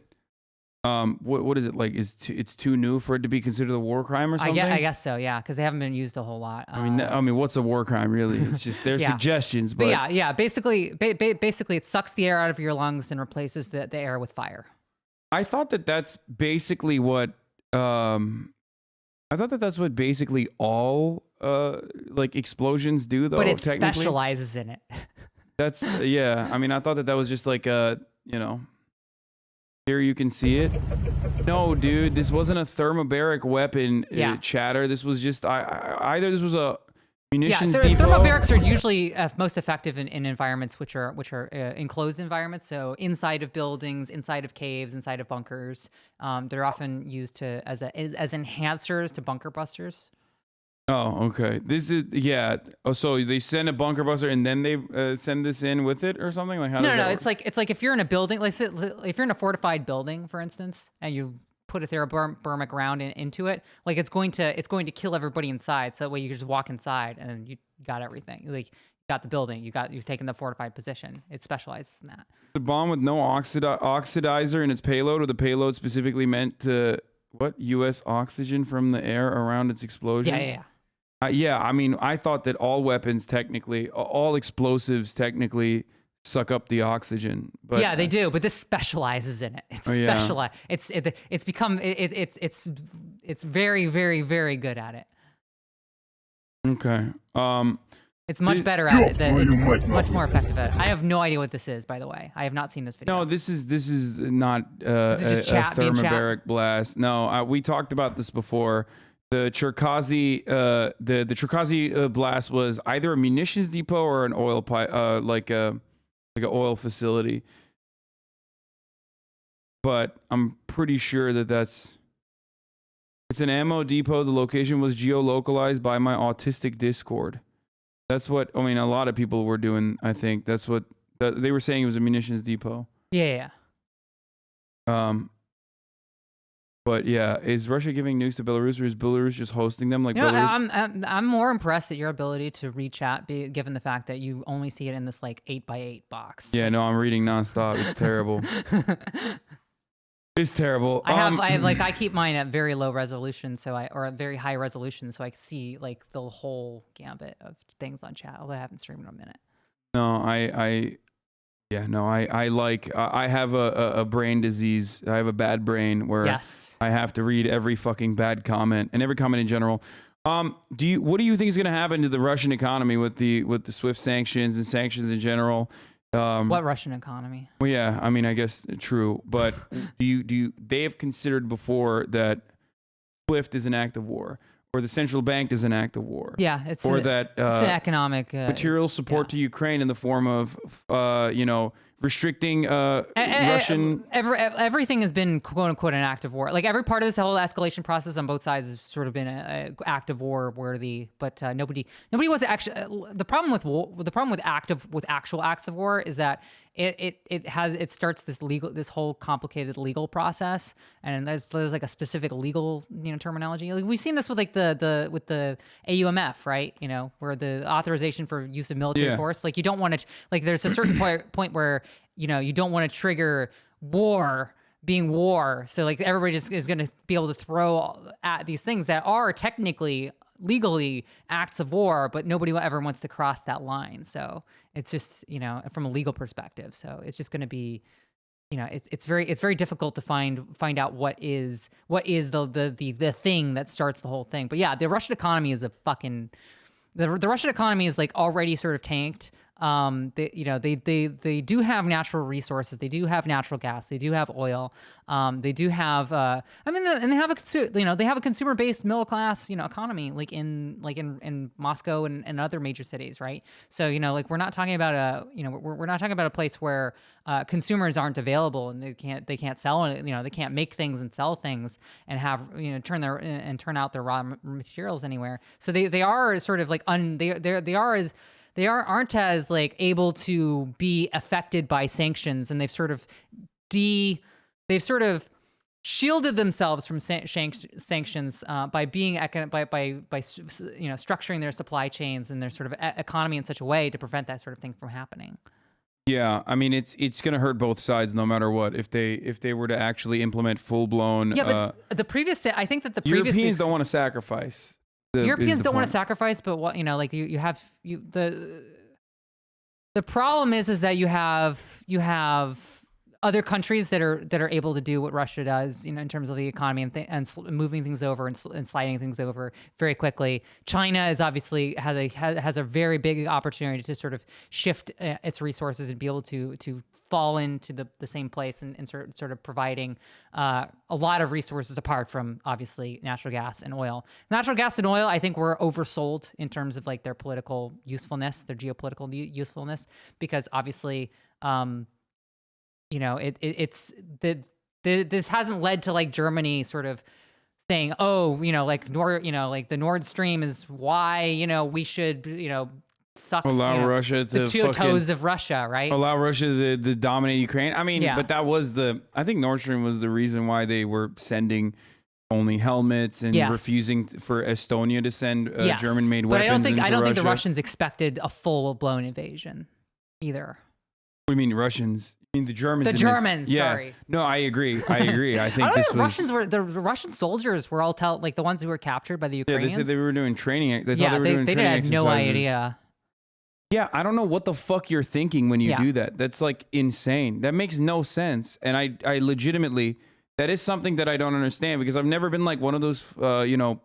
What is it like? It's too new for it to be considered a war crime or something? I guess so. Yeah, because they haven't been used a whole lot. I mean, what's a war crime really? It's just their suggestions. But yeah. Basically, it sucks the air out of your lungs and replaces the air with fire. I thought that's basically what. I thought that's what basically all like explosions do, though. But it specializes in it. That's I mean, I thought that was just like here you can see it. No, dude, this wasn't a thermobaric weapon. Chatter. This was just either this was a munitions depot. Thermobarics are usually most effective in environments which are enclosed environments. So inside of buildings, inside of caves, inside of bunkers. They're often used as enhancers to bunker busters. Oh, okay. This is Oh, so they send a bunker buster and then they send this in with it or something? Like how? No. It's like if you're in a building, like if you're in a fortified building, for instance, and you put a thermobaric round into it, like it's going to kill everybody inside. So that way you can just walk inside and you got everything. Like you got the building, you've taken the fortified position. It specializes in that. The bomb with no oxidizer in its payload, or the payload specifically meant to U.S. oxygen from the air around its explosion? Yeah. I mean, I thought that all weapons technically, all explosives technically suck up the oxygen. But yeah, they do. But this specializes in it. It's specialized. It's become it's very, very, very good at it. Okay. It's much better at it. It's much more effective at it. I have no idea what this is, by the way. I have not seen this video. No, this is not a thermobaric blast. No, we talked about this before. The Cherkazy, the Cherkazy blast was either a munitions depot or an oil pipe, like an oil facility. But I'm pretty sure it's an ammo depot. The location was geolocalized by my autistic Discord. That's what, I mean, a lot of people were doing, I think. That's what, they were saying it was a munitions depot. Yeah. But yeah, is Russia giving nukes to Belarus, or is Belarus just hosting them? Like Belarus? I'm more impressed at your ability to read chat, given the fact that you only see it in this like 8x8 box. Yeah, no, I'm reading nonstop. It's terrible. It's terrible. I keep mine at very low resolution, or a very high resolution, so I can see like the whole gambit of things on chat. Although I haven't streamed in a minute. No, I have a brain disease. I have a bad brain where I have to read every fucking bad comment and every comment in general. What do you think is going to happen to the Russian economy with the SWIFT sanctions and sanctions in general? What Russian economy? Well, yeah, I mean, I guess true, but they have considered before that SWIFT is an act of war, or the central bank is an act of war? Yeah, it's an economic material support to Ukraine in the form of restricting Russian. Everything has been quote unquote an act of war. Like every part of this whole escalation process on both sides has sort of been an act of war worthy. But nobody wants to actually. The problem with actual acts of war is that it starts this whole complicated legal process, and there's like a specific legal terminology. Like we've seen this with like the AUMF, right? Where the authorization for use of military force, like you don't want to like there's a certain point where you don't want to trigger war being war. So like everybody just is going to be able to throw at these things that are technically legally acts of war, but nobody ever wants to cross that line. So it's just, from a legal perspective. So it's just going to be, it's very difficult to find out what is the thing that starts the whole thing. But yeah, the Russian economy is the Russian economy is like already sort of tanked. They do have natural resources. They do have natural gas. They do have oil. They do have, and they have a consumer-based middle class, economy in Moscow and other major cities, right? So, like we're not talking about we're not talking about a place where consumers aren't available and they can't sell it. They can't make things and sell things and have turn out their raw materials anywhere. So they are sort of like they aren't as like able to be affected by sanctions, and they've sort of shielded themselves from sanctions by being structuring their supply chains and their sort of economy in such a way to prevent that sort of thing from happening. Yeah, I mean it's going to hurt both sides no matter what if they were to actually implement full blown. Yeah, but I think that the Europeans don't want to sacrifice. Europeans don't want to sacrifice, but what the problem is that you have other countries that are able to do what Russia does, in terms of the economy and moving things over and sliding things over very quickly. China is obviously has a very big opportunity to sort of shift its resources and be able to fall into the same place and sort of providing a lot of resources apart from obviously natural gas and oil. Natural gas and oil, I think, were oversold in terms of like their political usefulness, their geopolitical usefulness, because obviously, this hasn't led to like Germany sort of saying, oh, like the Nord Stream is why we should suck allow Russia to the two toes of Russia, right? Allow Russia to dominate Ukraine. I mean, but that was I think Nord Stream was the reason why they were sending only helmets and refusing for Estonia to send German-made weapons. But I don't think the Russians expected a full-blown invasion either. What do you mean Russians? I mean the Germans. The Germans. Sorry. No, I agree. I think the Russian soldiers were all like the ones who were captured by the Ukrainians. Yeah, they said they were doing training. They had no idea. Yeah, I don't know what the fuck you're thinking when you do that. That's like insane. That makes no sense. And I legitimately, that is something that I don't understand, because I've never been like one of those,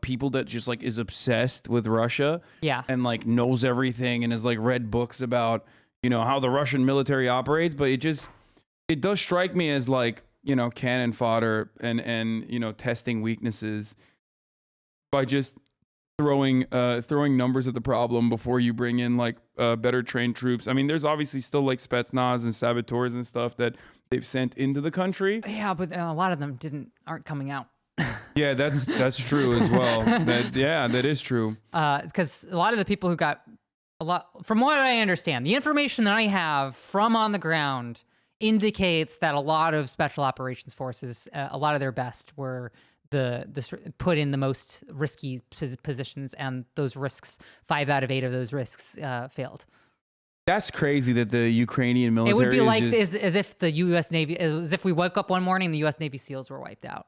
people that just like is obsessed with Russia. Yeah. And like knows everything and has like read books about, how the Russian military operates. But it does strike me as like, cannon fodder and testing weaknesses by just throwing numbers at the problem before you bring in like better trained troops. I mean, there's obviously still like Spetsnaz and saboteurs and stuff that they've sent into the country. Yeah, but a lot of them aren't coming out. Yeah, that's true as well. That is true. Because a lot of the people who got from what I understand, the information that I have from on the ground indicates that a lot of special operations forces, a lot of their best were put in the most risky positions, and those risks, 5 out of 8 of those risks failed. That's crazy that the Ukrainian military. It would be like as if the U.S. Navy, as if we woke up one morning and the U.S. Navy SEALs were wiped out.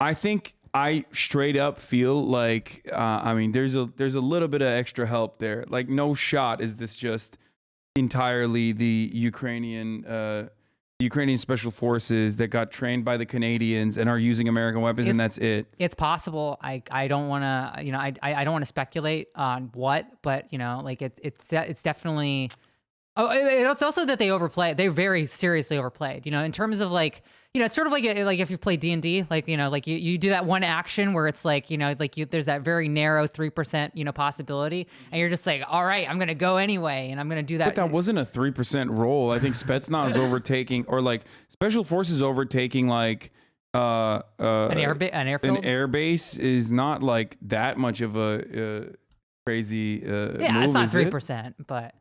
I think I straight up feel like, there's a little bit of extra help there. Like, no shot is this just entirely the Ukrainian special forces that got trained by the Canadians and are using American weapons, and that's it. It's possible. I don't want to, I don't want to speculate on what, but it's definitely. Oh, it's also that they overplayed. They very seriously overplayed. In terms of like, it's sort of like if you play D&D, like you do that one action where it's like there's that very narrow 3% possibility, and you're just like, all right, I'm gonna go anyway, and I'm gonna do that. But that wasn't a 3% roll. I think Spetsnaz overtaking, or like special forces overtaking, like an air base is not like that much of a crazy. Yeah, move, it's not 3%, but.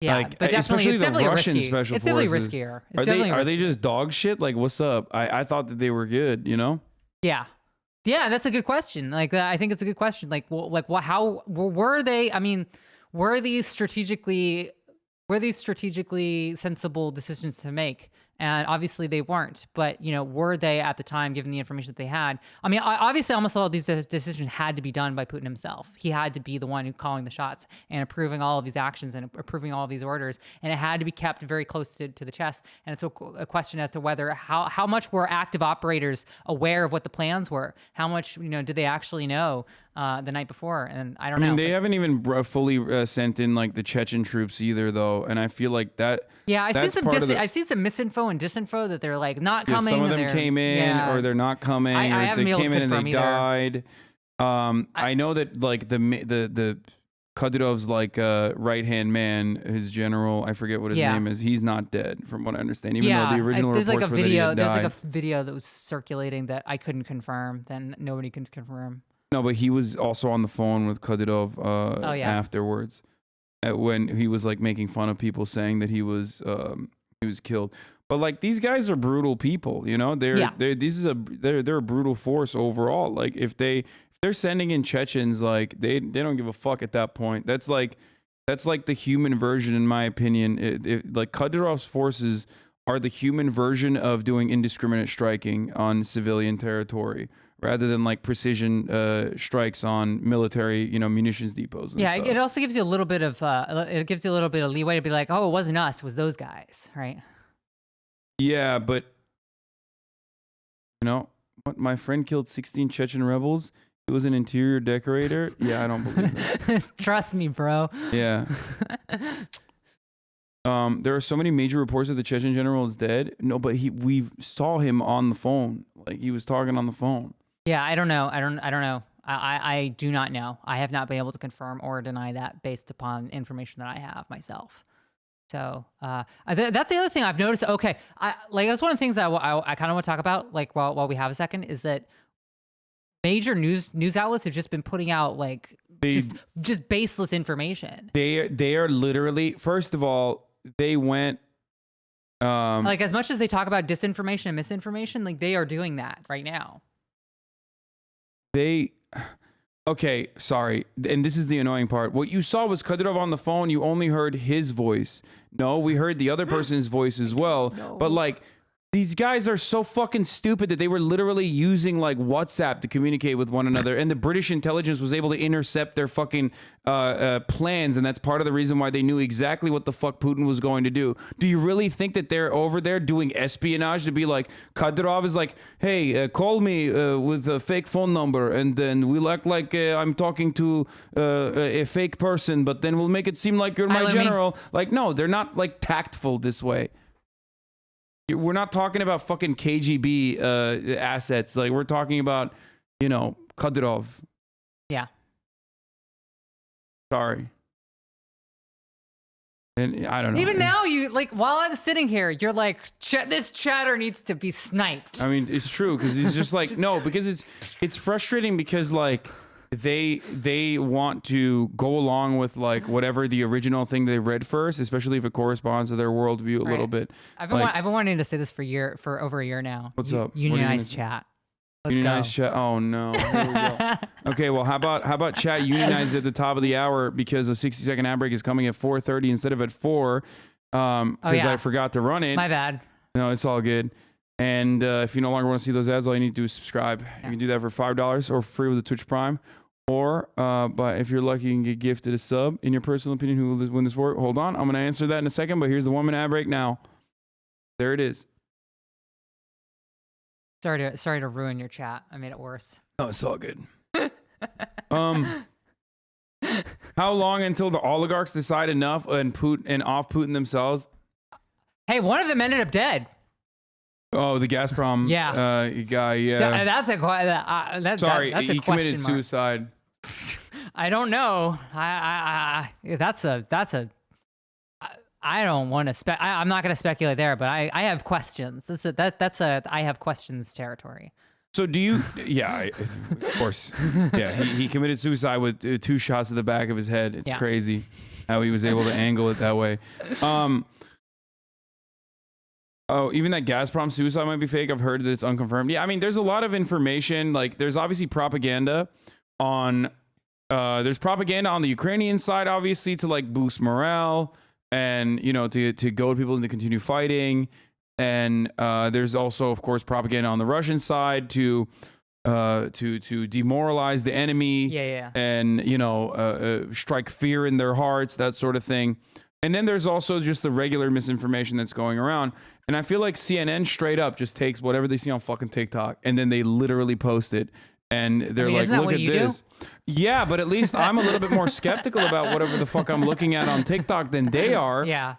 Yeah, like, but especially the Russian risky. special It's forces. definitely riskier. It's Are definitely they just dog shit? Like, what's up? I thought that they were good. You know? Yeah. Yeah, that's a good question. Like, I think it's a good question. Like, how were they? I mean, were these strategically sensible decisions to make? And obviously they weren't. But, you know, were they at the time, given the information that they had? I mean, obviously almost all of these decisions had to be done by Putin himself. He had to be the one who calling the shots and approving all of these actions and approving all of these orders. And it had to be kept very close to the chest. And it's a question as to whether how much were active operators aware of what the plans were? How much, you know, did they actually know the night before? And I don't know. They haven't even fully sent in like the Chechen troops either, though. And I feel like that. Yeah, I've seen some misinfo and disinfo that they're like not coming. Some of them came in, or they're not coming, or they came in and they died. I know that like the Kadyrov's like right hand man, his general, I forget what his name is. He's not dead, from what I understand. Even though the original reports like a were video. that he had died. There's like a video that was circulating that I couldn't confirm. Then nobody can confirm. No, but he was also on the phone with Kadyrov afterwards, when he was like making fun of people saying that he was killed. But like these guys are brutal people, you know. They're a brutal force overall. Like if they're sending in Chechens, like they don't give a fuck at that point. That's like the human version, in my opinion. Like Kadyrov's forces are the human version of doing indiscriminate striking on civilian territory, rather than like precision strikes on military, you know, munitions depots. And stuff. It also gives you a little bit of leeway to be like, oh, it wasn't us, it was those guys, right? Yeah, but you know, what, my friend killed 16 Chechen rebels. He was an interior decorator. Yeah, I don't believe it. Trust me, bro. Yeah. There are so many major reports that the Chechen general is dead. No, but we saw him on the phone. Like he was talking on the phone. Yeah, I don't know. I don't know. I do not know. I have not been able to confirm or deny that based upon information that I have myself. So that's the other thing I've noticed. Okay, that's one of the things that I kind of want to talk about. Like while we have a second, is that major news outlets have just been putting out like just baseless information. They are literally, first of all, they went like as much as they talk about disinformation and misinformation, like they are doing that right now. Okay, sorry. And this is the annoying part. What you saw was Kadyrov on the phone. You only heard his voice. No, we heard the other person's voice as well. No. But like, these guys are so fucking stupid that they were literally using like WhatsApp to communicate with one another, and the British intelligence was able to intercept their fucking plans, and that's part of the reason why they knew exactly what the fuck Putin was going to do. Do you really think that they're over there doing espionage to be like, Kadyrov is like, hey, call me with a fake phone number, and then we'll act like I'm talking to a fake person, but then we'll make it seem like you're my general. Like, no, they're not like tactful this way. We're not talking about fucking KGB assets. Like, we're talking about, you know, Kadyrov. Yeah. Sorry. And I don't know. Even now, you like, while I'm sitting here, you're like, this chatter needs to be sniped. I mean, it's true, because he's just like, no, because it's frustrating, because like they want to go along with like whatever the original thing they read first, especially if it corresponds to their worldview a little bit. I've been wanting to say this for over a year now. What's up? Unionize chat. Let's unionize go. Chat. Oh no. Here we go. Okay, well, how about chat unionize at the top of the hour, because a 60-second ad break is coming at 4:30 instead of at 4. Because I forgot to run it. My bad. No, it's all good. And if you no longer want to see those ads, all you need to do is subscribe. You can do that for $5 or free with a Twitch Prime. Or, but if you're lucky, you can get gifted a sub. In your personal opinion, who will win this war? Hold on, I'm going to answer that in a second, but here's the 1 minute ad break now. There it is. Sorry to ruin your chat. I made it worse. Oh, it's all good. How long until the oligarchs decide enough and off Putin themselves? Hey, one of them ended up dead. Oh, the Gazprom guy, yeah. That's a sorry, that's a he committed mark. suicide. I don't know. I don't want to I'm not going to speculate there, but I have questions. That's I have questions territory. So do you? Yeah, of course. Yeah, he committed suicide with 2 shots to the back of his head. It's crazy. how he was able to angle it that way. Oh, even that Gazprom suicide might be fake. I've heard that it's unconfirmed. Yeah, I mean, there's a lot of information. Like, there's obviously propaganda on. There's propaganda on the Ukrainian side, obviously, to like boost morale and to goad people into continue fighting. And there's also, of course, propaganda on the Russian side to demoralize the enemy. And strike fear in their hearts, that sort of thing. And then there's also just the regular misinformation that's going around. And I feel like CNN straight up just takes whatever they see on fucking TikTok and then they literally post it. And they're like, look at this. Yeah, but at least I'm a little bit more skeptical about whatever the fuck I'm looking at on TikTok than they are. Yeah.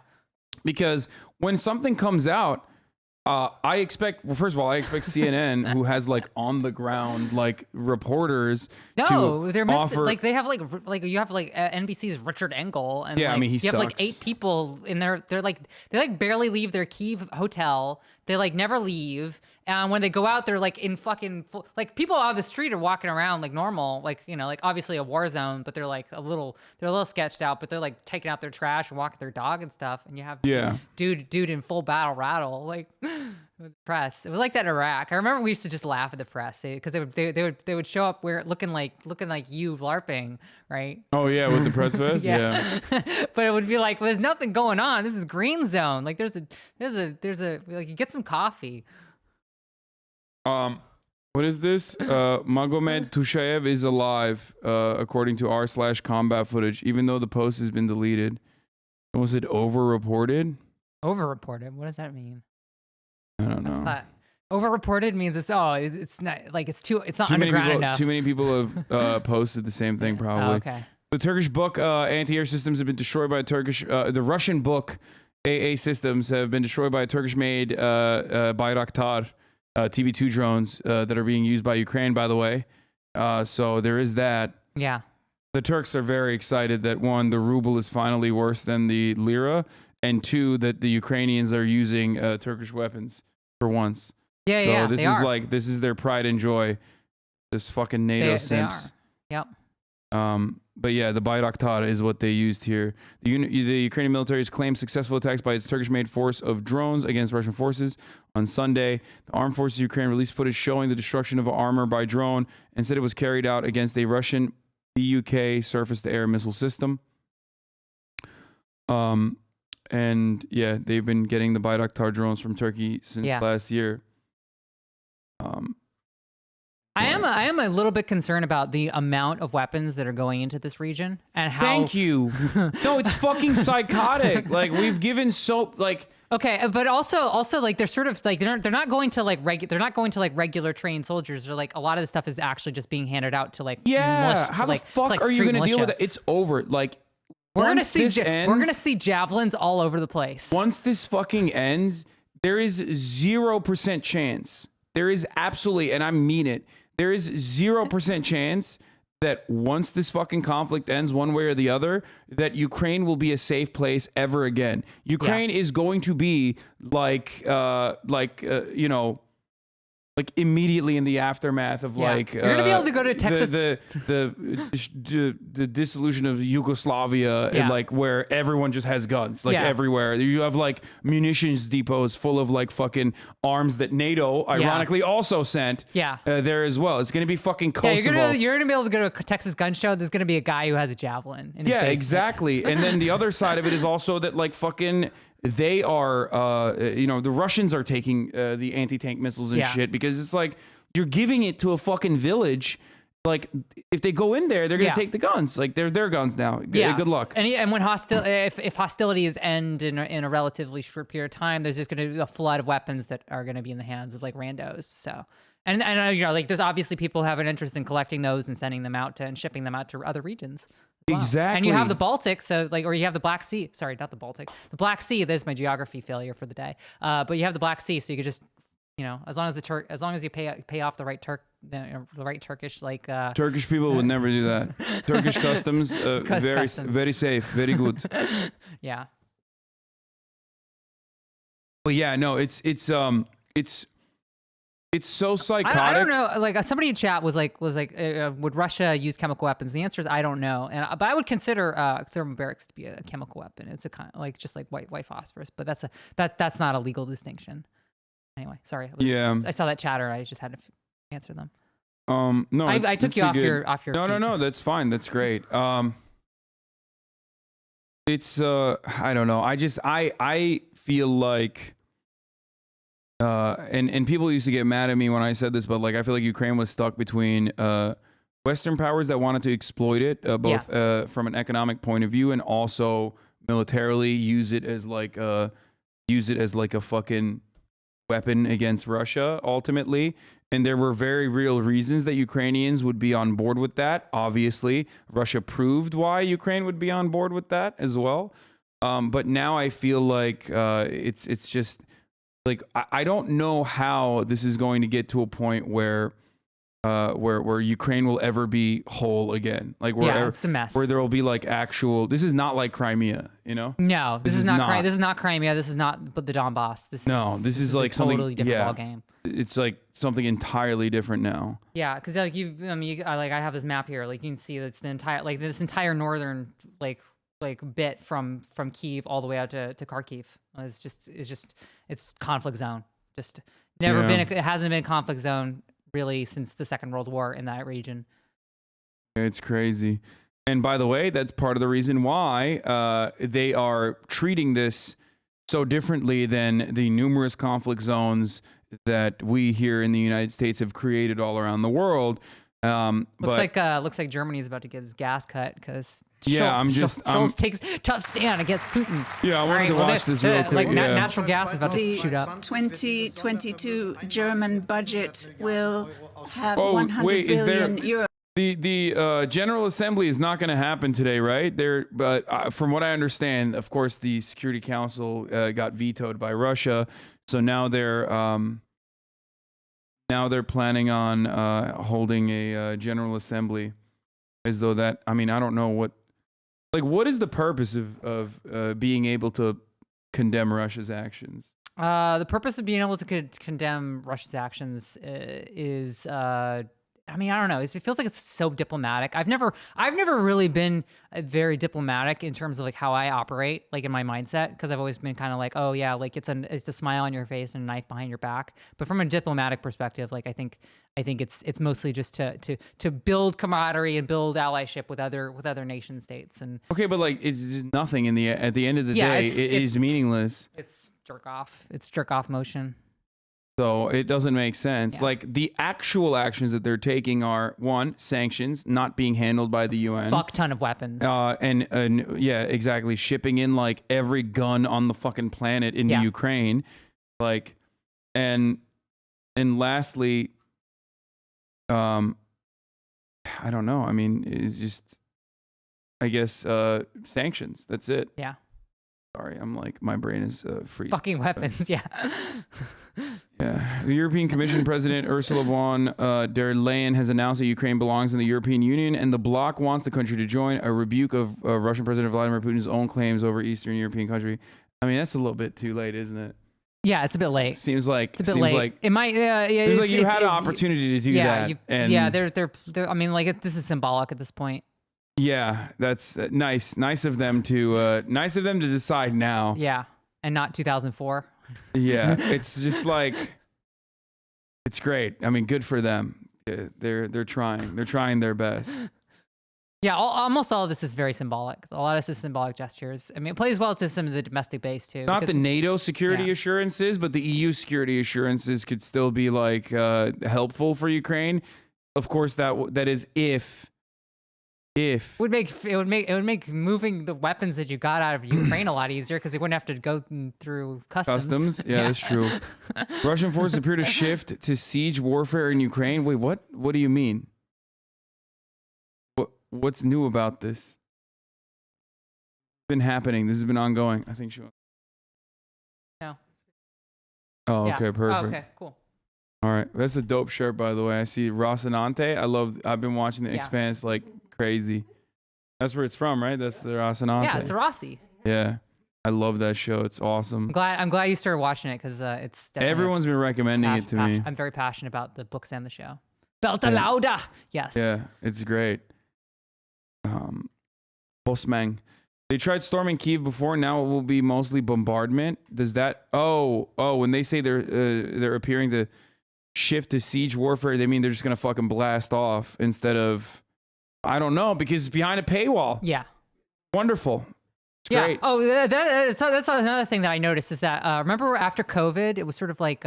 Because when something comes out, I expect, well, first of all, I expect CNN, who has like on the ground like reporters. No, they're offer, like they have like you have like NBC's Richard Engel, and yeah, like, I mean he you sucks. have like 8 people in there. They like barely leave their Kyiv hotel. They like never leave. And when they go out, they're like in fucking like people out of the street are walking around like normal, like like obviously a war zone, but they're like a little sketched out, but they're like taking out their trash and walking their dog and stuff. And you have dude in full battle rattle like with the press. It was like that in Iraq. I remember we used to just laugh at the press because they would show up looking like you LARPing, right? Oh yeah, with the press vest. yeah. But it would be like, well, there's nothing going on. This is green zone. Like there's a like you get some coffee. What is this? Magomed Tushayev is alive, according to r/combat footage, even though the post has been deleted. Was it over-reported? Over-reported? What does that mean? I don't know. That's not over-reported means it's not like it's not too underground many people, enough. Too many people have posted the same thing, probably. Oh, okay. The Turkish book anti-air systems have been destroyed by the Russian book AA systems have been destroyed by a Turkish-made Bayraktar TB2 drones that are being used by Ukraine, by the way. So there is that. Yeah. The Turks are very excited that 1, the ruble is finally worse than the lira, and 2, that the Ukrainians are using Turkish weapons for once. Yeah, so yeah. This is their pride and joy. This fucking NATO simps. They are. Yep. But yeah, the Bayraktar is what they used here. The Ukrainian military has claimed successful attacks by its Turkish-made force of drones against Russian forces. On Sunday, the Armed Forces of Ukraine released footage showing the destruction of armor by drone and said it was carried out against a Russian BUK surface-to-air missile system. And yeah, they've been getting the Bayraktar drones from Turkey since last year. I am a little bit concerned about the amount of weapons that are going into this region and how. Thank you. No, it's fucking psychotic. Like we've given Okay, but also like they're sort of like they're not going to like regular trained soldiers. They're like a lot of the stuff is actually just being handed out to like how the fuck are you gonna deal with it? It's over. Like we're gonna see javelins all over the place. Once this fucking ends, there is 0% chance. There is absolutely, and I mean it. There is 0% chance that once this fucking conflict ends one way or the other, that Ukraine will be a safe place ever again. Ukraine is going to be like immediately in the aftermath of like you're gonna be able to go to Texas, the dissolution of Yugoslavia, and like where everyone just has guns like everywhere. You have like munitions depots full of like fucking arms that NATO ironically also sent there as well. It's gonna be fucking Kosovo. You're gonna be able to go to a Texas gun show. There's gonna be a guy who has a javelin in his basement. Exactly. And then the other side of it is also that like fucking they are, the Russians are taking the anti-tank missiles and shit because it's like you're giving it to a fucking village. Like if they go in there, they're gonna take the guns. Like they're their guns now. Good luck. And when if hostilities end in a relatively short period of time, there's just gonna be a flood of weapons that are gonna be in the hands of like randos. So. And like there's obviously people who have an interest in collecting those and sending them out and shipping them out to other regions. Wow. Exactly. And you have the Baltic, so like, or you have the Black Sea. Sorry, not the Baltic. The Black Sea. There's my geography failure for the day. But you have the Black Sea, so you could just, as long as you pay off the right the right Turkish like. Turkish people would never do that. Turkish customs, very safe, very good. Yeah. But yeah, no, it's It's so psychotic. I don't know. Like somebody in chat was like, would Russia use chemical weapons? The answer is I don't know. But I would consider thermobarics to be a chemical weapon. It's a kind of like just like white phosphorus. But that's not a legal distinction. Anyway, sorry. I saw that chatter. I just had to answer them. No, I took you off your No, that's fine. That's great. It's I don't know. I feel like and people used to get mad at me when I said this, but like I feel like Ukraine was stuck between Western powers that wanted to exploit it, both from an economic point of view and also militarily use it as like a fucking weapon against Russia ultimately. And there were very real reasons that Ukrainians would be on board with that. Obviously, Russia proved why Ukraine would be on board with that as well. But now I feel like it's just like I don't know how this is going to get to a point where Ukraine will ever be whole again. Like it's a mess. Where there will be like actual. This is not like Crimea, you know? No, this is not. This is not Crimea. This is not the Donbass. This is like a something totally different ball game. It's like something entirely different now. Yeah, because like I have this map here. Like you can see that's the entire this entire northern like bit from Kyiv all the way out to Kharkiv. It's conflict zone. Just never been. It hasn't been a conflict zone really since the Second World War in that region. It's crazy. And by the way, that's part of the reason why they are treating this so differently than the numerous conflict zones that we here in the United States have created all around the world. Looks like Germany's about to get his gas cut because Scholz takes tough stand against Putin. Yeah, I wanted to watch this real quick. Natural gas is about to shoot up. The 2022 German budget will have 100 billion euros. The General Assembly is not going to happen today, right? But from what I understand, of course, the Security Council got vetoed by Russia, so now they're planning on holding a General Assembly, as though that. I mean, I don't know what is the purpose of being able to condemn Russia's actions? The purpose of being able to condemn Russia's actions is. I mean, I don't know. It feels like it's so diplomatic. I've never really been very diplomatic in terms of like how I operate, like in my mindset, because I've always been kind of like, oh yeah, like it's a smile on your face and a knife behind your back. But from a diplomatic perspective, like I think it's mostly just to build camaraderie and build allyship with other nation states. And okay, but like it's just nothing at the end of the day. It is meaningless. It's jerk off. It's jerk off motion. So it doesn't make sense. Yeah. Like the actual actions that they're taking are one, sanctions not being handled by the UN. Fuck ton of weapons. And yeah, exactly. Shipping in like every gun on the fucking planet into Ukraine. Like, and lastly, I don't know. I mean, it's just, I guess, sanctions. That's it. Yeah. Sorry, I'm like, my brain is freezing. Fucking weapons, yeah. Yeah. The European Commission President Ursula von der Leyen has announced that Ukraine belongs in the European Union and the bloc wants the country to join, a rebuke of Russian President Vladimir Putin's own claims over Eastern European country. I mean, that's a little bit too late, isn't it? Yeah, it's a bit late. Seems like it's a bit late. Like it might. Seems like you had an opportunity to do that. They're. I mean, like this is symbolic at this point. Yeah, that's nice. Nice of them to decide now. Yeah, and not 2004. Yeah, it's just like it's great. I mean, good for them. They're trying. They're trying their best. Yeah, almost all of this is very symbolic. A lot of this is symbolic gestures. I mean, it plays well to some of the domestic base too. Not the NATO security assurances, but the EU security assurances could still be like helpful for Ukraine. Of course, that is if it would make moving the weapons that you got out of Ukraine a lot easier because they wouldn't have to go through customs. Yeah, that's true. Russian forces appear to shift to siege warfare in Ukraine. Wait, what? What do you mean? What's new about this? It's been happening. This has been ongoing. I think she. No. Oh, okay, perfect. Oh, okay, cool. All right, that's a dope shirt, by the way. I see Rocinante. I've been watching The Expanse like crazy. That's where it's from, right? That's the Rocinante. Yeah, it's Rossi. Yeah. I love that show. It's awesome. I'm glad you started watching it because it's definitely Everyone's been recommending it to me. I'm very passionate about the books and the show. Belta Lauda. Yes. Yeah, it's great. Bosmang. They tried storming Kyiv before. Now it will be mostly bombardment. Does that? Oh, when they say they're appearing to shift to siege warfare, they mean they're just gonna fucking blast off instead of, I don't know, because it's behind a paywall. Yeah. Wonderful. It's yeah. great. Oh, that's another thing that I noticed is that remember after COVID, it was sort of like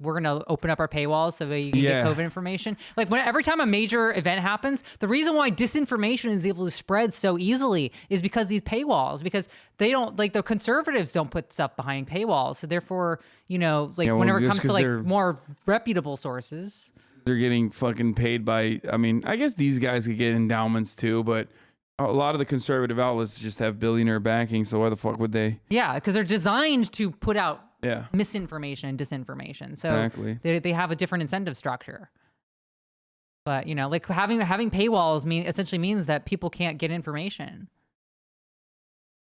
we're gonna open up our paywalls so that you can get COVID information. Like every time a major event happens, the reason why disinformation is able to spread so easily is because these paywalls, because they don't, like, the conservatives don't put stuff behind paywalls. So therefore, whenever it comes to like more reputable sources, they're getting fucking paid by. I mean, I guess these guys could get endowments too, but a lot of the conservative outlets just have billionaire backing. So why the fuck would they? Yeah, because they're designed to put out yeah. misinformation and disinformation. So exactly. they have a different incentive structure. But, like having paywalls essentially means that people can't get information.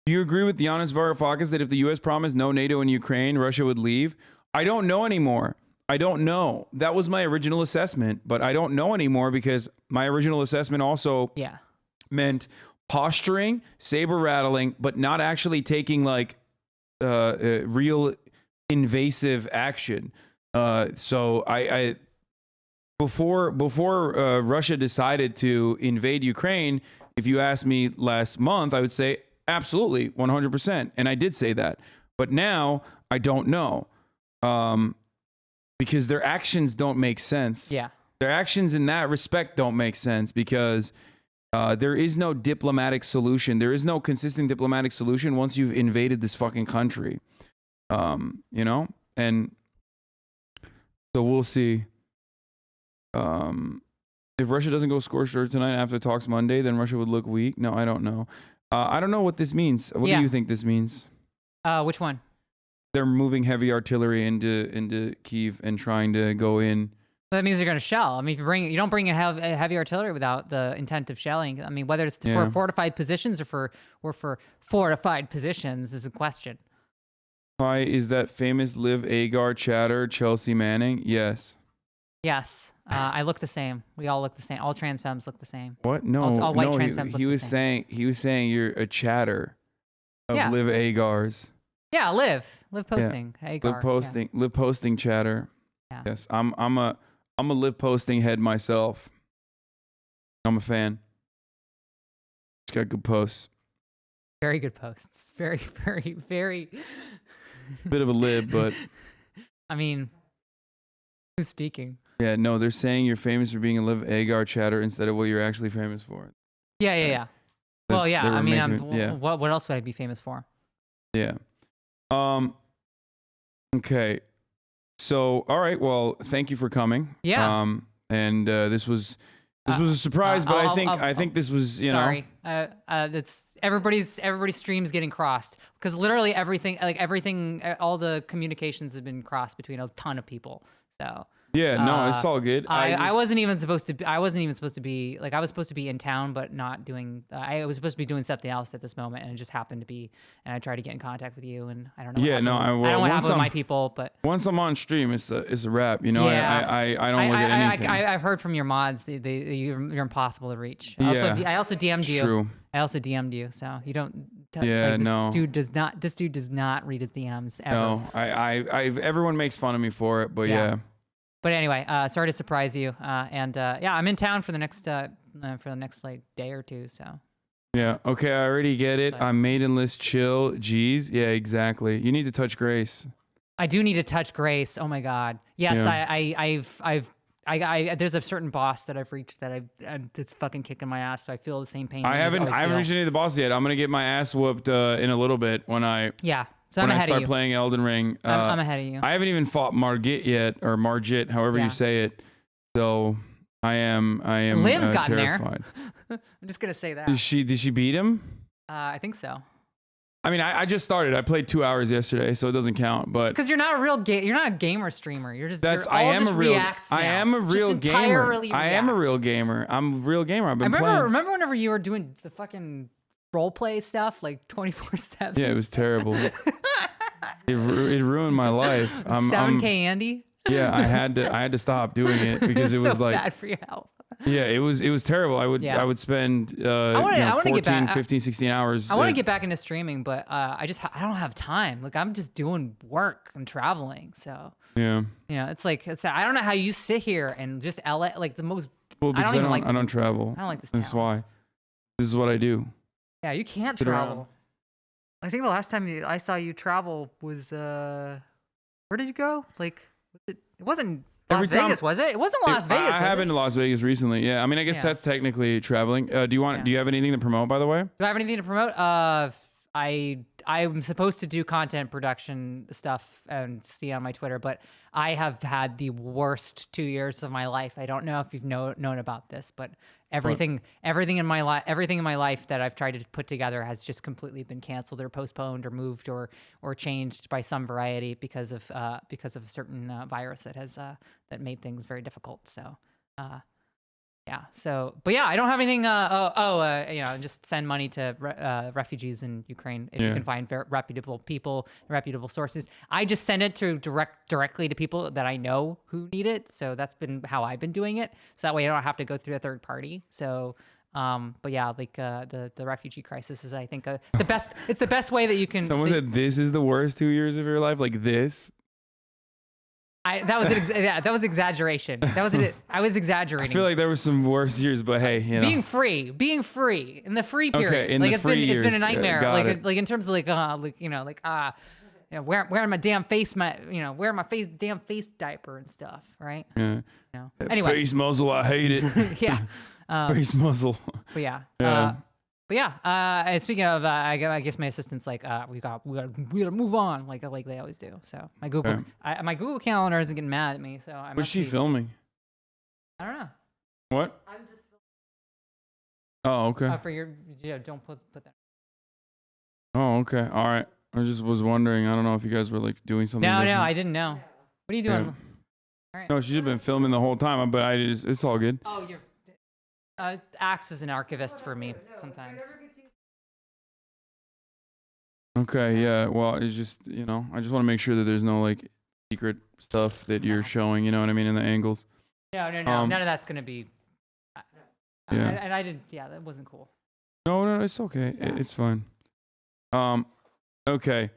Do you agree with Yanis Varoufakis that if the U.S. promised no NATO in Ukraine, Russia would leave? I don't know anymore. I don't know. That was my original assessment, but I don't know anymore because my original assessment also meant posturing, saber rattling, but not actually taking like real invasive action. So I before Russia decided to invade Ukraine, if you asked me last month, I would say absolutely 100%, and I did say that. But now I don't know, because their actions don't make sense. Yeah, their actions in that respect don't make sense because there is no diplomatic solution. There is no consistent diplomatic solution once you've invaded this fucking country. And so we'll see. If Russia doesn't go scorched earth tonight after talks Monday, then Russia would look weak. No, I don't know. I don't know what this means. What do you think this means? Which one? They're moving heavy artillery into Kyiv and trying to go in. That means they're going to shell. I mean, if you don't bring in heavy artillery without the intent of shelling. I mean, whether it's for fortified positions or for fortified positions is a question. Why is that famous Liv Agar chatter Chelsea Manning? Yes. Yes. I look the same. We all look the same. All trans femmes look the same. What? No. All white trans femmes look the same. He was saying you're a chatter of Liv Agars. Yeah, Liv posting. Yeah. Agar. Liv posting chatter. Yeah. Yes. I'm a Liv posting head myself. I'm a fan. It's got good posts. Very good posts. Very, very, very. Bit of a lib, but. I mean, who's speaking? Yeah, no, they're saying you're famous for being a Liv Agar chatter instead of what you're actually famous for. Yeah. Well, yeah. I mean, what else would I be famous for? Yeah. Okay. So, all right. Well, thank you for coming. Yeah. And this was a surprise, but I think this was, Sorry. That's everybody's stream's getting crossed because literally everything, all the communications have been crossed between a ton of people. So. Yeah, no, it's all good. I wasn't even supposed to be. I wasn't even supposed to be like I was supposed to be in town, but not doing. I was supposed to be doing something else at this moment, and it just happened to be. And I tried to get in contact with you, and I don't know. Yeah, no, I don't know what happened with my people, but once I'm on stream, it's a wrap. You know, yeah. I don't look at anything. I've heard from your mods. You're impossible to reach. I also DM'd you. True. I also DM'd you, so you don't. No. This dude does not read his DMs ever. No, everyone makes fun of me for it, but yeah. But anyway, sorry to surprise you. I'm in town for the next like day or two. So. Yeah. Okay. I already get it. I'm maidenless. Chill. Jeez. Yeah. Exactly. You need to touch Grace. I do need to touch Grace. Oh my God. Yes. Yeah. I there's a certain boss that I've reached that that's fucking kicking my ass. So I feel the same pain. I haven't reached any of the bosses yet. I'm gonna get my ass whooped in a little bit when I. Yeah. So I'm ahead of you. When I start playing Elden Ring. I'm ahead of you. I haven't even fought Margit yet, or Margit, however you say it. So I am Liv's gotten terrified. there. I'm just gonna say that. Did she beat him? I think so. I mean, I just started. I played 2 hours yesterday, so it doesn't count. But because you're not a real you're not a gamer streamer. You're just. I am a real gamer. I am a real gamer. I'm a real gamer. I've been playing. Remember whenever you were doing the fucking role play stuff like 24/7. Yeah, it was terrible. it ruined my life. 7K Andy. Yeah, I had to stop doing it because it was so like bad for your health. Yeah, it was terrible. I would spend 14, 15, 16 hours. I want to get back into streaming, but I don't have time. Like I'm just doing work and traveling. So yeah, it's I don't know how you sit here and just LA like the most. Well, because I don't travel. I don't like this. That's why. This is what I do. Yeah, you can't Sit travel. around. I think the last time I saw you travel was where did you go? Like it wasn't Las Vegas, was it? It wasn't Las Vegas. I have been to Las Vegas recently. Yeah, I mean, I guess Yeah. that's technically traveling. Do you have anything to promote, by the way? Do I have anything to promote? I'm supposed to do content production stuff and see on my Twitter, but I have had the worst 2 years of my life. I don't know if you've known about this, but everything in my life that I've tried to put together has just completely been canceled or postponed or moved or changed by some variety because of a certain virus that has that made things very difficult. So. Yeah. So, but yeah, I don't have anything. Just send money to refugees in Ukraine if you can find reputable people, reputable sources. I just send it to directly to people that I know who need it. So that's been how I've been doing it. So that way I don't have to go through a third party. So, but yeah, like the refugee crisis is, I think, the best. It's the best way that you can. Someone said this is the worst 2 years of your life, like this. That was exaggeration. I was exaggerating. I feel like there were some worse years, but hey, being free in the free period. Okay, in the free years. It's been a nightmare. Got In terms of wearing my damn face, wearing my damn face diaper and stuff, right? Yeah. Anyway, face muzzle, I hate it. Yeah. Face muzzle. But yeah. Yeah. But yeah, speaking of, I guess my assistant's like, we gotta move on, like they always do. So my Google, my Google Calendar isn't getting mad at me. So I'm. What's she filming? I don't know. What? I'm just. Oh, okay. For your, don't put that. Oh, okay. All right. I just was wondering. I don't know if you guys were like doing something. No, different. I didn't know. What are you doing? Yeah. All right. No, she's been filming the whole time, but it's all good. Oh, you're. Acts as an archivist for me sometimes. Okay, yeah. Well, it's just, I just want to make sure that there's no like secret stuff that you're showing, you know what I mean, in the angles. No. None of that's gonna be. Yeah. And I did. Yeah, that wasn't cool. No, it's okay. Yeah. It's fine. Okay.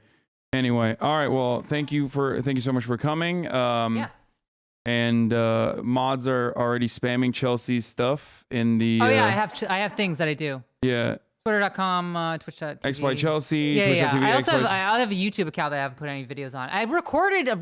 Anyway, all right. Well, thank you so much for coming. Yeah. And mods are already spamming Chelsea's stuff in the. Oh yeah, I have things that I do. Yeah. Twitter.com, Twitch.tv. XY Chelsea. Yeah. Twitch.tv, I also have a YouTube account that I haven't put any videos on. I recorded a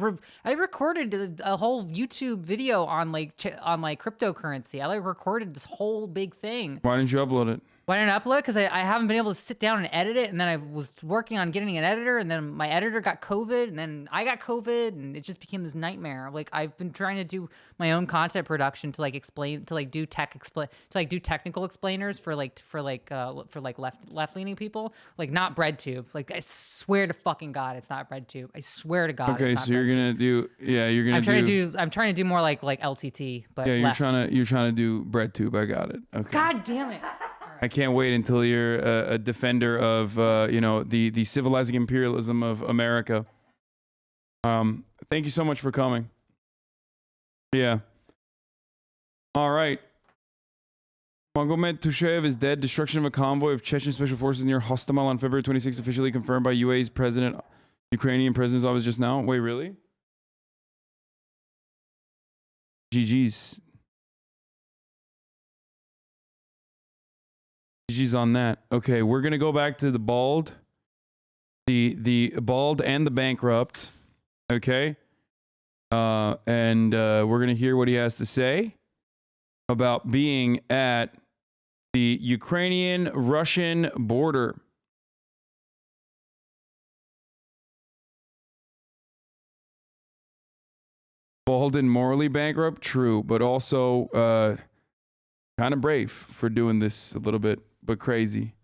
whole YouTube video on cryptocurrency. I recorded this whole big thing. Why didn't you upload it? Why didn't I upload it? Because I haven't been able to sit down and edit it. And then I was working on getting an editor, and then my editor got COVID, and then I got COVID, and it just became this nightmare. Like I've been trying to do my own content production to do technical explainers for left-leaning people, like not BreadTube. Like I swear to fucking God, it's not BreadTube. I swear to God. Okay, it's not so you're gonna do I'm trying to do more like LTT, but yeah, left. you're trying to do BreadTube. I got it. Okay. God damn it. I can't wait until you're a defender of, the civilizing imperialism of America. Thank you so much for coming. Yeah. All right. Magomed Tushev is dead. Destruction of a convoy of Chechen special forces near Hostomel on February 26th, officially confirmed by UAE's president, Ukrainian president's office just now. Wait, really? GG's. GG's on that. Okay, we're gonna go back to the bald, the bald and the bankrupt. Okay, and we're gonna hear what he has to say about being at the Ukrainian-Russian border. Bald and morally bankrupt, true, but also kind of brave for doing this a little bit, but crazy.